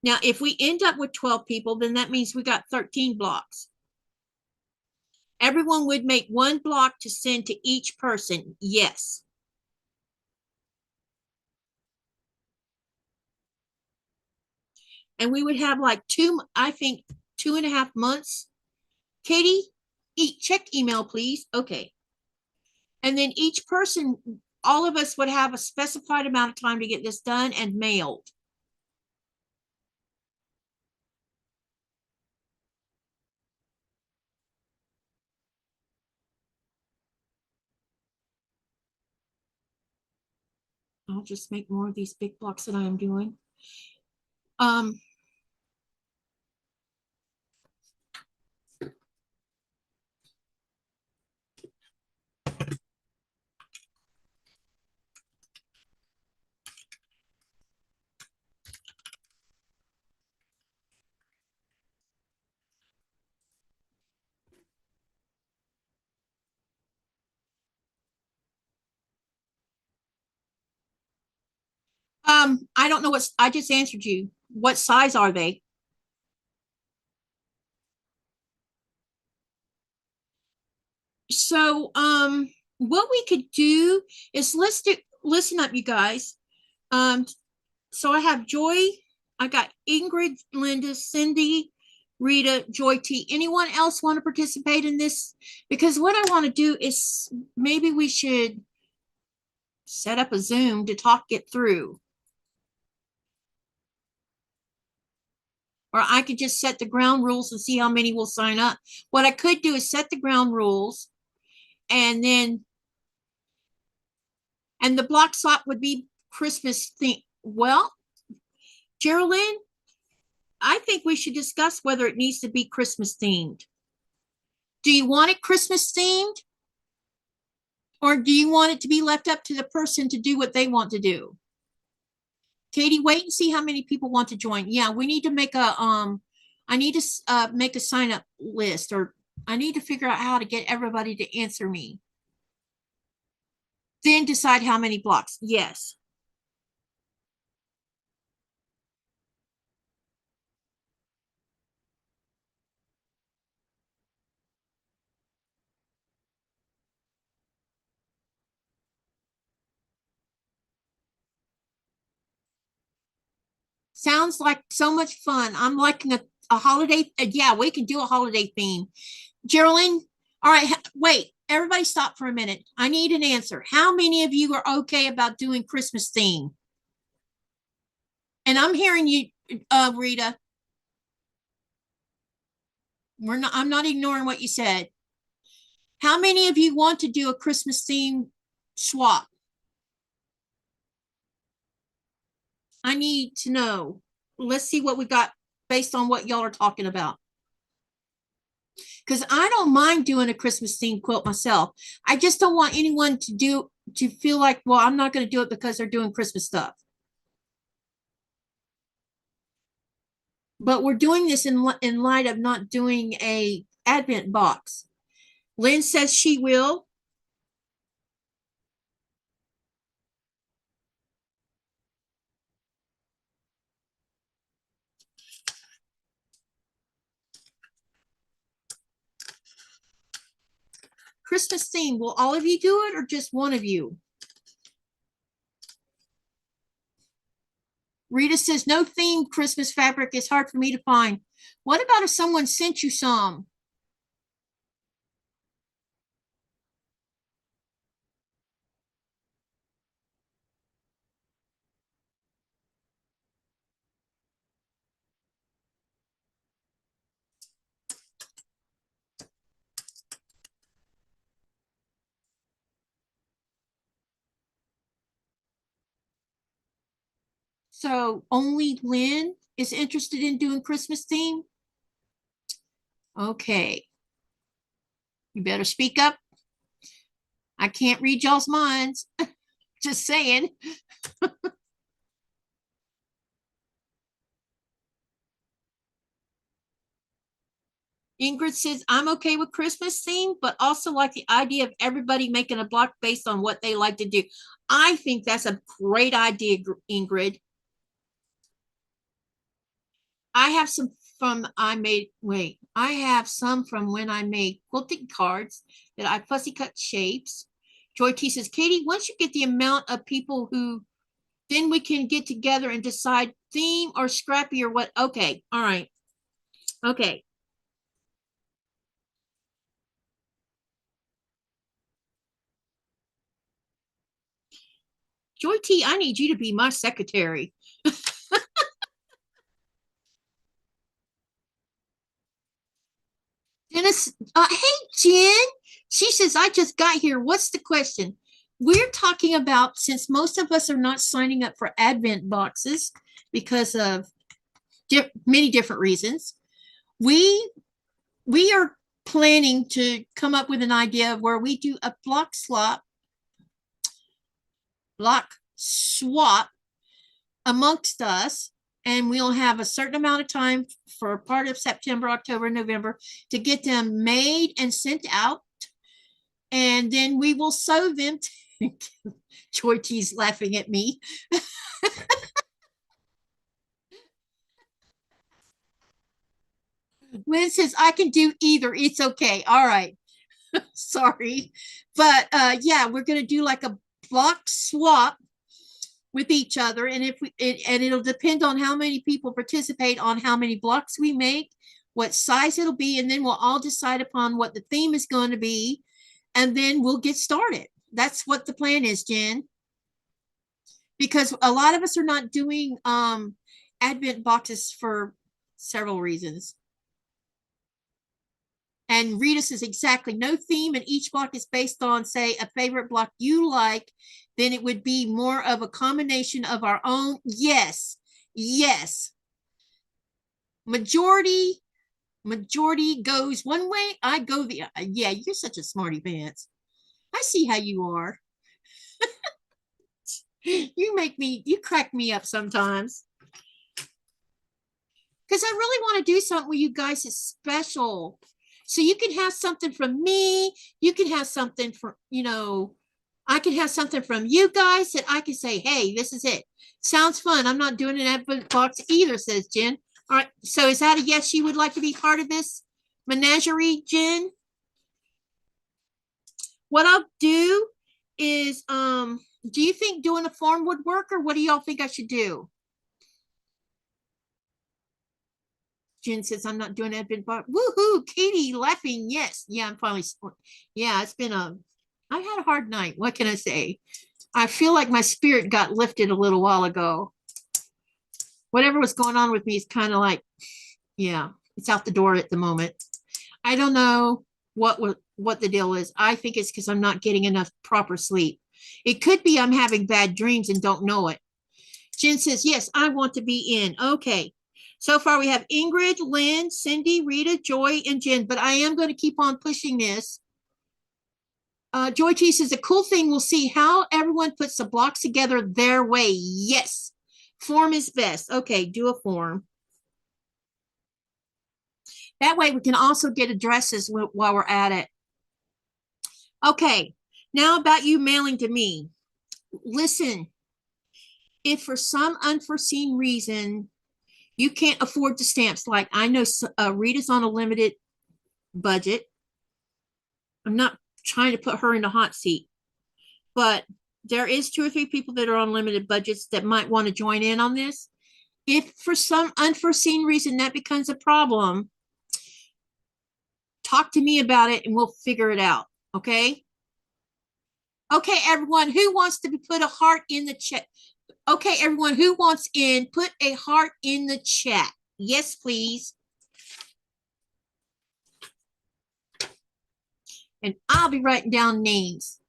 Now, if we end up with 12 people, then that means we got 13 blocks. Everyone would make 1 block to send to each person. Yes. And we would have like 2.5 months. Katie, check email, please. Okay. And then each person, all of us would have a specified amount of time to get this done and mailed. I'll just make more of these big blocks that I am doing. I don't know I just answered you. What size are they? So, what we could do is listen up, you guys. So I have Joy, I got Ingrid, Linda, Cindy, Rita, Joy T. Anyone else want to participate in this? Because what I want to do is maybe we should set up a Zoom to talk it through. or I could just set the ground rules and see how many will sign up. What I could do is set the ground rules, and then, and the block swap would be Christmas theme. Well, Geraldine, I think we should discuss whether it needs to be Christmas themed. Do you want it Christmas themed? Or do you want it to be left up to the person to do what they want to do? Katie, wait and see how many people want to join. Yeah, we need to make a, I need to make a sign up list, or I need to figure out how to get everybody to answer me. Then decide how many blocks. Yes. Sounds like so much fun. I'm liking a holiday. Yeah, we can do a holiday theme. Geraldine, all right, wait, everybody stop for a minute. I need an answer. How many of you are okay about doing Christmas theme? And I'm hearing you, Rita. I'm not ignoring what you said. How many of you want to do a Christmas theme swap? I need to know. Let's see what we got based on what y'all are talking about. Because I don't mind doing a Christmas themed quilt myself. I just don't want anyone to feel like, well, I'm not going to do it because they're doing Christmas stuff. But we're doing this in light of not doing a Advent box. Lynn says she will. Christmas theme, will all of you do it or just one of you? Rita says, no themed Christmas fabric is hard for me to find. What about if someone sent you some? So only Lynn is interested in doing Christmas theme? Okay. You better speak up. I can't read y'all's minds. Just saying. Ingrid says, I'm okay with Christmas theme, but also like the idea of everybody making a block based on what they like to do. I think that's a great idea, Ingrid. I have some I have some from when I made quilting cards that I fussy cut shapes. Joy T says, Katie, once you get the amount of people who, then we can get together and decide theme or Scrappy or what. Okay. All right. Okay. Joy T, I need you to be my secretary. Dennis, hey, Jen. She says, I just got here. What's the question? We're talking about, since most of us are not signing up for Advent boxes because of many different reasons, we are planning to come up with an idea of where we do a block swap amongst us, and we'll have a certain amount of time for part of September, October, November to get them made and sent out. And then we will sew them. Joy T's laughing at me. Lynn says, I can do either. It's okay. All right. Sorry. But yeah, we're going to do like a block swap with each other. And if it'll depend on how many people participate on how many blocks we make, what size it'll be, and then we'll all decide upon what the theme is going to be. And then we'll get started. That's what the plan is, Jen. Because a lot of us are not doing Advent boxes for several reasons. And Rita says exactly, no theme, and each block is based on, say, a favorite block you like, then it would be more of a combination of our own. Yes, yes. Majority goes one way, I go the other. Yeah, you're such a smarty pants. I see how you are. You crack me up sometimes. Because I really want to do something with you guys is special. So you can have something from me. You can have something from, I can have something from you guys that I can say, hey, this is it. Sounds fun. I'm not doing an advent box either, says Jen. All right. So is that a yes, you would like to be part of this menagerie, Jen? What I'll do is, do you think doing a form would work, or what do y'all think I should do? Jen says, I'm not doing advent box. Woohoo, Katie laughing. Yes. Yeah, I'm finally. Yeah, I've had a hard night. What can I say? I feel like my spirit got lifted a little while ago. Whatever was going on with me is kind of like, yeah, it's out the door at the moment. I don't know what the deal is. I think it's because I'm not getting enough proper sleep. It could be I'm having bad dreams and don't know it. Jen says, yes, I want to be in. Okay. So far we have Ingrid, Lynn, Cindy, Rita, Joy, and Jen, but I am going to keep on pushing this. Joy T says, a cool thing, we'll see how everyone puts the blocks together their way. Yes. Form is best. Okay, do a form. That way we can also get addresses while we're at it. Okay, now about you mailing to me. Listen, if for some unforeseen reason you can't afford the stamps, like I know Rita's on a limited budget. I'm not trying to put her in the hot seat, but there is 2 or 3 people that are on limited budgets that might want to join in on this. If for some unforeseen reason that becomes a problem, talk to me about it and we'll figure it out. Okay. Okay, everyone, who wants to put a heart in the chat? Okay, everyone who wants in, put a heart in the chat. Yes, please. And I'll be writing down names.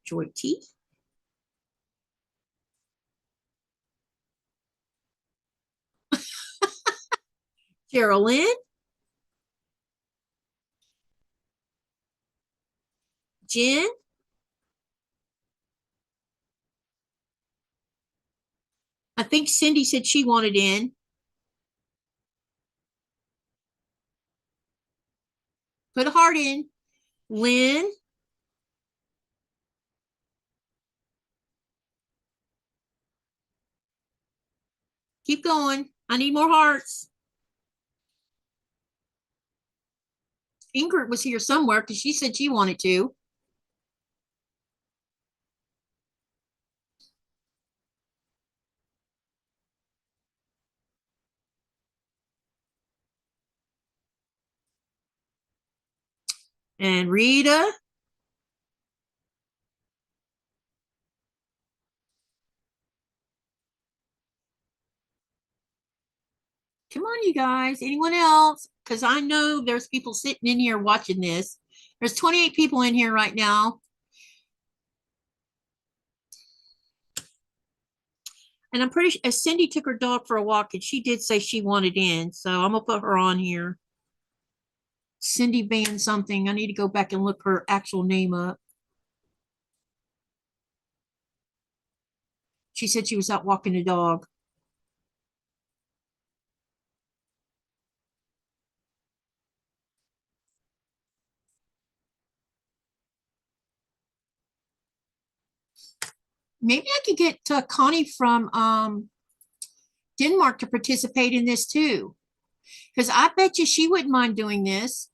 Joy T. Geraldine. Jen. I think Cindy said she wanted in. Put a heart in. Lynn. Keep going. I need more hearts. Ingrid was here somewhere because she said she wanted to. And Rita. Come on, you guys. Anyone else? Because I know there's people sitting in here watching this. There's 28 people in here right now. And I'm pretty sure Cindy took her dog for a walk and she did say she wanted in. So I'm going to put her on here. Cindy banned something. I need to go back and look her actual name up. She said she was out walking the dog. Maybe I could get Connie from Denmark to participate in this too. Because I bet you she wouldn't mind doing this.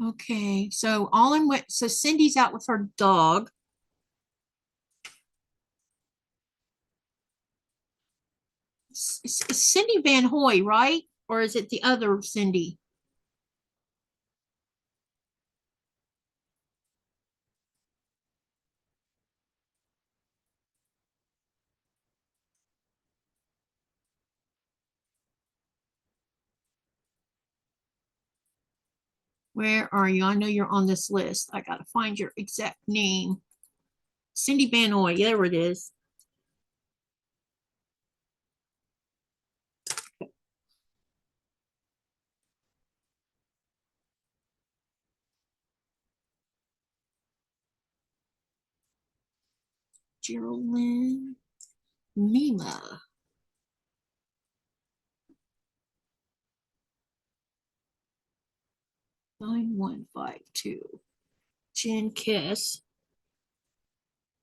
Okay, so so Cindy's out with her dog. It's Cindy Van Hoy, right? Or is it the other Cindy? Where are you? I know you're on this list. I gotta find your exact name. Cindy Banoy. Yeah, there it is. Joelsen Mima. Nine 152. Jen Kiss.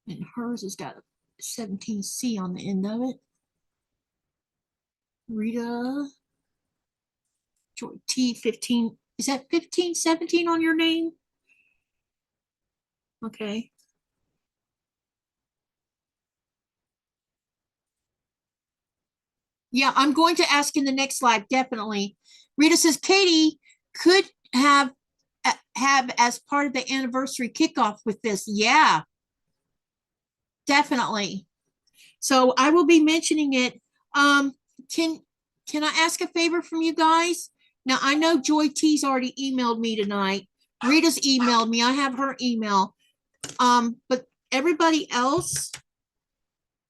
And hers has got a 17C on the end of it. Rita. Joy T 15. Is that 1517 on your name? Okay. Yeah, I'm going to ask in the next live, definitely. Rita says Katie could have as part of the anniversary kickoff with this. Yeah, definitely. So I will be mentioning it. Can I ask a favor from you guys? Now I know Joy T's already emailed me tonight. Rita's emailed me. I have her email. But everybody else,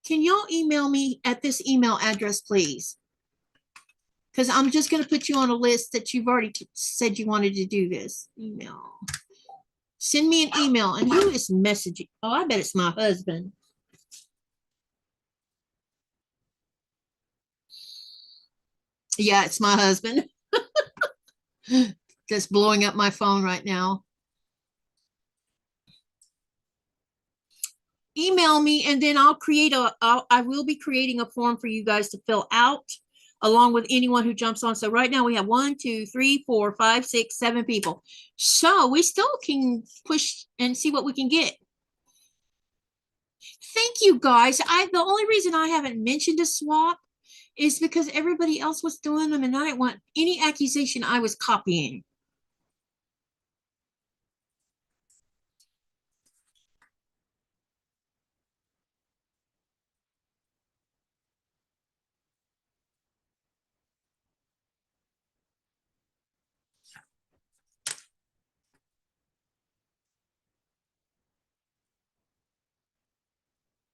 can y'all email me at this email address, please? Because I'm just going to put you on a list that you've already said you wanted to do this. Email. Send me an email. And who is messaging? Oh, I bet it's my husband. Yeah, it's my husband. Just blowing up my phone right now. Email me and then I'll create I will be creating a form for you guys to fill out along with anyone who jumps on. So right now we have 1, 2, 3, 4, 5, 6, 7 people. So we still can push and see what we can get. Thank you guys. The only reason I haven't mentioned a swap is because everybody else was doing them and I didn't want any accusation I was copying.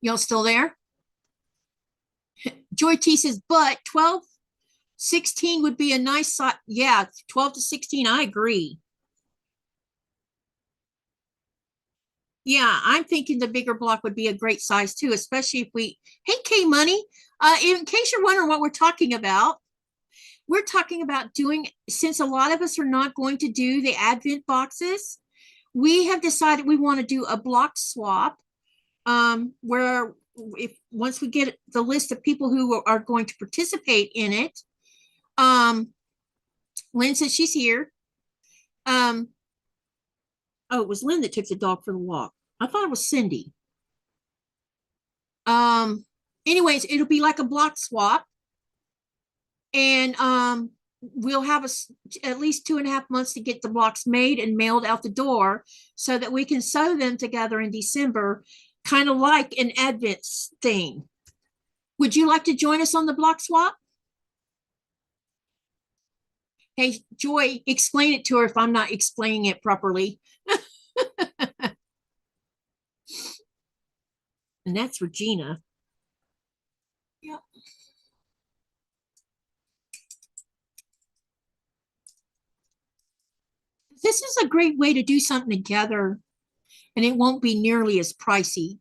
Y'all still there? Joy T says, but 12, 16 would be a nice size. Yeah, 12 to 16. I agree. Yeah, I'm thinking the bigger block would be a great size too, especially if we, hey, K Money, in case you're wondering what we're talking about doing, since a lot of us are not going to do the Advent boxes, we have decided we want to do a block swap where if once we get the list of people who are going to participate in it, Lynn says she's here. Oh, it was Lynn that took the dog for the walk. I thought it was Cindy. Anyways, it'll be like a block swap. And we'll have at least 2.5 months to get the blocks made and mailed out the door so that we can sew them together in December, kind of like an Advent thing. Would you like to join us on the block swap? Hey, Joy, explain it to her if I'm not explaining it properly. And that's Regina. Yep. This is a great way to do something together, and it won't be nearly as pricey.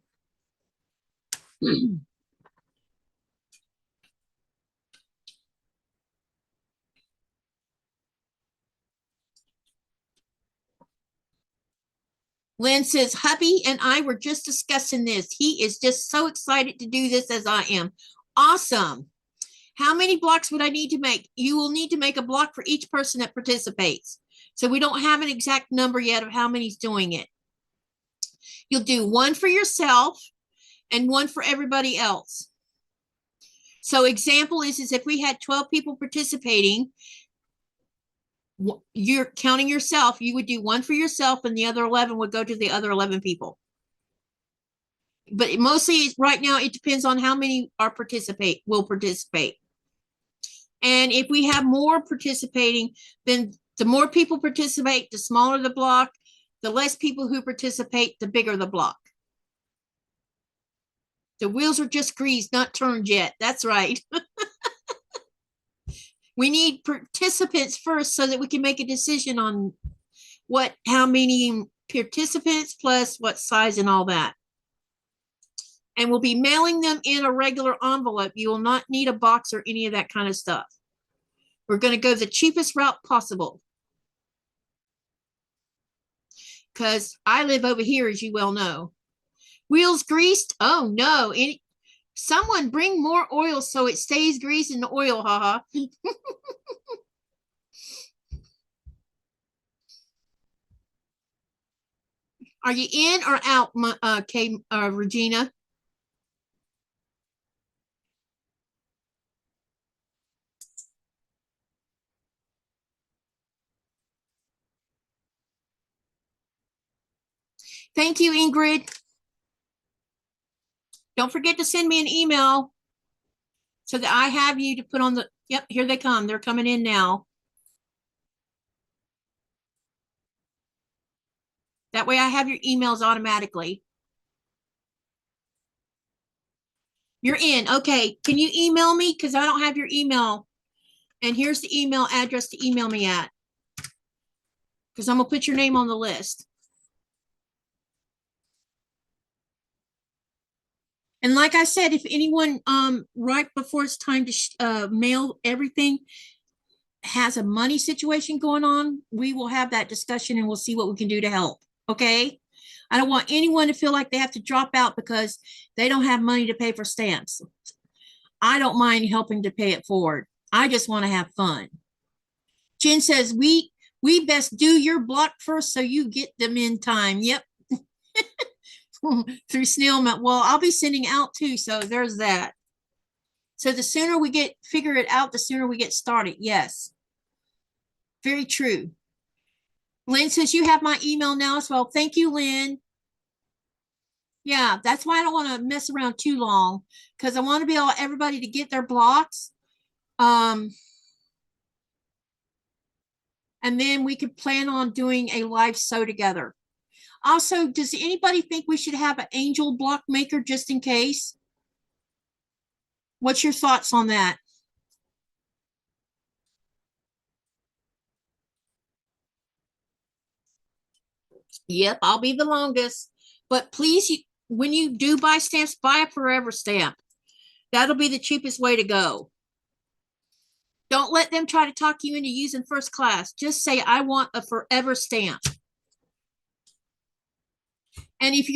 Lynn says, hubby and I were just discussing this. He is just so excited to do this as I am. Awesome. How many blocks would I need to make? You will need to make a block for each person that participates. So we don't have an exact number yet of how many's doing it. You'll do one for yourself and one for everybody else. So example is if we had 12 people participating, you're counting yourself, you would do one for yourself and the other 11 would go to the other 11 people. But mostly right now, it depends on how many will participate. And if we have more participating, then The more people participate, the smaller the block. The less people who participate, the bigger the block. The wheels are just greased, not turned yet. That's right. We need participants first so that we can make a decision on how many participants plus what size and all that. And we'll be mailing them in a regular envelope. You will not need a box or any of that kind of stuff. We're going to go the cheapest route possible. Because I live over here, as you well know. Wheels greased? Oh, no. Someone bring more oil so it stays greased in the oil, haha. Are you in or out, Regina? Thank you, Ingrid. Don't forget to send me an email so that I have you to put on the, yep, here they come. They're coming in now. That way I have your emails automatically. You're in. Okay. Can you email me? Because I don't have your email. And here's the email address to email me at. Because I'm going to put your name on the list. And like I said, if anyone right before it's time to mail everything has a money situation going on, we will have that discussion and we'll see what we can do to help. Okay? I don't want anyone to feel like they have to drop out because they don't have money to pay for stamps. I don't mind helping to pay it forward. I just want to have fun. Jen says, we best do your block first so you get them in time. Yep. Through snail mail. Well, I'll be sending out too, so there's that. So the sooner we figure it out, the sooner we get started. Yes. Very true. Lynn says you have my email now as well. Thank you, Lynn. Yeah, that's why I don't want to mess around too long because I want to be able everybody to get their blocks. And then we could plan on doing a live sew together. Also, does anybody think we should have an angel block maker just in case? What's your thoughts on that? Yep, I'll be the longest. But please, when you do buy stamps, buy a forever stamp. That'll be the cheapest way to go. Don't let them try to talk you into using first class. Just say, I want a forever stamp. And if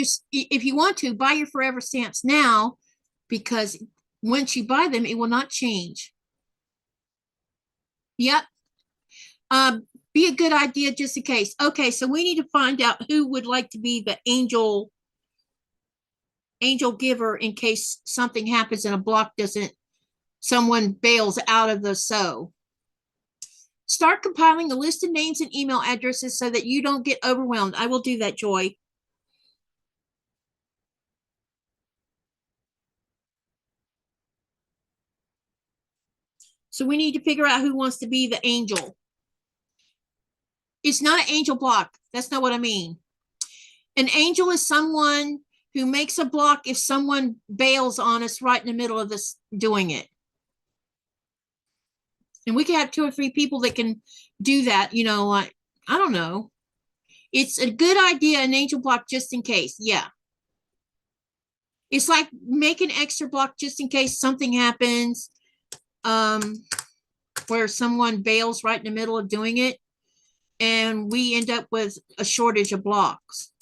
you want to, buy your forever stamps now, because once you buy them, it will not change. Yep. Be a good idea just in case. Okay, so we need to find out who would like to be the angel giver in case something happens and a block someone bails out of the sew. Start compiling a list of names and email addresses so that you don't get overwhelmed. I will do that, Joy. So we need to figure out who wants to be the angel. It's not an angel block. That's not what I mean. An angel is someone who makes a block if someone bails on us right in the middle of this doing it. And we can have 2 or 3 people that can do that, you know, like, I don't know. It's a good idea, an angel block just in case. Yeah. It's like make an extra block just in case something happens. Where someone bails right in the middle of doing it and we end up with a shortage of blocks.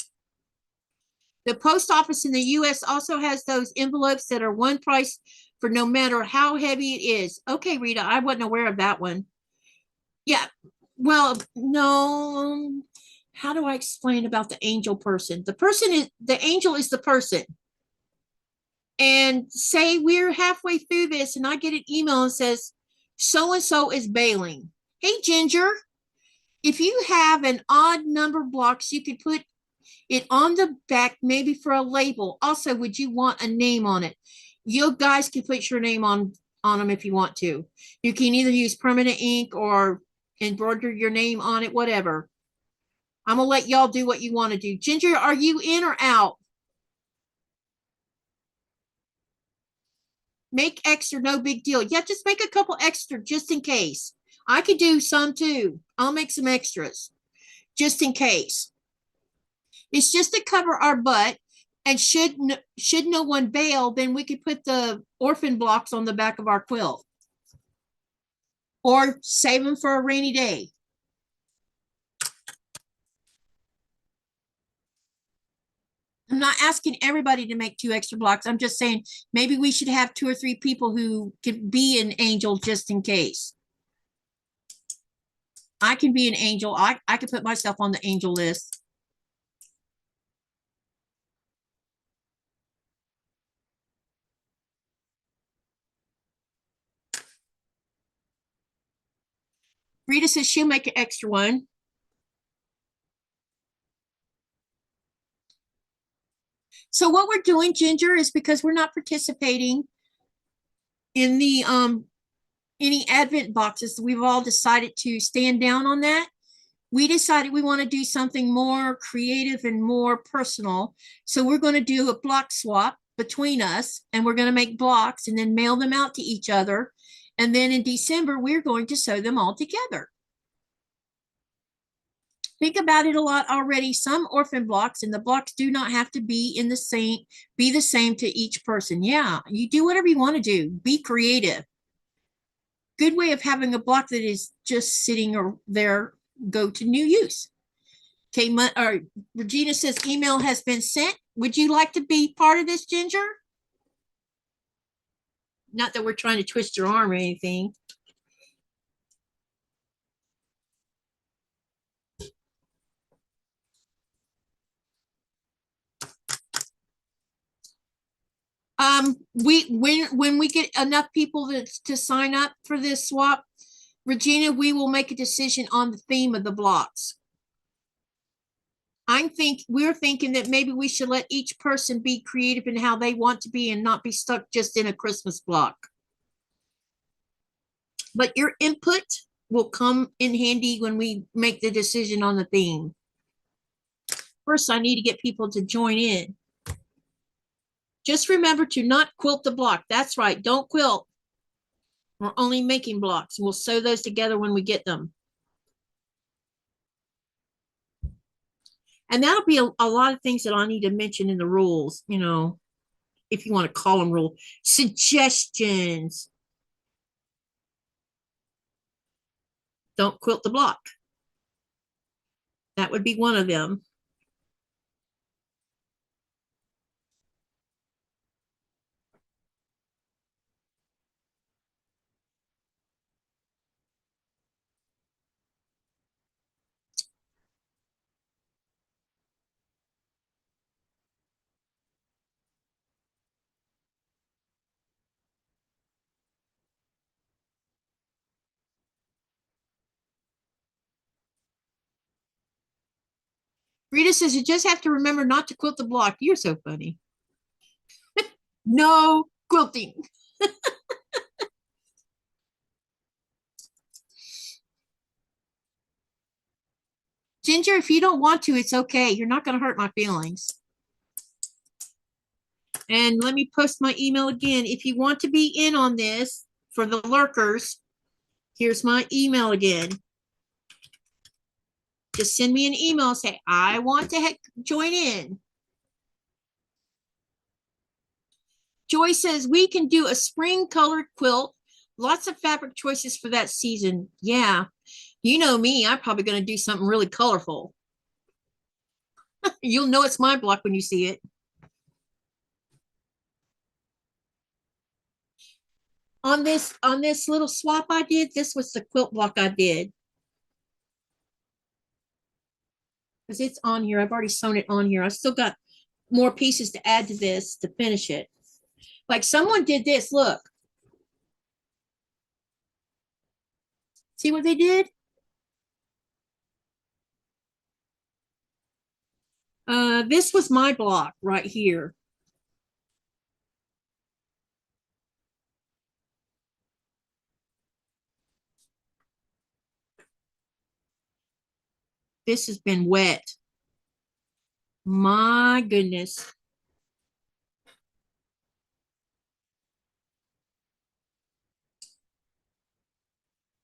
The post office in the US also has those envelopes that are one price for no matter how heavy it is. Okay, Rita, I wasn't aware of that one. Yeah, well, no. How do I explain about the angel person? The angel is the person. And say we're halfway through this and I get an email and says, so-and-so is bailing. Hey, Ginger, if you have an odd number blocks, you could put it on the back, maybe for a label. Also, would you want a name on it? You guys can put your name on them if you want to. You can either use permanent ink or embroider your name on it, whatever. I'm gonna let y'all do what you want to do. Ginger, are you in or out? Make extra, no big deal. Yeah, just make a couple extra just in case. I could do some too. I'll make some extras just in case. It's just to cover our butt. And should no one bail, then we could put the orphan blocks on the back of our quilt. Or save them for a rainy day. I'm not asking everybody to make 2 extra blocks. I'm just saying maybe we should have 2 or 3 people who could be an angel just in case. I can be an angel. I could put myself on the angel list. Rita says she'll make an extra one. So what we're doing, Ginger, is because we're not participating in the any advent boxes, we've all decided to stand down on that. We decided we want to do something more creative and more personal. So we're going to do a block swap between us, and we're going to make blocks and then mail them out to each other. And then in December, we're going to sew them all together. Think about it a lot already. Some orphan blocks, and the blocks do not have to be the same to each person. Yeah, you do whatever you want to do. Be creative. Good way of having a block that is just sitting there, go to new use. Okay, Regina says email has been sent. Would you like to be part of this, Ginger? Not that we're trying to twist your arm or anything. When we get enough people to sign up for this swap, Regina, we will make a decision on the theme of the blocks. We're thinking that maybe we should let each person be creative in how they want to be and not be stuck just in a Christmas block. But your input will come in handy when we make the decision on the theme. First, I need to get people to join in. Just remember to not quilt the block. That's right. Don't quilt. We're only making blocks. We'll sew those together when we get them. And that'll be a lot of things that I need to mention in the rules, you know, if you want to call them rule suggestions. Don't quilt the block. That would be one of them. Rita says you just have to remember not to quilt the block. You're so funny. No quilting. Ginger, if you don't want to, it's okay. You're not going to hurt my feelings. And let me post my email again. If you want to be in on this for the lurkers, here's my email again. Just send me an email. Say, I want to join in. Joy says, we can do a spring colored quilt. Lots of fabric choices for that season. Yeah. You know me, I'm probably going to do something really colorful. You'll know it's my block when you see it. On this little swap I did, this was the quilt block I did. Because it's on here. I've already sewn it on here. I still got more pieces to add to this to finish it. Like someone did this, look. See what they did? This was my block right here. this has been wet. My goodness.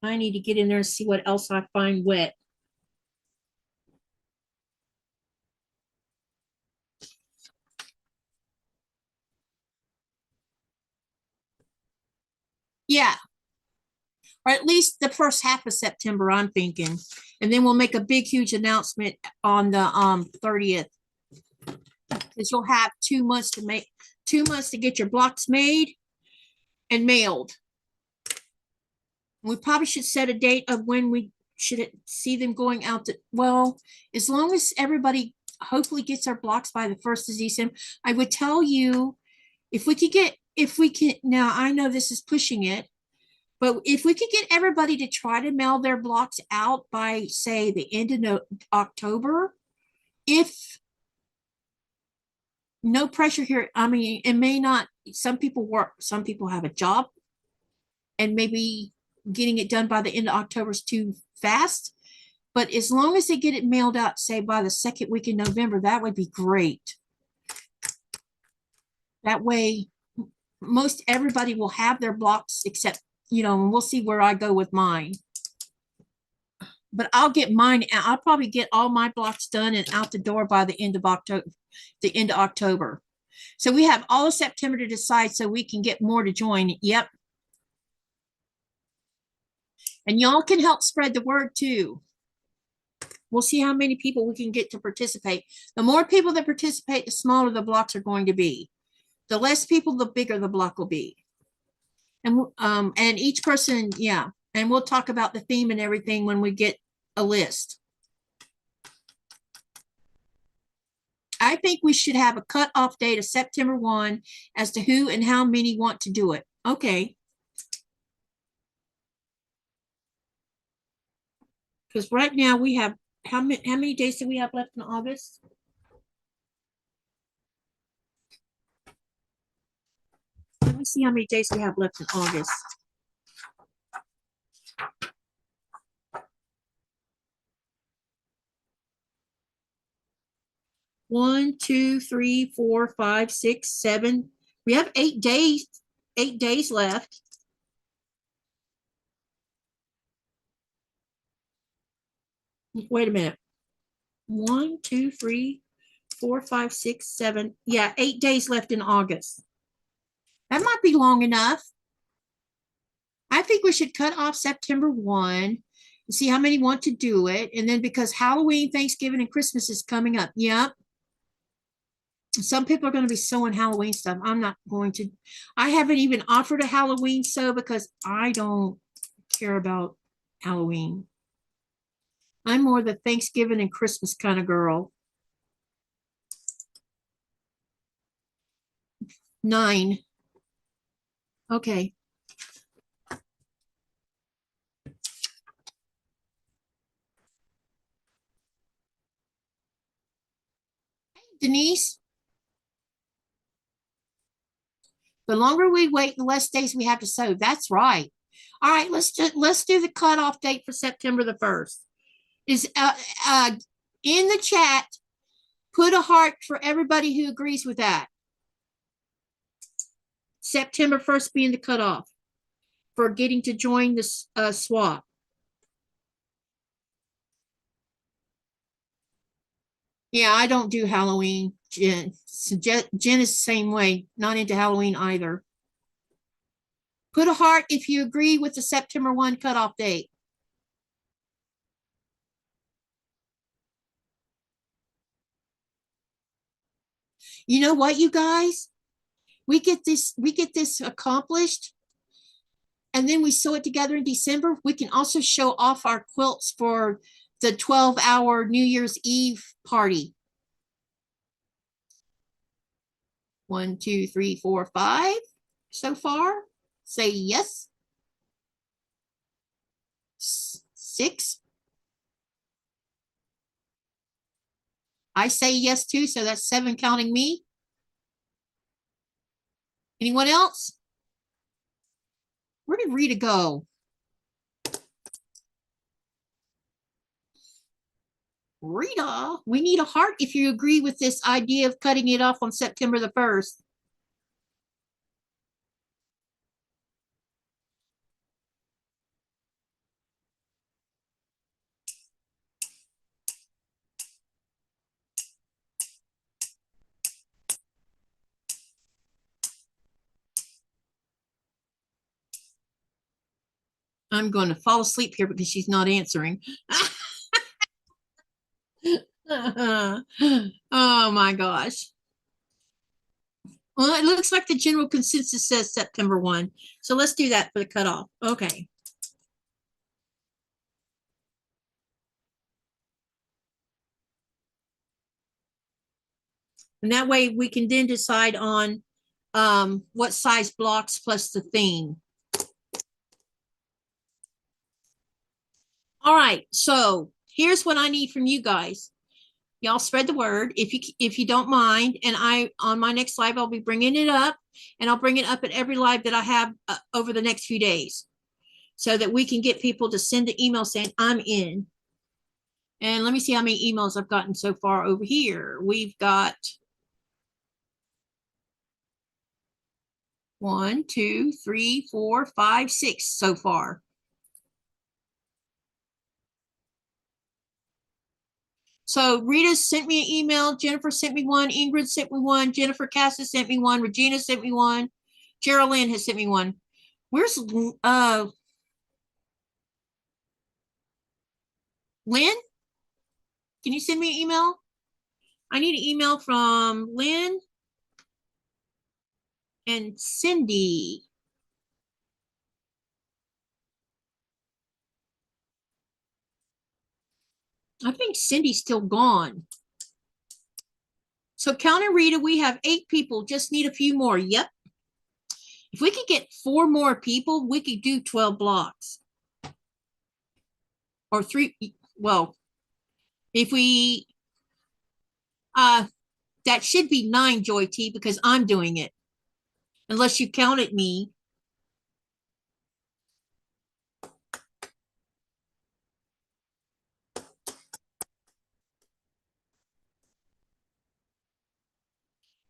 I need to get in there and see what else I find wet. Yeah. Or at least the first half of September, I'm thinking. And then we'll make a big, huge announcement on the 30th. Because you'll have 2 months to make 2 months to get your blocks made and mailed. We probably should set a date of when we should see them going out to, well, as long as everybody hopefully gets their blocks by the 1st of December. I would tell you if we can, now I know this is pushing it, but if we could get everybody to try to mail their blocks out by, say, the end of October, if no pressure here. I mean, it may not, some people work, some people have a job, and maybe getting it done by the end of October is too fast. But as long as they get it mailed out, say by the 2nd week in November, that would be great. That way, most everybody will have their blocks except, you know, and we'll see where I go with mine. But I'll get mine, I'll probably get all my blocks done and out the door by the end of October. So we have all of September to decide so we can get more to join. Yep. And y'all can help spread the word too. We'll see how many people we can get to participate. The more people that participate, the smaller the blocks are going to be. The less people, the bigger the block will be. And each person, yeah. And we'll talk about the theme and everything when we get a list. I think we should have a cutoff date of September 1 as to who and how many want to do it. Okay. Because right now we have, how many days do we have left in August? Let me see how many days we have left in August. One, 2, 3, 4, 5, 6, 7. We have 8 days, 8 days left. Wait a minute. 1, 2, 3, 4, 5, 6, 7. Yeah, 8 days left in August. That might be long enough. I think we should cut off September 1 and see how many want to do it. And then because Halloween, Thanksgiving, and Christmas is coming up. Yep. Some people are going to be sewing Halloween stuff. I'm not going to. I haven't even offered a Halloween sew because I don't care about Halloween. I'm more the Thanksgiving and Christmas kind of girl. 9. Okay. Denise, the longer we wait, the less days we have to sew. That's right. All right, let's do the cutoff date for September the 1st. Is in the chat, put a heart for everybody who agrees with that. September 1st being the cutoff for getting to join this swap. Yeah, I don't do Halloween, Jen. So Jen is the same way, not into Halloween either. Put a heart if you agree with the September 1 cutoff date. You know what, you guys? We get this accomplished, and then we sew it together in December. We can also show off our quilts for the 12-hour New Year's Eve party. 1, 2, 3, 4, 5 so far. Say yes. 6. I say yes too, so that's 7 counting me. Anyone else? Where did Rita go? Rita, we need a heart if you agree with this idea of cutting it off on September the 1st. I'm going to fall asleep here because she's not answering. Oh my gosh. Well, it looks like the general consensus says September 1. So let's do that for the cutoff. Okay. And that way we can then decide on what size blocks plus the theme. All right, so here's what I need from you guys. Y'all spread the word if you don't mind. And I, on my next live, I'll be bringing it up, and I'll bring it up at every live that I have over the next few days, so that we can get people to send an email saying I'm in. And let me see how many emails I've gotten so far over here. We've got 1, 2, 3, 4, 5, 6 so far. So Rita sent me an email. Jennifer sent me one. Ingrid sent me one. Jennifer Cassis sent me one. Regina sent me one. Geraldine has sent me one. Where's Lynn? Can you send me an email? I need an email from Lynn and Cindy. I think Cindy's still gone. So counter Rita, we have 8 people, just need a few more. Yep. If we could get 4 more people, we could do 12 blocks. Or 3, well, if we, that should be 9, Joy T, because I'm doing it. Unless you counted me.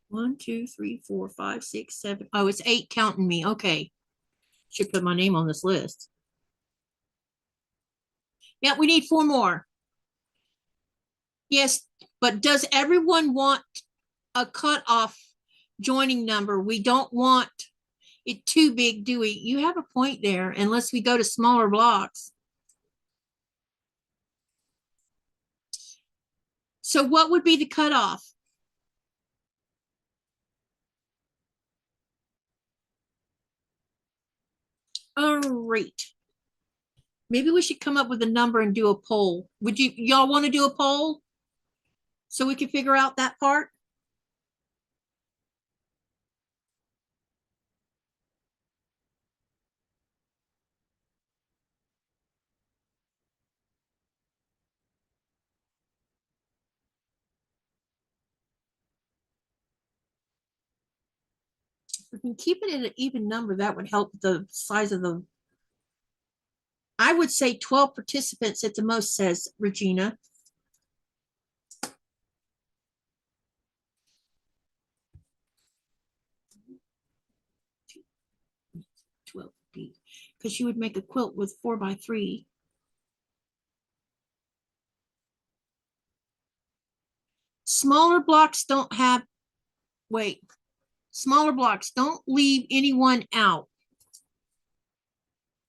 One, 2, 3, 4, 5, 6, 7. Oh, it's 8 counting me. Okay. Should put my name on this list. Yeah, we need 4 more. Yes, but does everyone want a cutoff joining number? We don't want it too big, do we? You have a point there, unless we go to smaller blocks. So what would be the cutoff? All right. Maybe we should come up with a number and do a poll. Would y'all want to do a poll so we can figure out that part? If we can keep it at an even number, that would help the size of the. I would say 12 participants at the most, says Regina. Because she would make a quilt with 4x3. Smaller blocks don't have, wait, smaller blocks don't leave anyone out.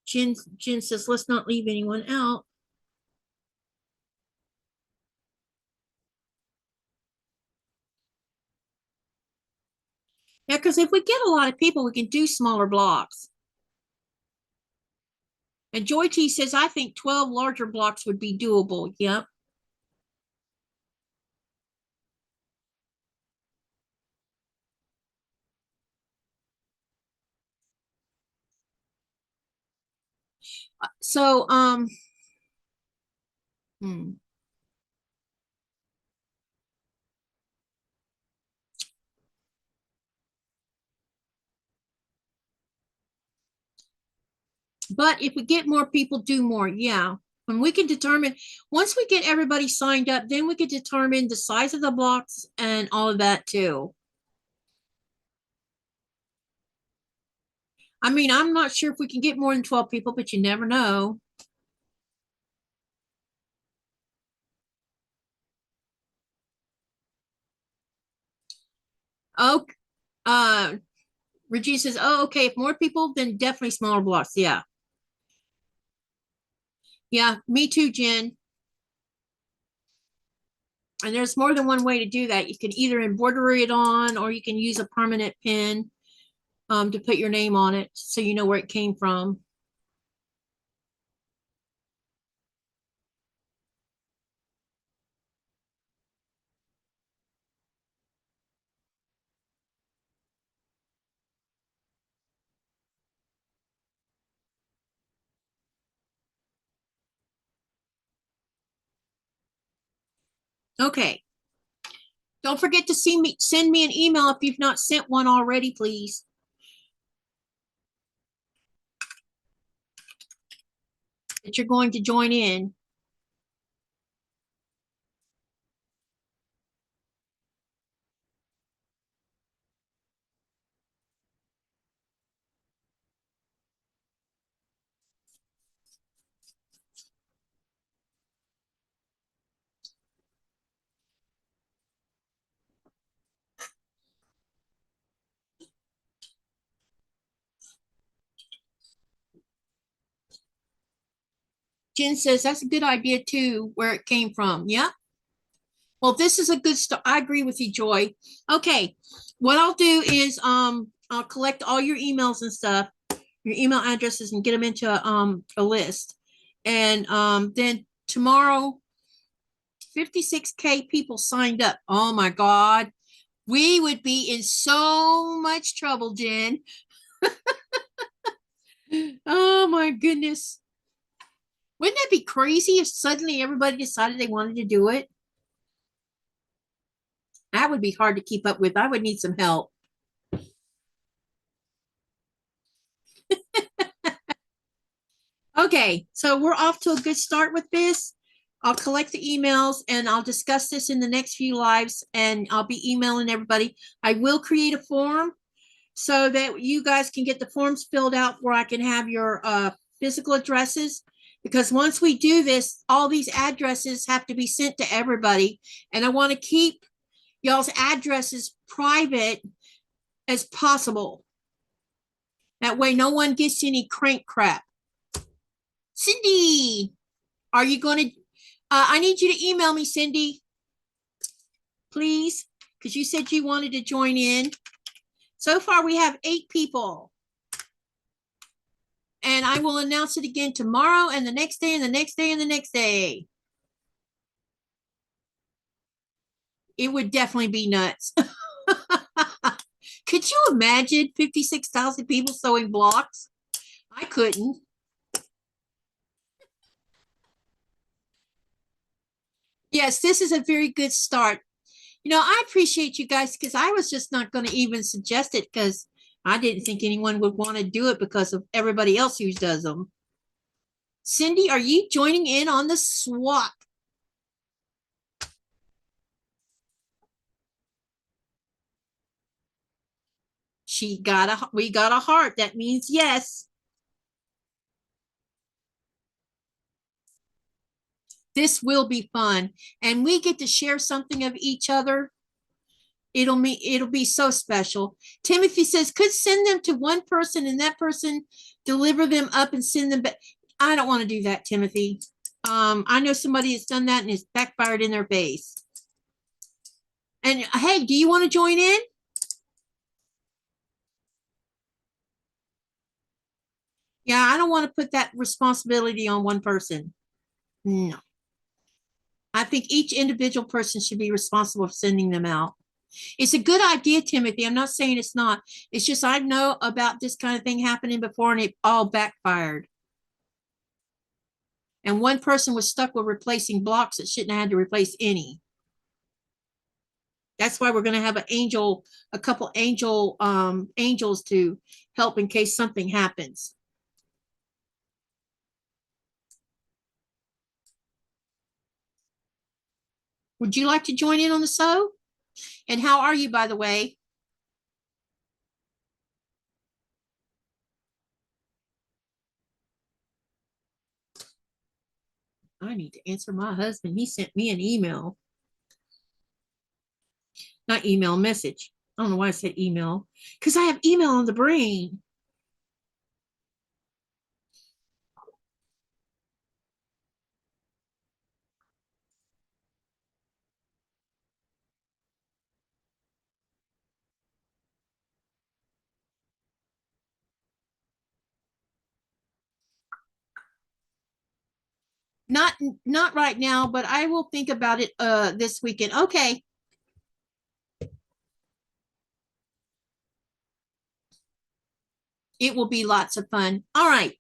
Jen says, let's not leave anyone out. Yeah, because if we get a lot of people, we can do smaller blocks. And Joy T says, I think 12 larger blocks would be doable. Yep. So, but if we get more people, do more. Yeah. And we can determine, once we get everybody signed up, then we can determine the size of the blocks and all of that too. I mean, I'm not sure if we can get more than 12 people, but you never know. Oh, Regina says, oh, okay, if more people, then definitely smaller blocks. Yeah. Yeah, me too, Jen. And there's more than one way to do that. You can either embroider it on, or you can use a permanent pin to put your name on it so you know where it came from. Okay. Don't forget to send me an email if you've not sent one already, please. That you're going to join in. Jen says that's a good idea too, where it came from. Yeah. Well, this is a good start. I agree with you, Joy. Okay. What I'll do is I'll collect all your emails and stuff, your email addresses, and get them into a list. And then tomorrow, 56K people signed up. Oh my God. We would be in so much trouble, Jen. Oh my goodness. Wouldn't that be crazy if suddenly everybody decided they wanted to do it? That would be hard to keep up with. I would need some help. Okay, so we're off to a good start with this. I'll collect the emails and I'll discuss this in the next few lives, and I'll be emailing everybody. I will create a form so that you guys can get the forms filled out where I can have your physical addresses. Because once we do this, all these addresses have to be sent to everybody. And I want to keep y'all's addresses private as possible. That way no one gets any crank crap. Cindy, are you going to, I need you to email me, Cindy, please, because you said you wanted to join in. So far, we have 8 people. And I will announce it again tomorrow and the next day and the next day and the next day. It would definitely be nuts. Could you imagine 56,000 people sewing blocks? I couldn't. Yes, this is a very good start. You know, I appreciate you guys because I was just not going to even suggest it because I didn't think anyone would want to do it because of everybody else who does them. Cindy, are you joining in on the swap? We got a heart. That means yes. This will be fun. And we get to share something of each other. It'll be so special. Timothy says, could send them to one person and that person deliver them up and send them back. I don't want to do that, Timothy. I know somebody that's done that and it's backfired in their face. And hey, do you want to join in? Yeah, I don't want to put that responsibility on one person. No. I think each individual person should be responsible for sending them out. It's a good idea, Timothy. I'm not saying it's not. It's just I know about this kind of thing happening before and it all backfired. And one person was stuck with replacing blocks that shouldn't have had to replace any. That's why we're going to have a couple angels to help in case something happens. Would you like to join in on the sew? And how are you, by the way? I need to answer my husband. He sent me an email. Not email, message. I don't know why I said email. Because I have email on the brain. Not right now, but I will think about it this weekend. Okay. It will be lots of fun. All right.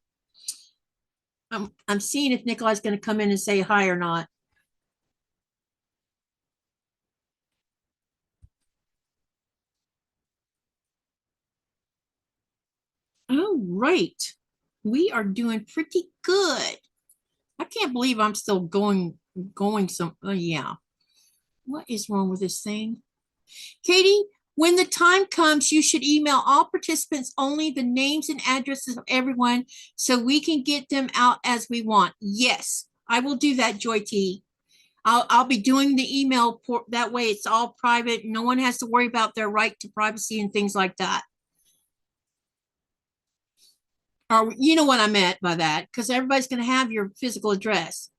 I'm seeing if Nikolai's going to come in and say hi or not. All right. We are doing pretty good. I can't believe I'm still going some. Yeah. What is wrong with this thing? Katie, when the time comes, you should email all participants only the names and addresses of everyone so we can get them out as we want. Yes, I will do that, Joy T. I'll be doing the email that way. It's all private. No one has to worry about their right to privacy and things like that. Or you know what I meant by that, because everybody's going to have your physical address.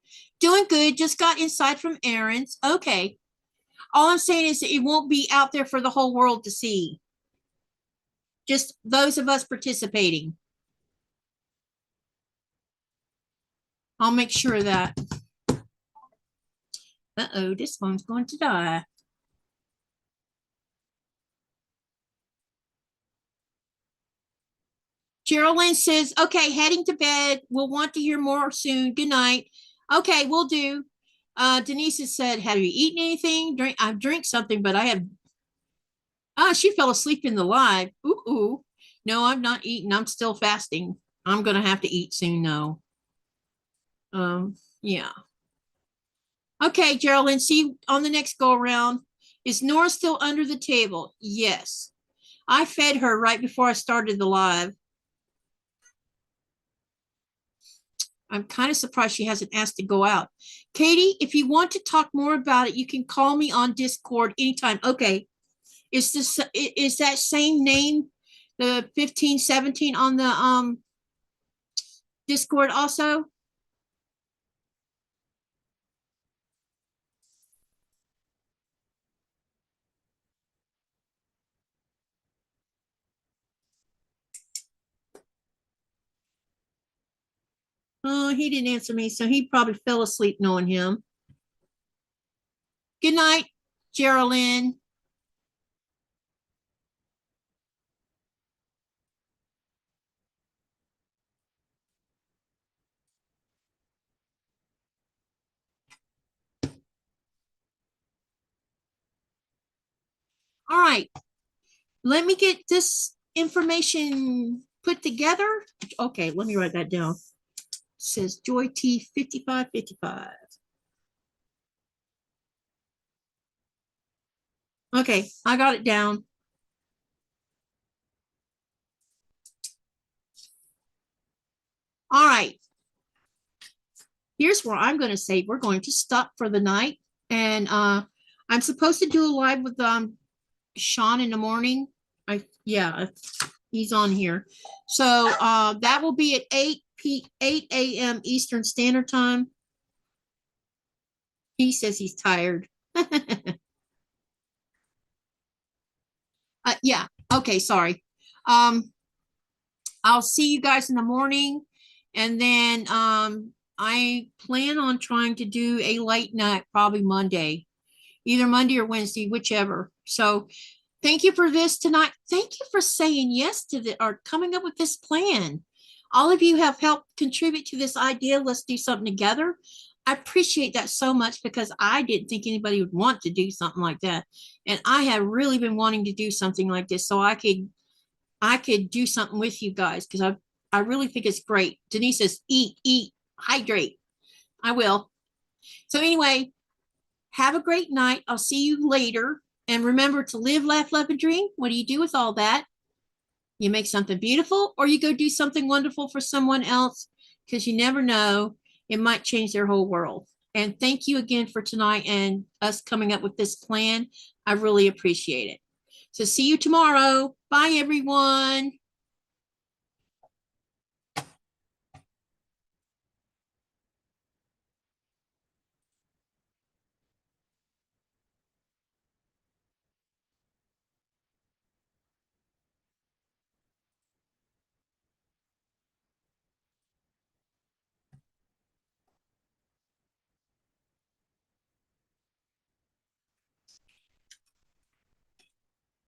Doing good. Just got inside from errands. Okay. All I'm saying is that it won't be out there for the whole world to see. Just those of us participating. I'll make sure of that. Uh-oh, this phone's going to die. Geraldine says, okay, heading to bed. We'll want to hear more soon. Good night. Okay, we'll do. Denise has said, have you eaten anything? I've drank something, but I have. She fell asleep in the live. Ooh. No, I'm not eating. I'm still fasting. I'm going to have to eat soon, though. Yeah. Okay, Geraldine, see you on the next go around. Is Nora still under the table? Yes. I fed her right before I started the live. I'm kind of surprised she hasn't asked to go out. Katie, if you want to talk more about it, you can call me on Discord anytime. Okay. Is that same name, the 1517 on the Discord also? Oh, he didn't answer me, so he probably fell asleep knowing him. Good night, Geraldine. All right, let me get this information put together. Okay, let me write that down. It says Joy T 5555. Okay, I got it down. All right. Here's where I'm going to say we're going to stop for the night. And I'm supposed to do a live with Sean in the morning. He's on here. So that will be at 8 a.m. Eastern Standard Time. He says he's tired. Yeah. Okay. Sorry. I'll see you guys in the morning. And then I plan on trying to do a late night, probably Monday, either Monday or Wednesday, whichever. So thank you for this tonight. Thank you for saying yes to or coming up with this plan. All of you have helped contribute to this idea. Let's do something together. I appreciate that so much because I didn't think anybody would want to do something like that. And I have really been wanting to do something like this so I could do something with you guys because I really think it's great. Denise says, eat, hydrate. I will. So anyway, Have a great night. I'll see you later. And remember to live, laugh, love, and dream. What do you do with all that? You make something beautiful, or you go do something wonderful for someone else, because you never know, it might change their whole world. And thank you again for tonight and us coming up with this plan. I really appreciate it. So see you tomorrow. Bye, everyone.